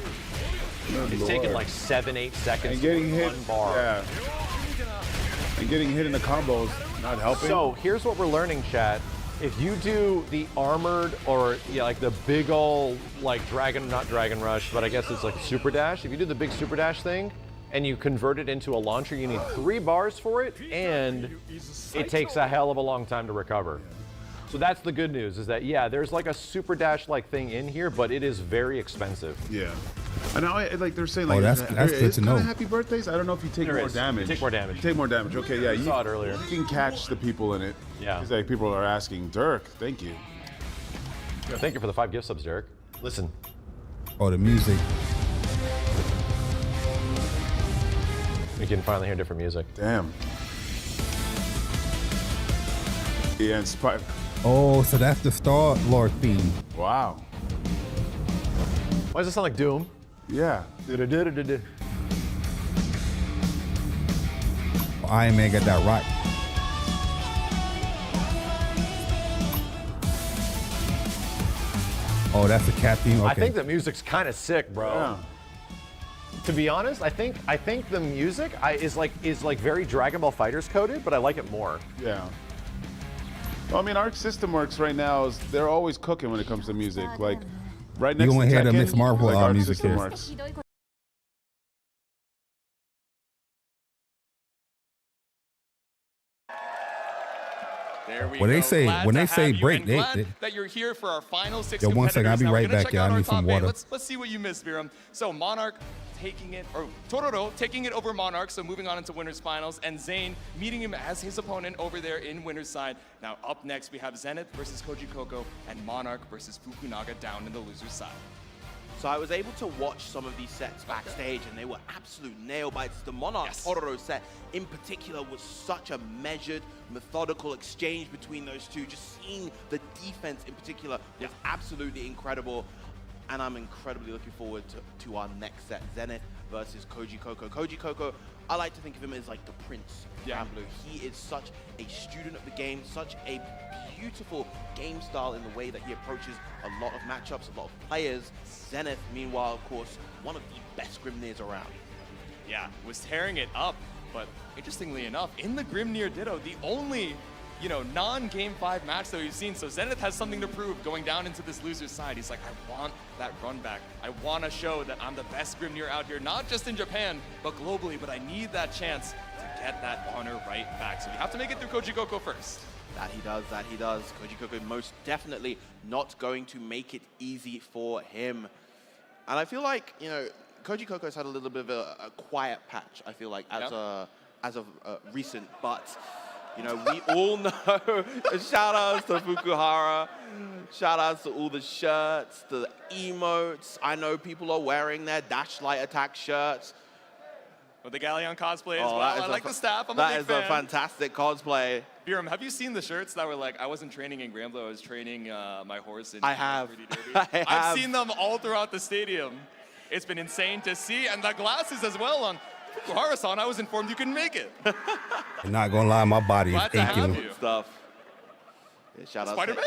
It's taking like 7-8 seconds And getting to hit, one bar. Yeah. And getting hit in the combos not helping. So here's what we're learning, chat. If you do the armored or like the big ol' like not Dragon Rush, but I guess it's like a Super Dash. If you do the big Super Dash thing and you convert it into a launcher, you need 3 bars for it, and it takes a hell of a long time to recover. So that's the good news, is that there's like a Super Dash like thing in here, but it is very expensive. Yeah. I know, like they're saying, like, that's good to know. Happy birthdays. I don't know if you take more damage. You take more damage. You take more damage. Okay, yeah. You saw it earlier. You can catch the people in it. Yeah. Because like people are asking, Dirk, thank you. Thank you for the 5 gift subs, Derek. Listen. Oh, the music. We can finally hear different music. Damn. Yeah, it's Oh, so that's the Star Lord theme. Wow. Why does it sound like Doom? Yeah. Iron Man got that right. Oh, that's a cat theme? Okay. I think the music's kind of sick, bro. Yeah. To be honest, I think the music is like very Dragon Ball Fighters coded, but I like it more. Yeah. Well, I mean, Arc System Works right now they're always cooking when it comes to music. Like right next You to won't hear the Tekken, Miss Marvel like Arc music System here. Works. There we When go. they say Glad when to they say have you, break, and they glad that you're here for our final 6 Yo, one second, I'll be competitors. Now, right we're gonna back, check y'all. out I our need some top 8. water. Let's see what you missed, Viram. So Monarch taking it, or Tororo taking it over Monarch, so moving on into winners finals, and Zane meeting him as his opponent over there in winners side. Now up next we have Zenith versus Koji Koko and Monarch versus Fukunaga down in the losers side. So I was able to watch some of these sets backstage, and they were absolute nail bites. The Monarch Tororo set in particular was such a measured, methodical exchange between those two. Just seeing the defense in particular was absolutely incredible. And I'm incredibly looking forward to our next set, Zenith versus Koji Koko. Koji Koko, I like to think of him as like the Prince Gambler. He is such a student of the game, such a beautiful game style in the way that he approaches a lot of matchups, a lot of players. Zenith, meanwhile, of course, one of the best Grimnirs around. Yeah, was tearing it up, but interestingly enough, in the Grimnir Ditto, the only non-Game 5 match that we've seen. So Zenith has something to prove going down into this loser's side. He's like, I want that run back. I want to show that I'm the best Grimnir out here, not just in Japan, but globally. But I need that chance to get that honor right back. So we have to make it through Koji Koko first. That he does, that he does. Koji Koko most definitely not going to make it easy for him. And I feel like, Koji Koko's had a little bit of a quiet patch, I feel like, as of recent, but we all know, shout outs to Fukuhara, shout outs to all the shirts, the emotes. I know people are wearing their Dash Light Attack shirts. With the Galleon cosplay as well. I like the staff, I'm a big fan. That is a fantastic cosplay. Viram, have you seen the shirts that were like, I wasn't training in Granblue, I was training my horse in I have. I've seen them all throughout the stadium. It's been insane to see, and the glasses as well on Fukuhara-san, I was informed you couldn't make it. I'm not gonna lie, my body is Glad to have aching. you. Stuff. Yeah, shout out Spider-Man?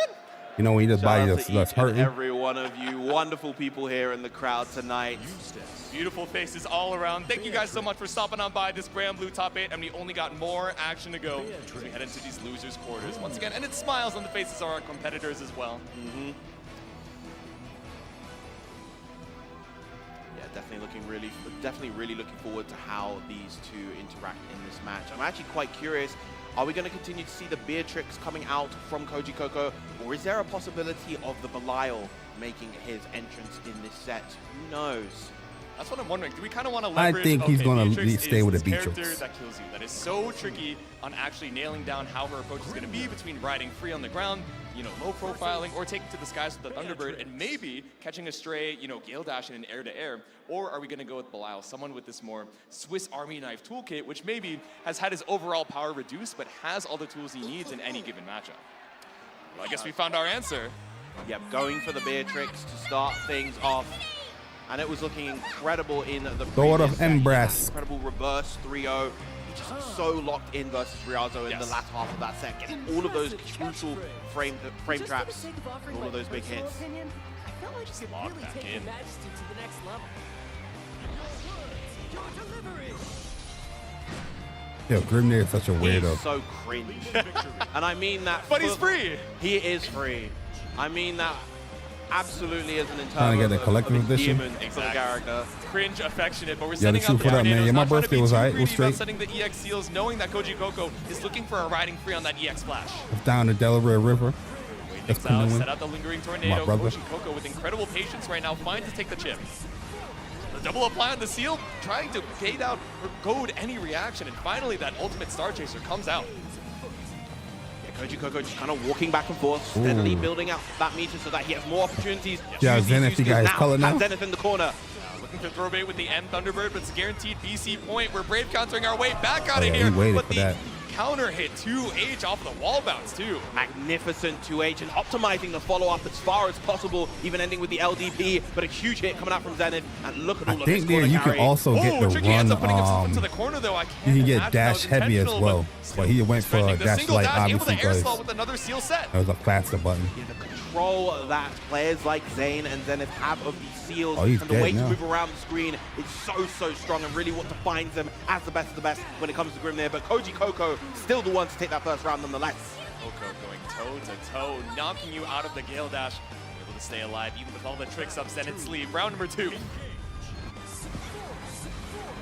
You know when your Shout body out is to less each and hurting. every one of you wonderful people here in the crowd tonight. Beautiful faces all around. Thank you guys so much for stopping on by this Grand Blue Top 8, and we only got more action to go as we head into these losers' quarters once again. And it smiles on the faces of our competitors as well. Yeah, definitely really looking forward to how these two interact in this match. I'm actually quite curious. Are we going to continue to see the Beatrix coming out from Koji Coco, or is there a possibility of the Belial making his entrance in this set? Who knows? That's what I'm wondering. Do we kind of want to I leverage? think he's gonna Beatrix stay is with this the Beatrix. character that kills you. That is so tricky on actually nailing down how her approach is going to be between riding free on the ground, you know, low profiling, or taking to the skies with the Thunderbird, and maybe catching a stray, you know, Gale Dashing in air to air. Or are we going to go with Belial, someone with this more Swiss Army knife toolkit, which maybe has had his overall power reduced, but has all the tools he needs in any given matchup? Well, I guess we found our answer. Yep, going for the Beatrix to start things off. And it was looking incredible in the Sword of previous set. Embrace. Incredible reverse 3-0. He just so locked in versus Riazo in the last half of that set, getting all of those crucial frame traps, and all of those big hits. I felt like Just lock back in. Majesty to the next level. Your delivery. Yo, Grimnir is such a weirdo. He's so cringe. And I mean that. But he's free. He is free. I mean that absolutely isn't in terms Trying to get the collector's of edition. endearment for the character. Cringe affectionate, but we're Yo, setting the up truth, what up, man? tornadoes, Yeah, my not trying to birthday be was too alright. It was greedy about straight. setting the EX seals, knowing that Koji Coco is looking for a riding free on that EX flash. Down the Delaware River. That's Things out, canoeing. set out the lingering My tornado. brother. Koji Coco with incredible patience right now, fine to take the chip. The double apply on the seal, trying to bait out or goad any reaction, and finally that ultimate Star Chaser comes out. Yeah, Koji Coco just kind of walking back and forth, steadily building out that meter so that he has more opportunities. Yeah, to use these Zenith, you skills got his color now? And Zenith in the corner. Looking to throw bait with the M Thunderbird, but it's a guaranteed BC point. We're Brave countering our way back out of Yeah, here. he waited But for the that. counter hit 2H off of the wall bounce too. Magnificent 2H and optimizing the follow-up as far as possible, even ending with the LDP, but a huge hit coming out from Zenith. And look at all I of think this there corner you can carry. also get the Tricky ends up putting himself run. into the corner though. I You can't can imagine get that dash was heavy as intentional, well. But he went for defending the dash single light, dash, able obviously, to air because slot with another seal set. that was a faster button. Yeah, the control that players like Zayn and Zenith have of these seals Oh, he's and the dead way now. to move around the screen is so strong, and really what defines them as the best of the best when it comes to Grimnir. But Koji Coco still the one to take that first round nonetheless. Coco going toe to toe, knocking you out of the Gale Dash. Able to stay alive even with all the tricks up Zenith's sleeve. Round number 2.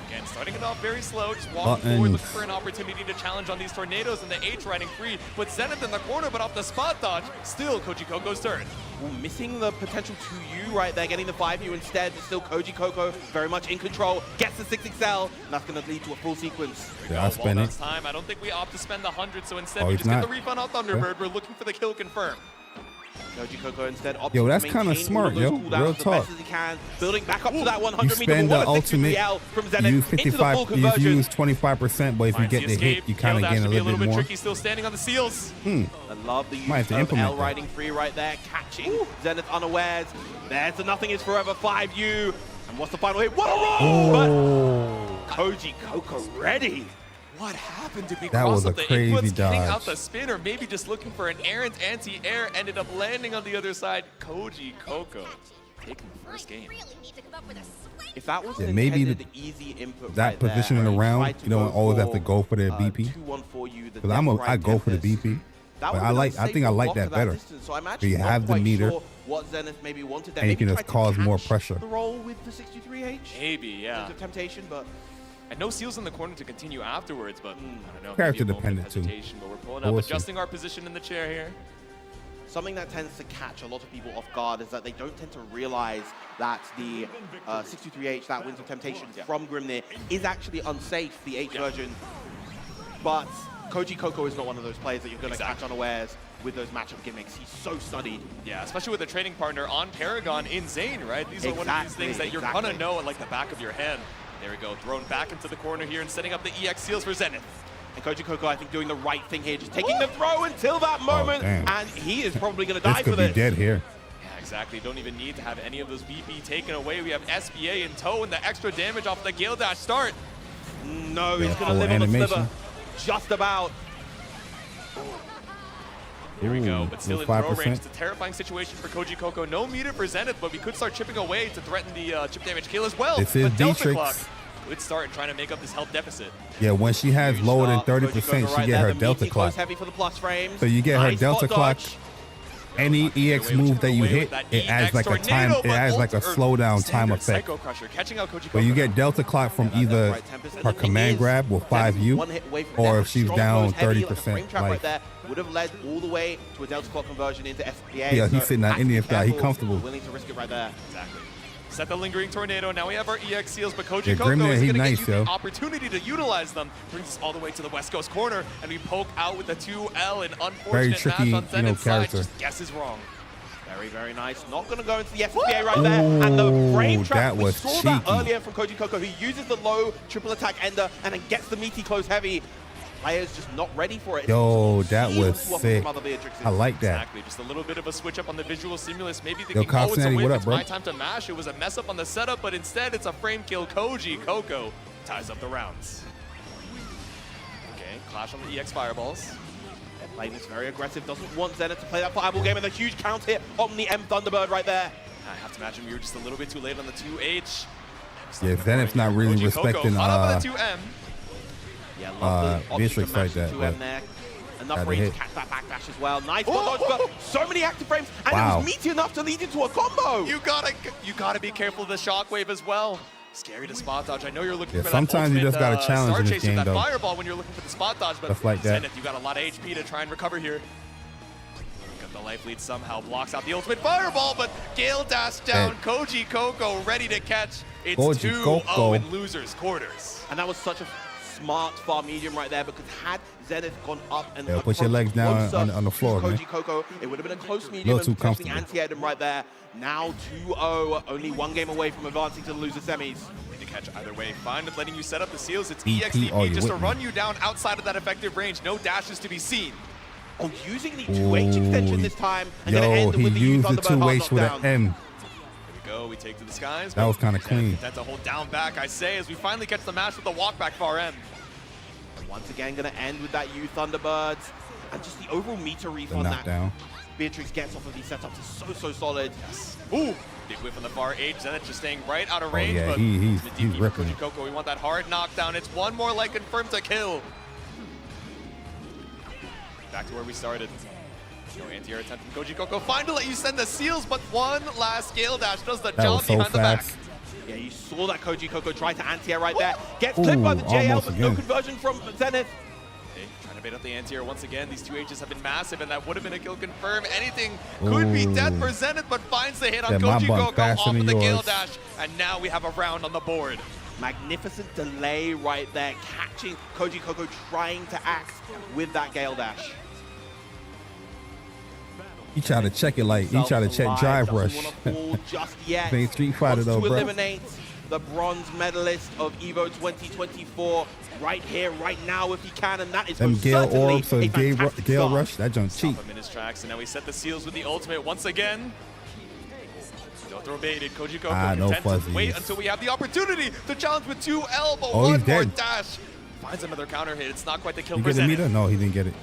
Again, starting it off very slow, just walking forward, looking for an opportunity to challenge on these tornadoes and the H riding free. Put Zenith in the corner, but off the spot dodge, still Koji Coco's turn. Ooh, missing the potential 2U right there, getting the 5U instead. Still Koji Coco very much in control, gets the 6XL, and that's going to lead to a full sequence. Yeah, I spent it. Time. I don't think we opt to spend the 100, so instead Oh, we he's just get not. the refund on Thunderbird. We're looking for the kill confirm. Koji Coco instead opts Yo, that's to kinda maintain smart, all of those yo. cooldowns Real as talk. best as he can, building back up to that You 100 meter spend the wall, a ultimate, 63L from you Zenith use into the full 55, you conversion. use 25%, but if you Finds get the hit, escape. you kind of Gale gain Dash a to be little bit more. tricky, still standing on the seals. I love the Might have use to of implement L that. riding free right there, catching Zenith unawares. There's the Nothing Is Forever 5U. And what's the final hit? What a roll! But Koji Coco ready. What happened? Did we That cross was up a the crazy inputs, getting dodge. out the spin, or maybe just looking for an errant anti-air, ended up landing on the other side. Koji Coco taking the first game. If that was Yeah, an maybe intended easy input that right there, positioning where he around, tried to you don't go always have to for, go for the BP. 2-1-4U, the Because left, I right go for the Tempest. BP. That But would've been I think I safer like block that at better. distance, so I'm So actually you not have the quite meter, sure what Zenith maybe wanted there. and you Maybe can tried just to cause more catch pressure. the roll with the 63H. Maybe, yeah. It's a temptation, but And no seals in the corner to continue afterwards, but I don't know. Character maybe a moment of dependent, too. hesitation, but we're pulling But up, we'll see. adjusting our position in the chair here. something that tends to catch a lot of people off guard is that they don't tend to realize that the 63H, that Winds of Temptation from Grimnir, is actually unsafe, the H version. But Koji Coco is not one of those players that you're going to catch unawares with those matchup gimmicks. He's so studied. Yeah, especially with a training partner on Paragon in Zayn, right? These are one of these things that you're gonna know at like the back of your head. There we go, thrown back into the corner here and setting up the EX seals for Zenith. And Koji Coco, I think, doing the right thing here, just taking the throw until that moment, damn. and he is probably going to This die could for be this. dead here. Yeah, exactly. Don't even need to have any of those BP taken away. We have SBA in tow and the extra damage off the Gale Dash start. No, he's going to live on the sliver. Just about. Here we go, but still in throw 5%. range. It's a terrifying situation for Koji Coco. No meter for Zenith, but we could start chipping away to threaten the chip damage kill as well. This is But Delta Dietrich. Clock, good start in trying to make up this health deficit. Yeah, when she has lower than 30%, she get her Delta Clock. Heavy for the plus frames. So you get her Nice Delta spot Clock. dodge. Any EX move that you hit, it adds like a time. It adds like a slowdown time effect. Psycho Crusher, catching out Koji Coco. But you get Delta Clock from either her command grab with 5U, or if she's down 30%. Like, would have led all the way to a Delta Clock conversion into SPA. yeah, he's sitting that Indian guy. He's comfortable. Willing to risk it right there. Exactly. Set the lingering tornado. Now we have our EX seals, but Koji Yeah, Coco Grimnir, is he's going to nice, get you yo. the opportunity to utilize them. Brings us all the way to the West Coast corner, and we poke out with the 2L. An unfortunate tricky, match on Zenith's side. character. Just guesses wrong. Very, very nice. Not going to go into the SPA right there. And the frame trap, that we was saw that cheeky. earlier from Koji Coco, who uses the low triple attack ender and then gets the meaty close heavy. Players just not ready for it. Yo, that was Huge swap sick. from other Beatrixes. I like that. Exactly, just a little bit of a switch up on the visual stimulus. Maybe Yo, thinking, oh, it's a Costinelli, win, what up, it's bro? my time to mash. It was a mess up on the setup, but instead it's a frame kill. Koji Coco ties up the rounds. Okay, clash on the EX fireballs. They're playing this very aggressive. Doesn't want Zenith to play that fireball game, and a huge counter hit on the M Thunderbird right there. I have to imagine we were just a little bit too late on the 2H. Yeah, Zenith's not really Koji Coco respecting caught up on the 2M. Yeah, love the Beatrix like that. 2M there. Enough Had to range to hit. catch that backdash as well. Nice spot dodge, but so many active frames, and Wow. it was meaty enough to lead into a combo. You gotta be careful of the shockwave as well. Scary to spot dodge. I know you're looking Yeah, for that sometimes you ultimate, just gotta challenge star in this chase with game, that though. fireball when you're looking for the spot dodge, but Stuff like that. Zenith, you got a lot of HP to try and recover here. Got the life lead somehow, blocks out the ultimate fireball, but Gale dash down. Hey. Koji Coco ready to catch. It's Koji 2-0 Coco. in losers quarters. And that was such a smart far medium right there, because had Zenith gone up and Yeah, put your legs down on the floor, man. Koji Coco, it would have been a close medium Little too and potentially comfortable. anti-Ed him right there. Now 2-0, only one game away from advancing to the loser semis. To catch either way, fine with letting you set up the seals. It's EP, oh, EXDP you just to with me. run you down outside of that effective range. No dashes to be seen. Oh, using the 2H extension this time, and then Yo, end he with the used the Thunderbird hard 2H with knockdown. an M. Here we go, we take to the skies. That was kinda clean. That's a hold down back, I say, as we finally catch the match with the walk back far end. Once again, going to end with that U Thunderbirds, and just the overall meter reef The on that knockdown. Beatrix gets off of these setups is so solid. Ooh, big whip on the far edge. Zenith just staying right out of Oh, range, yeah, but he's the DP for ripping Koji it. Coco, we want that hard knockdown. It's one more like confirmed to kill. Back to where we started. No anti-air attempt from Koji Coco. Fine to let you send the seals, but one last scale dash does the That job was so behind the back. fast. Yeah, you saw that Koji Coco try to anti-air right there. Gets Ooh, clipped by the JL, almost but no again. conversion from Zenith. Okay, trying to bait up the anti-air once again. These 2Hs have been massive, and that would have been a kill confirm. Anything could be death for Zenith, but finds the hit on Yeah, my Koji button Coco faster off than of the Gale yours. dash, and now we have a round on the board. Magnificent delay right there, catching Koji Coco trying to act with that Gale Dash. He tried to check it like he tried to check drive rush. Just yet. Ain't Street Fighter Wants though, to bro. eliminate the bronze medalist of EVO 2024 right here, right now, if he can, and that is Them most Gale certainly orbs or a fantastic Gale start. rush, that junk cheap. Stop him in his tracks, and now we set the seals with the ultimate once again. Don't throw baited. Koji Coco Ah, no content to fuzzies. wait until we have the opportunity to challenge with 2L, but Oh, one he's more dead. dash. Finds another counter hit. It's not quite the kill You for get the Zenith. meter? No, he didn't get it.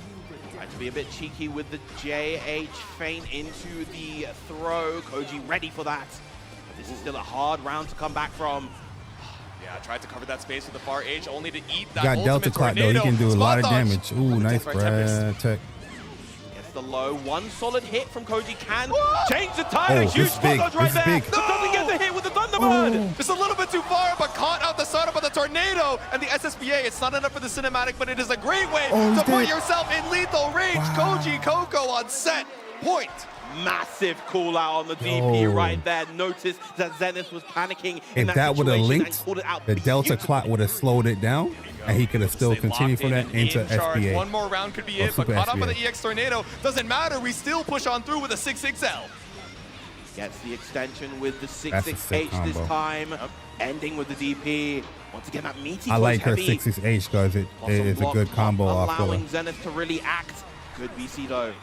Tried to be a bit cheeky with the JH feint into the throw. Koji ready for that. But this is still a hard round to come back from. Yeah, tried to cover that space with the far edge, only to eat that Got ultimate Delta Clock though. He tornado. can do a Spot lot of dodge. damage. Ooh, nice for Tempest. Brad Tech. Gets the low. One solid hit from Koji can change the tide. Oh, A huge this spot big, dodge right this there. big. But doesn't get the hit with the Thunderbird. Just a little bit too far, but caught out the startup of the tornado and the SSBA. It's not enough for the cinematic, but it is a great way to put yourself in lethal range. Koji Coco on set point. Massive call out on the DP Yo. right there. Notice that Zenith was panicking in If that would have situation and linked, called it out the Delta Clock would have slowed it down, and he could have still Stay continued locked from in that and into in charge. SBA. One more round could be Or it, but Super caught up by SBA. the EX Tornado. Doesn't matter, we still push on through with a 6-6L. Gets the extension with the That's a sick 6-6H this combo. time. Ending with the DP. Once again, that meaty I like her close heavy. 6-6H because it Lots of is a block, good combo not off the. allowing Zenith to really act. Good BC though.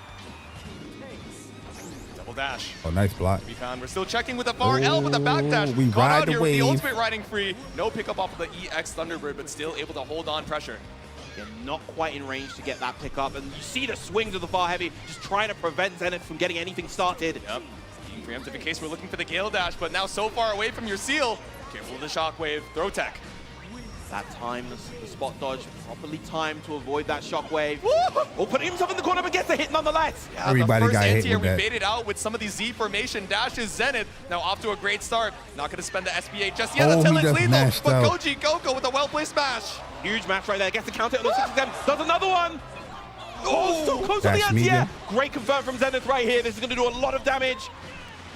Double dash. Oh, nice block. To be found. We're still checking with the far L with the back dash. We Caught ride out the here with the wave. ultimate riding free. No pickup off of the EX Thunderbird, but still able to hold on pressure. Yeah, not quite in range to get that pickup. And you see the swings of the far heavy, just trying to prevent Zenith from getting anything started. Yep. Being preemptive in case we're looking for the Gale Dash, but now so far away from your seal. Careful of the shockwave. Throw tech. That time, the spot dodge properly timed to avoid that shockwave. Oh, put himself in the corner, but gets a hit nonetheless. Yeah, Everybody the got first hit anti-air with we that. baited out with some of these Z formation dashes. Zenith now off to a great start. Not going to spend the SBA just yet until he it's just lethal. mashed But out. Koji Coco with a well-placed smash. Huge match right there. Gets the counter on the 67. Does another one. Oh, so close to the Dash anti-air. medium. Great confirm from Zenith right here. This is going to do a lot of damage.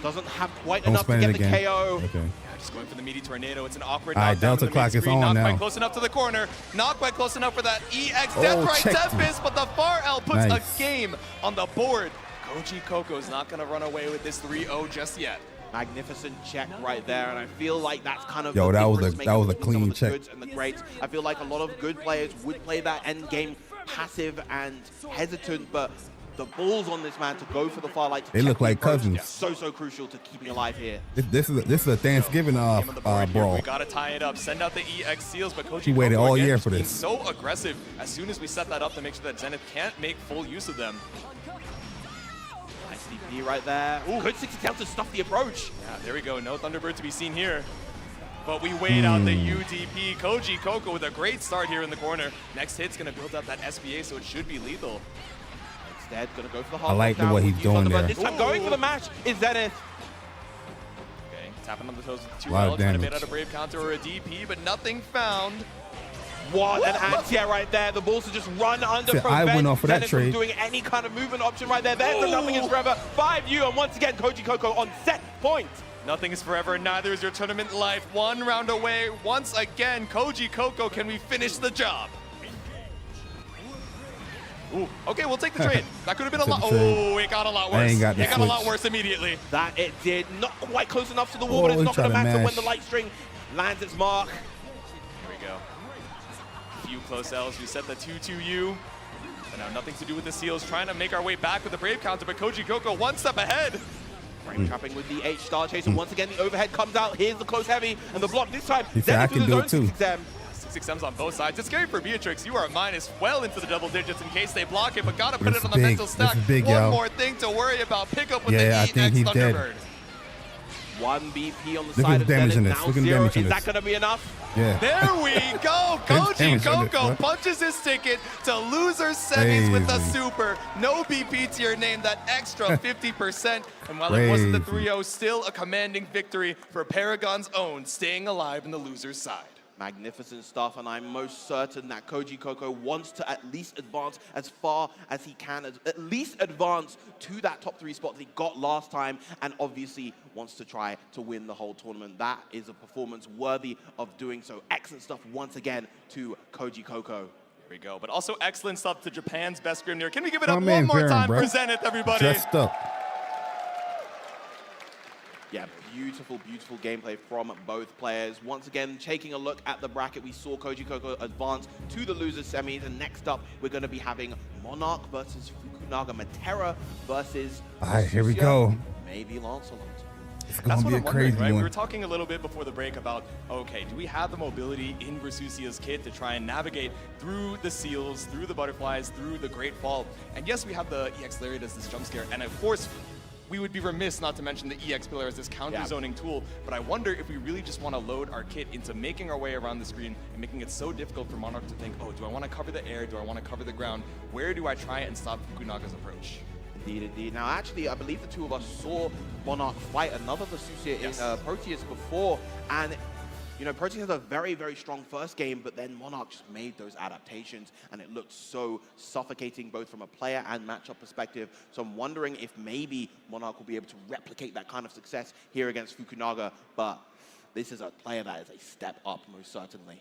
Doesn't have quite Don't enough to spend get it the again. KO. Okay. Just going for the meaty tornado. It's an awkward All right, knockdown Delta from the clock is mid-screen. on Not now. quite close enough to the corner. Not quite close enough for that EX Death Right checked Tempest, but the far L puts Nice. a game on the board. Koji Coco's not going to run away with this 3-0 just yet. Magnificent check right there, and I feel like that's kind of Yo, the that was difference a- maker that was a between some clean of the check. goods and the greats. I feel like a lot of good players would play that end game passive and hesitant, but the balls on this man to go for the far light. to They check look the like approach, cousins. So crucial to keeping alive here. This is a Thanksgiving brawl. We gotta tie it up. Send out the EX seals, but Koji He waited Coco all again year just for being this. so aggressive as soon as we set that up to make sure that Zenith can't make full use of them. Nice DP right there. Ooh, good 60 down to stuff the approach. Yeah, there we go. No Thunderbird to be seen here. But we wait out the UDP. Koji Coco with a great start here in the corner. Next hit's gonna build up that SBA, so it should be lethal. Instead, gonna go for the I hard like the knockdown way with he's you, doing Thunderbird. there. This time going for the match is Zenith. Okay, tapping on the toes with 2 A lot of L, trying to bait damage. out a Brave counter or a DP, but nothing found. What an anti-air right there. The balls to just run under, See, I prevent went off of that Zenith from trade. doing any kind of movement option right there. There's the nothing is forever. 5U, and once again, Koji Coco on set point. Nothing is forever, neither is your tournament life. One round away. Once again, Koji Coco, can we finish the job? Ooh, okay, we'll take the trade. That could have been a lot. Oh, it got a lot I worse. ain't got the It got a lot switch. worse immediately. That it did. Not quite close enough to the wall, Oh, but it's he not going to tried to matter when mash. the light string lands its mark. Here we go. A few close L's. We set the 2-2U. And now nothing to do with the seals. Trying to make our way back with the Brave counter, but Koji Coco one step ahead. Frame trapping with the H Star Chaser. Once again, the overhead comes out. Here's the close heavy, and the block this time. He said, Zenith "I can with do his it own too." 6XM. 6Ms on both sides. It's scary for Beatrix. You are minus well into the double digits in case they block it, but gotta put This it on is the big. mental This stack. is big, One yo. more thing to worry about. Pick up with Yeah, the I EX think he's dead. Thunderbird. 1 BP on the Look at side the of damage Zenith. in this. Now Look at the 0. damage in Is that this. going to be enough? Yeah. There we go. Koji damage in this, Coco bro. punches his ticket to loser semis with the Crazy. super. No BP to your name, that extra 50%. And while it wasn't the Crazy. 3-0, still a commanding victory for Paragon's own, staying alive in the loser's side. Magnificent stuff, and I'm most certain that Koji Coco wants to at least advance as far as he can, at least advance to that top 3 spot that he got last time, and obviously wants to try to win the whole tournament. That is a performance worthy of doing so. Excellent stuff once again to Koji Coco. Here we go. But also excellent stuff to Japan's best Grimnir. Can we give it My up man one more Baron, time bro. for Zenith, everybody? Dressed up. Yeah, beautiful, beautiful gameplay from both players. Once again, taking a look at the bracket, we saw Koji Coco advance to the losers semis, and next up, we're going to be having Monarch versus Fukunaga, Matera versus All right, here we Susia, go. maybe Lancelot. It's That's gonna what be a I'm wondering, crazy right? We one. were talking a little bit before the break about, okay, do we have the mobility in Versusia's kit to try and navigate through the seals, through the butterflies, through the Great Fall? And yes, we have the EX Lariat as this jump scare, and of course, we would be remiss not to mention the EX Pillar as this counter-zoning tool, but I wonder if we really just want to load our kit into making our way around the screen and making it so difficult for Monarch to think, oh, do I want to cover the air? Do I want to cover the ground? Where do I try and stop Fukunaga's approach? Indeed, indeed. Now, actually, I believe the two of us saw Monarch fight another Versusia in Proteus before, and you know, Proteus has a very, very strong first game, but then Monarch just made those adaptations, and it looked so suffocating both from a player and matchup perspective. So I'm wondering if maybe Monarch will be able to replicate that kind of success here against Fukunaga, but this is a player that is a step up, most certainly.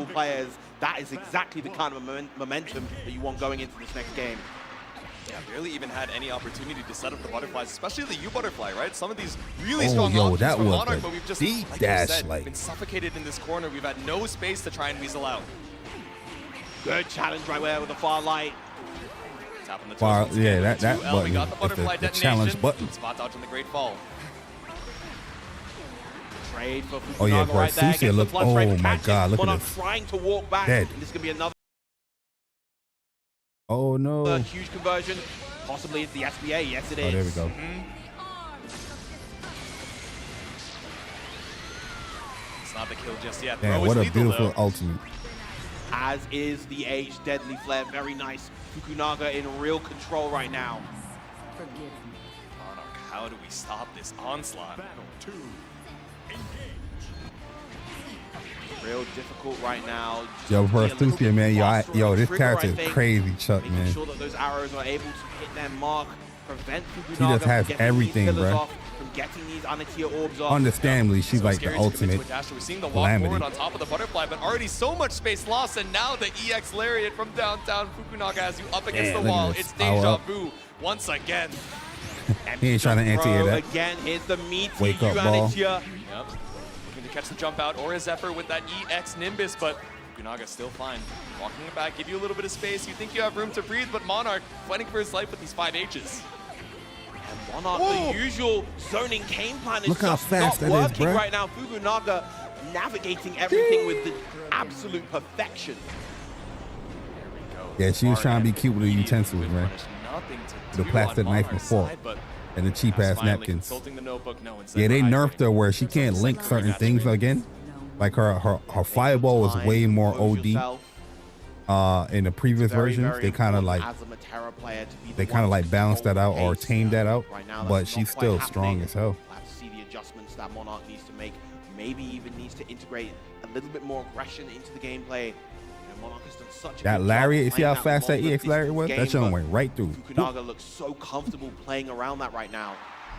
players, that is exactly the kind of momentum that you want going into this next game. Yeah, barely even had any opportunity to set up the butterflies, especially the U butterfly, right? Some of these really Oh, strong yo, options that from was Monarch, a but we've just, deep like dash, you said, like- been suffocated in this corner. We've had no space to try and weasel out. Good challenge right there with the far light. Tap on the Far- toes, yeah, that 2L, we button got the is butterfly the challenge detonation. button. Spot dodge on the Great Fall. Trade for Oh, yeah, Fukunaga bro, right there. Sucia Gets the look- blood oh, trade, my catches. God, look at Monarch this. trying to walk back. Dead. And this could be another Oh no. huge conversion. Possibly it's the SBA. Yes, it is. Oh, there we go. It's not the kill just yet. Damn, Throw is what a lethal, beautiful though. ultimate. As is the H Deadly Flare. Very nice. Fukunaga in real control right now. Monarch, how do we stop this onslaught? Real difficult right now. Yo, bro, Just be a little Sucia, bit man, faster yo, on this trigger, character I is think. crazy, Chuck, Making man. sure that those arrows are able to hit their mark, prevent Fukunaga just from has getting everything, these pillars bruh. off, from getting these Anakia orbs off. Understandably, she's So like the scary to commit to ultimate a dash. We're seeing the walk calamity. forward on top of the butterfly, but already so much space lost, and now the EX Lariat from downtown Fukunaga has you up against Damn, the look at wall. this It's power deja up. vu once again. He ain't trying to anti-air that. Again, here's the meaty Wake up, ball. Anakia. Yep. Looking to catch the jump out or a Zephyr with that EX Nimbus, but Fukunaga still fine. Walking it back, give you a little bit of space. You think you have room to breathe, but Monarch fighting for his life with these 5 H's. And Monarch, the usual zoning game plan is Look how just fast not that is, working bruh. right now. Fukunaga navigating everything with the absolute perfection. Yeah, she was trying to be cute with the utensils, man. Nothing to The do plastic on knife and Monarch's fork. side, but And the cheap ass finally napkins. consulting the notebook, no, Yeah, they nerfed her where she can't link certain things again. Like her fireball was way more OD. In the previous versions, they kind of like balanced that out or tamed that out. But she's still strong as hell. We'll have to see the adjustments that Monarch needs to make. Maybe even needs to integrate a little bit more aggression into the gameplay. And Monarch has done such a That good lariat, you job see how playing fast that longer EX lariat was? distance That game, shit but went right through. Fukunaga looks so comfortable playing around that right now.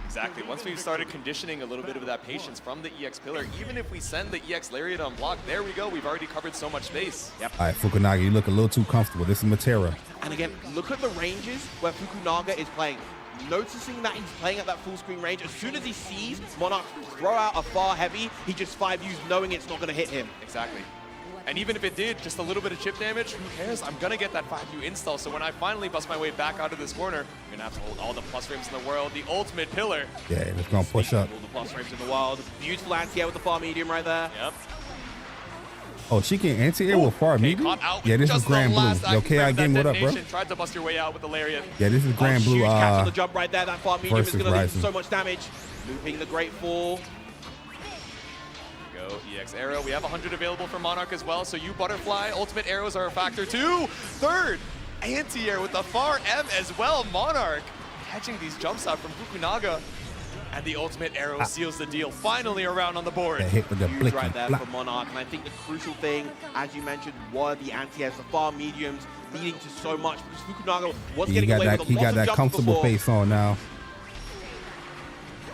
Exactly. Once we've started conditioning a little bit of that patience from the EX pillar, even if we send the EX Lariat on block, there we go. We've already covered so much space. Yep. All right, Fukunaga, you look a little too comfortable. This is Matera. And again, look at the ranges where Fukunaga is playing. Noticing that he's playing at that full screen range, as soon as he sees Monarch throw out a far heavy, he just 5Us knowing it's not going to hit him. Exactly. And even if it did, just a little bit of chip damage, who cares? I'm going to get that 5U install. So when I finally bust my way back out of this corner, I'm going to have to hold all the plus frames in the world. The ultimate pillar. Yeah, it's going to push up. All the plus frames in the world. Beautiful anti-air with the far medium right there. Yep. Oh, she can anti-air with far medium? Caught out Yeah, with this is just the Grand Blue. last Yo, active frame KI of that game, what up, bro? detonation. Tried to bust your way out with the Lariat. Yeah, this is Grand Blue Huge catch on the jump right there. That far medium is versus going to lead to Ryzen. so much damage. Looping the Great Fall. Go EX Arrow. We have 100 available for Monarch as well. So you Butterfly, ultimate arrows are a factor too. Third, anti-air with the far M as well. Monarch catching these jumps out from Fukunaga. And the ultimate arrow seals the deal. Finally around on the board. That hit with the Huge right blicky there block. for Monarch. And I think the crucial thing, as you mentioned, were the anti-airs, the far mediums, leading to so much. Because Fukunaga was He getting got away that, with a he lot got of that jumps comfortable before. face on now.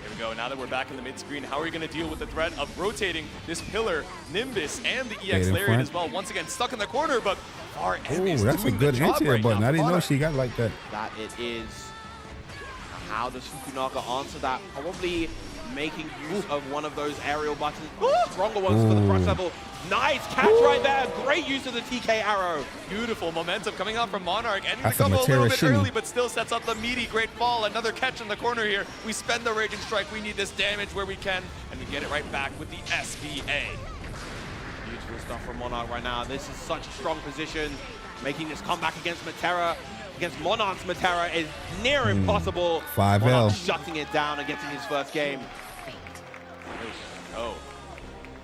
Here we go. Now that we're back in the mid-screen, how are we going to deal with the threat of rotating this pillar, Nimbus, and the EX in Lariat front. as well? Once again, stuck in the corner, but far M Oh, is that's a doing good the job anti-air right button. now I didn't know Monarch. she got like that. That it is. How does Fukunaga answer that? Probably making use of one of those aerial buttons. Stronger ones for the crush level. Nice catch right there. Great use of the TK arrow. Beautiful momentum coming out from Monarch. Ending That's the a combo a little Matera bit shimmy. early, but still sets up the meaty Great Fall. Another catch in the corner here. We spend the Raging Strike. We need this damage where we can, and we get it right back with the SBA. Beautiful stuff from Monarch right now. This is such a strong position. Making this comeback against Matera, against Monarch's Matera is near impossible. 5L. Monarch shutting it down and getting his first game. Oh.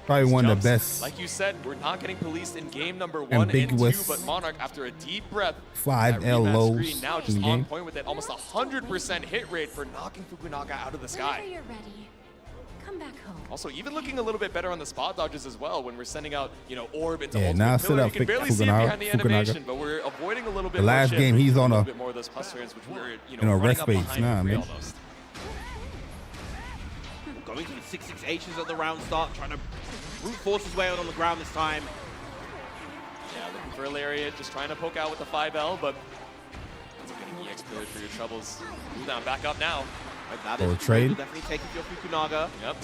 Probably one of Jumps. the best Like you said, we're not getting policed in game number 1 and 2, ambiguous but Monarch, after a deep breath, 5L that rematch lows screen now in just the on game. point with it, almost 100% hit rate for knocking Fukunaga out of the sky. Whenever you're ready, come back home. Also, even looking a little bit better on the spot dodges as well when we're sending out, you know, orb into Yeah, ultimate now pillar. set You up can barely see it Fukunaga- behind the Fukunaga. animation, but we're avoiding a little bit The last more game, he's on little a- bit more of those plus frames, which we're, you in a running rest up base behind now, for free man. almost. Going to the 6/6H's at the round start, trying to brute force his way out on the ground this time. Yeah, looking for a Lariat, just trying to poke out with the 5L, but It's okay, EX pillar for your troubles. Cooldown back up now. That Or is trade. definitely taking your Fukunaga. Yep.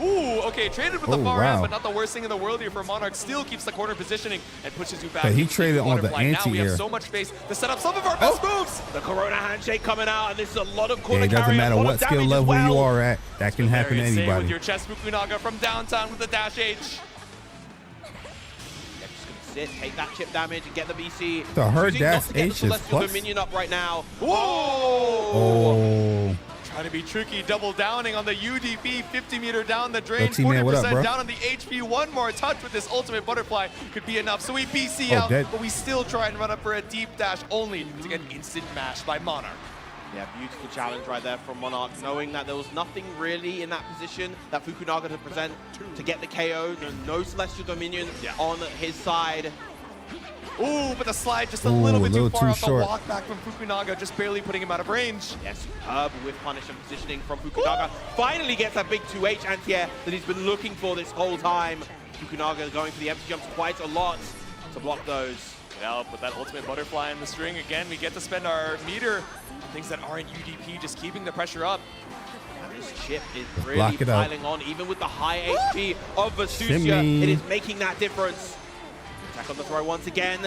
Ooh, okay, traded with the Oh, far end, wow. but not the worst thing in the world here for Monarch. Still keeps the corner positioning and pushes you back. But he into traded on the butterfly. Now we have anti-air. so much space to set up some of our best moves. The Corona handshake coming out, and this is a lot of Yeah, corner it doesn't carry, matter a lot what of skill damage as level well. you are at. That can happen to Very insane with anybody. your chest Fukunaga from downtown with the dash H. Yeah, just gonna sit, take that chip damage, and get the BC. So her Choosing not dash to get the H is Celestial plus? Dominion up right now. Whoa! Oh. Trying to be tricky, double downing on the UDP, 50-meter down the drain, T-Man, what up, 40% bro? down on the HP. One more touch with this ultimate butterfly could be enough. So we BC Oh, out, dead. but we still try and run up for a deep dash only to get instant mashed by Monarch. Yeah, beautiful challenge right there from Monarch, knowing that there was nothing really in that position that Fukunaga to present to get the KO. No Celestial Dominion on his side. Ooh, but the slide just a Ooh, little bit a too little far too out. short. The walk back from Fukunaga, just barely putting him out of range. Yeah, superb with punish and positioning from Fukunaga. Finally gets that big 2H anti-air that he's been looking for this whole time. Fukunaga going for the empty jumps quite a lot to block those. Yeah, with that ultimate butterfly in the string, again, we get to spend our meter on things that aren't UDP, just keeping the pressure up. This chip is really block it out. piling on, even with the high HP of Vesucia. Shimmy. It is making that difference. Attack on the throw once again.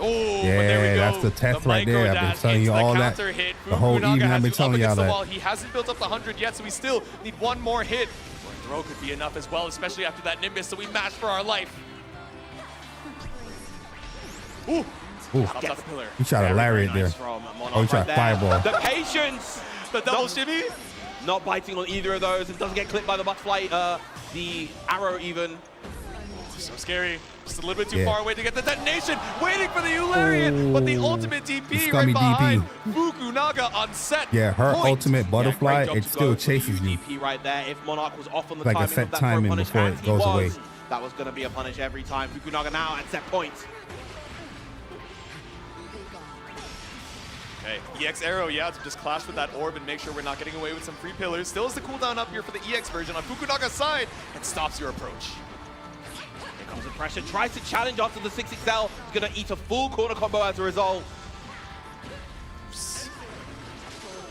Oh, Yeah, but there we go. that's the test right micro there. I've been dash telling you into the all that. counter hit. The whole Fukunaga evening has I've been you telling up y'all against the that. wall. He hasn't built up the 100 yet, so we still need one more hit. Or a throw could be enough as well, especially after that Nimbus, so we mash for our life. Ooh. Ooh. Pops out the pillar. He shot a lariat there. From Monarch Oh, he shot right fireball. there. The patience. The double shimmy. Not biting on either of those. It doesn't get clipped by the butterfly, the arrow even. So scary. Just a little bit too Yeah. far away to get the detonation. Waiting for the Eularian, but the ultimate The DP right scummy behind DP. Fukunaga on set. Yeah, her point. ultimate butterfly, Great job it to still go for chases you. UDP right there. If Monarch was off on the Like a timing set of that timing throw punish, before and it he goes was, away. that was going to be a punish every time. Fukunaga now at set point. Okay, EX Arrow, yeah, to just clash with that orb and make sure we're not getting away with some free pillars. Still has the cooldown up here for the EX version on Fukunaga's side and stops your approach. Here comes the pressure. Tries to challenge after the 6XL. He's going to eat a full corner combo as a result.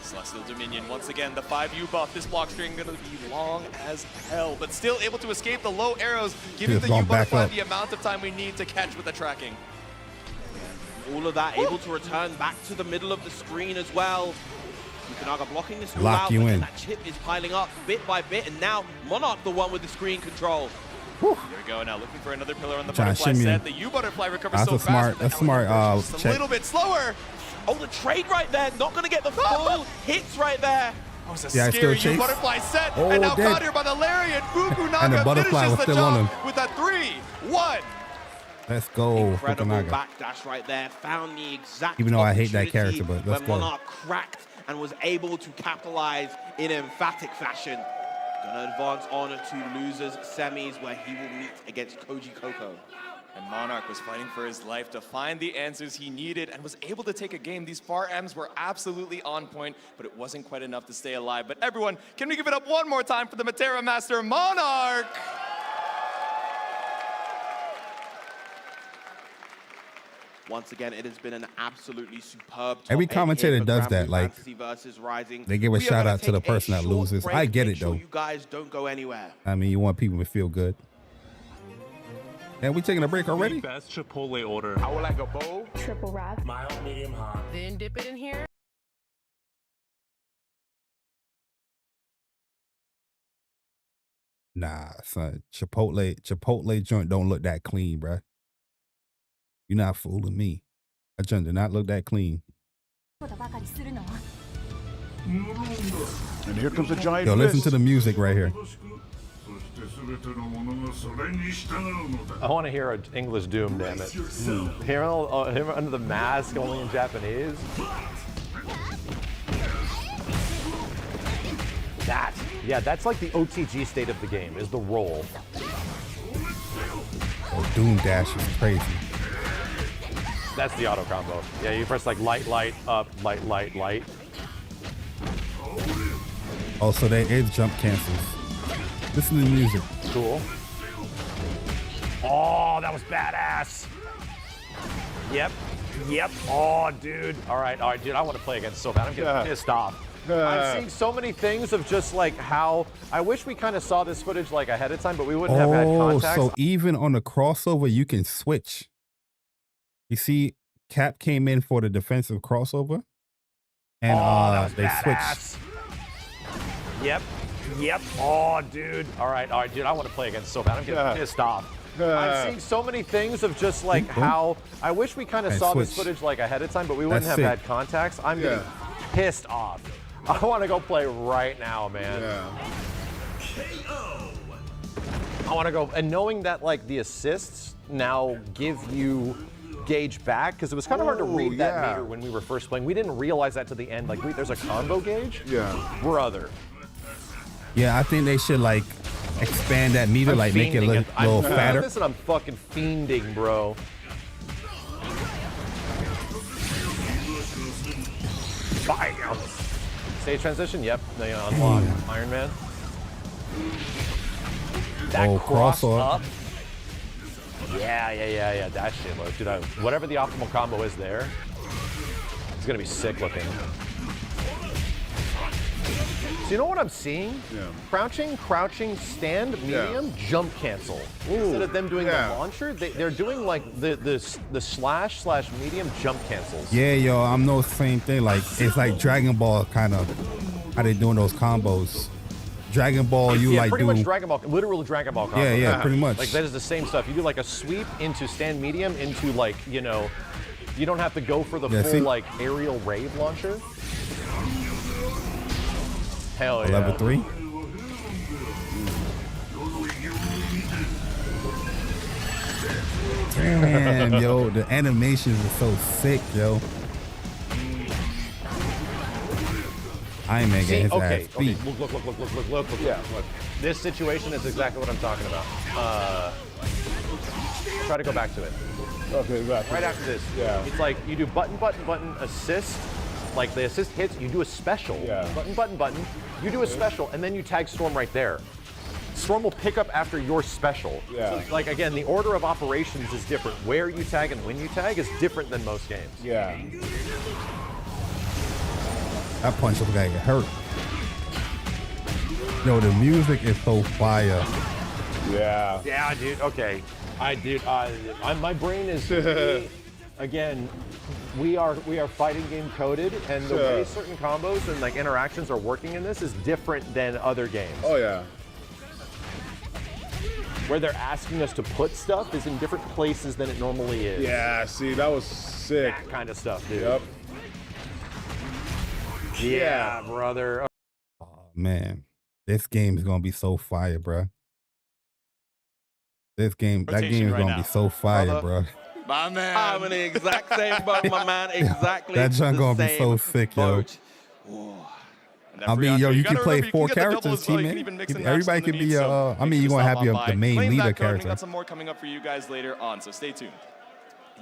Celestial Dominion, once again, the 5U buff. This block string going to be long as hell, but still able to escape the low arrows, giving Just the U gone back butterfly up. the amount of time we need to catch with the tracking. All of that able to return back to the middle of the screen as well. Fukunaga blocking this all Lock out, you but then in. that chip is piling up bit by bit, and now Monarch the one with the screen control. Here we go now, looking for another pillar on the Trying to butterfly shimmy set. in. The U butterfly recovers That's so a fast. smart- but that's the smart, Ellie version's just a check. little bit slower. Oh, the trade right there. Not going to get the full hits right there. Oh, it's a Yeah, it's still scary U chase. butterfly set. Oh, and now dead. caught here by the Lariat. Fukunaga And the butterfly finishes was the still on job him. with a 3-1. Let's go, Incredible Fukunaga. backdash right there. Found the exact Even though I hate that opportunity character, but let's when go. Monarch cracked and was able to capitalize in emphatic fashion. Gonna advance on to losers semis where he will meet against Koji Koko. And Monarch was fighting for his life to find the answers he needed and was able to take a game. These far M's were absolutely on point, but it wasn't quite enough to stay alive. But everyone, can we give it up one more time for the Matera Master, Monarch? Once again, it has been an absolutely superb top Every 8 commentator here for does Granblue that, like, Fantasy versus Rising. they give a We are shout gonna out to the take a person that short loses. break. I get Make it, sure though. You guys don't go anywhere. I mean, you want people to feel good. And we taking a break already? Best Chipotle order. I would like a bowl. Triple wrap. Mild, medium, hot. Then dip it in here. Nah, son. Chipotle joint don't look that clean, bruh. You're not fooling me. That joint did not look that clean. And here comes a giant Yo, listen fist. to the music right here. I want to hear an English Doom, damn it. Hear him under the mask only in Japanese. Yeah, that's like the OTG state of the game, is the roll. Oh, Doom Dash is crazy. That's the auto combo. Yeah, you press like light, light, up, light, light, light. Oh, so there is jump cancels. Listen to the music. Cool. Oh, that was badass. Yep. Yep. Oh, dude. All right, dude. I want to play against so bad. I'm getting pissed off. I'm seeing so many things of just like how I wish we kind of saw this footage like ahead of time, but we wouldn't have had context. So even on the crossover, you can switch. You see, Cap came in for the defensive crossover, and they switched. Yep. Oh, dude. All right, dude. I want to play against so bad. I'm getting pissed off. I'm seeing so many things of just like how I wish we kind of saw this footage like ahead of time, but we wouldn't have had context. I'm getting pissed off. I want to go play right now, man. I want to go, and knowing that like the assists now give you gauge back, because it was kind of hard to read that meter when we were first playing. We didn't realize that to the end. Like, there's a combo gauge. Brother. Yeah, I think they should like expand that meter, like make it a little fatter. This and I'm fucking fiending, bro. Fire. Stage transition, yep. They unlock Iron Man. That cross up. Yeah. That shit, look. Dude, whatever the optimal combo is there, it's gonna be sick looking. So you know what I'm seeing? Crouching, stand, medium, jump cancel. Instead of them doing the launcher, they're doing like the slash medium jump cancels. Yeah, yo, I'm no same thing. Like it's like Dragon Ball kind of how they doing those combos. Dragon Ball, you like pretty much Dragon Ball, literal Dragon Ball combo. Yeah, pretty much. Like that is the same stuff. You do like a sweep into stand medium into like, you know, you don't have to go for the full like aerial rave launcher. Hell yeah. Level 3. Damn, yo, the animations are so sick, yo. Iron Man getting his ass beat. Look. This situation is exactly what I'm talking about. Try to go back to it. Okay, exactly. Right after this. Yeah. It's like you do button, assist. Like the assist hits, you do a special. Button. You do a special, and then you tag Storm right there. Storm will pick up after your special. So, like again, the order of operations is different. Where you tag and when you tag is different than most games. Yeah. That punch looks like it hurt. Yo, the music is so fire. Yeah, dude. Okay. My brain is again. We are fighting game coded, and the way certain combos and like interactions are working in this is different than other games. Oh yeah. Where they're asking us to put stuff is in different places than it normally is. Yeah. See, that was sick. That kind of stuff, dude. Yep. Yeah, brother. Oh man, this game is gonna be so fire, bro. That game is gonna be so fire, bro. My man. I'm in the exact same boat, my man. Exactly. That junk gonna be so sick, yo. I mean, yo, you can play 4 characters, team. Everybody can be I mean, you're gonna have the main leader character. We got some more coming up for you guys later on, so stay tuned.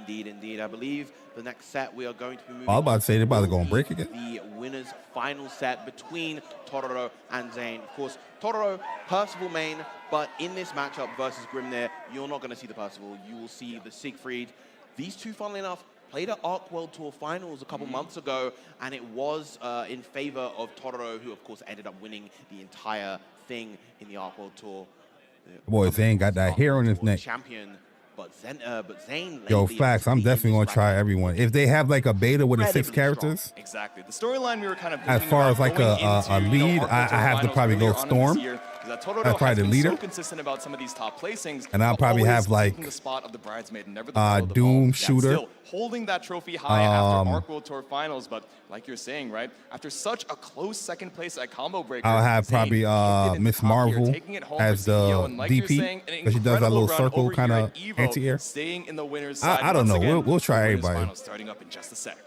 Indeed. I believe the next set we are going to be moving I was about to say they're about to go on break again. The winner's final set between Tororo and Zane. Of course, Tororo, Percival main, but in this matchup versus Grimnir, you're not going to see the Percival. You will see the Siegfried. These two, funnily enough, played at Arc World Tour Finals a couple months ago, and it was in favor of Tororo, who, of course, ended up winning the entire thing in the Arc World Tour. Boy, Zane got that hair on his neck. Champion. But Zane. Yo, facts. I'm definitely gonna try everyone. If they have like a beta with the 6 characters. Exactly. The storyline we were kind of as far as like a lead, I have to probably go Storm. That's probably the leader. So consistent about some of these top placings, and I'll probably have like the spot of the bridesmaid, never the Doom Shooter. Still holding that trophy high after Arc World Tour Finals, but like you're saying, right? After such a close second place at Combo Breaker, I'll have probably Miss Marvel as the DP, because she does that little circle kind of anti-air. Staying in the winner's side. I don't know. We'll try everybody. Starting up in just a sec.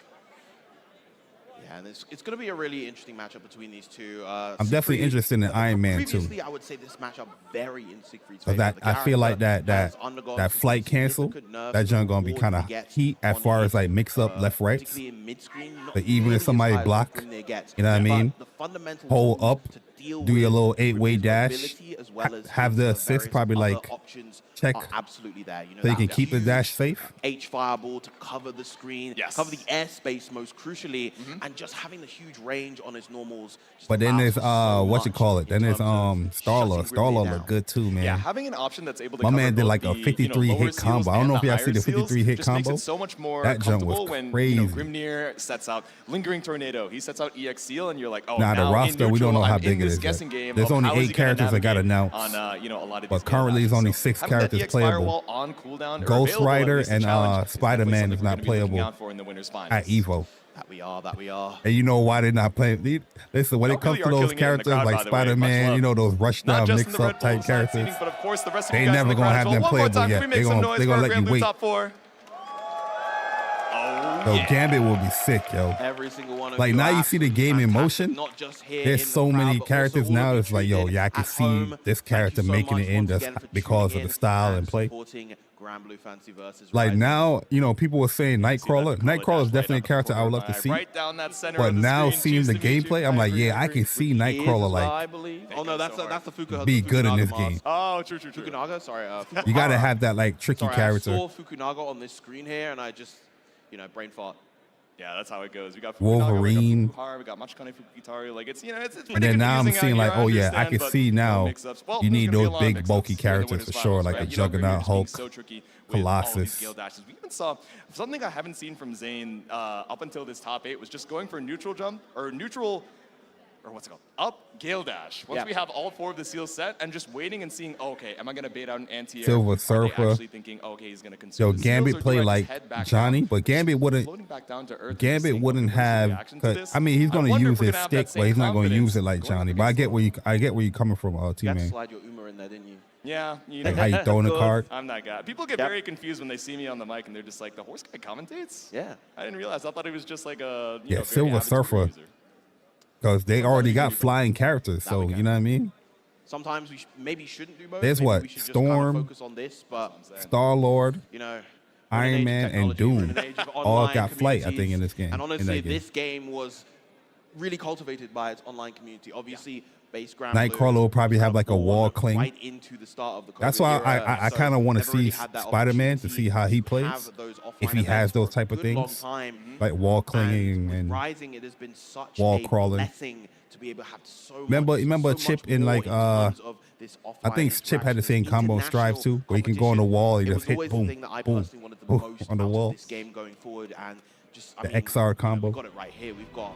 Yeah, and it's going to be a really interesting matchup between these two. I'm definitely interested in Iron Man too. Previously, I would say this matchup very in Siegfried's favor. That I feel like that flight cancel, that junk gonna be kind of heat as far as like mix up left rights. But even if somebody block, you know what I mean, hold up deal do your with little 8-way dash, mobility as well as have the assist various probably other like options check are absolutely there. You know, so you that can keep the huge dash safe. H fireball to cover the screen, cover the airspace most crucially, and just having the huge range on his normals. But then there's what you call it? Then there's Starlord. Starlord look good too, man. Yeah, having an option that's able to My cover man did both like a the, 53 lower hit seals combo. I don't and know if the y'all see the higher seals. 53 hit Just makes combo. it so much more That jump was comfortable when crazy. Grimnir sets out Lingering Tornado. He sets out EX Seal, and you're like, oh, Nah, the now roster in we don't know neutral, how I'm big in it this is. guessing Yet. game There's of only how is 8 he gonna characters that got navigate announced. on a lot of But these currently there's only 6 Having that characters EX playable. Firewall on cooldown or Ghost available, at Rider least the and challenge, is Spider-Man definitely is something not we're gonna be looking playable out for in the winners' finals. at EVO. That we are, that we are. And you know why they're not playing? Listen, when it comes to those characters like Spider-Man, you know, those rush down, mix up type characters, but of course the rest of they you guys never in the gonna crowd have as them well. One more playable time, yet. can we make some noise They're for gonna our let you Grand Blue wait. top 4? Yo, Gambit will be sick, yo. Every single one of Like you now are you see the game in motion. not just here There's in the so crowd, many but characters also all now. of you It's like, yo, tuned in yeah, I can at see home. this character Thank you so making much it in once just again for because tuning of the in style and play. supporting Grand Blue Fantasy versus Like Rising. now, you know, people were saying Nightcrawler. Nightcrawler is definitely a character I would love to see. Right down that center But of the now screen, seeing choose the to meet you. gameplay, I'm like, yeah, I can see Nightcrawler like I believe. Oh no, that's the Fukunaga. be good in this Fukunaga game. mask. Oh, true. Fukunaga, sorry. You gotta have that like tricky Sorry, character. I saw Fukunaga on this screen here, and I just, brain fart. Yeah, that's how it goes. We got Wolverine. We got Machikane Fukitari. Like it's it's And then now I'm seeing like, oh yeah, I can see now. Well, You need there's gonna be a those lot of big mix-ups bulky in the characters winners' for sure, finals, like right? a Juggernaut, Grimnir just being Hulk, so tricky with all of these Colossus. Gale dashes. We even saw something I haven't seen from Zayn up until this top 8 was just going for a neutral jump or neutral. Or what's it called? Up Gale Dash. Once we have all 4 of the seals set and just waiting and seeing, oh, okay, am I going to bait out an anti-air? Silver Surfer. Actually thinking, oh, okay, he's going to consume Yo, the seals, Gambit or do play I just like head back Johnny, down? but Gambit wouldn't. Floating back down to earth, Gambit wouldn't have. reaction to this. I mean, he's I gonna wonder use if we're his gonna have stick, that but he's same not gonna use confidence it like going Johnny. But I get where you're coming from, You had to T-Man. slide your Uma in there, didn't you? Yeah, you Like know. how you throwing the card. I'm that guy. People get very confused when they see me on the mic and they're just like, the horse guy commentates? Yeah. I didn't realize. I thought he was just like a Yeah, very Silver avid Twitter Surfer. user. Because they already got flying characters, so you know what I mean. Sometimes we maybe shouldn't do both. There's Maybe what? we should just kind of Storm, focus on this, but Star-Lord, you know, Iron Man, and Doom all got flight, I think, in this game. And in honestly, that game. this game was really cultivated by its online community. Obviously, base Grand Nightcrawler will probably have like a wall cling. right into the start of the That's COVID why era, I so kind of want to never really see had that Spider-Man to see how he opportunity to plays. have those If offline he has events those for a type of good long things, time. like wall clinging and Rising, it has been such wall a crawling. blessing to be able to have so Remember much Chip in more like terms of this I think offline Chip had the same interaction, combo in Strive too, where he can go on the wall, he It just was hit always boom, the thing that I boom, personally wanted the boom most on the out of wall. this game going forward, and just The XR combo. We've got it right here. We've got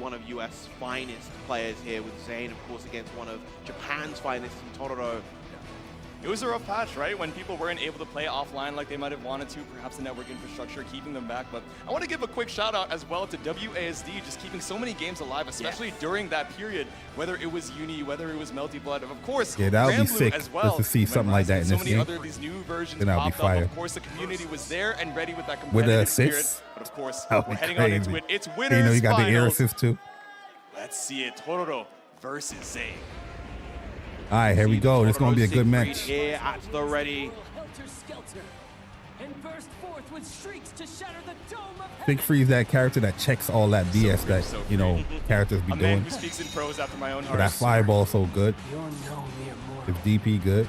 one of US finest players here with Zayn, of course, against one of Japan's finest in Tororo. It was a rough patch, right? When people weren't able to play offline like they might have wanted to, perhaps the network infrastructure keeping them back. But I want to give a quick shout out as well to WASD, just keeping so many games alive, especially during that period, whether it was Uni, whether it was Melty Blood, of course, Yeah, that would be Grand Blue sick as well. just to see When something like that in so this many game. other these new versions Then that would be popped up. fire. Of course, the community was there and ready with that With the competitive spirit. assists? But of course, That would we're be heading on into crazy. it. It's winners You know, you got the air finals. assist too. Let's see it. Tororo versus Zayn. All right, here we go. This is gonna be a good match. Here at the ready. Big Freeze, that character that checks all that BS that you know characters be A man doing. who speaks in prose after my own But heart. that fireball so good. His DP good.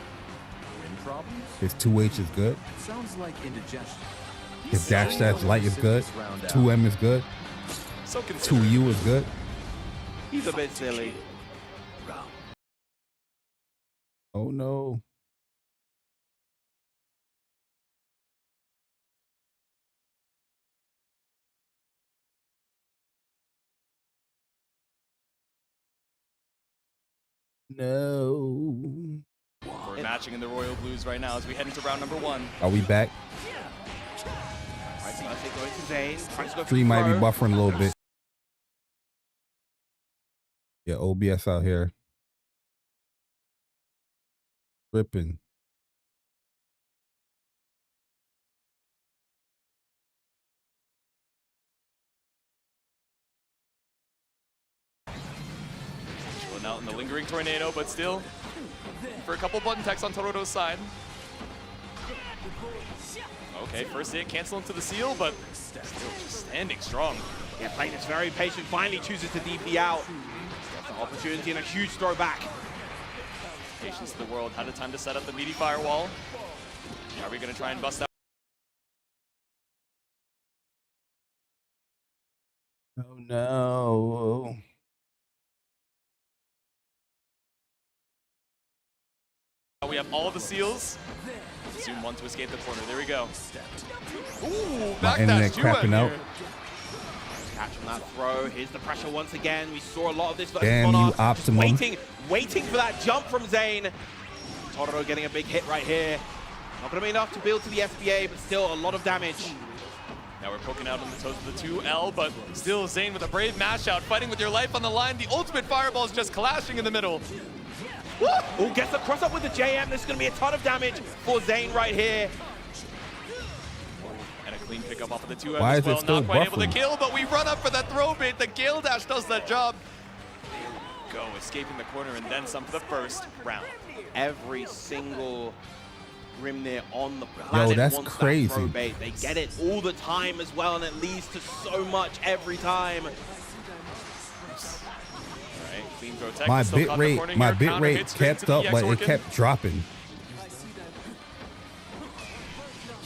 His 2H is good. Sounds like indigestion. His dash light is good. 2M is good. So 2U is good. He's a bit silly. Oh no. No. We're matching in the Royal Blues right now as we head into round number 1. Are we back? Right, so I think going to Zayn. Trying to go for Three might be throw. buffering a little bit. Yeah, OBS out here. Ripping. Chilling out in the lingering tornado, but still for a couple button techs on Tororo's side. Okay, first hit, cancel into the seal, but still just standing strong. Yeah, playing this very patient. Finally chooses to DP out. Opportunity and a huge throwback. Patience of the world had a time to set up the meaty firewall. Are we going to try and bust that? Oh no. We have all the seals. Zoom one to escape the corner. There we go. Ooh, back internet dash crapping out. Catch on that throw. Here's the pressure once again. We saw a lot of this versus Damn you, Monarch. Just Optimum. waiting for that jump from Zane. Totoro getting a big hit right here. Not going to be enough to build to the SBA, but still a lot of damage. Now we're poking out on the toes of the 2L, but still Zane with a brave mash out, fighting with your life on the line. The ultimate fireball is just clashing in the middle. Oh, gets the cross up with the JM. There's going to be a ton of damage for Zane right here. And a clean pickup off of the 2M Why as is it well. still Not quite able to buffering? kill, but we run up for that throw bait. The Gale Dash does that job. There we go, escaping the corner and then some for the first round. Every single Grimnir on the planet that's wants crazy. that throw bait. They get it all the time as well, and it leads to so much every time. Clean throw tech, My still bit caught the corner rate, my here. bit Counter rate hit straight kept to the up, EX but it Orchid. kept dropping.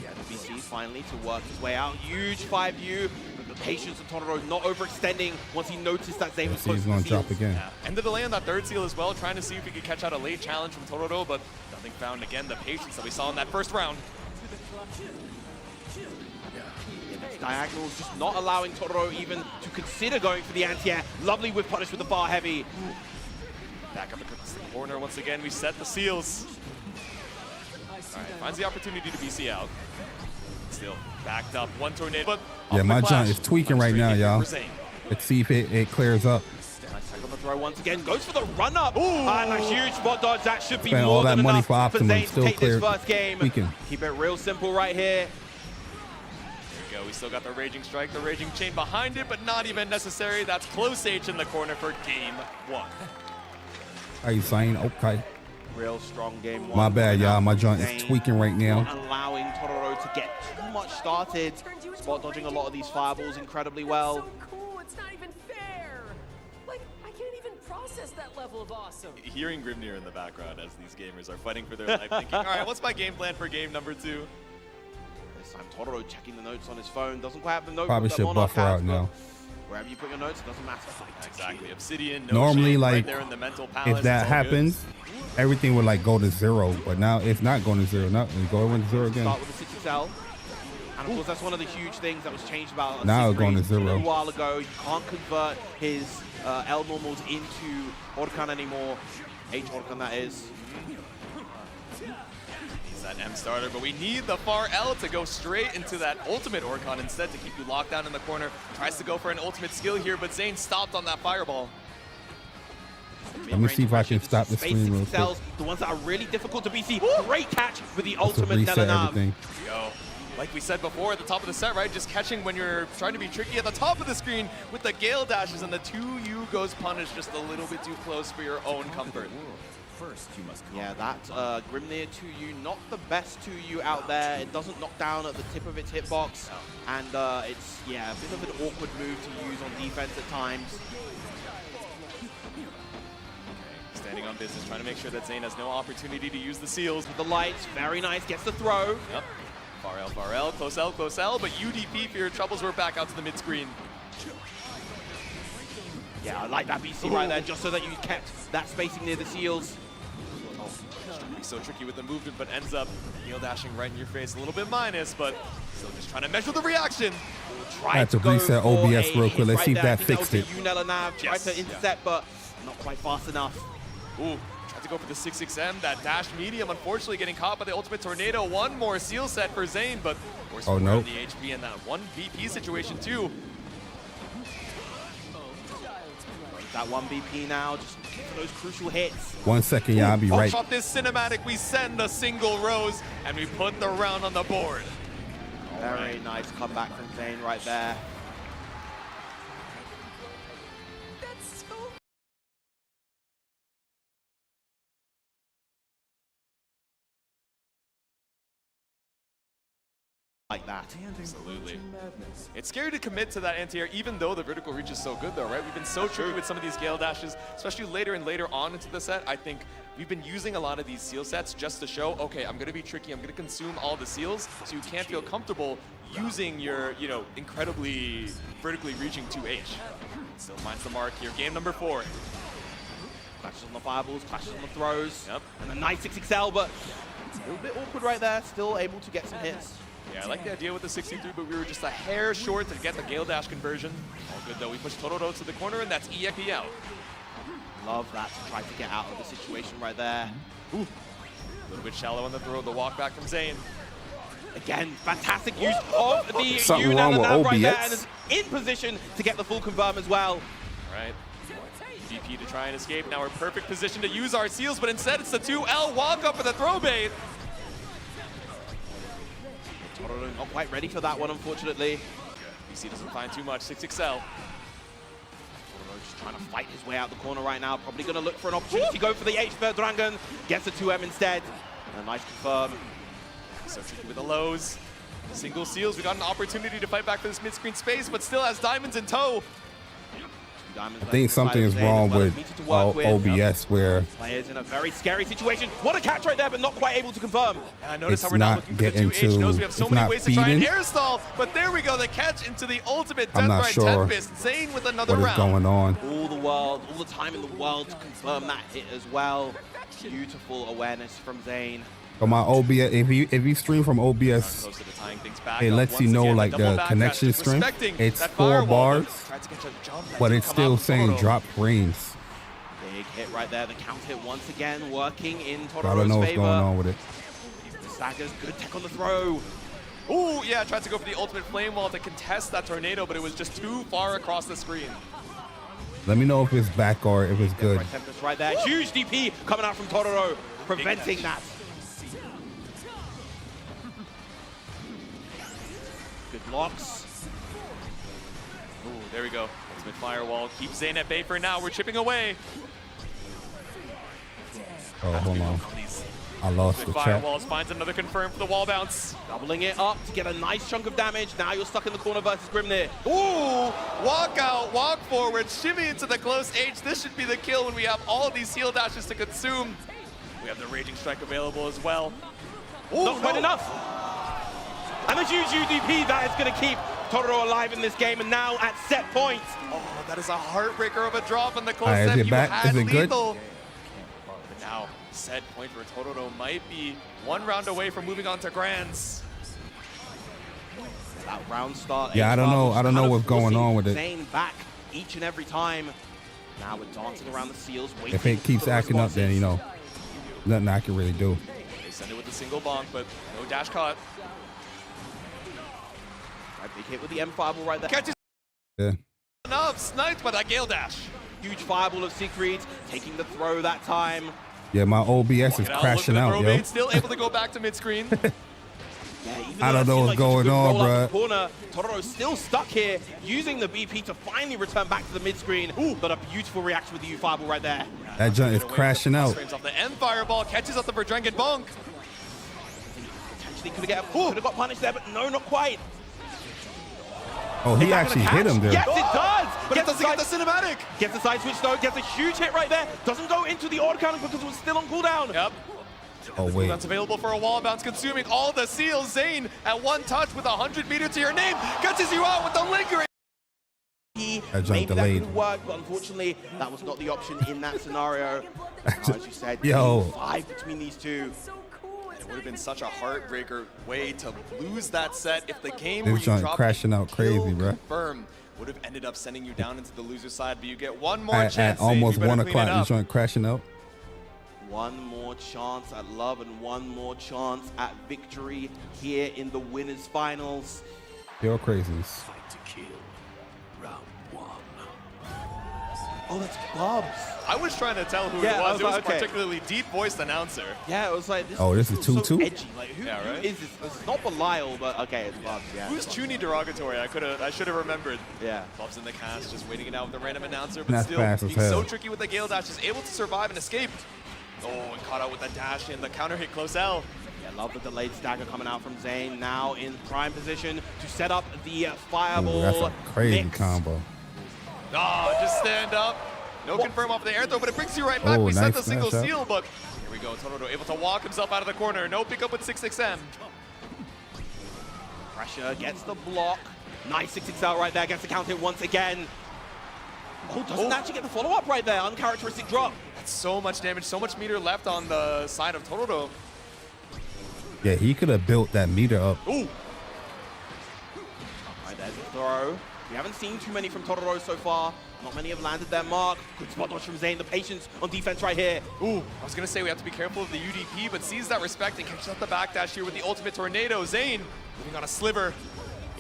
Yeah, the BC finally to work his way out. Huge 5U, but the patience of Totoro not overextending once he noticed that Zane was See, close he's to gonna the drop seals. again. And the delay on that third seal as well, trying to see if he could catch out a late challenge from Totoro, but nothing found. Again, the patience that we saw in that first round. Diagonals just not allowing Totoro even to consider going for the anti-air. Lovely with punish with the bar heavy. Back up across the corner once again. We set the seals. All right, finds the opportunity to BC out. Still backed up. One tornado. But Yeah, my joint is tweaking right now, y'all. for Zane. Let's see if it clears up. Nice tackle on the throw once again. Goes for the run-up. And a huge spot dodge. That should be Spent more all that than money enough for Optimum, Zane to still take this clear. first game. Tweaking. Keep it real simple right here. There we go. We still got the Raging Strike, the Raging Chain behind it, but not even necessary. That's close H in the corner for game one. Are you saying? Okay. Real strong game one. My bad, y'all. My joint is Zane tweaking right now. not allowing Totoro to get too much started. Spot dodging a lot of these fireballs incredibly well. Cool, it's not even fair. Like, I can't even process that level of awesome. Hearing Grimnir in the background as these gamers are fighting for their life, thinking, all right, what's my game plan for game number 2? This time Totoro checking the notes on his phone. Doesn't quite have the note. Probably that should Monarch buffer has, out now. Wherever you put your notes, it doesn't matter. Exactly. Obsidian, no Normally, shade, like, right there in the mental palace. if that It's all good. happens, everything would like go to 0. But now it's not going to 0. Now it's going to 0 again. Start with the 6XL. And of course, that's one of the huge things that was changed about Now it's going to Sigrid 0. a while ago. You can't convert his L normals into Orkan anymore. H Orkan, that is. He's that M starter, but we need the far L to go straight into that ultimate Orkan instead to keep you locked down in the corner. Tries to go for an ultimate skill here, but Zane stopped on that fireball. Let me see if I can stop the screen real quick. The ones that are really difficult to BC. Great catch with the Just to ultimate reset Nelanav. everything. Go. Like we said before at the top of the set, right? Just catching when you're trying to be tricky at the top of the screen with the Gale Dashes, and the 2U goes punished just a little bit too close for your own comfort. First, you must Yeah, that Grimnir 2U, not the best 2U out there. It doesn't knock down at the tip of its hitbox, and it's, yeah, a bit of an awkward move to use on defense at times. Standing on business, trying to make sure that Zane has no opportunity to use the seals. With the lights, very nice, gets the throw. Yep. Far L, close L, but UDP for your troubles, we're back out to the mid-screen. Yeah, I like that BC right there, just so that you kept that spacing near the seals. Be so tricky with the movement, but ends up heel dashing right in your face. A little bit minus, but still just trying to measure the reaction. I had to reset OBS real quick. Let's see if that fixed it. Nelanav tried to intercept, but not quite fast enough. Ooh, tried to go for the 6XM. That dash medium, unfortunately getting caught by the ultimate tornado. One more seal set for Zane, but of course, oh, no. the HP in that one VP situation too. That one BP now, just looking for those crucial hits. 1 second, y'all. I'll be right. Off this cinematic, we send a single rose, and we put the round on the board. Very nice comeback from Zane right there. like that. Absolutely. It's scary to commit to that anti-air, even though the vertical reach is so good, though, right? We've been so tricky with some of these Gale dashes, especially later and later on into the set. I think we've been using a lot of these seal sets just to show, okay, I'm going to be tricky, I'm going to consume all the seals, so you can't feel comfortable using your, you know, incredibly vertically reaching 2H. Still finds the mark here. Game number 4. Clashes on the fireballs, clashes on the throws. Yep. And a nice 6XL, but a little bit awkward right there. Still able to get some hits. Yeah, I like the idea with the 63, but we were just a hair short to get the Gale Dash conversion. All good, though. We push Totoro to the corner, and that's EXP out. Love that to try to get out of the situation right there. Ooh. A little bit shallow on the throw, the walk back from Zane. Again, fantastic use of the Something wrong with right there, OBS? and is in position to get the full confirm as well. All right. VP to try and escape. Now we're in perfect position to use our seals, but instead it's the 2L walk up for the throw bait. Totoro not quite ready for that one, unfortunately. VC doesn't find too much. 6XL. Totoro just trying to fight his way out the corner right now. Probably going to look for an opportunity. Go for the H third Dragon. Gets a 2M instead. And a nice confirm. So tricky with the lows. Single seals. We got an opportunity to fight back for this mid-screen space, but still has diamonds in tow. I think something is wrong with OBS where Players in a very scary situation. What a catch right there, but not quite able to confirm. I notice how it's we're not not looking for the getting 2H. Knows we have so it's many not ways to try and feeding. air stall, but there we go. The catch into the ultimate I'm death not ride sure Tempest. Zane with another what is round. going on. All the time in the world to confirm that hit as well. Beautiful awareness from Zane. But my OBS, if you stream from OBS, Close to the tying things back it up. lets you Once know again, like double the back connection dash, strength. respecting It's that 4 firewall, bars, tried to catch a jump that but didn't it's come still out from saying Totoro. drop frames. Big hit right there. The count hit once again working in So I don't know Totoro's what's favor. going on with it. Saga's good tech on the throw. Ooh, yeah, tried to go for the ultimate flame wall to contest that tornado, but it was just too far across the screen. Let me know if it's back or if it's good. Tempest right there. Huge DP coming out from Totoro, preventing that. Good blocks. Ooh, there we go. Ultimate firewall. Keep Zane at bay for now. We're chipping away. Oh, hold on. I lost the chat. Firewalls finds another confirm for the wall bounce. Doubling it up to get a nice chunk of damage. Now you're stuck in the corner versus Grimnir. Ooh! Walk out, walk forward, shimmy into the close H. This should be the kill when we have all of these heal dashes to consume. We have the Raging Strike available as well. Ooh, not quite enough. And a huge UDP that is going to keep Totoro alive in this game, and now at set point. Oh, that is a heartbreaker of a drop in the close Is set. it You back? had Is it good? lethal. But now, set point for Totoro might be 1 round away from moving on to Grands. That round start. Yeah, I don't know what's going on with it. Zane back each and every time. Now we're dancing around the seals, waiting If it keeps for the acting up, then responses. nothing I can really do. They send it with a single bonk, but no dash caught. Right, big hit with the M fireball right there. Catches Yeah. enough, sniped by that Gale Dash. Huge fireball of Siegfried, taking the throw that time. Yeah, my OBS is crashing out, yo. Still able to go back to mid-screen. I don't know what's going on, bro. Corner, Totoro's still stuck here, using the BP to finally return back to the mid-screen. Ooh, but a beautiful reaction with the U fireball right there. That junk is crashing out. Frames off the M fireball, catches up the Verdrangen bonk. Potentially could have got punished there, but no, not quite. Oh, he actually hit him there. Yes, it does! But it doesn't get the cinematic. Gets the side switch though, gets a huge hit right there. Doesn't go into the odd counter because it was still on cooldown. Yep. Oh, wait. That's available for a wall bounce, consuming all the seals. Zane at 1 touch with 100 meter to your name. Catches you out with the lingering. Maybe that delayed. could work, but unfortunately, that was not the option in that scenario. Now, as you said, Yo. 5 between these two. It would have been such a heartbreaker way to lose that set if the game This where you joint dropped crashing out crazy, kill bro. confirm would have ended up sending you down into the loser side, but you get one more At chance. almost Zane. You 1 better clean it o'clock, this up. joint crashing out. One more chance at love and one more chance at victory here in the winners finals. You're crazies. Oh, that's Bob's. I was trying to tell who Yeah, it I was. was It was like, a okay. particularly deep-voiced announcer. Yeah, it was like, Oh, this is feels 2-2? so edgy. Like, who Yeah, right? is this? It's not Belial, but okay, it's Bob's, yeah. Who's Chuny derogatory? I should have remembered. Yeah. Bob's in the cast, just waiting it out with a random announcer, but That's still fast as being so hell. tricky with the Gale Dash, is able to survive and escape. Oh, and caught out with the dash and the counter hit close L. Yeah, I love the delayed stagger coming out from Zayn. Now in prime position to set up the fireball. Ooh, that's a crazy mix. combo. Oh, just stand up. No confirm off the air throw, but it brings you right back. Oh, We sent nice the single smash up. seal, but here we go. Totoro able to walk himself out of the corner. No pickup with 6XM. Pressure gets the block. Nice 6XL right there. Gets the counter once again. Oh, doesn't actually get the follow-up right there. Uncharacteristic drop. That's so much damage, so much meter left on the side of Totoro. Yeah, he could have built that meter up. Ooh. Right, there's the throw. We haven't seen too many from Totoro so far. Not many have landed their mark. Good spot dodge from Zayn. The patience on defense right here. Ooh, I was going to say we have to be careful of the UDP, but sees that respect and catches up the backdash here with the ultimate tornado. Zayn moving on a sliver.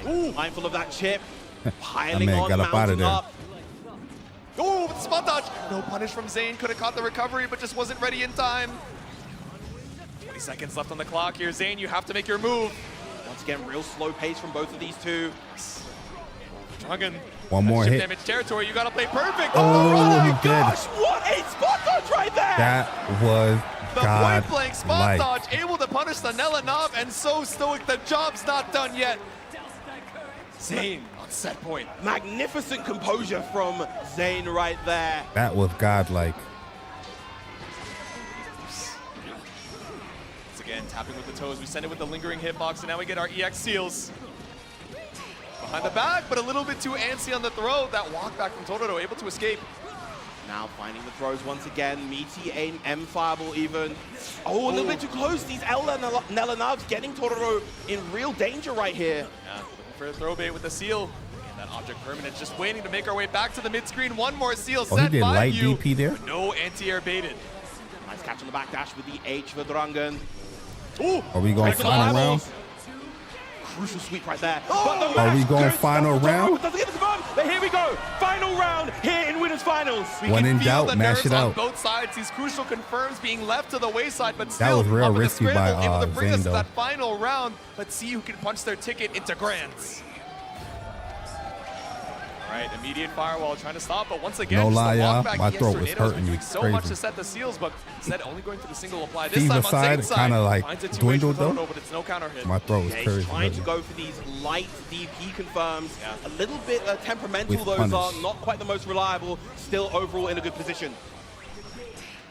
Ooh, mindful of that chip. That Piling man on, got up out of mounting there. up. Oh, with the spot dodge. No punish from Zayn. Could have caught the recovery, but just wasn't ready in time. 20 seconds left on the clock here. Zayn, you have to make your move. Once again, real slow pace from both of these two. Dragon. One more chip hit. damage territory. You got to play perfect. Oh, he Gosh, did. what a spot dodge right there! That was The God point-blank spot like. dodge able to punish the Nella Nav, and so stoic. The job's not done yet. Zayn on set point. Magnificent composure from Zayn right there. That was godlike. Once again, tapping with the toes. We send it with the lingering hitbox, and now we get our EX seals. Behind the back, but a little bit too antsy on the throw. That walk back from Totoro, able to escape. Now finding the throws once again. Meaty M fireball even. Oh, a little bit too close. These Nella Navs getting Totoro in real danger right here. Yeah, looking for a throw bait with the seal. And that object permanent just waiting to make our way back to the mid-screen. One more seal Oh, he set did by light you. DP there? No anti-air baited. Nice catch on the back dash with the H for Drangan. Ooh, Are we going final round? Crucial sweep right there. Oh! Are we going final round? Doesn't get the confirm, but here we go. Final round here in winners finals. When in doubt, mash it on out. both sides. These crucial confirms being left to the wayside, but still was real up in the risky by, scramble, able to bring us to Zayn, that final round. Let's see who can punch their ticket into grands. Right, immediate firewall trying to stop, but once again, No just lie, the y'all, walk back. my EX throat was Tornado's been hurting me doing so much crazy. to set the seals, but instead only going for the single apply. This Fever time on side, Zayn's side, kinda like finds a 2H dwindled for Totoro, though. but it's no counter hit. My throat was Yeah, crazy. he's trying to go for these light DP confirms. Yeah. A little bit temperamental, With those punish. are not quite the most reliable. Still overall in a good position.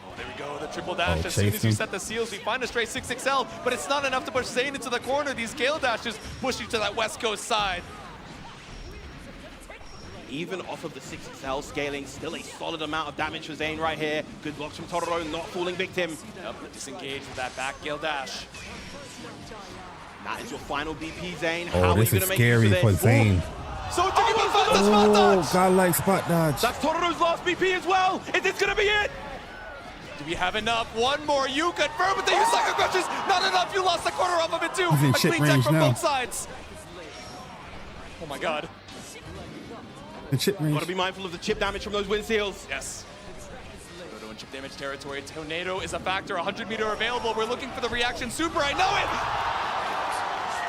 Oh, there we go, the triple dash. Oh, As soon as you chasing. set the seals, we find a straight 6XL, but it's not enough to push Zayn into the corner. These Gale dashes push you to that West Coast side. Even off of the 6XL scaling, still a solid amount of damage for Zayn right here. Good blocks from Totoro, not falling victim. Yep, disengage with that back Gale dash. That is your final BP, Zayn. Oh, How are this you is gonna make scary use of for it? Zayn. Ooh. So tricky one for the spot Oh, dodge. godlike spot dodge. That's Totoro's last BP as well. Is this gonna be it? Do we have enough? One more. You confirm with the use Psycho Crushes. Not enough. You lost the corner off of it too. He's in A chip clean tech range from now. both sides. Oh my god. The chip range. Gotta be mindful of the chip damage from those wind seals. Yes. Tornado in chip damage territory. Tornado is a factor. 100 meter available. We're looking for the reaction super. I know it.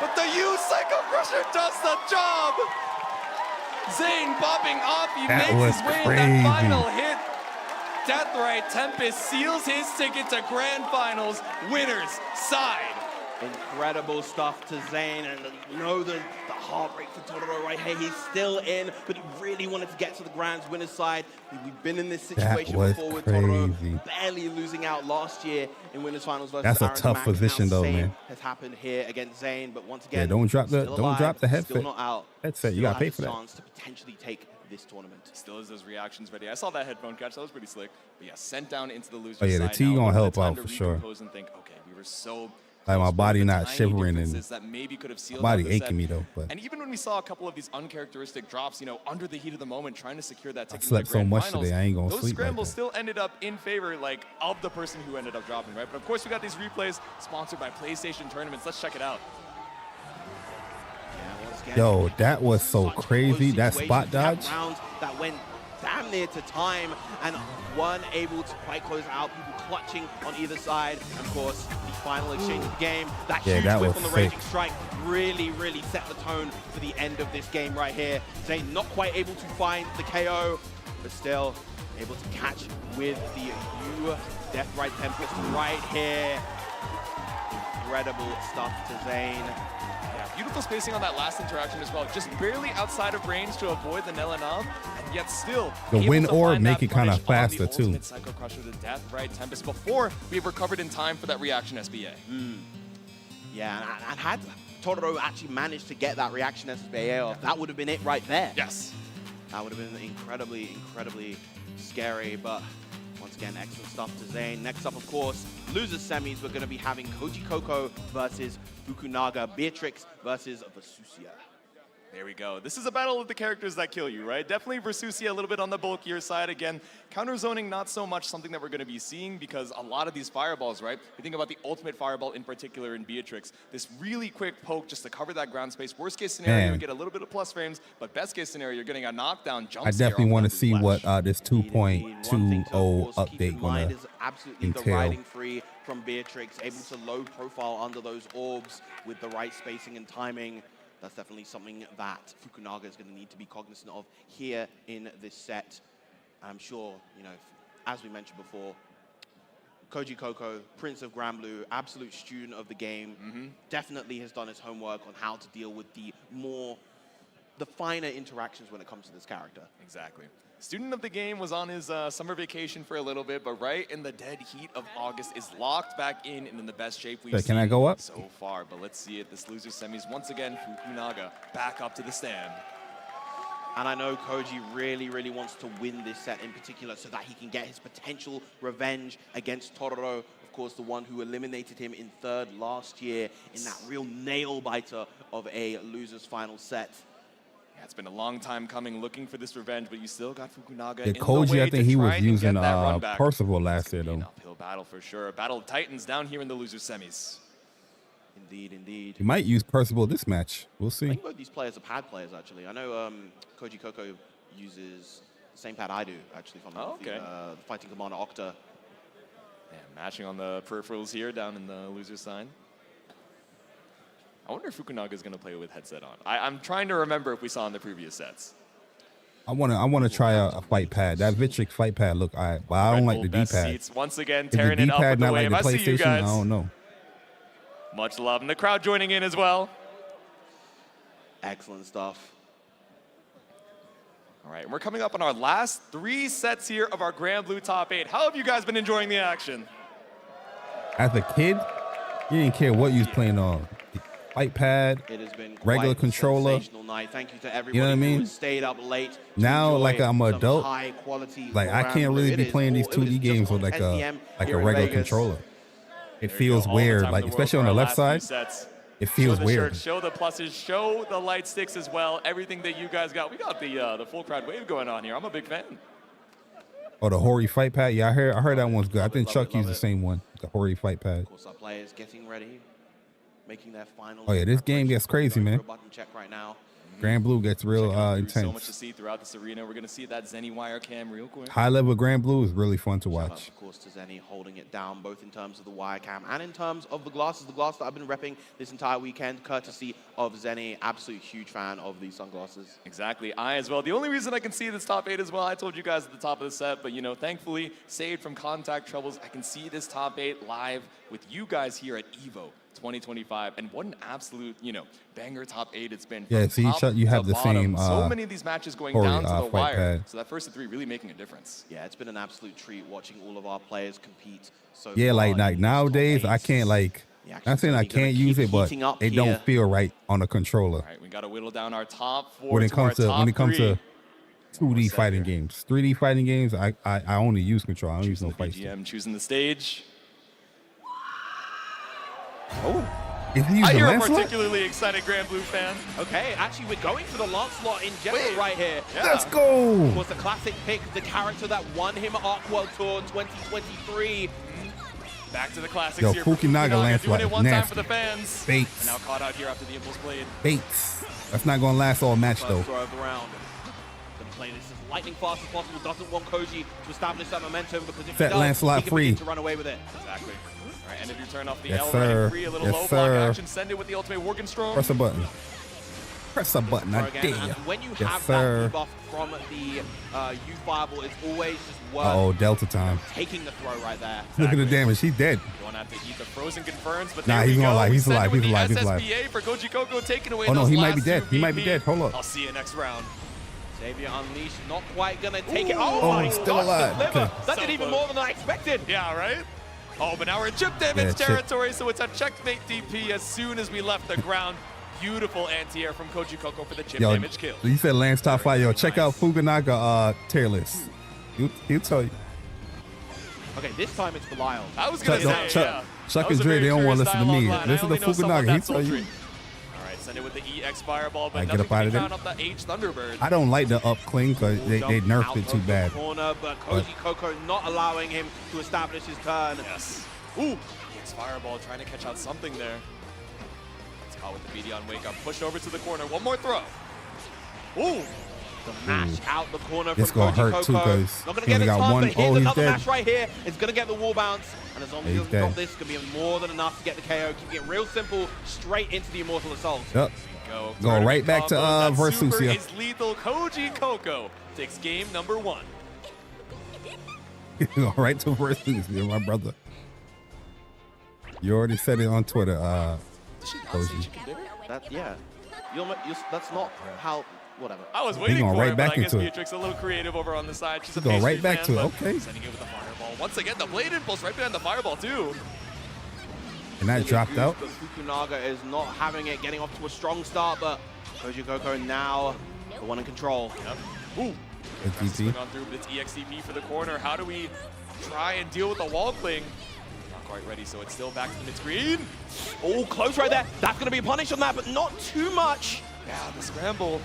But the U Psycho Crusher does the job. Zayn popping off. He That makes was his way in crazy. that final hit. Deathrite Tempest seals his ticket to grand finals. Winners side. Incredible stuff to Zayn, and you know the heartbreak for Totoro right here. He's still in, but he really wanted to get to the Grand's winner's side. We've been in this situation was before with crazy. Totoro barely losing out last year in winners finals versus That's a Aaron tough Mack. position Now though, same man. has happened here against Zayn, but once again, Yeah, don't drop the still don't alive, drop the still headset. not out. Headset, you Still gotta pay has for a that. chance to potentially take this tournament. Still has those reactions ready. I saw that headphone catch. That was pretty slick. But yeah, sent down into the loser's Oh, yeah, the side T now. gonna A little help bit of out time for to sure. recompose and think, okay, we were so Like my close, body but the not tiny shivering and differences that maybe could have sealed body out the set. aching me though. But And even when we saw a couple of these uncharacteristic drops, you know, under the heat of the moment, trying to secure that ticket slept to the so grand much finals, today, I ain't gonna those sleep like scrambles that. still ended up in favor, like, of the person who ended up dropping, right? But of course, we got these replays sponsored by PlayStation Tournaments. Let's check it out. yo, that was so crazy. That spot dodge. Rounds that went damn near to time and weren't able to quite close out. People clutching on either side. And of course, the final exchange of the game. That Yeah, huge that whip was on the sick. Raging Strike really set the tone for the end of this game right here. Zayn not quite able to find the KO, but still able to catch with the U Deathrite Tempest right here. Incredible stuff to Zane. Yeah, beautiful spacing on that last interaction as well. Just barely outside of range to avoid the Nelanov, and yet still The able win to or find make that it kind of punish on the faster too. ultimate Psycho Crusher to death, right? Tempest before we have recovered in time for that reaction SBA. Yeah, and had Totoro actually managed to get that reaction SBA off, that would have been it right there. Yes. That would have been incredibly scary, but once again, excellent stuff to Zane. Next up, of course, losers semis, we're going to be having Koji Koko versus Fukunaga, Beatrix versus Vesusia. There we go. This is a battle of the characters that kill you, right? Definitely Vesusia a little bit on the bulkier side. Again, counter zoning not so much something that we're going to be seeing because a lot of these fireballs, right? You think about the ultimate fireball in particular in Beatrix. This really quick poke just to cover that ground space. Worst case scenario, you get a little bit of plus frames, but best case scenario, you're getting a knockdown jump I definitely want to see what this 2.20 update gonna Is absolutely the entail. riding free from Beatrix, able to low profile under those orbs with the right spacing and timing. That's definitely something that Fukunaga is going to need to be cognizant of here in this set. I'm sure, you know, as we mentioned before, Koji Koko, Prince of Granblue, absolute student of the game, definitely has done his homework on how to deal with the finer interactions when it comes to this character. Exactly. Student of the game was on his summer vacation for a little bit, but right in the dead heat of August is locked back in and in the best shape we've Can I go up? so far. But let's see it. This loser semis once again. Fukunaga back up to the stand. And I know Koji really wants to win this set in particular so that he can get his potential revenge against Totoro, of course, the one who eliminated him in third last year in that real nail-biter of a loser's final set. Yeah, it's been a long time coming looking for this revenge, but you still got Fukunaga Yeah, in the Koji, way I think to he try was and using get that run back. Percival last year, though. An uphill battle for sure. Battle of Titans down here in the loser semis. Indeed. He might use Percival this match. We'll I see. think both these players are pad players, actually. I know Koji Koko uses the same pad I do, actually, from the Fighting Commander Octa. Yeah, matching on the peripherals here down in the loser side. I wonder if Fukunaga is going to play with headset on. I'm trying to remember if we saw in the previous sets. I want to try a fight pad. That Vitrix fight pad look all right, but I don't like the Best D-pad. seats once again, Is the tearing it up D-pad with the not like wave. the I see you PlayStation? guys. I don't know. Much love, and the crowd joining in as well. Excellent stuff. All right, and we're coming up on our last 3 sets here of our Grand Blue Top 8. How have you guys been enjoying the action? As a kid, you didn't care what you was playing on. Fight pad, It has been regular quite a controller. sensational night. Thank you to everybody You know what I mean? who stayed up late. to Now, enjoy like I'm an some adult, high quality like I Grand can't Blue. really It be is playing these all- it was 2D just games on with like 10 a PM like here a in regular Vegas. controller. It There you feels go, all the weird, time like in the world especially for on the our left last few side. sets. It feels show the weird. Shirts, show the pluses, show the light sticks as well. Everything that you guys got. We got the full crowd wave going on here. I'm a big fan. Oh, the Hori fight pad. Yeah, I heard that one's good. I think Chuck used the same one, the Hori fight pad. Of course, our players getting ready, making their final. Oh yeah, this game gets crazy, man. Button check right now. Grand Blue gets real So much to intense. see throughout this arena. We're going to see that Zenny wire cam real quick. High level Grand Blue is really fun to Shout out, watch. of course, to Zenny holding it down, both in terms of the wire cam and in terms of the glasses. The glass that I've been repping this entire weekend, courtesy of Zenny. Absolute huge fan of these sunglasses. Exactly, I as well. The only reason I can see this top 8 as well, I told you guys at the top of the set, but you know, thankfully, saved from contact troubles, I can see this top 8 live with you guys here at EVO 2025. And what an absolute, you know, banger top 8 it's been. Yeah, from see, top Chuck, you to have the bottom. same, so many of these matches going Hori, down to the fight wire. pad. So that first of 3 really making a difference. Yeah, it's been an absolute treat watching all of our players compete so Yeah, far like in these top nowadays I eights. can't like. The I'm saying I action's gonna can't keep use it, but heating up it here. don't feel right on a controller. All right, we got to whittle down our top 4 When it to comes our to top 3. 2D fighting games, 3D fighting games, I only use control. I don't use no fight stick. BGM choosing the stage. Is he I using hear a Lancelot? particularly excited Grand Blue fan. Okay, actually, we're going for the Lancelot in general right here. Let's go. Of course, the classic pick, the character that won him at Arc World Tour 2023. Back to the classics Yo, here. for Fukunaga Lancelot doing it is one time nasty. for the fans. Bates. And now caught out here after the Impulse Blade. Bates. That's not gonna last all match though. First throw of the round. Gonna play this as lightning fast as possible. Doesn't want Koji to establish that momentum because if Set he does, Lancelot he can free. begin to run away with it. Exactly. All right, end of your turn off the Yes, L, sir. running free, a little Yes, low sir. block action. Send it with the ultimate Worgenstrom. Press a button. Press a button, I dare you. When you Yes, have sir. that debuff from the U Fireball, it's always just worth Uh-oh, Delta time. taking the throw right there. Look at the damage. He's dead. Going out to eat the frozen confirms, but Nah, there he's we gonna go. lie. We He's send alive. it with He's the alive. He's alive. SSBA for Koji Coco taking away Oh, no, those he might be last dead. two He might be BP. dead. Hold up. I'll see you next round. Xavier Unleashed, not quite gonna take it. Oh, Oh, my he's still gosh, alive. the liver. Okay. That So did even close. more than I expected. Yeah, right? Oh, but now we're in chip damage Yeah, chip. territory, so it's a checkmate DP as soon as we left the ground. Beautiful anti-air from Koji Coco for the chip Yo, damage kill. you said Lance top 5. Yo, check out Fukunaga tier list. He'll tell you. Okay, this time it's Belial. I was going to say, yeah. Chuck That was and a Dre, very they don't want to curious listen to me. dialogue line. Listen I to only know some of Fukunaga. that He tell you. sultry. All right, send it with the EX Fireball, but Alright, get nothing up out can of be there. found up the H Thunderbird. I don't like the up cling because they nerfed Out it too of the bad. corner, but Koji Coco not allowing him to establish his turn. Yes. Ooh, EX Fireball trying to catch out something there. It's caught with the BD on wake up. Pushed over to the corner. One more throw. Ooh. The mash out the corner It's from gonna Koji hurt Coco. too because Not gonna he get only a got ton, one. but here's Oh, he's another dead. mash right here. It's gonna get the wall bounce, and as long as he He's doesn't drop dead. this, it's gonna be more than enough to get the KO. Keep it real simple, straight into the Immortal Assault. Yep. Go. Go right back to That Versus super here. is lethal. Koji Coco takes game number 1. Go right to Versus here, my brother. You already said it on Twitter, Koji. Yeah. That's not how. Whatever. I was waiting going for right it, back but I guess into it. Beatrix a little creative over on the side. She's a Going right pastry back fan, to it. but Okay. Sending it with the fireball. Once again, the blade impulse right behind the fireball too. And that dropped out. But Fukunaga is not having it, getting off to a strong start, but Koji Coco now the one in control. Yep. Ooh. It's Tries to DP. swing on through, but it's EXCP for the corner. How do we try and deal with the wall cling? Not quite ready, so it's still back to the mid-screen. Oh, close right there. That's going to be a punish on that, but not too much. Yeah, the scramble.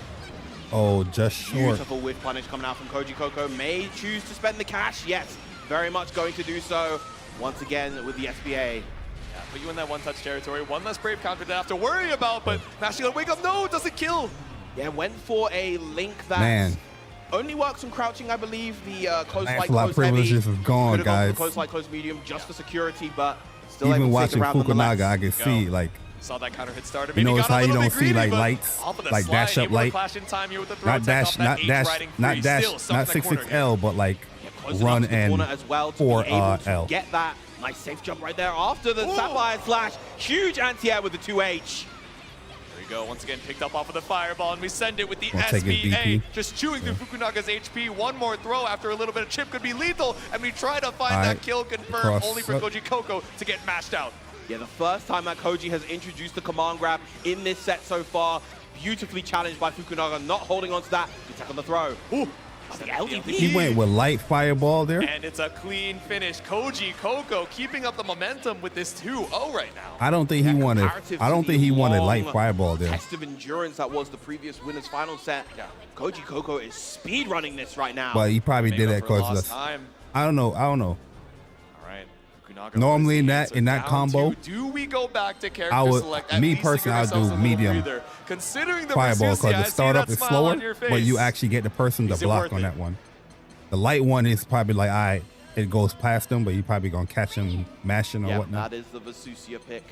Oh, just short. Beautiful whiff punish coming out from Koji Coco. May choose to spend the cash. Yes, very much going to do so. Once again with the SBA. Yeah, put you in that one-touch territory. One less brave counter to have to worry about, but Mashing on wake up, no, doesn't kill. Yeah, went for a link that Man. only works on crouching, I believe. The close light, Lancelot close privileges heavy. is gone, Could've gone for guys. the close light, close medium just for security, but still Even able to watching take the round Fukunaga, nonetheless. I can see like Saw that counter hit started. You Maybe notice got a how you little don't bit see greedy, like but lights, off of the like slide, dash up able to light, clash in time here with the throw not tech dash, off that not H dash, riding not free. dash, Still stuck not in that 66 corner L, but like Close run enough to the and corner as well to 4 be able to L. get that nice safe jump right there after the Sapphire Slash. Huge anti-air with the 2H. There we go. Once again, picked up off of the fireball, and we send it with the Gonna take his SBA. DP. Just chewing through Fukunaga's HP. One more throw after a little bit of chip could be lethal, and we try to find that Alright. kill confirmed, Cross only for up. Koji Coco to get mashed out. Yeah, the first time that Koji has introduced the command grab in this set so far. Beautifully challenged by Fukunaga, not holding on to that. Good tech on the throw. Ooh, the LDP. He went with light fireball there. And it's a clean finish. Koji Coco keeping up the momentum with this 2-0 right now. I don't think he wanted. Comparative I don't to think he the wanted long light fireball there. Test of endurance that was the previous winner's final set. Koji Coco is speed running this right now. But he probably Make did up that for lost because time. I don't know. All right. Fukunaga Normally was in the that answer. in that Down combo, to, do we go back to character I would. select? At Me least to give personally, I'd ourselves a do little medium breather. Considering the fireball Versusia, I because the see startup that is smile slower, on your but you face. actually get the person to Is it block worth on it? that one. The light one is probably like, all right, it goes past him, but you probably gonna catch him mashing or Yeah, whatnot. that is the Versusia pick.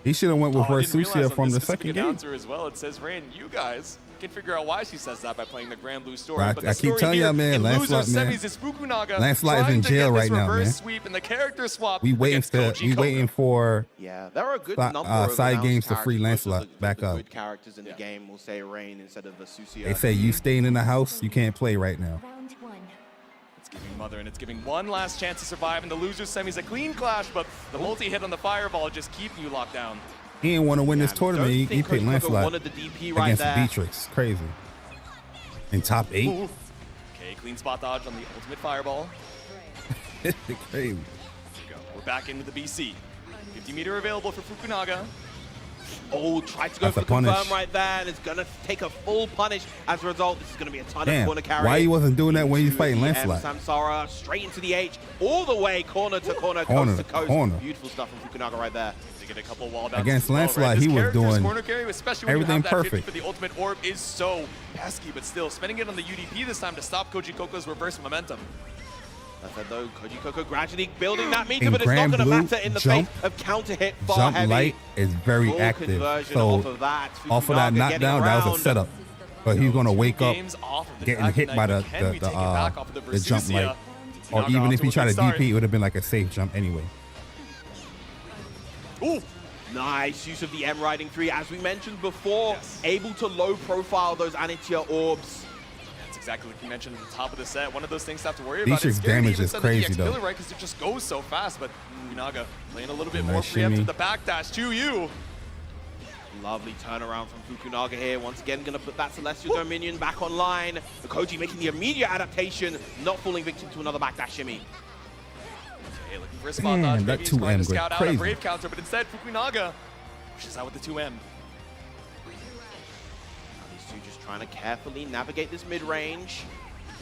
He should have went with Oh, I didn't realize Versusia on from this the specific second game. announcer as well. It says, Rain, you guys can figure out why she says that by playing the Grand Blue story. Right, But the I keep story telling here y'all, man, in Lancelot, loser man. semis is Fukunaga Lancelot is trying in to jail get right this now, reverse man. sweep and the character swap We waiting against for Koji we Coco. waiting for Yeah, there are a good number of side announced games to free characters. Most of Lancelot back the up. good characters in the game will say Rain instead of Versusia. They say you staying in the house, you can't play right now. It's giving Mother, and it's giving one last chance to survive in the loser semis. A clean clash, but the multi-hit on the fireball just keeping you locked down. He didn't want to win this tournament. He think picked Koji Coco Lancelot wanted the DP right against there. Beatrix. Crazy. In top 8. Okay, clean spot dodge on the ultimate fireball. Crazy. We're back into the BC. 50 meter available for Fukunaga. Oh, tried to go That's for a the confirm punish. right there, and it's going to take a full punish. As a result, this is going to be a ton of Damn. corner carry. Why you wasn't doing that when you into fighting the Lancelot? Samsara, straight into the H, all the way corner to corner, Corner coast to to coast. corner. Beautiful stuff from Fukunaga right there. To get a couple wall bounces Against as well, Lancelot, right? This he was character's doing corner carry, especially when everything you have that 50 perfect. for the ultimate orb, is so pesky, but still spending it on the UDP this time to stop Koji Coco's reverse momentum. That said, though, Koji Coco gradually building that meter, And but it's not Grand going to Blue matter in the jump- face of counter hit far Jump heavy. light is very Full active. conversion So off of that, off of that Fukunaga knockdown, getting that was a around. setup. But he's gonna wake up Games off of the getting Dragon hit Knight. by Can we take it back off of the jump Versusia? light. Or Fukunaga even off if to he a tried good to start. DP, it would have been like a safe jump anyway. Ooh, nice use of the M Riding 3. As we mentioned before, able to low profile those Anitia orbs. That's exactly like you mentioned at the top of the set. One of those things to have to worry Dietrich's about. It's scary to damage even is send the crazy, DX though. Killer, right? Because it just goes so fast. But Fukunaga playing a little bit Nice more shimmy. preemptive. The backdash to you. Lovely turnaround from Fukunaga here. Once again, going to put that Celestial Dominion back online. The Koji making the immediate adaptation, not falling victim to another backdash shimmy. Okay, looking for a spot Damn, dodge. that Maybe he's trying 2M to scout goes out a crazy. Brave counter, but instead Fukunaga pushes out with the 2M. These two just trying to carefully navigate this mid-range.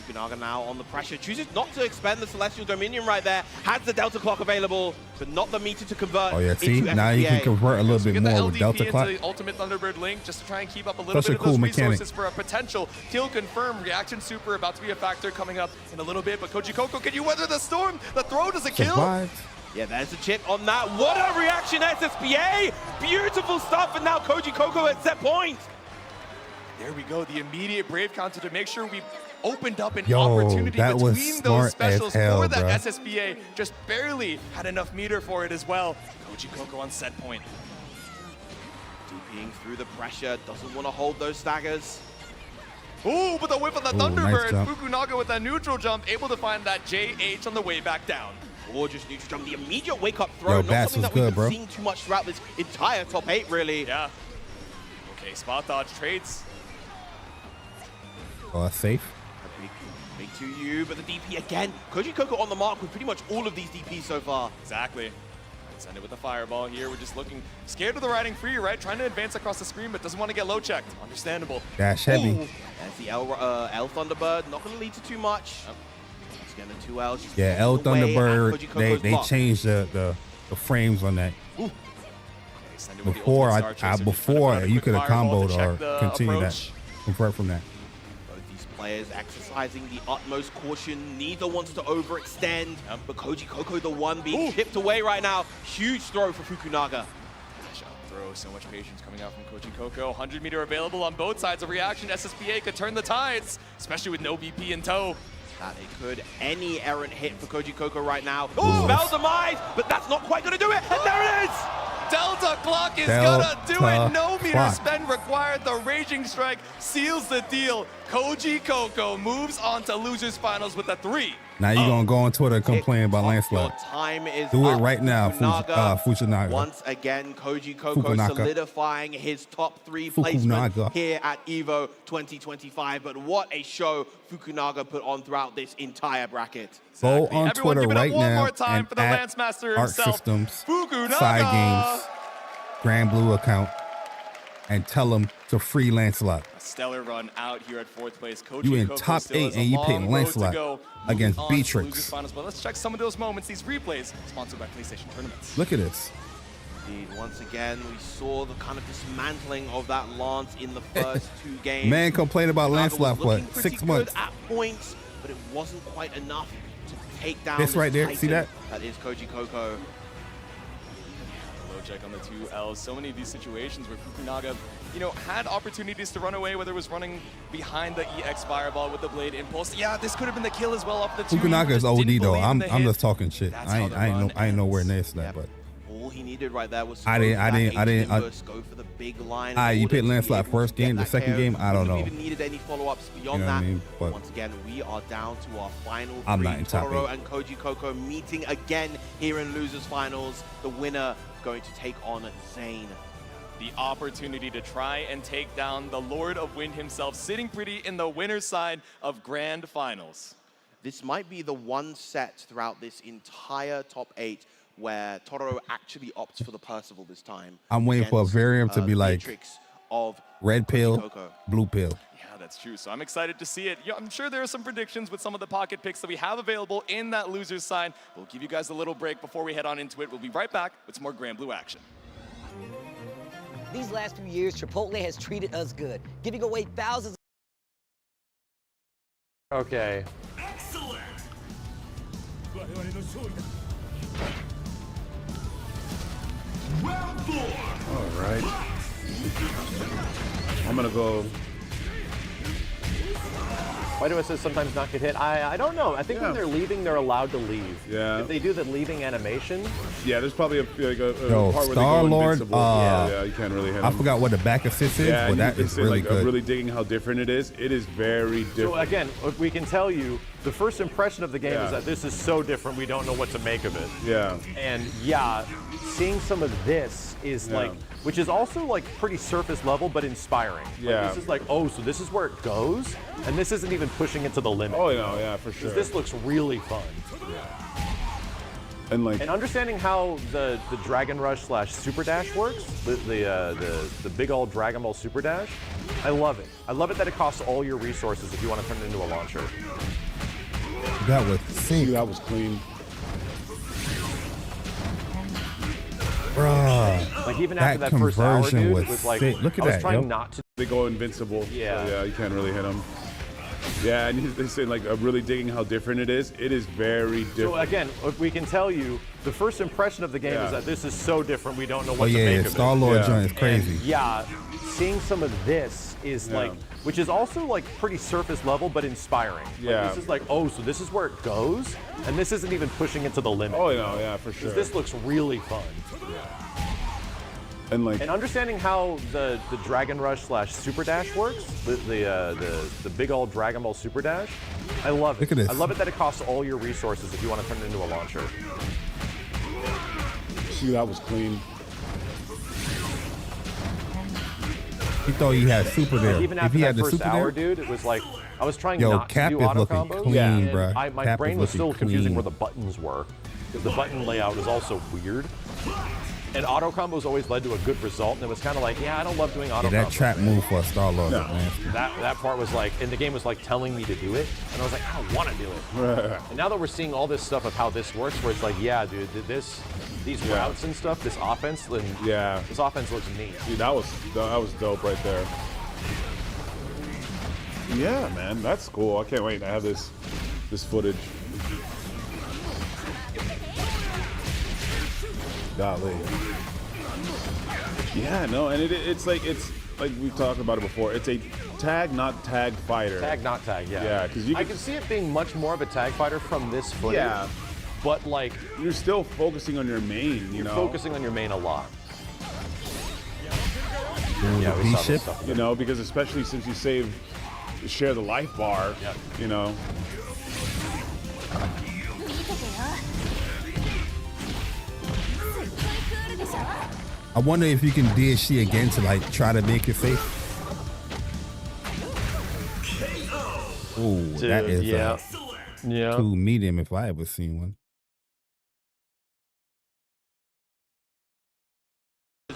Fukunaga now on the pressure, chooses not to expend the Celestial Dominion right there, has the Delta Clock available, but not the meter to convert. Oh yeah, see, into now you can FPA. convert a little bit Get the more with LDP Delta into Clock. the Ultimate Thunderbird Link just to try and keep up a little Such a bit of cool those mechanic. resources for a potential kill confirm. Reaction Super about to be a factor coming up in a little bit, but Koji Coco, can you weather the storm? The throw doesn't kill. Survived. Yeah, there's a chip on that. What a reaction, SSPA! Beautiful stuff, and now Koji Coco at set point. There we go, the immediate Brave counter to make sure we opened up an Yo, opportunity that was between those smart as specials hell, for that bruh. SSBA. Just barely had enough meter for it as well. Koji Coco on set point. DPing through the pressure, doesn't want to hold those staggers. Ooh, but the whip of the Ooh, nice Thunderbird. jump. Fukunaga with that neutral jump, able to find that JH on the way back down. Gorgeous neutral jump, the immediate wake-up throw. Yo, Not Bass something was that we've good, been bro. seeing too much throughout this entire top 8, really. Yeah. Okay, spot dodge trades. Oh, that's safe. Big 2U, but the DP again. Koji Coco on the mark with pretty much all of these DPs so far. Exactly. Send it with the fireball here. We're just looking scared of the riding free, right? Trying to advance across the screen, but doesn't want to get low checked. Understandable. Dash heavy. Ooh. There's the L Thunderbird, not going to lead to too much. Once again, the 2Ls. just Yeah, L away at Koji Thunderbird, Coco's they block. changed the frames on that. Okay, send it with the Before ultimate Star Chaser. Just before kinda you quick could have fireball to comboed check or the continue approach. that, convert from that. Both these players exercising the utmost caution. Neither wants to overextend, but Koji Coco, the one being chipped away right now. Huge throw for Fukunaga. Shot throw, so much patience coming out from Koji Coco. 100 meter available on both sides of reaction. SSBA could turn the tides, especially with no BP in tow. That it could. Any errant hit for Koji Coco right now. Spell demise, but that's not quite going to do it. And there it is. Delta Clock is Delta gonna do it. No meter Clock. spend required. The Raging Strike seals the deal. Koji Coco moves on to losers finals with a 3. Now you're gonna go on Twitter and complain about landslide. Time is Do it up. right now, Fukunaga. Once again, Koji Coco Fukunaga. solidifying his top 3 placement Fukunaga. here at EVO 2025. But what a show Fukunaga put on throughout this entire bracket. Go on Everyone Twitter give it up right one now more time and for the at Lance Master Arc himself, Systems Fukunaga. Side Games Grand Blue account and tell them to free Lancelot. A stellar run out here at 4th place. Koji You in Coco top still 8 has a and you long picking road to Lancelot go, against moving on to Beatrix. losers finals. But let's check some of those moments. These replays sponsored by PlayStation Tournaments. Look at this. Indeed, once again, we saw the kind of dismantling of that Lance in the first 2 games. Man complained about Fukunaga Lancelot was for looking pretty 6 months. good at points, but it wasn't quite enough to take down This right there, Titan see that? That is Koji Coco. Low check on the 2Ls. So many of these situations where Fukunaga, you know, had opportunities to run away, whether it was running behind the EX Fireball with the Blade Impulse. Yeah, this could have been the kill as well off the 2. Fukunaga is Just OD didn't though. believe in I'm the hit. just talking shit. That's I how ain't the I ain't run no, I ain't nowhere ends. near to that, but All he needed right there was I go didn't- for I that didn't- I 8 didn't- Nimbus, go for the big line. you order picked to be Lancelot able first to get game, the that second KO. game, I don't Wouldn't know. have even needed any follow-ups beyond You know what I that. mean? But Once again, we are down to our final 3. I'm not in top Toro 8. and Koji Coco meeting again here in losers finals. The winner going to take on Zayn. The opportunity to try and take down the Lord of Wind himself, sitting pretty in the winner's side of Grand Finals. This might be the one set throughout this entire top 8 where Toro actually opts for the Percival this time. I'm waiting for a against, variant to be like Beatrix of red Koji pill, Coco. blue pill. Yeah, that's true. So I'm excited to see it. Yeah, I'm sure there are some predictions with some of the pocket picks that we have available in that loser's side. We'll give you guys a little break before we head on into it. We'll be right back with some more Grand Blue action. These last few years, Chipotle has treated us good, giving away thousands. Okay. All right. I'm gonna go. Why do I say sometimes not get hit? I don't know. I think when they're leaving, they're allowed to leave. Yeah. If they do the leaving animation. Yeah, there's probably a Yo, part where Star-Lord, they go invincible. Yeah, you can't really hit him. I forgot what the back assist is, Yeah, but and that you is say, really like, good. I'm really digging how different it is. It is very different. So again, we can tell you, the first impression of the game Yeah. is that this is so different, we don't know what to make of it. Yeah. And yeah, seeing some of this is like, which is also like pretty surface level, but inspiring. Like, Yeah. this is like, oh, so this is where it goes, and this isn't even pushing it to the limit. Oh, yeah, for sure. This looks really fun. And like, and understanding how the Dragon Rush / Super Dash works, the big old Dragon Ball Super Dash, I love it. I love it that it costs all your resources if you want to turn it into a launcher. That was sick. That was clean. Bruh. Like even that after that first hour, conversion dude, was it was like, sick. Look at I was that, trying yo. not to. They go invincible. Yeah. So, yeah, you can't really hit them. Yeah, and they say like, I'm really digging how different it is. It is very different. So again, we can tell you, the first impression of the game is that this is so different, we don't know what to yeah, make of it. Star-Lord joint is crazy. And yeah, seeing some of this is like, which is also like pretty surface level, but inspiring. Like, Yeah. this is like, oh, so this is where it goes, and this isn't even pushing it to the limit. Oh, yeah, for sure. This looks really fun. And like, And understanding how the Dragon Rush / Super Dash works, the big old Dragon Ball Super Dash, I love it. Look at this. I love it that it costs all your resources if you want to turn it into a launcher. See, that was clean. He thought he had super there. Even If after he that had the first super hour, there, dude, it was like I was trying Yo, not Cap to do is auto looking combos. clean, and bruh. my Cap brain is was still looking confusing clean. where the buttons were because the button layout is also weird. And auto combos always led to a good result, and it was kind of like, yeah, I don't love doing auto yeah, combos. that trap move for a Star-Lord, man. That part was like, and the game was like telling me to do it, and I was like, I don't want to do it. And now that we're seeing all this stuff of how this works, where it's like, yeah, dude, these routes and stuff, this offense, and this offense looks neat. Dude, that was dope right there. Yeah, man, that's cool. I can't wait. I have this footage. Golly. Yeah, no, and it's like we've talked about it before. It's a tag, not tag fighter. Tag, not tag, yeah. Yeah, because I can see it being much more of a tag fighter from this footage. Yeah. But like, you're still focusing on your main, you know. Focusing on your main a lot. Yeah, we saw this stuff. You know, because especially since you share the life bar, you know. I wonder if you can DSC again to like try to make it safe. Ooh, that is too medium if I ever seen one.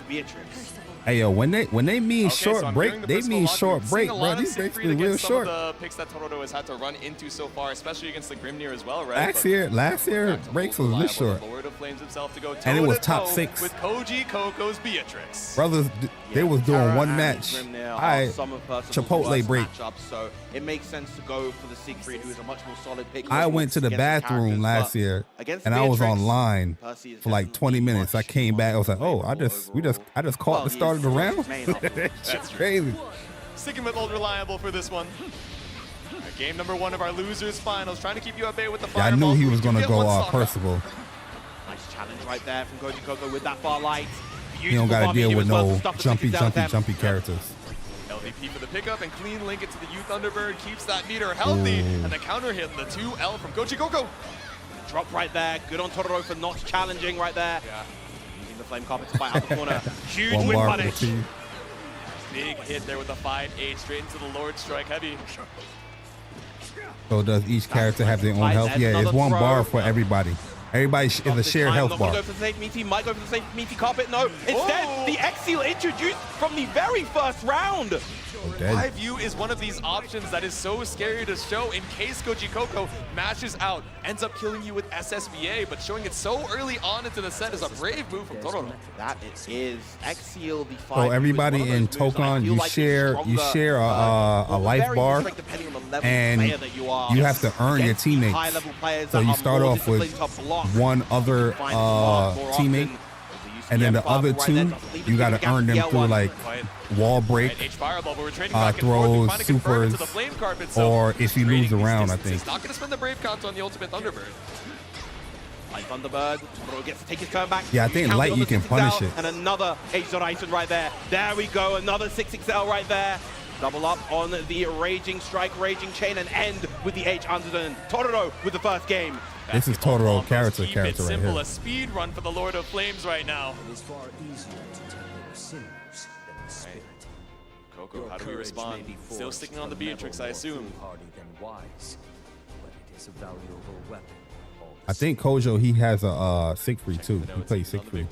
Beatrix. Hey yo, when they mean short break, they mean short break, bro. These breaks been real short. Some of the picks that Torodo has had to run into so far, especially against the Grimnir as well, right? Last year breaks was this short. Lord of Flames himself to go And it was toe-to-toe top 6. with Koji Coco's Beatrix. Brothers, they was doing one match. All right, Chipotle break. So it makes sense to go for the Siegfried, who is a much more solid pick. I went to the bathroom last year and I was online for like 20 minutes. I came back. I was like, oh, I just caught the start of the round. That's crazy. Sticking with Old Reliable for this one. Game number 1 of our losers finals, trying to keep you at bay with the Yeah, I knew he was gonna go Percival. Nice challenge right there from Koji Coco with that far light. He don't gotta deal with no jumpy characters. LVP for the pickup and clean link into the Youth Thunderbird keeps that meter healthy. Ooh. And the counter hit, the 2L from Koji Coco. Drop right there. Good on Totoro for not challenging right there. Yeah. Using the flame carpet to fight out the corner. Huge One win bar for the punish. team. Big hit there with the 5-8 straight into the Lord Strike heavy. So does each character have their own health? There's Yeah, it's another one throw. bar for everybody. Everybody is a shared health Not bar. gonna go for the safe meaty, might go for the safe meaty carpet. No, instead the X-Seal introduced from the very first round. Okay. My view is one of these options that is so scary to show in case Koji Koko mashes out, ends up killing you with SSVA, but showing it so early on into the set is a brave move from Tororo. That is Exil, the So everybody in Tokon, you share a life bar, and you have to earn your teammates. So you start off with one other teammate, and then the other two, you got to earn them through like wall break, throws, supers, or if you lose around, I think. Not going to spend the Brave Count on the ultimate Thunderbird. Thunderbird, Tororo gets to take his turn back. Yeah, I think light you can punish it. And another H. Horizon right there. There we go, another 6XL right there. Double up on the Raging Strike, Raging Chain, and end with the H Underden. Tororo with the first game. This is Totoro character right Simple, here. a speed run for the Lord of Flames right now. It is far easier to tame your sinners than the spirit. Coco, how do we respond? Still sticking on the Beatrix, I assume. Hardy than wise, but it is a valuable weapon. I think Kojo, he has a Siegfried too. He plays Siegfried.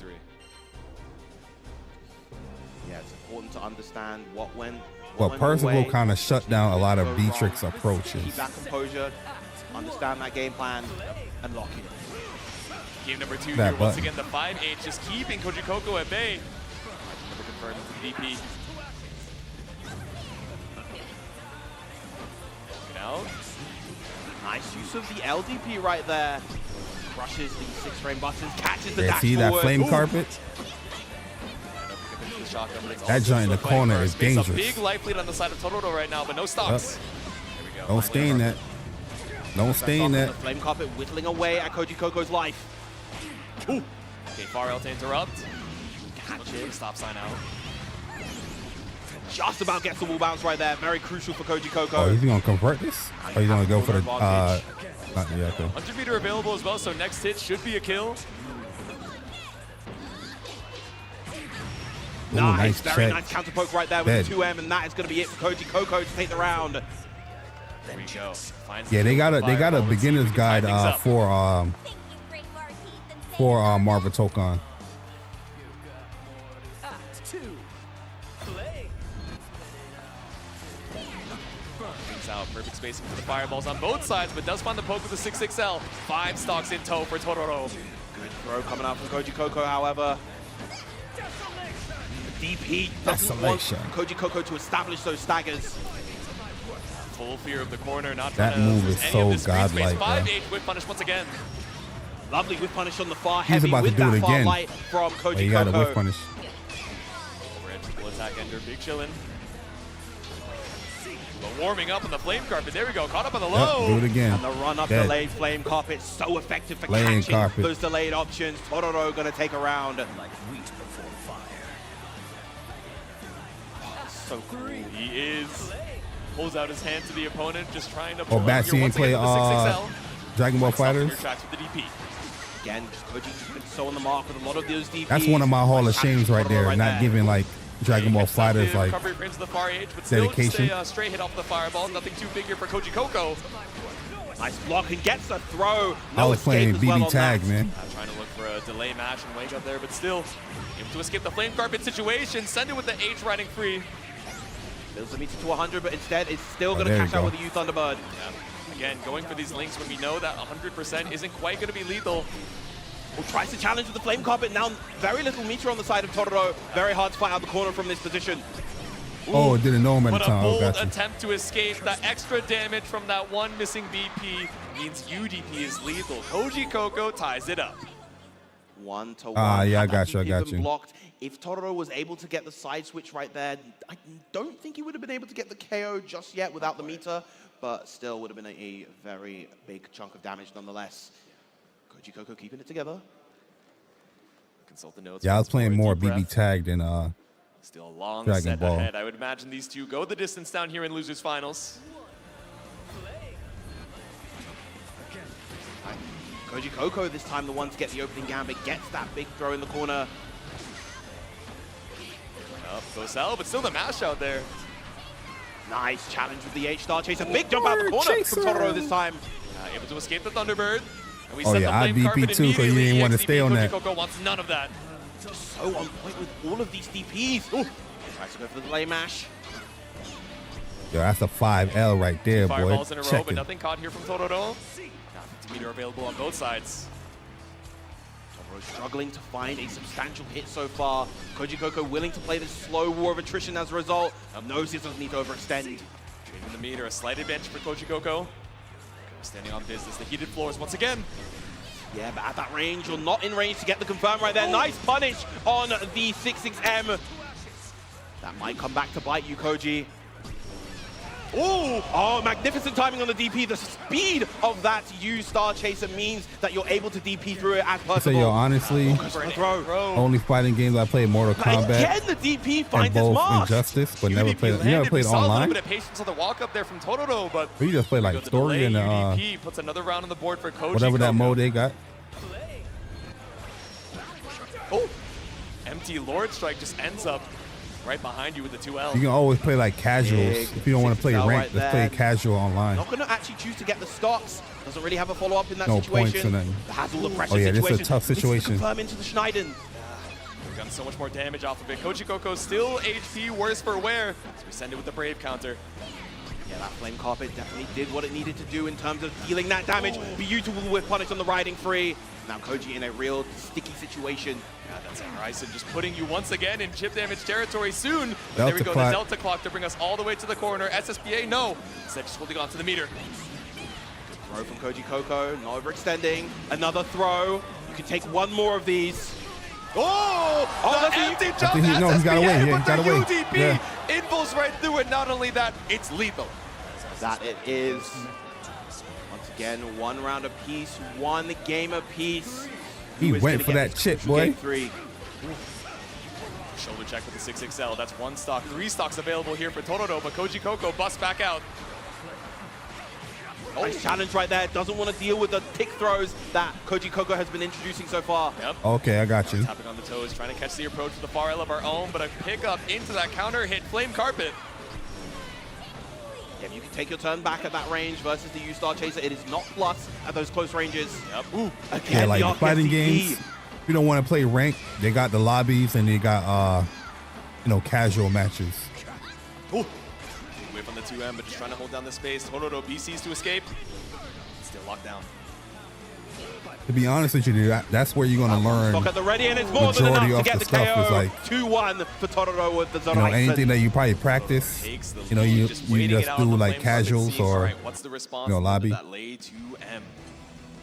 Yeah, it's important to understand what went. Well, Percival kind of shut down a lot of Beatrix approaches. Keep that composure, understand that game plan, and lock it. Game number 2 That here, once button. again, the 5-8 just keeping Koji Koko at bay. Never confirmed into the DP. Get out. Nice use of the LDP right there. Crushes the 6-frame buttons, catches the Yeah, dash see that forward. flame Ooh. carpet? That joint in the corner is A dangerous. big life lead on the side of Tororo right now, but no stocks. There we go. Don't stay in that. Don't stay in that. The flame carpet whittling away at Koji Koko's life. Ooh. Okay, Farrell to interrupt. Catch it. Stop sign out. Just about gets the wall bounce right there. Very crucial for Koji Koko. Oh, is he gonna convert this? Or he's gonna go for the yeah, okay. 100 meter available as well, so next hit should be a kill. Ooh, Nice, nice very check. nice counter poke right there with Dead. the 2M, and that is going to be it for Koji Koko to take the round. There we go. Finds Yeah, they got a fireball. beginner's guide up. for Marvel Tokon. Brings out perfect spacing for the fireballs on both sides, but does find the poke with the 6XL. 5 stocks in tow for Tororo. Good throw coming out from Koji Koko, however. The DP doesn't want Koji Koko to establish those staggers. Full fear of the corner, not That trying to move lose is any so of this screen space. godlike, bro. 5-8 whip punish once again. Lovely whip punish on the far He's heavy about to with do that it far again. light from Koji Oh, you got a Koko. whip punish. Overhead triple attack ender, big chillin'. But warming up on the flame carpet. There we go, caught up on the low. Do it again. And the run up Dead. delayed flame carpet, so effective for Laying catching carpet. those delayed options. Tororo going to take a round. Like wheat before fire. So cool. He is. Pulls out his hand to the opponent, just trying to Oh, pull out Batsy here ain't once again play with the 6XL. Dragon Ball Stops clear Fighters. tracks with the DP. Again, Koji's just been so on the mark with a lot of those DPs. That's one of my Hall of Shames right there. Right Not giving like Dragon Ball Fighters like Recovery frames to the far edge, but still dedication. stay straight hit off the fireball. Nothing too big here for Koji Koko. Nice block and gets a throw. I was playing escape as well BB on tag, that. man. Trying to look for a delay match and wake up there, but still able to escape the flame carpet situation. Send it with the H riding free. Builds the meter to 100, but instead it's still Oh, going to there you cash out go. with the U Thunderbird. Yeah. Again, going for these links when we know that 100% isn't quite going to be lethal. Well, tries to challenge with the flame carpet. Now very little meter on the side of Tororo. Very hard to fight out the corner from this position. Oh, didn't know him at the But a time. Oh, bold got you. attempt to escape. That extra damage from that one missing BP means UDP is lethal. Koji Koko ties it up. 1-1. Yeah, I Had got that you, I DP got been you. blocked. If Tororo was able to get the side switch right there, I don't think he would have been able to get the KO just yet without the meter, but still would have been a very big chunk of damage nonetheless. Koji Koko keeping it together. Consult the notes. Yeah, I was playing more Deep BB breath. tag than Still a long Dragon set Ball. ahead. I would imagine these two go the distance down here in losers finals. Koji Koko this time the one to get the opening gambit, gets that big throw in the corner. Up goes L, but still the mash out there. Nice challenge with the H-Star chase. A big jump out the corner from Tororo this time. Able to escape the Thunderbird. And we Oh, set yeah, the I flame DP carpet too, 'cause you immediately. didn't want to EXDP stay on Koji that. Koko wants none of that. So on point with all of these DPs. Ooh. Tries to go for the delay mash. Yo, that's a 5L right there, boy. Fireballs in a row, Check but it. nothing caught here from Totoro. 50-meter available on both sides. Totoro struggling to find a substantial hit so far. Koji Coco willing to play this slow war of attrition as a result. Knows he doesn't need to overextend. Trading the meter, a slight advantage for Koji Coco. Standing on business, the heated floors once again. Yeah, but at that range, you're not in range to get the confirm right there. Nice punish on the 6-6M. That might come back to bite you, Koji. Ooh! Oh, magnificent timing on the DP. The speed of that U-Star Chaser means that you're able to DP through it as So, possible. yo, honestly, only fighting games I played Mortal Kombat Again, the DP and finds its both mark. Injustice, but never played. You never We played saw a little online? bit of patience on the walk up there from Totoro, but Or you just play like the story delay, and UDP puts another round on the board for Koji whatever that Coco. mode they got. Oh, empty Lord Strike just ends up right behind you with the 2L. You can always play like casuals. Big If you don't want to play 6L ranked, right let's play there. casual online. Not going to actually choose to get the stocks. Doesn't really have a follow-up in that No situation. points or nothing. Has all the pressure Oh yeah, this situation. is a tough This is the situation. confirm into the Schneiden. We've gotten so much more damage off of it. Koji Coco still HP worse for wear. So we send it with the Brave counter. Yeah, that Flame Carpet definitely did what it needed to do in terms of dealing that damage. Beautiful with punish on the riding free. Now Koji in a real sticky situation. Yeah, that's Horizon just putting you once again in chip damage territory soon. But Delta there we go, clock. the Delta clock to bring us all the way to the corner. SSBA, no. Instead, just holding on to the meter. Throw from Koji Coco, not overextending. Another throw. You can take one more of these. Oh! The empty jump, he- no, he's got away. SSBA, Yeah, but he got the away. UDP Yeah. infills right through it. Not only that, it's lethal. That it is. Once again, one round apiece, one game apiece. He Who is went gonna for get that this chip, crucial boy. game 3? Shoulder check with the 6XL. That's one stock. 3 stocks available here for Totoro, but Koji Coco busts back out. Nice challenge right there. Doesn't want to deal with the tick throws that Koji Coco has been introducing so far. Yep. Okay, I got you. Tapping on the toes, trying to catch the approach with the far L of our own, but a pickup into that counter hit Flame Carpet. Yeah, you can take your turn back at that range versus the U-Star Chaser. It is not plus at those close ranges. Yep. Ooh, Yeah, again, like the the fighting RKCE. games. If you don't want to play ranked, they got the lobbies and they got casual matches. Ooh. Whip on the 2M, but just trying to hold down the space. Totoro BCs to escape. Still locked down. To be honest with you, dude, that's where you're gonna learn. Stock at the ready, and it's more than Majority enough to of get the the stuff is KO. like- 2-1 for Totoro with the You know, Zoraisen. anything that you probably practice, you know, you just do like casuals or What's the response lobby. to that lay 2M?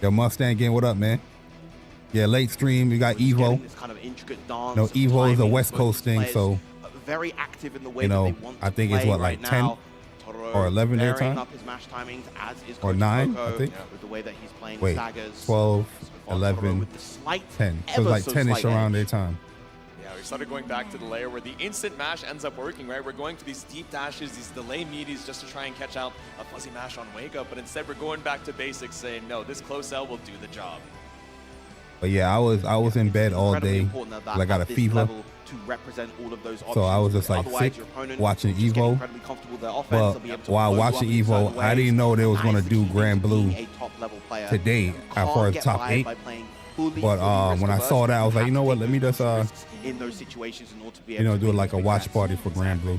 Yo, Mustang game, what up, man? Yeah, late stream, we got EVO. This kind of intricate dance. No, of EVO is a timing West for Coast thing, players. so Very active in the way you know, that they want to I think it's play what, right like 10 now. Totoro or 11 their varying time? up his mash timings, as is Or Koji 9, Coco, I think. with the way that he's playing Wait, staggers. 12, Totoro 11, with the slight, 10. So ever it's like so 10-ish slight around edge. their time. Yeah, we started going back to the layer where the instant mash ends up working, right? We're going for these deep dashes, these delay meaties just to try and catch out a fuzzy mash on wake up, but instead we're going back to basics saying, no, this close L will do the job. But yeah, I was in bed all Incredibly day. important that I got a at this fever. level to represent all of those So I was options. just like Otherwise, sick your opponent watching will just get EVO. incredibly comfortable with their offense. Well, They'll be able to while blow you watching up in certain EVO, I didn't ways. know they was That gonna is the do key to Grand Blue being a top-level player. today You as can't far as get top by 8. by playing fully But when I saw that, I was like, you know what? Let me just in those situations in order to be you able know, to do make like a big watch bets. party for Grand Blue.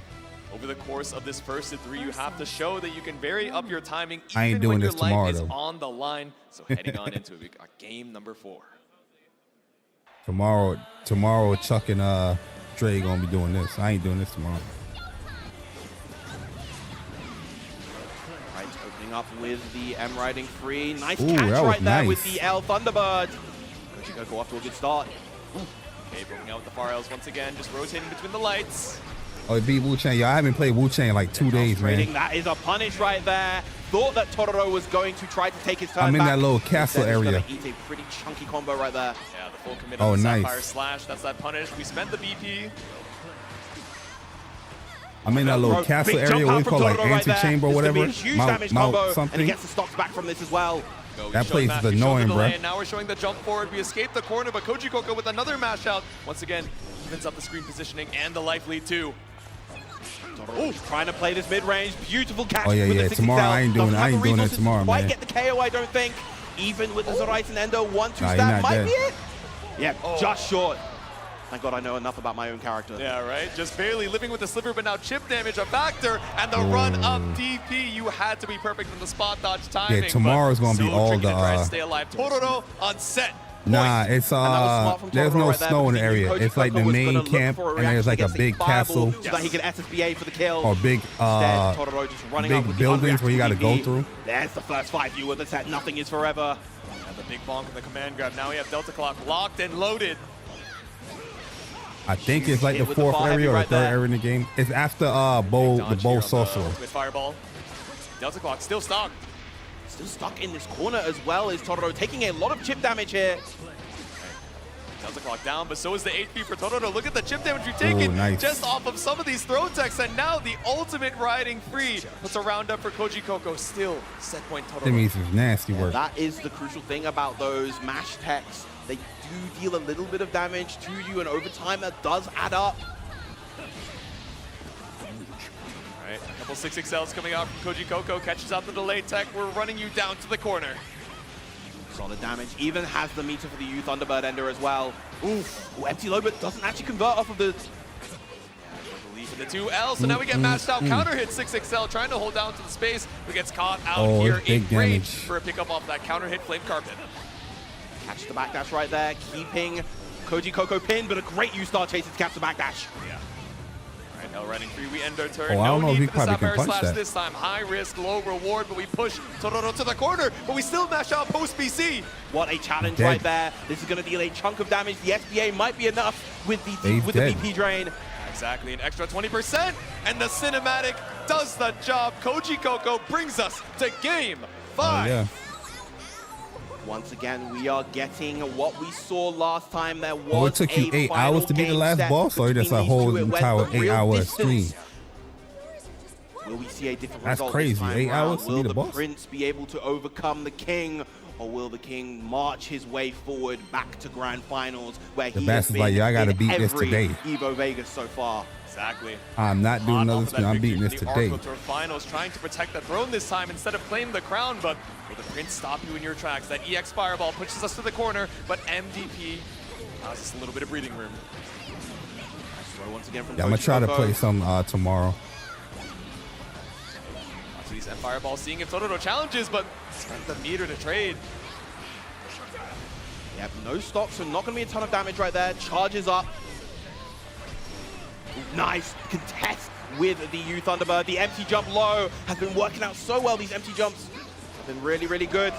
Over the course of this first of 3, you have to show that you can vary up your timing I ain't even doing when your this tomorrow, life is though. on the line. So heading on into it, we got game number 4. Tomorrow, Chuck and Dre gonna be doing this. I ain't doing this tomorrow. Right, opening up with the M riding free. Nice Ooh, catch that was right there with nice. the L Thunderbird. Koji Coco off to a good start. Okay, broken out with the far L's once again, just rotating between the lights. Oh, it beat Wu Chang. Yo, I haven't played Wu Chang in like 2 days, Trading, man. that is a punish right there. Thought that Totoro was going to try to take his turn I'm in back. that little castle Instead, he's area. gonna eat a pretty chunky combo right there. Yeah, the full commit Oh, on the nice. Sapphire Slash. That's that punish. We spent the BP. I'm in that little Bro, castle big area, jump what out you from call like Totoro right there. antechamber or This could be whatever. a huge damage combo, and he something. gets the stocks back from this as well. Go, we That showed place mash, is we showed annoying, the delay, bro. And now we're showing the jump forward. We escaped the corner, but Koji Coco with another mash out. Once again, evens up the screen positioning and the life lead too. Ooh, trying to play this mid-range. Beautiful catch Oh, yeah, with yeah. the 6XL. Tomorrow, I ain't doing Doesn't have the that resources tomorrow, to quite man. get the KO, I don't think. Even with the Zoraisen Endo 1-2 Nah, he stab not might dead. be it. Yeah, just short. Thank God I know enough about my own character. Yeah, right? Just barely living with the sliver, but now chip damage a factor, and the run-up DP. You had to be perfect from the spot dodge timing. Yeah, tomorrow's going to be all tricky to try to the... stay alive. Tororo on set. Nah, it's there's no snow in the area. It's like the main camp, and there's like a big castle so that he can SSBA for the kill. or big buildings where you got to go through. There's the first 5 viewers that said nothing is forever. And the big bonk and the command grab. Now we have Delta Clock locked and loaded. I think it's like the 4th area or the 3rd area in the game. It's after the bow sorcerer. With fireball. Delta Clock still stuck. Still stuck in this corner as well is Tororo, taking a lot of chip damage here. Delta Clock down, but so is the HP for Tororo. Look at the chip damage you've taken just off of some of these throw techs, and now the ultimate riding free puts a round up for Koji Koko. Still set point Tororo. That means it's nasty work. That is the crucial thing about those mash techs. They do deal a little bit of damage to you, and over time that does add up. All right, a couple 6XLs coming out from Koji Koko, catches out the delay tech. We're running you down to the corner. Solid damage, even has the meter for the Youth Thunderbird Ender as well. Oof, empty low, but doesn't actually convert off of the... Believe in the 2L, so now we get mashed out. Counter hit 6XL, trying to hold down to the space, but gets caught out here in range for a pickup off that counter hit Flame Carpet. Catch the backdash right there, keeping Koji Koko pinned, but a great U-Star chase to catch the backdash. Yeah. All right, now running free, we end our turn. I don't know if he need for the probably can Sapphire punch Slash that. this time. High risk, low reward, but we push Tororo to the corner, but we still mash out post BC. What a challenge right there. This is going to deal a chunk of damage. The SBA might be enough with the BP drain. Exactly, an extra 20%, and the cinematic does the job. Koji Koko brings us to game 5. Yeah. Once again, we are getting what we saw last time. There was it took you 8 hours to beat the last boss, or just a whole entire 8-hour stream? Will we see a different That's result crazy. this time 8 hours to Will beat the a boss? Prince be able to overcome the King, or will the King march his way forward back to Grand Finals, where The he best has is like, been yo, I gotta in beat this every today. EVO Vegas so far? Exactly. I'm not doing another spin. I'm beating this today. The finals, trying to protect the throne this time instead of claiming the crown, but will the Prince stop you in your tracks? That EX Fireball pushes us to the corner, but MDP allows us a little bit of breathing room. So once again from Yeah, I'm gonna try to play some tomorrow. So these M Fireball, seeing if Tororo challenges, but spent the meter to trade. Yep, no stocks, so not going to be a ton of damage right there. Charges up. Nice contest with the Youth Thunderbird. The empty jump low has been working out so well. These empty jumps have been really, really good.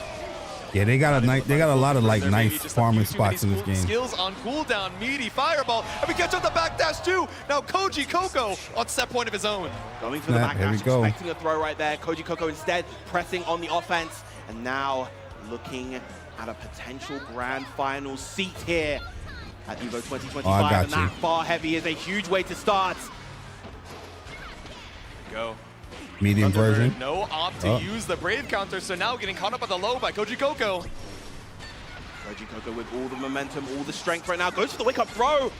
Yeah, they got a lot of like nice farming spots in this game. Skills on cooldown, meaty fireball, and we catch up the backdash too. Now Koji Koko on set point of his own. Going for the Here we backdash, go. expecting a throw right there. Koji Koko instead pressing on the offense, and now looking at a potential grand final seat here at EVO 2025, and that far heavy is a huge way to start. Go. Medium version. No opt to use the Brave counter, so now getting caught up at the low by Koji Koko. Koji Koko with all the momentum, all the strength right now, goes for the wake-up throw.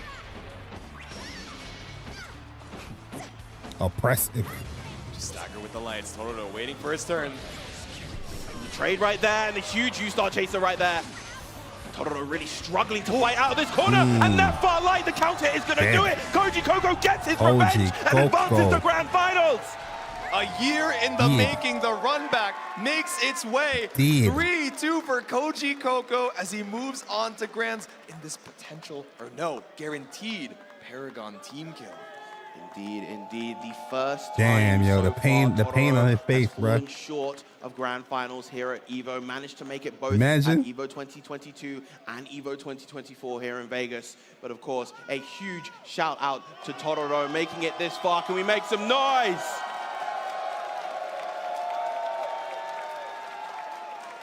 Oppressive. Just stagger with the lights. Tororo waiting for his turn. The trade right there, and the huge U-Star chaser right there. Tororo really struggling to fight out of this corner, and that far light, the counter is going to do it. Koji Koko gets his revenge and advances to grand finals. A year in the making, the run back makes its way. 3-2 for Koji Koko as he moves on to grands in this potential, or no, guaranteed Paragon team kill. Indeed, indeed, the first Damn, time yo, so the pain far, on his face, bro. falling short of grand finals here at EVO, managed to make it both Imagine. at EVO 2022 and EVO 2024 here in Vegas. But of course, a huge shout out to Tororo making it this far. Can we make some noise?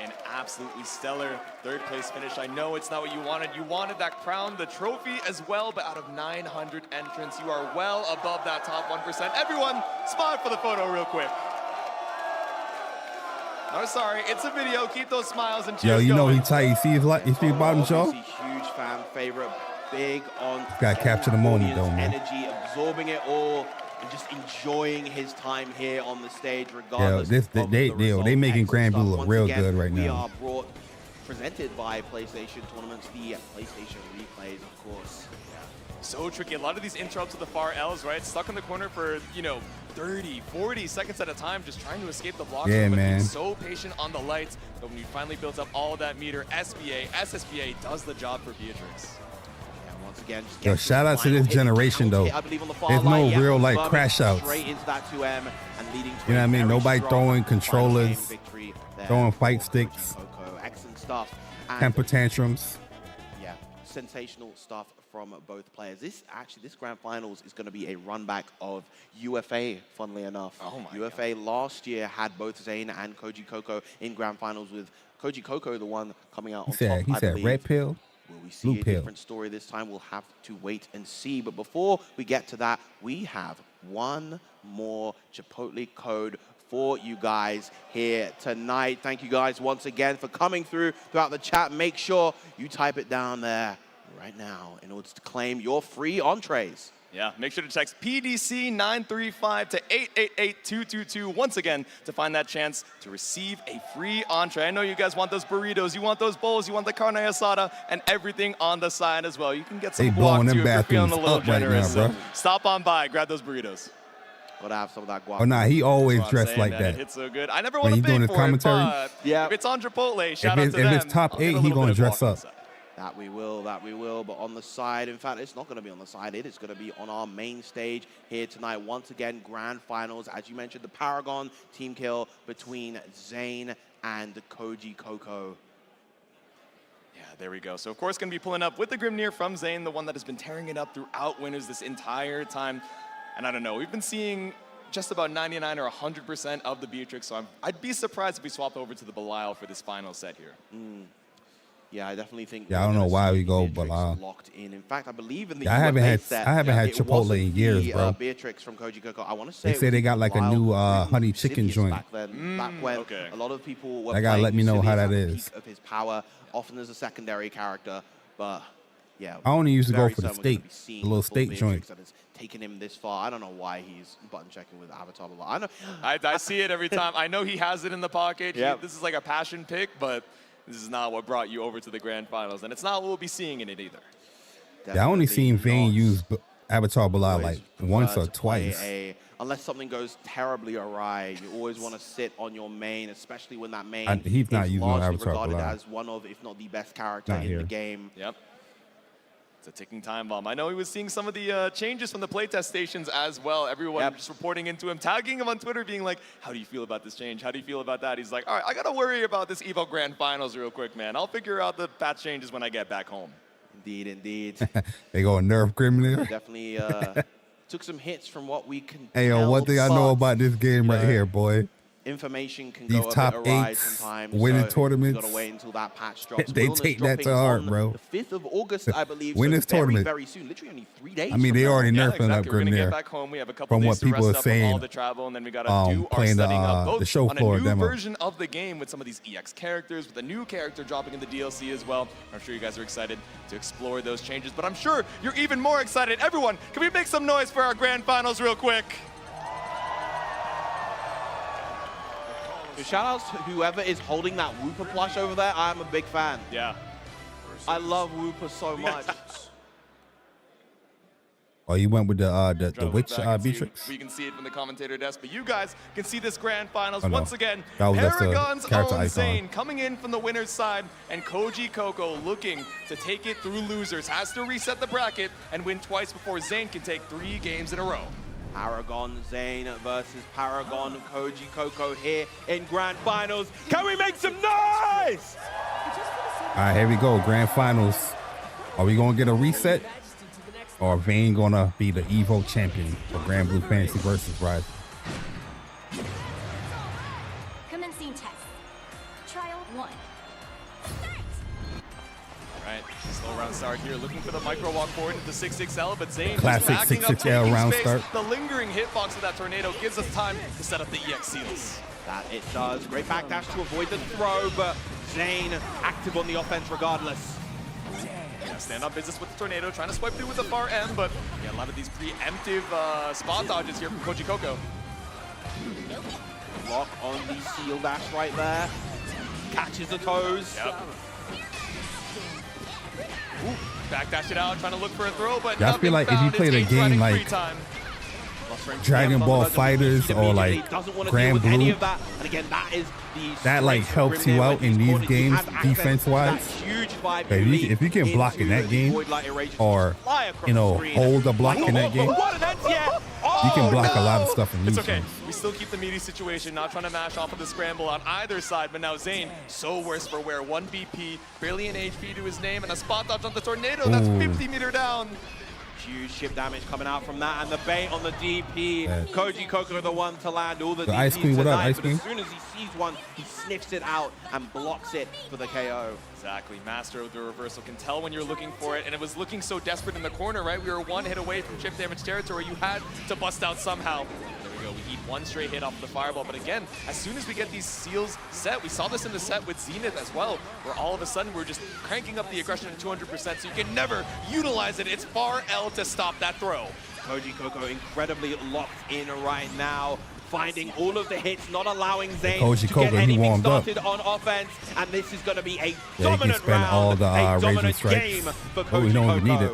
An absolutely stellar third place finish. I know it's not what you wanted. You wanted that crown, the trophy as well, but out of 900 entrants, you are well above that top 1%. Everyone, smile for the photo real quick. No, sorry, it's a video. Keep those smiles and cheers Yo, you know going. he tight. You see his bottom jaw? Obviously, huge fan favorite, big on Gotta capture the moment, though, man. energy, absorbing it all, and just enjoying his time here on the stage, Yo, regardless of the they result. making Grand Blue Excellent look stuff. real Once again, good right we now. are brought presented by PlayStation Tournaments, the PlayStation replays, of course. So tricky. A lot of these interrupts with the far L's, right? Stuck in the corner for, 30, 40 seconds at a time, just trying to escape the blocks. Yeah, but man. being so patient on the lights. But when you finally built up all of that meter, SSBA does the job for Beatrix. Once again, just Yo, shout out to this generation, though. There's no real, like, crash outs. Straight into that 2M and leading to You know what I mean? a Nobody strong throwing final controllers, game victory there throwing for fight sticks, Coco. Excellent stuff. And temper tantrums. yeah, sensational stuff from both players. This grand finals is going to be a run back of UFA, funnily enough. Oh my UFA last year had both Zane and Koji Coco in grand finals, with Koji Coco the one coming out on top. He I said believe. red pill, Will we see blue a pill. different story this time? We'll have to wait and see. But before we get to that, we have one more Chipotle code for you guys here tonight. Thank you guys once again for coming throughout the chat. Make sure you type it down there right now in order to claim your free entrees. Yeah, make sure to text PDC935 to 888-222 once again to find that chance to receive a free entree. I know you guys want those burritos, you want those bowls, you want the carne asada, and everything on the side as well. You can get some They blowing guac them too if you're feeling a bathrooms little up right now, generous. bro. So stop on by, grab those burritos. Gotta have some of that guac. Oh, nah, he always That's what I'm dressed saying, like man. that. It hits so good. I never When want he to doing pay his for commentary? it, but if it's on Chipotle, shout If out to them. it's top I'll get 8, a he little gonna bit of dress guac on up. the side. That we will. But on the side, in fact, it's not going to be on the side. It is going to be on our main stage here tonight. Once again, grand finals. As you mentioned, the Paragon team kill between Zane and Koji Coco. Yeah, there we go. So, of course, going to be pulling up with the Grimnir from Zane, the one that has been tearing it up throughout winners this entire time. And I don't know, we've been seeing just about 99 or 100% of the Beatrix, so I'd be surprised if we swapped over to the Belial for this final set here. Yeah, I definitely think. Yeah, I don't know why we go Belial. Locked in. In fact, I believe in the. Yeah, I haven't had set, I haven't had it Chipotle wasn't in years, the, bro. Beatrix from Koji Coco. I want to say. They say they got like a new honey chicken joint. Back then, back when a lot of people were. They gotta let me know how that playing is. at the peak of his power, often as a secondary character, but yeah. I only used to go very for the soon we're gonna steak, be seeing the little full steak Beatrix joint. that has taken him this far. I don't know why he's button checking with Avatar. I know. I see it every time. I know he has it in the pocket. Yep. This is like a passion pick, but this is not what brought you over to the grand finals, and it's not what we'll be seeing in it either. Yeah, I only seen Vayne use Avatar Belial like once or twice. Unless something goes terribly awry, you always want to sit on your main, especially when that main He's not is using no largely Avatar regarded Belial. as one of, if not the best character Not in here. the game. Yep. It's a ticking time bomb. I know he was seeing some of the changes from the playtest stations as well. Everyone just reporting into him, tagging him on Twitter, being like, how do you feel about this change? How do you feel about that? He's like, all right, I got to worry about this EVO Grand Finals real quick, man. I'll figure out the patch changes when I get back home. Indeed. They go nerf Grimnir. Definitely took some hits from what we can Hey, yo, tell, one thing I know but about this game right here, boy. information can These go top a bit awry eights, sometimes. winning so tournaments, We've got to wait until that patch drops. they Wellness take that to dropping heart, on bro. The 5th of August, I believe. Winners so very, tournament. very soon. Literally only 3 days. I mean, they from already now. nerfing up We're gonna get Grimnir. back home. We have a couple From days what to people rest are up from saying, all the travel, and then we gotta do our playing the, setting up both the show on floor a new demo. version of the game with some of these EX characters, with a new character dropping in the DLC as well. I'm sure you guys are excited to explore those changes, but I'm sure you're even more excited. Everyone, can we make some noise for our grand finals real quick? So shout outs to whoever is holding that Wooper plush over there. I'm a big fan. Yeah. I love Wooper so much. Oh, you went with the witch Back and see- Beatrix? We can see it from the commentator desk, but you guys can see this grand finals Oh, no. once again. That's the Paragon's character own icon. Zane coming in from the winner's side, and Koji Coco looking to take it through losers. Has to reset the bracket and win twice before Zane can take 3 games in a row. Paragon Zane versus Paragon Koji Coco here in grand finals. Can we make some noise? All right, here we go. Grand finals. Are we going to get a reset? Or Vayne going to be the EVO champion for Grand Blue Fantasy versus Rise? Commencing test. Trial 1. All right, slow round start here, looking for the micro walk forward into 6XL, but Zane Classic just backing up, 6XL taking round space. start. The lingering hitbox of that tornado gives us time to set up the EX seals. That it does. Great backdash to avoid the throw, but Zane active on the offense regardless. Yeah, stand on business with the tornado, trying to swipe through with the far end, but yeah, a lot of these preemptive spot dodges here from Koji Coco. Lock on the seal dash right there. Catches the toes. Yep. Backdash it out, trying to look for a throw, but I feel like if you played a game like Dragon Ball Fighters or like Grand Blue, that like helps you out in these games defense-wise. If you can block in that game, or hold a block in that game, you can block a lot of stuff in these It's okay. games. We still keep the meaty situation, not trying to mash off of the scramble on either side, but now Zayn, so worse for wear. 1 BP, barely an HP to his name, and a spot dodge on the tornado. That's 50-meter down. Huge ship damage coming out from that, and the bait on the DP. Koji Coco the one to land all the DPs Ice Queen, what up, Ice Queen? As soon as he sees one, he sniffs it out and blocks it for the KO. Exactly. Master of the reversal can tell when you're looking for it, and it was looking so desperate in the corner, right? We were 1 hit away from chip damage territory. You had to bust out somehow. There we go. We eat 1 straight hit off the fireball, but again, as soon as we get these seals set, we saw this in the set with Zenith as well, where all of a sudden we're just cranking up the aggression to 200%, so you can never utilize it. It's far L to stop that throw. Koji Coco incredibly locked in right now, finding all of the hits, not allowing Zayn to get anything started on offense, and this is going to be a dominant round, all the a dominant strikes. game for Koji we don't Coco. even need it.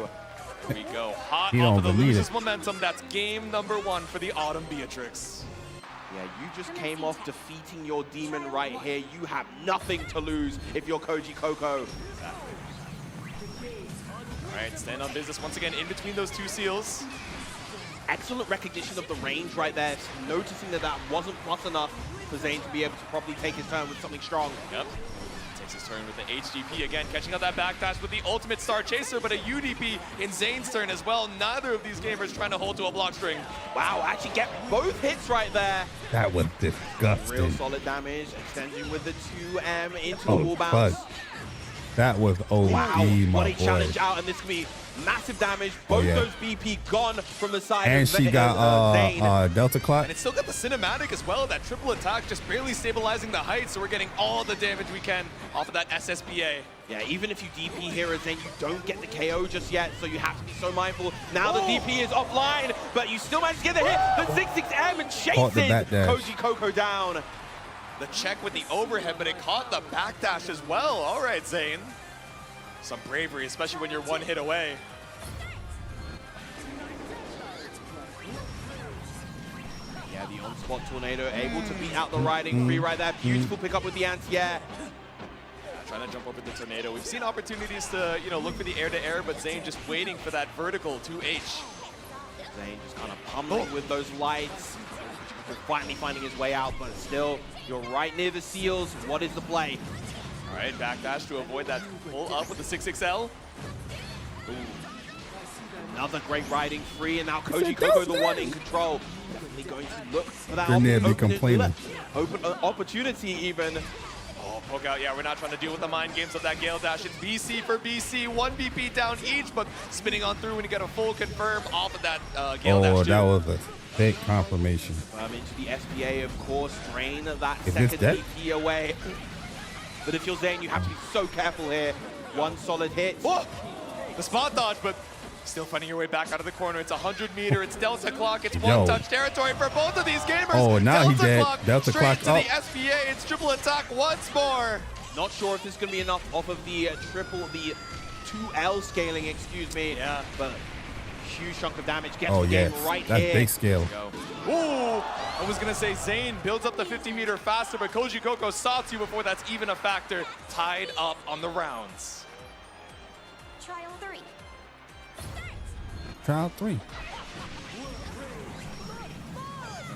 Here we go. Hot He off don't of the even need losers it. momentum. That's game number 1 for the Autumn Beatrix. Yeah, you just came off defeating your demon right here. You have nothing to lose if you're Koji Coco. All right, stand on business once again in between those 2 seals. Excellent recognition of the range right there, noticing that that wasn't plus enough for Zayn to be able to probably take his turn with something strong. Yep. Takes his turn with the HGP again, catching out that backdash with the ultimate Star Chaser, but a UDP in Zayn's turn as well. Neither of these gamers trying to hold to a block string. Wow, actually get both hits right there. That was disgusting. Real solid damage, extending with the 2M into the wall bounce. That was OD, Wow, my what a boy. challenge out, and this could be massive damage. Both those BP gone from the side And of she Zayn. got Delta Clock. And it's still got the cinematic as well, that triple attack just barely stabilizing the height, so we're getting all the damage we can off of that SSBA. Yeah, even if you DP here as Zayn, you don't get the KO just yet, so you have to be so mindful. Now the DP is offline, but you still manage to get the hit. The 6-6M and chases Koji Coco down. The check with the overhead, but it caught the backdash as well. All right, Zayn. Some bravery, especially when you're 1 hit away. Yeah, the on-spot tornado able to beat out the riding free right there. Beautiful pickup with the anti-air. Trying to jump over the tornado. We've seen opportunities to, look for the air-to-air, but Zayn just waiting for that vertical 2H. Zayn just kind of pummeling with those lights. Finally finding his way out, but still, you're right near the seals. What is the play? All right, backdash to avoid that pull up with the 6XL. Ooh. Another great riding free, and now Koji Coco the one in control. Definitely going to look for that open opportunity even. Oh, poke out. Yeah, we're not trying to deal with the mind games of that Gale Dash. It's BC for BC. 1 BP down each, but spinning on through when you get a full confirm off of that Gale Dash. Oh, that was a fake confirmation. Into the SBA, of course, drain that second DP away. But if you're Zayn, you have to be so careful here. 1 solid hit. Oh, the spot dodge, but still finding your way back out of the corner. It's 100 meter. It's Delta Clock. It's 1-touch territory for both of these gamers. Oh, now Delta he dead. Clock Delta straight Clock to the SBA. It's triple attack once more. Not sure if this is going to be enough off of the the 2L scaling, excuse me. Yeah. But huge chunk of damage gets Oh, the yes. game right That's here. big scale. Ooh, I was gonna say Zayn builds up the 50 meter faster, but Koji Coco saw 2 before that's even a factor. Tied up on the rounds. Trial 3. Trial 3.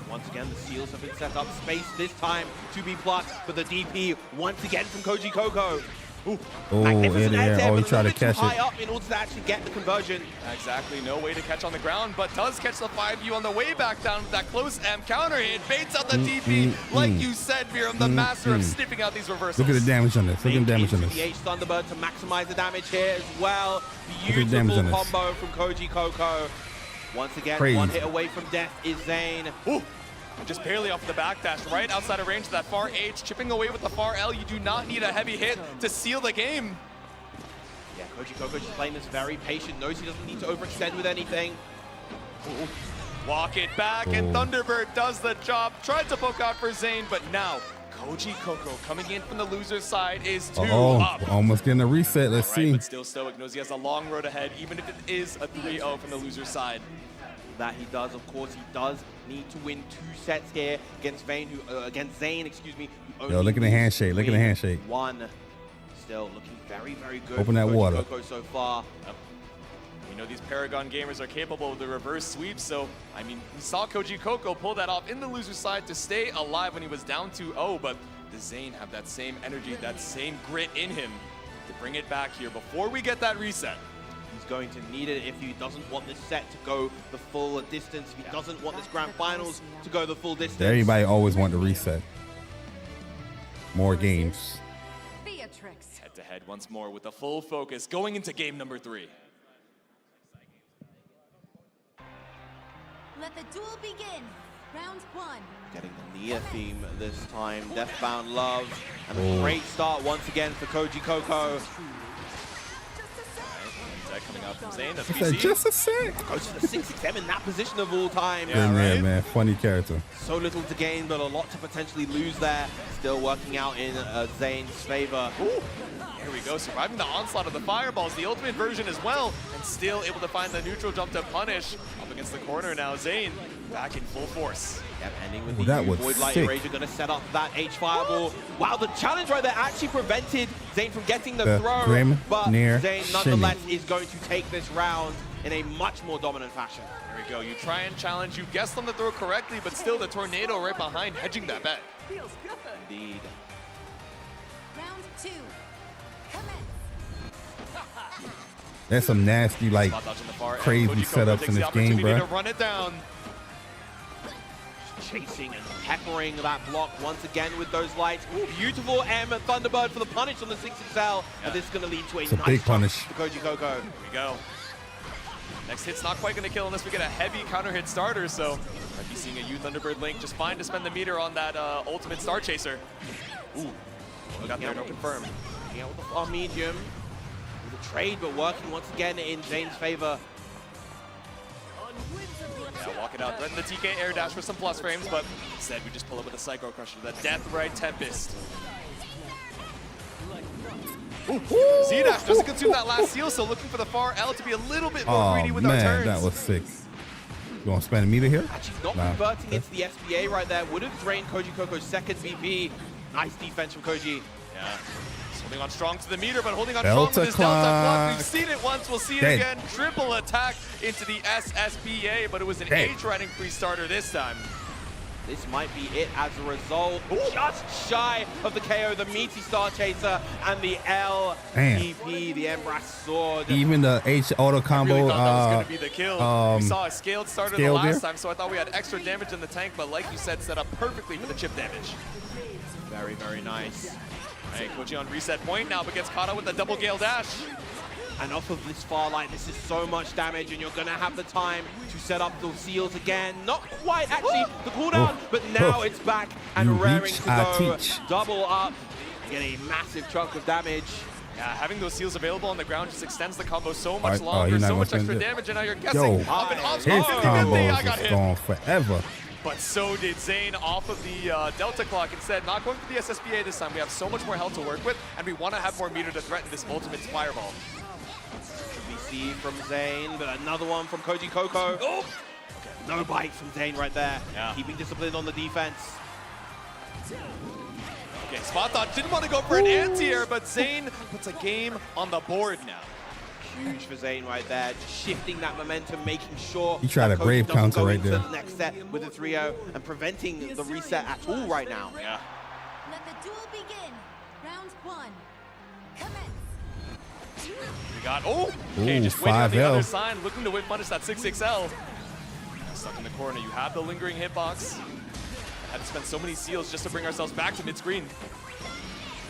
Once again, the seals have been set up. Space this time to be plucked, but the DP once again from Koji Coco. Oh, in there. Oh, he tried to catch high it. up in order to actually get the conversion. Exactly, no way to catch on the ground, but does catch the 5U on the way back down with that close M counter hit. Baits out the DP, like you said, Viram, the master of sniffing out these reversals. Look at the damage on this. Look at the damage on this. The H Thunderbird to maximize the damage here as well. Look at the damage Beautiful on this. combo from Koji Coco. Once again, Crazy. 1 hit away from death is Zayn. Ooh. Just barely off the backdash, right outside of range of that far H, chipping away with the far L. You do not need a heavy hit to seal the game. Yeah, Koji Coco just playing this very patient, knows he doesn't need to overextend with anything. Ooh. Walk it back, and Thunderbird does the job. Tried to poke out for Zayn, but now Koji Coco coming in from the loser's side is 2 Oh, up. almost getting a reset. Let's see. But still Stoic knows he has a long road ahead, even if it is a 3-0 from the loser's side. That he does, of course, he does need to win 2 sets here against Zayn, excuse me. Yo, look at the handshake. Look at the handshake. 1. Still looking very, very good. Open that for Koji water. Coco so far. You know, these Paragon gamers are capable of the reverse sweep, so, I mean, we saw Koji Coco pull that off in the loser's side to stay alive when he was down 2-0, but does Zayn have that same energy, that same grit in him to bring it back here before we get that reset? He's going to need it if he doesn't want this set to go the full distance, if he doesn't want this grand finals to go the full distance. Everybody always want to reset. More games. Beatrix. Head-to-head once more with the full focus going into game number 3. Let the duel begin. Round 1. Getting the Nia theme this time. Deathbound Love. And a great start once again for Koji Coco. Coming out from Zayn. That's I said, just a sec. Goes to the 6-6-7 in that position of all time. Yeah, man. Funny character. So little to gain, but a lot to potentially lose there. Still working out in Zayn's favor. Ooh. Here we go, surviving the onslaught of the fireballs, the ultimate version as well, and still able to find the neutral jump to punish. Up against the corner now, Zayn back in full force. Yep, ending with the that was Void Light sick. Eraser, gonna set up that H fireball. Wow, the challenge right there actually prevented Zayn from getting the throw, grim but near Zayn nonetheless is going to take this round in a much more dominant fashion. There we go, you try and challenge, you guessed on the throw correctly, but still the tornado right behind, hedging that bet. Feels good. Indeed. Round 2. There's some nasty, like, crazy setups in this game, bro. To run it down. Chasing and peppering that block once again with those lights. Beautiful M Thunderbird for the punish on the 6XL. And this is going to lead to a It's a nice big jump punish. for Koji Coco. Here we go. Next hit's not quite going to kill unless we get a heavy counter hit starter, so might be seeing a U Thunderbird link. Just fine to spend the meter on that ultimate Star Chaser. Ooh, got there, no confirm. Looking out with the far medium. With a trade, but working once again in Zayn's favor. Yeah, walk it out, threaten the TK air dash for some plus frames, but instead we just pull up with a Psycho Crusher, the Death Right Tempest. Z-Dash doesn't consume that last seal, so looking for the far L to be a little bit more greedy with our turns. That was sick. You want to spend a meter here? Actually not converting into the SBA right there. Would have drained Koji Coco's second VP. Nice defense from Koji. Yeah. Holding on strong to the meter, but holding on Delta strong with his clock. Delta Clock. We've seen it once, we'll see it Dead. again. Triple attack into the SSBA, but it was an Dead. H riding free starter this time. This might be it as a result. Just shy of the KO, the meaty Star Chaser, and the LPP, the Embrace Sword. Even the H auto combo. I really thought that was going to be the kill. We saw a scaled starter the last there. time, so I thought we had extra damage in the tank, but like you said, set up perfectly for the chip damage. Very, very nice. Hey, Koji on reset point now, but gets caught out with the double gale dash. And off of this far line, this is so much damage, and you're going to have the time to set up those seals again. Not quite, actually, the cooldown, but now it's back and raring to go. Double up, get a massive chunk of damage. Yeah, having those seals available on the ground just extends the combo so much longer, you're not so much gonna extra spend it. damage, and now you're guessing. Yo, his combos is going forever. But so did Zayn off of the Delta Clock. Instead, not going for the SSBA this time. We have so much more health to work with, and we want to have more meter to threaten this ultimate fireball. See from Zayn, but another one from Koji Coco. Oh! Okay, no bite from Zayn right there. Yeah. Keeping discipline on the defense. Okay, Spot Thought didn't want to go for an anti-air, but Zayn puts a game on the board now. Huge for Zayn right there, just shifting that momentum, making sure He tried a that brave Koji doesn't counter go right into there. the next set with a 3-0 and preventing the reset at all right now. Yeah. Let the duel begin. Round 1. Commence. We got, okay, just waiting on the 5L. other side, looking to whip punish that 6XL. Stuck in the corner, you have the lingering hitbox. Had to spend so many seals just to bring ourselves back to mid-screen.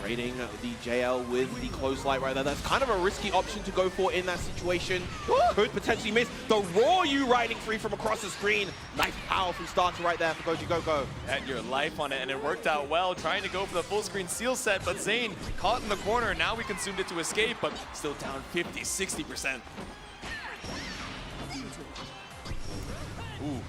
Trading the JL with the close light right there. That's kind of a risky option to go for in that situation. Could potentially miss. The raw U riding free from across the screen. Nice powerful starter right there for Koji Coco. Had your life on it, and it worked out well, trying to go for the full screen seal set, but Zayn caught in the corner. Now we consumed it to escape, but still down 50, 60%. Ooh,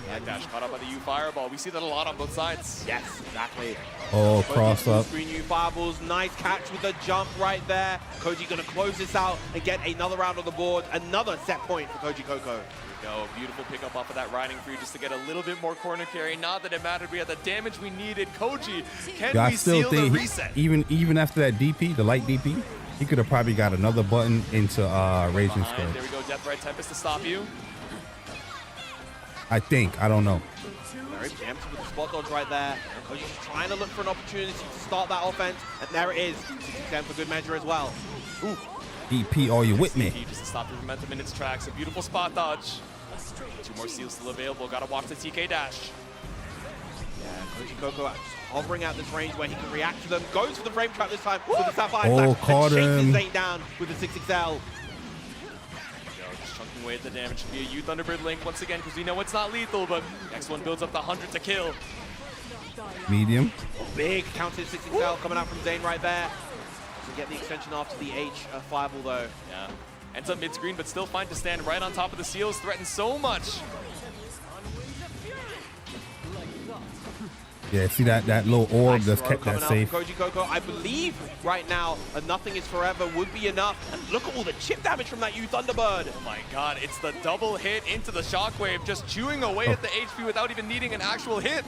that dash caught up by the U Fireball. We see that a lot on both sides. Yes, exactly. Oh, cross up. Screen U Fireballs. Nice catch with the jump right there. Koji gonna close this out and get another round on the board. Another set point for Koji Coco. Go, beautiful pickup off of that riding free just to get a little bit more corner carry. Not that it mattered. We had the damage we needed. Koji, can we seal the reset? Even after that DP, the light DP, he could have probably got another button into Raging Spread. There we go, Death Right Tempest to stop you. I think. I don't know. Very preemptive with the spot dodge right there. Koji's just trying to look for an opportunity to start that offense, and there it is. 60% for good measure as well. Ooh. EP, are you with me? Just to stop the momentum in its tracks. A beautiful spot dodge. 2 more seals still available. Gotta watch the TK dash. Yeah, Koji Coco just hovering out this range where he can react to them. Goes for the frame trap this time with the Sapphire Slash. Caught him. Chases Zane down with the 6XL. Just chunking away at the damage. Should be a U Thunderbird link once again because we know it's not lethal, but next one builds up the 100 to kill. Medium. Big counted 6XL coming out from Zane right there. Doesn't get the extension after the H fireball though. Yeah. Ends up mid-screen, but still fine to stand right on top of the seals. Threatens so much. Yeah, see that little orb that's kept that safe. Koji Coco, I believe right now a nothing is forever would be enough. And look at all the chip damage from that U Thunderbird. Oh my god, it's the double hit into the shockwave, just chewing away at the HP without even needing an actual hit.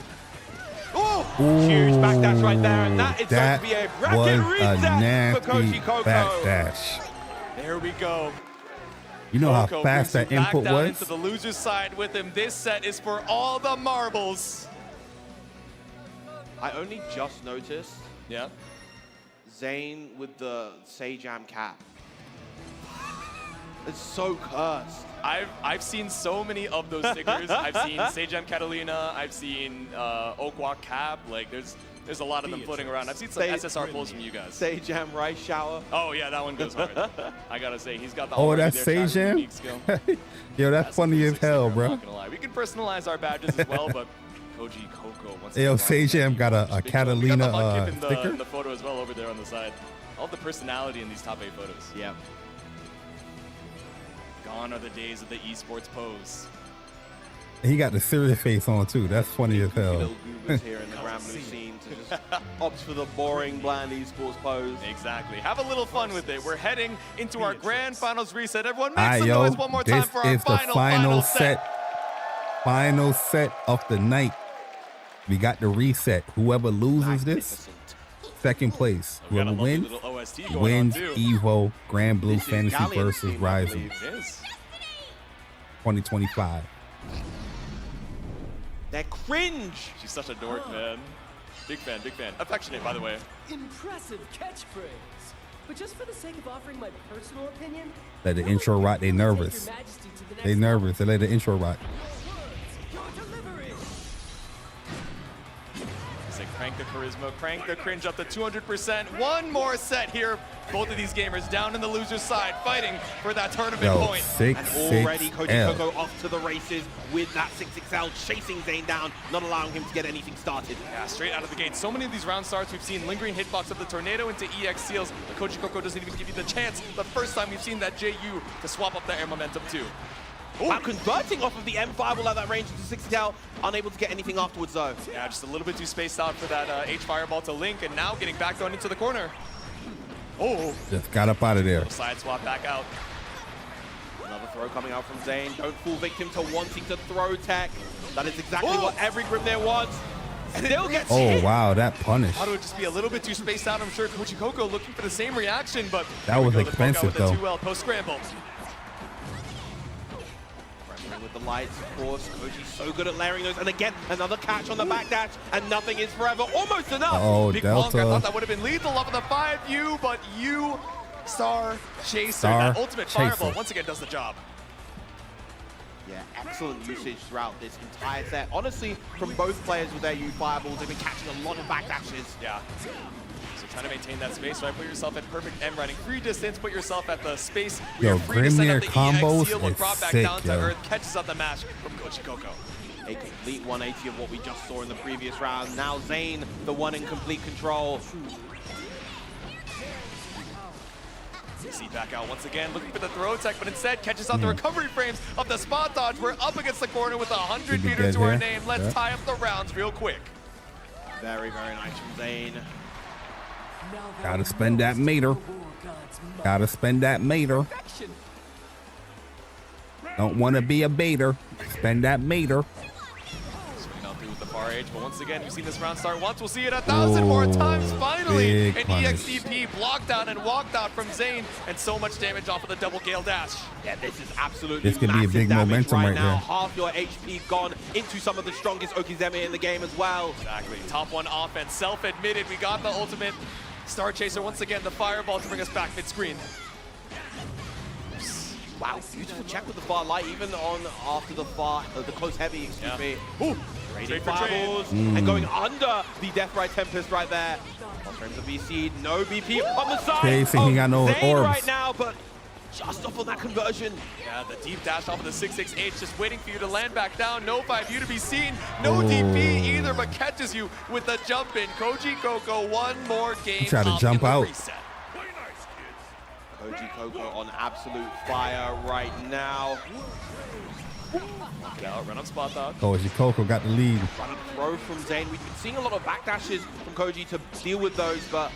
Oh, huge backdash right there, and that is going to be a bracket reset for Koji Coco. Backdash. There we go. You know Coco how fast that back input down was? into the loser's side with him. This set is for all the marbles. I only just noticed. Yeah. Zane with the Sajam cap. It's so cursed. I've seen so many of those stickers. I've seen Sajam Catalina. I've seen Okwak cap. Like there's a lot of them floating around. I've seen some SSR pulls from you guys. Sajam Rice Shower. Oh yeah, that one goes hard. I gotta say, he's got the Oh, that's Sajam? Yo, that's funny as hell, bro. Not gonna lie. We can personalize our badges as well, but Koji Coco. Yo, Sajam got a Catalina sticker. In the photo as well over there on the side. All the personality in these top 8 photos. Yeah. Gone are the days of the esports pose. He got the serious face on too. That's funny as hell. Little goobers here in the Grand Blue scene to just opt for the boring, bland esports pose. Exactly. Have a little fun with it. We're heading into our grand finals reset. Everyone make some noise one more time for our final set. Final set of the night. We got the reset. Whoever loses this, second place. Whoever wins, wins EVO Grand Blue Fantasy versus Rising 2025. They're cringe. She's such a dork, man. Big fan, big fan. Affectionate, by the way. Impressive catchphrase. But just for the sake of offering my personal opinion, Let the intro rock. They nervous. They nervous. They let the intro rock. Say crank the charisma, crank the cringe up to 200%. One more set here. Both of these gamers down in the loser's side, fighting for that tournament point. And already Koji Coco off to the races with that 6XL, chasing Zane down, not allowing him to get anything started. Yeah, straight out of the gate. So many of these round starts, we've seen lingering hitbox of the Tornado into EX seals, but Koji Coco doesn't even give you the chance. The first time we've seen that JU to swap up the air momentum too. Wow, converting off of the M5 will have that range into 6XL, unable to get anything afterwards though. Yeah, just a little bit too spaced out for that H fireball to link, and now getting back down into the corner. Oh. Just got up out of there. Side swap back out. Another throw coming out from Zane. Don't fall victim to wanting to throw tech. That is exactly what every Grim there wants. Still gets hit. Oh, wow, that punish. Thought it would just be a little bit too spaced out. I'm sure Koji Coco looking for the same reaction, but that was expensive though. 2L post scramble. With the lights, of course. Koji's so good at layering those. And again, another catch on the backdash, and nothing is forever. Almost enough. Oh, Big Delta. Bonk, I thought that would have been lethal off of the 5U, but U Star Chaser, that ultimate fireball, once again does the job. Yeah, excellent usage throughout this entire set. Honestly, from both players with their U fireballs, they've been catching a lot of backdashes. Yeah. So trying to maintain that space, right? Put yourself at perfect M riding free distance, put yourself at the space where you're free to send up the combos EX seal when brought back sick, down to earth, catches up the match from Koji Coco. A complete 180 of what we just saw in the previous round. Now Zane, the one in complete control. See back out once again, looking for the throw tech, but instead catches out the recovery frames of the spot dodge. We're up against the corner with 100 meters to our name. Let's tie up the rounds real quick. Very, very nice from Zane. Gotta spend that meter. Gotta spend that meter. Don't want to be a baiter. Spend that meter. Swinging out through with the far edge, but once again, we've seen this round start once. We'll see it 1,000 more times. Finally, an EXDP blocked out and walked out from Zane, and so much damage off of the double gale dash. Yeah, this is absolutely This could be a big momentum right now. there. Half your HP gone into some of the strongest Okizeme in the game as well. Exactly. Top one offense, self-admitted. We got the ultimate. Star Chaser once again, the fireball to bring us back mid-screen. Wow, beautiful check with the far light, even on after the close heavy, excuse me. Ooh, trading fireballs and going under the Death Ride Tempest right there. Frames of BC, no BP on the side. Chasing, he got no Zane orbs right now, but just off on that conversion. Yeah, the deep dash off of the 668, just waiting for you to land back down. No 5U to be seen. No DP either, but catches you with the jump in. Koji Coco, one more game. Try to jump out. Koji Coco on absolute fire right now. Knock it out, run on spot dodge. Koji Coco got the lead. Run and throw from Zane. We've been seeing a lot of backdashes from Koji to deal with those, but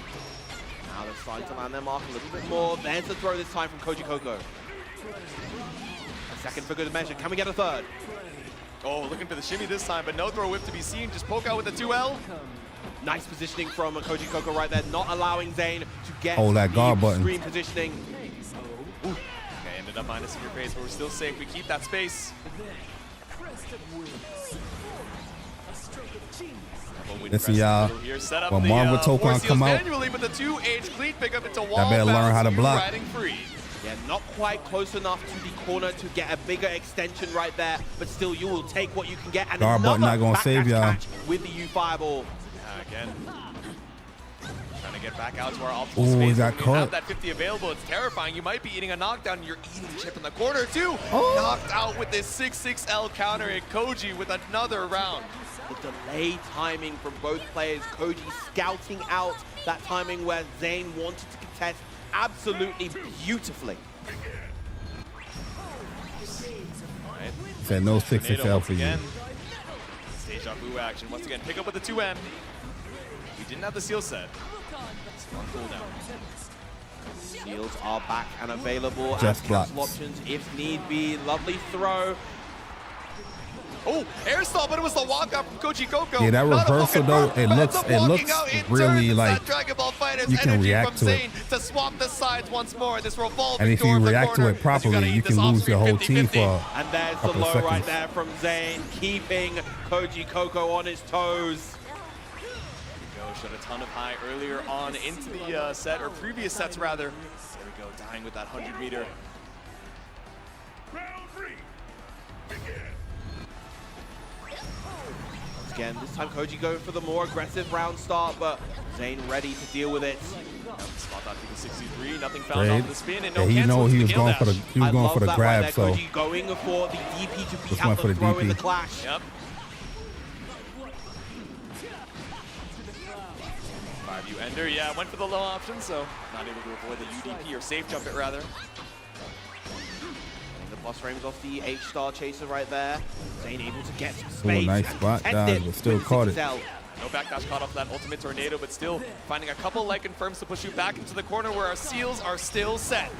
now they're starting to land their mark a little bit more. There's the throw this time from Koji Coco. A second for good measure. Can we get a third? Oh, looking for the shimmy this time, but no throw whip to be seen. Just poke out with the 2L. Nice positioning from Koji Coco right there, not allowing Zane to get that guard button. Screen positioning. Ooh. Okay, ended up minus in your face, but we're still safe. We keep that space. Listen, y'all, when Marvel Token come out, manually, but the 2H clean pick up into wall I better learn how to block. Riding free. Yeah, not quite close enough to the corner to get a bigger extension right there, but still you will take what you can get. And guard button not gonna save y'all. With the U fireball. Again, trying to get back out to our optimal Ooh, space. he got When you caught. have that 50 available, it's terrifying. You might be eating a knockdown, and you're eating chip in the corner too. Oh. Knocked out with this 6-6L counter, and Koji with another round. The delay timing from both players. Koji scouting out that timing where Zane wanted to contest absolutely beautifully. Right. Said no 6XL for you. Deja vu action once again. Pick up with the 2M. We didn't have the seal set. It's one cooldown. Seals are back and available Just as blocks. cancel options if need be. Lovely throw. Oh, air stall, but it was the walkout from Koji Coco. Yeah, that reversal though, it looks really like you can react to it. To swap the sides once more. This revolving And if door you of the react to corner, it properly, you can lose your whole team for a And there's the couple low of seconds. right there from Zane, keeping Koji Coco on his toes. Shot a ton of high earlier on into the set, or previous sets rather. There we go, dying with that 100 meter. Once again, this time Koji going for the more aggressive round start, but Zane ready to deal with it. Spot out through the 63, nothing found off the spin, and no Yeah, he know cancels he to was the going kill for the dash. he was going for the Love that grab, right there, so Koji going for the DP to beat Just out went for the the throw in DP. the clash. Yep. 5U ender, yeah, went for the low option, so not able to avoid the UDP, or safe jump it rather. The plus frames off the H-Star Chaser right there. Zane able to get some Ooh, space. nice and spot contest dodge, it but still with caught it. 6XL. No backdash caught off that ultimate tornado, but still finding a couple like confirms to push you back into the corner where our seals are still set.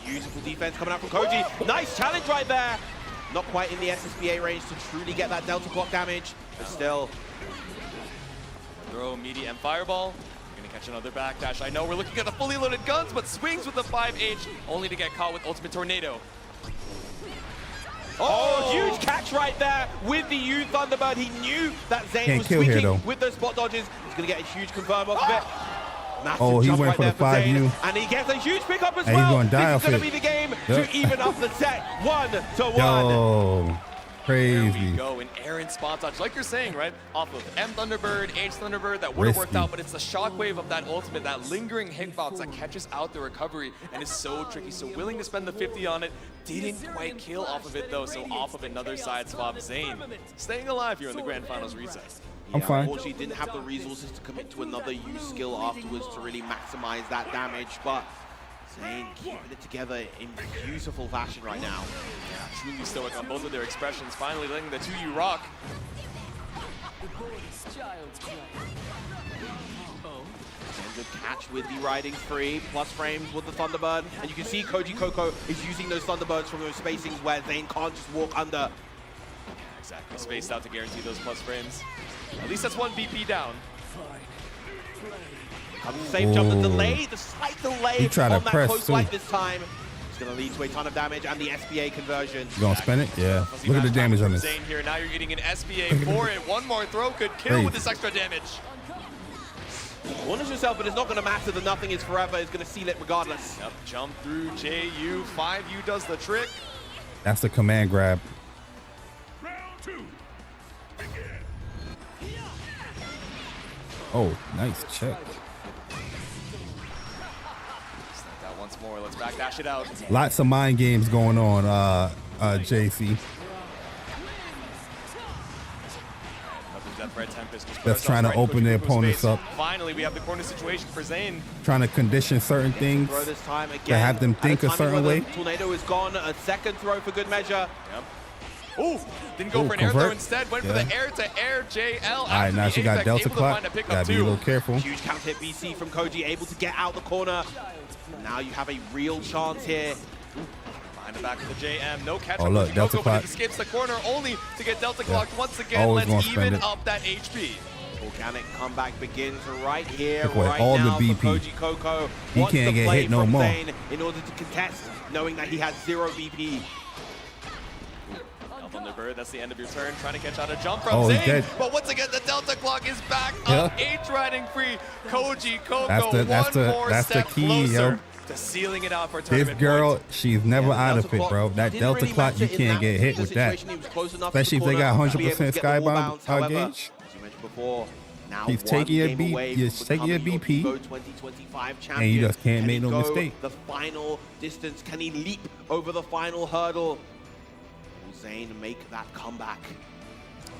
Beautiful defense coming out from Koji. Nice challenge right there. Not quite in the SSBA range to truly get that Delta block damage, but still. Throw immediate M fireball. We're gonna catch another backdash. I know we're looking at the fully loaded guns, but swings with the 5H, only to get caught with ultimate tornado. Oh, huge catch right there with the U Thunderbird. He knew that Zane Can't was kill here, tweaking though. with those spot dodges. He's gonna get a huge confirm off of it. Massive Oh, he jump went right for the there Zane, 5U. and he gets a huge pickup as And he's well. gonna die This is off gonna it. be the game Yep. to even up the set 1-1. Yo, There crazy. we go, an errant spot dodge, like you're saying, right? Off of M Thunderbird, H Thunderbird, that would have worked Risky. out, but it's the shockwave of that ultimate, that lingering hitbox that catches out the recovery and is so tricky. So willing to spend the 50 on it, didn't quite kill off of it though, so off of another side swap. Zane staying alive here in the Grand Finals recess. I'm fine. Unfortunately, didn't have the resources to commit to another use skill afterwards to really maximize that damage, but Zane keeping it together in beautiful fashion right now. Yeah, truly stoic on both of their expressions, finally letting the 2U rock. Good catch with the riding free, plus frames with the Thunderbird, and you can see Koji Coco is using those Thunderbirds from those spacings where Zane can't just walk under. Exactly, spaced out to guarantee those plus frames. At least that's one BP down. Safe jump, the delay, the slight delay He tried to on that press close too. light this time. It's going to lead to a ton of damage and the SBA conversion. You gonna spin it? Yeah. Look at the damage on this. Zane here, now you're getting an SBA for it. One more throw could kill with this extra damage. Punish yourself, but it's not going to matter. The nothing is forever. It's going to seal it regardless. Yep, jump through JU. 5U does the trick. That's the command grab. Oh, nice check. Snap that once more. Let's backdash it out. Lots of mind games going on, JC. That's trying to open their opponents up. Finally, we have the corner situation for Zane. Trying to condition certain things Throw this time to again. have them think a certain way. Tornado is gone. A second throw for good measure. Yep. Ooh, didn't go for an air throw instead. Went for the air-to-air JL. All right, now she got Delta Clock. Gotta be a little careful. Huge counter hit BC from Koji, able to get out the corner. Now you have a real chance here. Behind the back of the JM, no catch. Oh, look, Delta Clock. Escapes the corner only to get Delta Clocked once again. Always Let's gonna spend even it. up that HP. Organic comeback begins right here, Look what, right all the now BP. for Koji Coco. He Wants can't to get play hit no from more. Zane in order to contest, knowing that he has 0 BP. Thunderbird, that's the end of your turn. Trying to catch out a jump from Oh, he's Zane. dead. But once again, the Delta Clock is back Yeah. up. H riding free. Koji Coco, That's one more the step key, closer yo. to sealing it out for This tournament girl, points. she's never out of it, bro. That Delta Clock, you can't get hit with that. Especially if they got 100% skybound gauge. As you mentioned before, now He's one taking your game away you're from taking your becoming BP, EVO 2025 and champion. you just can't Can make he no go mistake. The final distance, can he leap over the final hurdle? Will Zane make that comeback?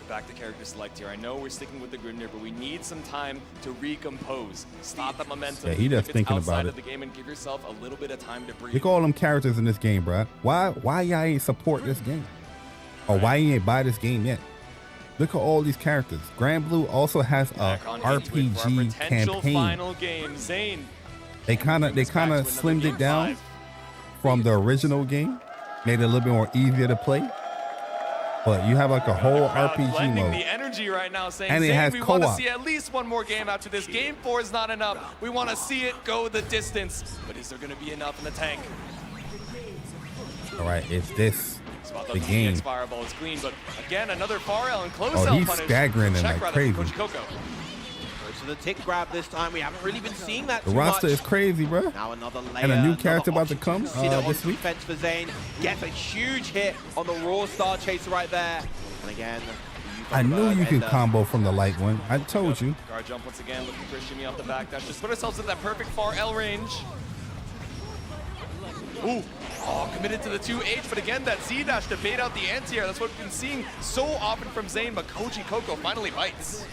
Back to character select here. I know we're sticking with the Grinder, but we need some time to recompose. Stop that momentum. Yeah, he just If it's thinking outside about of it. the game and give yourself a little bit of time to breathe. Look at all them characters in this game, bro. Why y'all ain't support this game? Or why you ain't buy this game yet? Look at all these characters. Grand Blue also has a Back on H with our RPG potential campaign. final game. Zane. They kind of slimmed it down from the original game, made it a little bit more easier to play. But you have like a whole RPG Blending mode. the energy right now, saying, And it Zane, has we want to co-op. see at least one more game after this. Game 4 is not enough. We want to see it go the distance. But is there going to be enough in the tank? All right, it's this Spot the the game. PX fireball is clean, but again, another far L and close Oh, L he's punish. staggering him Check like rather from crazy. Koji Coco. Goes to the tick grab this time. We haven't really been seeing that The too roster much. is crazy, bro. Now another layer, And a new another character about to option come consider on this week. defense for Zane. Gets a huge hit on the raw Star Chaser right there. And again, I knew you could combo from the light one. I told you. Guard jump once again, looking for a shimmy off the back dash. Just put ourselves in that perfect far L range. Ooh, oh, committed to the 2H, but again, that Z dash to bait out the anti-air. That's what we've been seeing so often from Zane, but Koji Coco finally bites.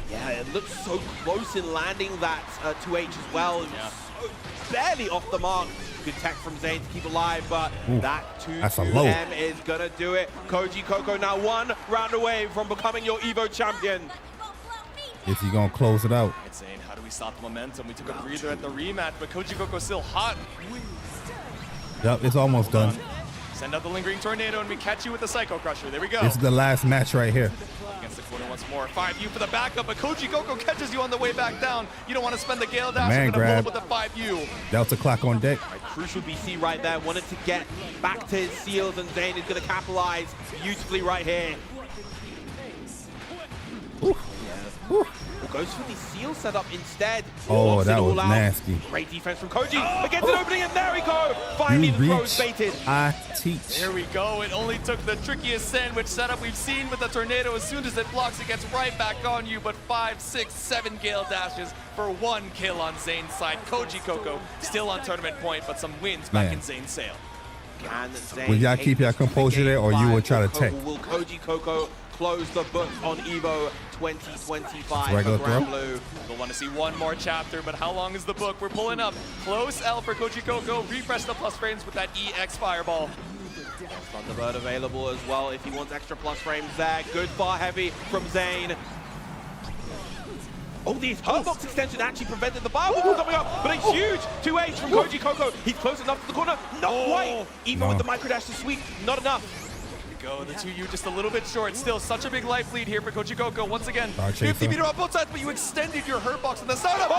Yeah, it looks so close in landing that 2H as well. It was so barely off the mark. Good tech from Zane to keep alive, but Ooh, that that's a low. 2-2M is gonna do it. Koji Coco now one round away from becoming your EVO champion. Is he gonna close it out? It's Zane, how do we stop the momentum? We took a breather at the rematch, but Koji Coco's still hot. Yep, it's almost done. Send out the lingering tornado and we catch you with the Psycho Crusher. There we go. This is the last match right here. Against the corner once more. 5U for the backup, but Koji Coco catches you on the way back down. You don't want to spend the Gale Dash. Man You're gonna grab. pull up with the 5U. Delta Clock on deck. Crucial BC right there. Wanted to get back to his seals, and Zane is gonna capitalize beautifully right here. Goes for the seal setup instead. Oh, Locks that it all was out. nasty. Great defense from Koji. Against an opening, and there we go. Finally, You the throw reach, is baited. I teach. There we go. It only took the trickiest sandwich setup we've seen with the tornado. As soon as it blocks, it gets right back on you. But 5, 6, 7 Gale Dashes for 1 kill on Zane's side. Koji Coco still on tournament point, but some wins back Man. in Zane's sail. Can Zane Will y'all take keep y'all this to the composure game there, or you will 5? try to tech? Will Koji Coco close the books on EVO 2025 Regular for Grand throw. Blue. We'll want to see one more chapter, but how long is the book? We're pulling up. Close L for Koji Coco. Refresh the plus frames with that EX Fireball. Thunderbird available as well if he wants extra plus frames there. Good far heavy from Zane. Oh, the Hurtbox extension actually prevented the fireball coming up, but a huge 2H from Koji Coco. He's close enough to the corner. Not quite. Even with the micro dash to sweep, not enough. Go, the 2U just a little bit short. Still such a big life lead here for Koji Coco. Once again, Dark 50 Chaser. meter on both sides, but you extended your Hurtbox in the startup.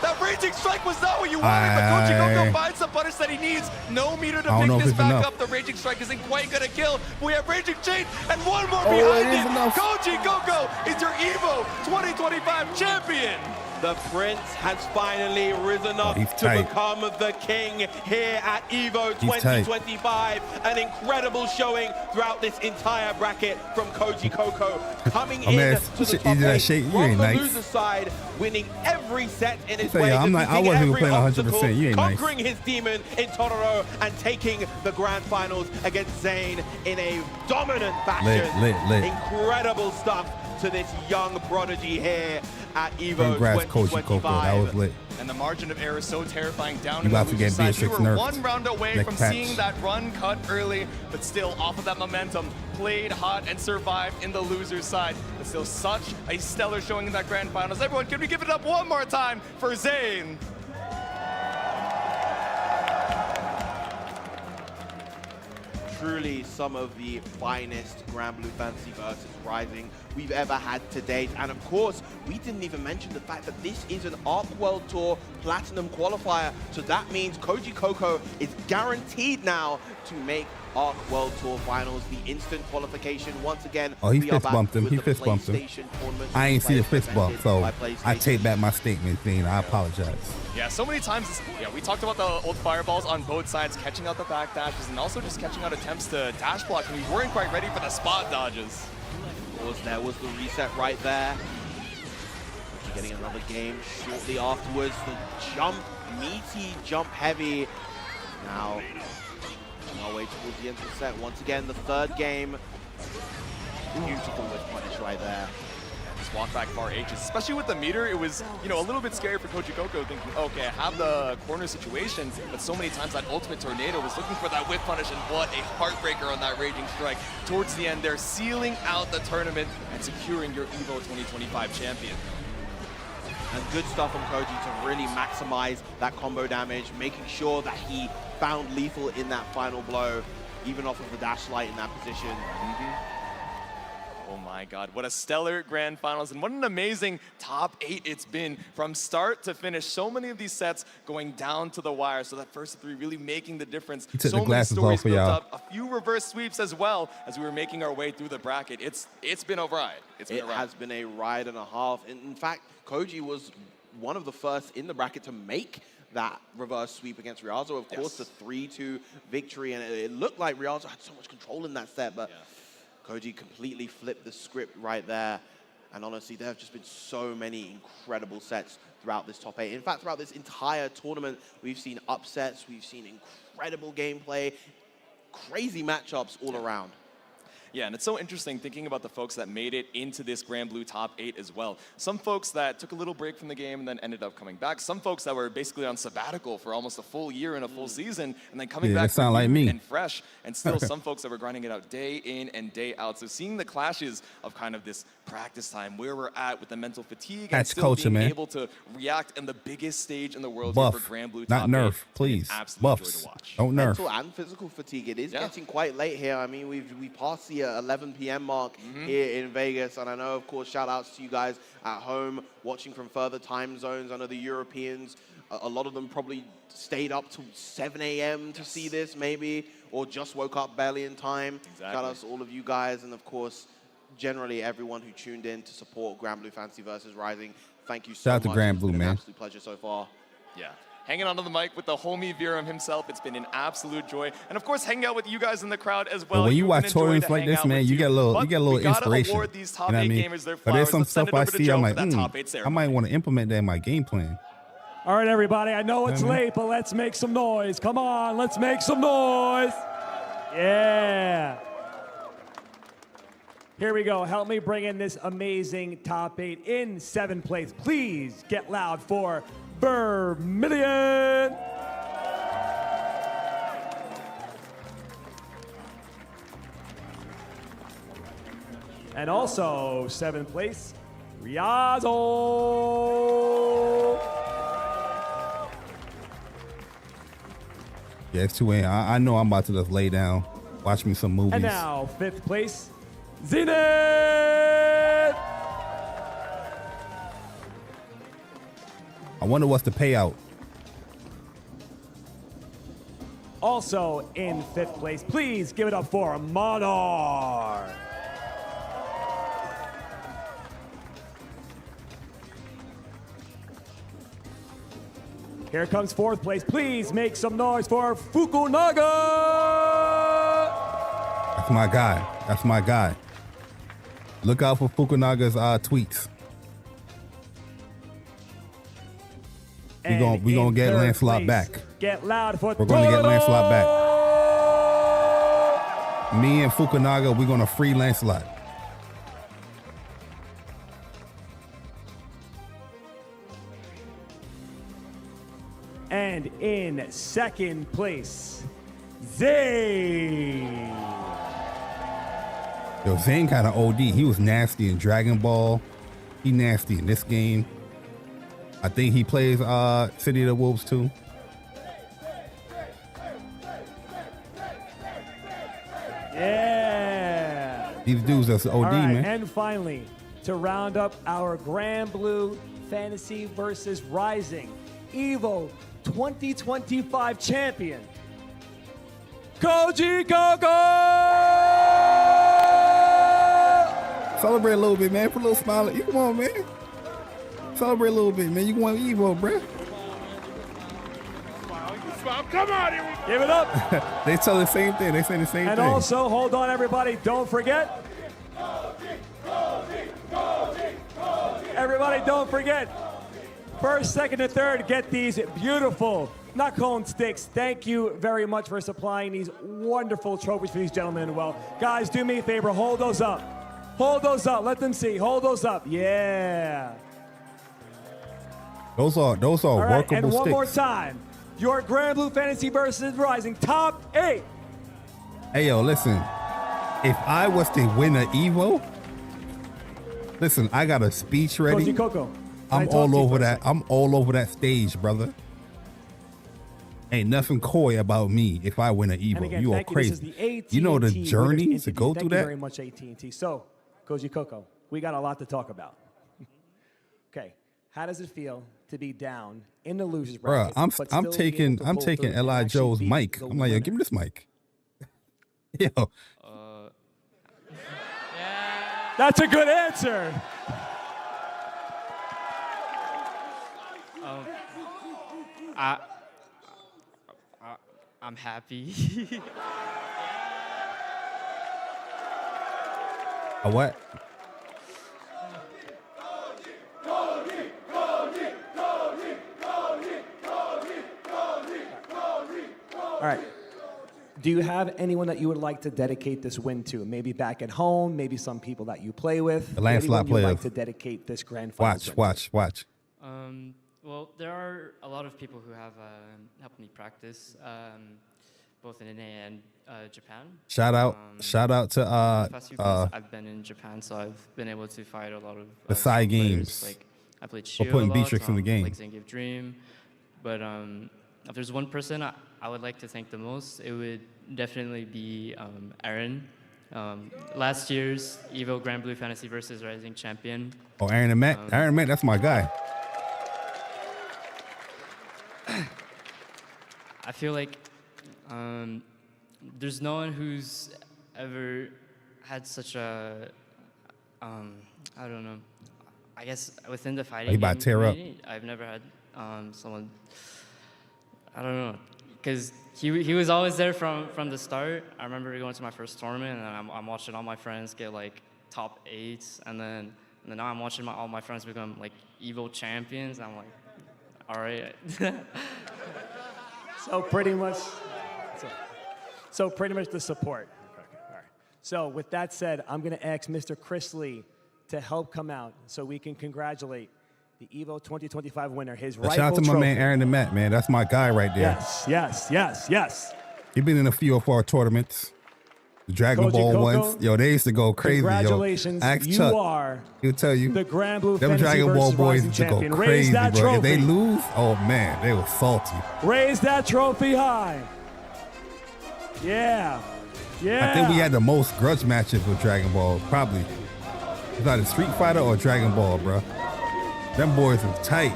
That Raging Strike was not what you wanted, but Koji Coco finds the punish that he needs. No meter to I don't pick know if this it's back enough. up. The Raging Strike isn't quite gonna kill. We have Raging Chain and one more Oh, behind it is it. enough. Koji Coco is your EVO 2025 champion. The Prince has finally risen up he's to tight. become the king here at EVO He's tight. 2025. An incredible showing throughout this entire bracket from Koji Coco. Coming Oh, man, in to the you top did that 8 shit. You from ain't the nice. loser side, winning every set in his Say, way, I'm not- I defeating wasn't even every playing 100%. obstacle, You ain't nice. conquering his demon in Totoro, and taking the grand finals against Zane in a dominant fashion. Lit. Incredible stuff to this young prodigy here at EVO Congrats, Koji 2025. Coco. That was lit. And the margin of error is so terrifying down You in the about to loser get side. We BS6 were nerfed one round away next from patch. seeing that run cut early, but still off of that momentum, played hot and survived in the loser side. But still such a stellar showing in that grand finals. Everyone, can we give it up one more time for Zane? Truly some of the finest Grand Blue Fantasy versus Rising we've ever had to date. And of course, we didn't even mention the fact that this is an ARC World Tour Platinum qualifier. So that means Koji Coco is guaranteed now to make ARC World Tour Finals, the instant qualification. Once again, Oh, he we are fist back bumped him. with He the fist bumped him. PlayStation tournament. I ain't see the fist bump, Presented so by I PlayStation. take back my statement, Zane. I apologize. Yeah, so many times, we talked about the old fireballs on both sides, catching out the back dashes, and also just catching out attempts to dash block, and we weren't quite ready for the spot dodges. Of course, there was the reset right there. Getting another game shortly afterwards. The jump, meaty jump heavy. Now, on our way towards the end of the set. Once again, the third game. Beautiful with punish right there. Just walk back far H's, especially with the meter, it was, a little bit scary for Koji Coco thinking, okay, I have the corner situation, but so many times that ultimate tornado was looking for that whip punish, and what a heartbreaker on that Raging Strike. Towards the end, they're sealing out the tournament and securing your EVO 2025 champion. And good stuff from Koji to really maximize that combo damage, making sure that he found lethal in that final blow, even off of the dash light in that position. Oh my God, what a stellar grand finals, and what an amazing top 8 it's been from start to finish. So many of these sets going down to the wire, so that first 3 really making the difference. He took So the many glasses stories off for built y'all. up, a few reverse sweeps as well as we were making our way through the bracket. It's been a ride. It has been a ride and a half. And in fact, Koji was one of the first in the bracket to make that reverse sweep against Rialzo. Of course, the 3-2 victory, and it looked like Rialzo had so much control in that set, but Koji completely flipped the script right there. And honestly, there have just been so many incredible sets throughout this top 8. In fact, throughout this entire tournament, we've seen upsets, we've seen incredible gameplay, crazy matchups all around. Yeah, and it's so interesting thinking about the folks that made it into this Grand Blue top 8 as well. Some folks that took a little break from the game and then ended up coming back. Some folks that were basically on sabbatical for almost a full year and a full season, and then coming back that sound like me. and fresh. And still some folks that were grinding it out day in and day out. So seeing the clashes of kind of this practice time, where we're at with the mental fatigue, That's and still culture, being man. able to react in the biggest stage in the world Buff, here for Grand Blue not top nerf, 8. please. Absolute Buffs, joy to watch. don't nerf. Mental and physical fatigue. It is getting quite late here. I mean, we passed the 11 p.m. mark here in Vegas, and I know, of course, shout outs to you guys at home watching from further time zones. I know the Europeans, a lot of them probably stayed up till 7 a.m. to see this, maybe, or just woke up barely in time. Shout outs to all of you guys, and of course, generally everyone who tuned in to support Grand Blue Fantasy versus Rising. Thank you so Shout much. out to Grand Blue, It's been man. an absolute pleasure so far. Yeah. Hanging onto the mic with the homie Viram himself. It's been an absolute joy. And of course, hanging out with you guys in the crowd as well. But when you You've watch been enjoying tournaments to like hang this, out man, with you too. get a little, But you get a little we gotta inspiration. award these top You know what I 8 mean? gamers their But there's flowers. some Let's send stuff it I over to see, Joe I'm for like, that top 8 I ceremony. might want to implement that in my game plan. All right, everybody, I know it's late, but let's make some noise. Come on, let's make some noise. Yeah. Here we go. Help me bring in this amazing top 8 in 7th place. Please get loud for Vermilion. And also 7th place, Riazzo. Yeah, it's 2 a.m. I know I'm about to just lay down, watch me some movies. And now 5th place, Zenith. I wonder what's the payout. Also in 5th place, please give it up for Monarch. Here comes 4th place. Please make some noise for Fukunaga. That's my guy. That's my guy. Look out for Fukunaga's tweets. We gonna get Lancelot back. Get loud for We're gonna get Lancelot back. Me and Fukunaga, we're gonna free Lancelot. And in 2nd place, Zane. Yo, Zane kind of OD. He was nasty in Dragon Ball. He nasty in this game. I think he plays City of the Wolves too. Yeah. These dudes are OD, All right, man. and finally, to round up our Grand Blue Fantasy versus Rising EVO 2025 champion, Koji Coco! Celebrate a little bit, man. Put a little smile. Come on, man. Celebrate a little bit, man. You want Evo, bruh. Come on, here we go. Give it up. They tell the same thing. They say the same And thing. also, hold on, everybody. Don't forget. Everybody, don't forget. 1st, 2nd, and 3rd, get these beautiful Nakon sticks. Thank you very much for supplying these wonderful trophies for these gentlemen as well. Guys, do me a favor. Hold those up. Hold those up. Let them see. Hold those up. Yeah. Those are All right, workable and one sticks. more time. Your Grand Blue Fantasy versus Rising top 8. Hey, yo, listen. If I was to win an Evo, listen, I got a speech ready. Koji Coco. I'm all over that. I'm all over that stage, brother. Ain't nothing coy about me if I win an Evo. And again, You are thank you. This is crazy. the AT&T You know the Winners journey to Institute. go Thank through you that? very much, AT&T. So, Koji Coco, we got a lot to talk about. Okay, how does it feel to be down in the losers Bruh, bracket? I'm but still be taking able to pull through and Eli actually Joe's be mic. the I'm like, yo, winner? give me this mic. Yo, That's a good answer. I'm happy. a what? All right. Do you have anyone that you would like to dedicate this win to? Maybe back at home, maybe some people that you play with. The Lancelot Anyone you'd like players. to dedicate this grand finals Watch. Well, there are a lot of people who have helped me practice, both in NA and Japan. Shout out to the past few months I've been in Japan, so I've been able to fight a lot of the side players. games. Like I played Or Shio putting a lot, Beatrix in the game. like Zangief Dream. But if there's one person I would like to thank the most, it would definitely be Aaron. Last year's EVO Grand Blue Fantasy versus Rising champion. Oh, Aaron and Matt. Aaron and Matt, that's my guy. I feel like there's no one who's ever had such a, I don't know, I guess within the fighting He about game to tear up. community, I've never had someone, I don't know, because he was always there from the start. I remember going to my first tournament and I'm watching all my friends get like top 8s, and then now I'm watching all my friends become like EVO champions. I'm like, all right. So pretty much, so pretty much the support. Okay, all right. So with that said, I'm going to ask Mr. Chris Lee to help come out so we can congratulate the EVO 2025 winner, his rightful Shout out to my trophy. man Aaron the Matt, man. That's my guy right there. Yes, yes, yes, yes. He's been in a few of our tournaments. The Dragon Koji Ball Coco, ones. Yo, they used to go crazy, congratulations, yo. Ask you Chuck. are He'll tell you. the Grand Blue Them Fantasy Dragon Ball versus boys Rising used to go champion. Raise crazy, that bro. trophy. If they lose, oh man, they were salty. Raise that trophy high. Yeah. Yeah. I think we had the most grudge matches with Dragon Ball, probably. It's either Street Fighter or Dragon Ball, bro. Them boys was tight.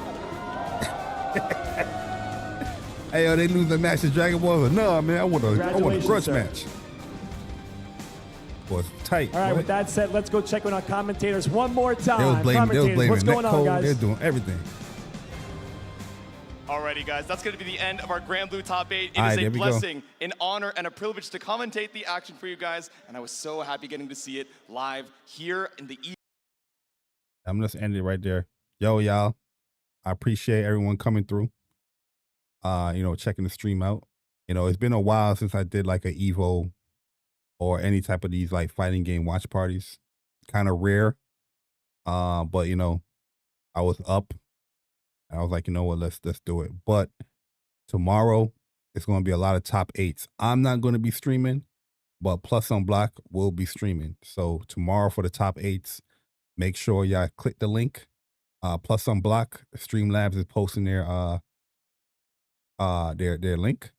Hey, yo, they lose the match to Dragon Ball. Like, no, man, I want a grudge sir. match. Boys, tight. All right, boy. with that said, let's go check on our commentators one more time. They was blaming What's going on, Netcode. guys? They're doing everything. Alrighty, guys, that's going to be the end of our Grand Blue Top 8. It All is right, a there we go. blessing, an honor, and a privilege to commentate the action for you guys, and I was so happy getting to see it live here in the I'm just ending it right there. Yo, y'all, I appreciate everyone coming through. Checking the stream out. It's been a while since I did like an EVO or any type of these like fighting game watch parties. Kind of rare. But I was up. I was like, you know what, let's do it. But tomorrow it's going to be a lot of top 8s. I'm not going to be streaming, but Plus on Block will be streaming. So tomorrow for the top 8s, make sure y'all click the link. Plus on Block, Streamlabs is posting their link.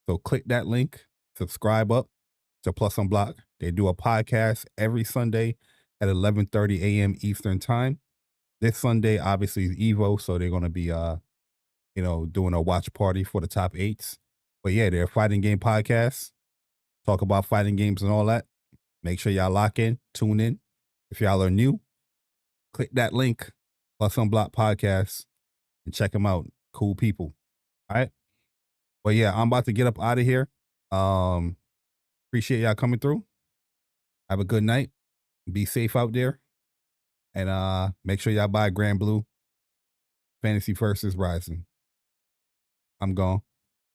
So click that link, subscribe up to Plus on Block. They do a podcast every Sunday at 11:30 a.m. Eastern time. This Sunday, obviously, is EVO, so they're going to be, doing a watch party for the top 8s. But yeah, they're a fighting game podcast. Talk about fighting games and all that. Make sure y'all lock in, tune in. If y'all are new, click that link, Plus on Block Podcast, and check them out. Cool people. All right? But yeah, I'm about to get up out of here. Appreciate y'all coming through. Have a good night. Be safe out there. And make sure y'all buy Grand Blue Fantasy versus Rising. I'm gone.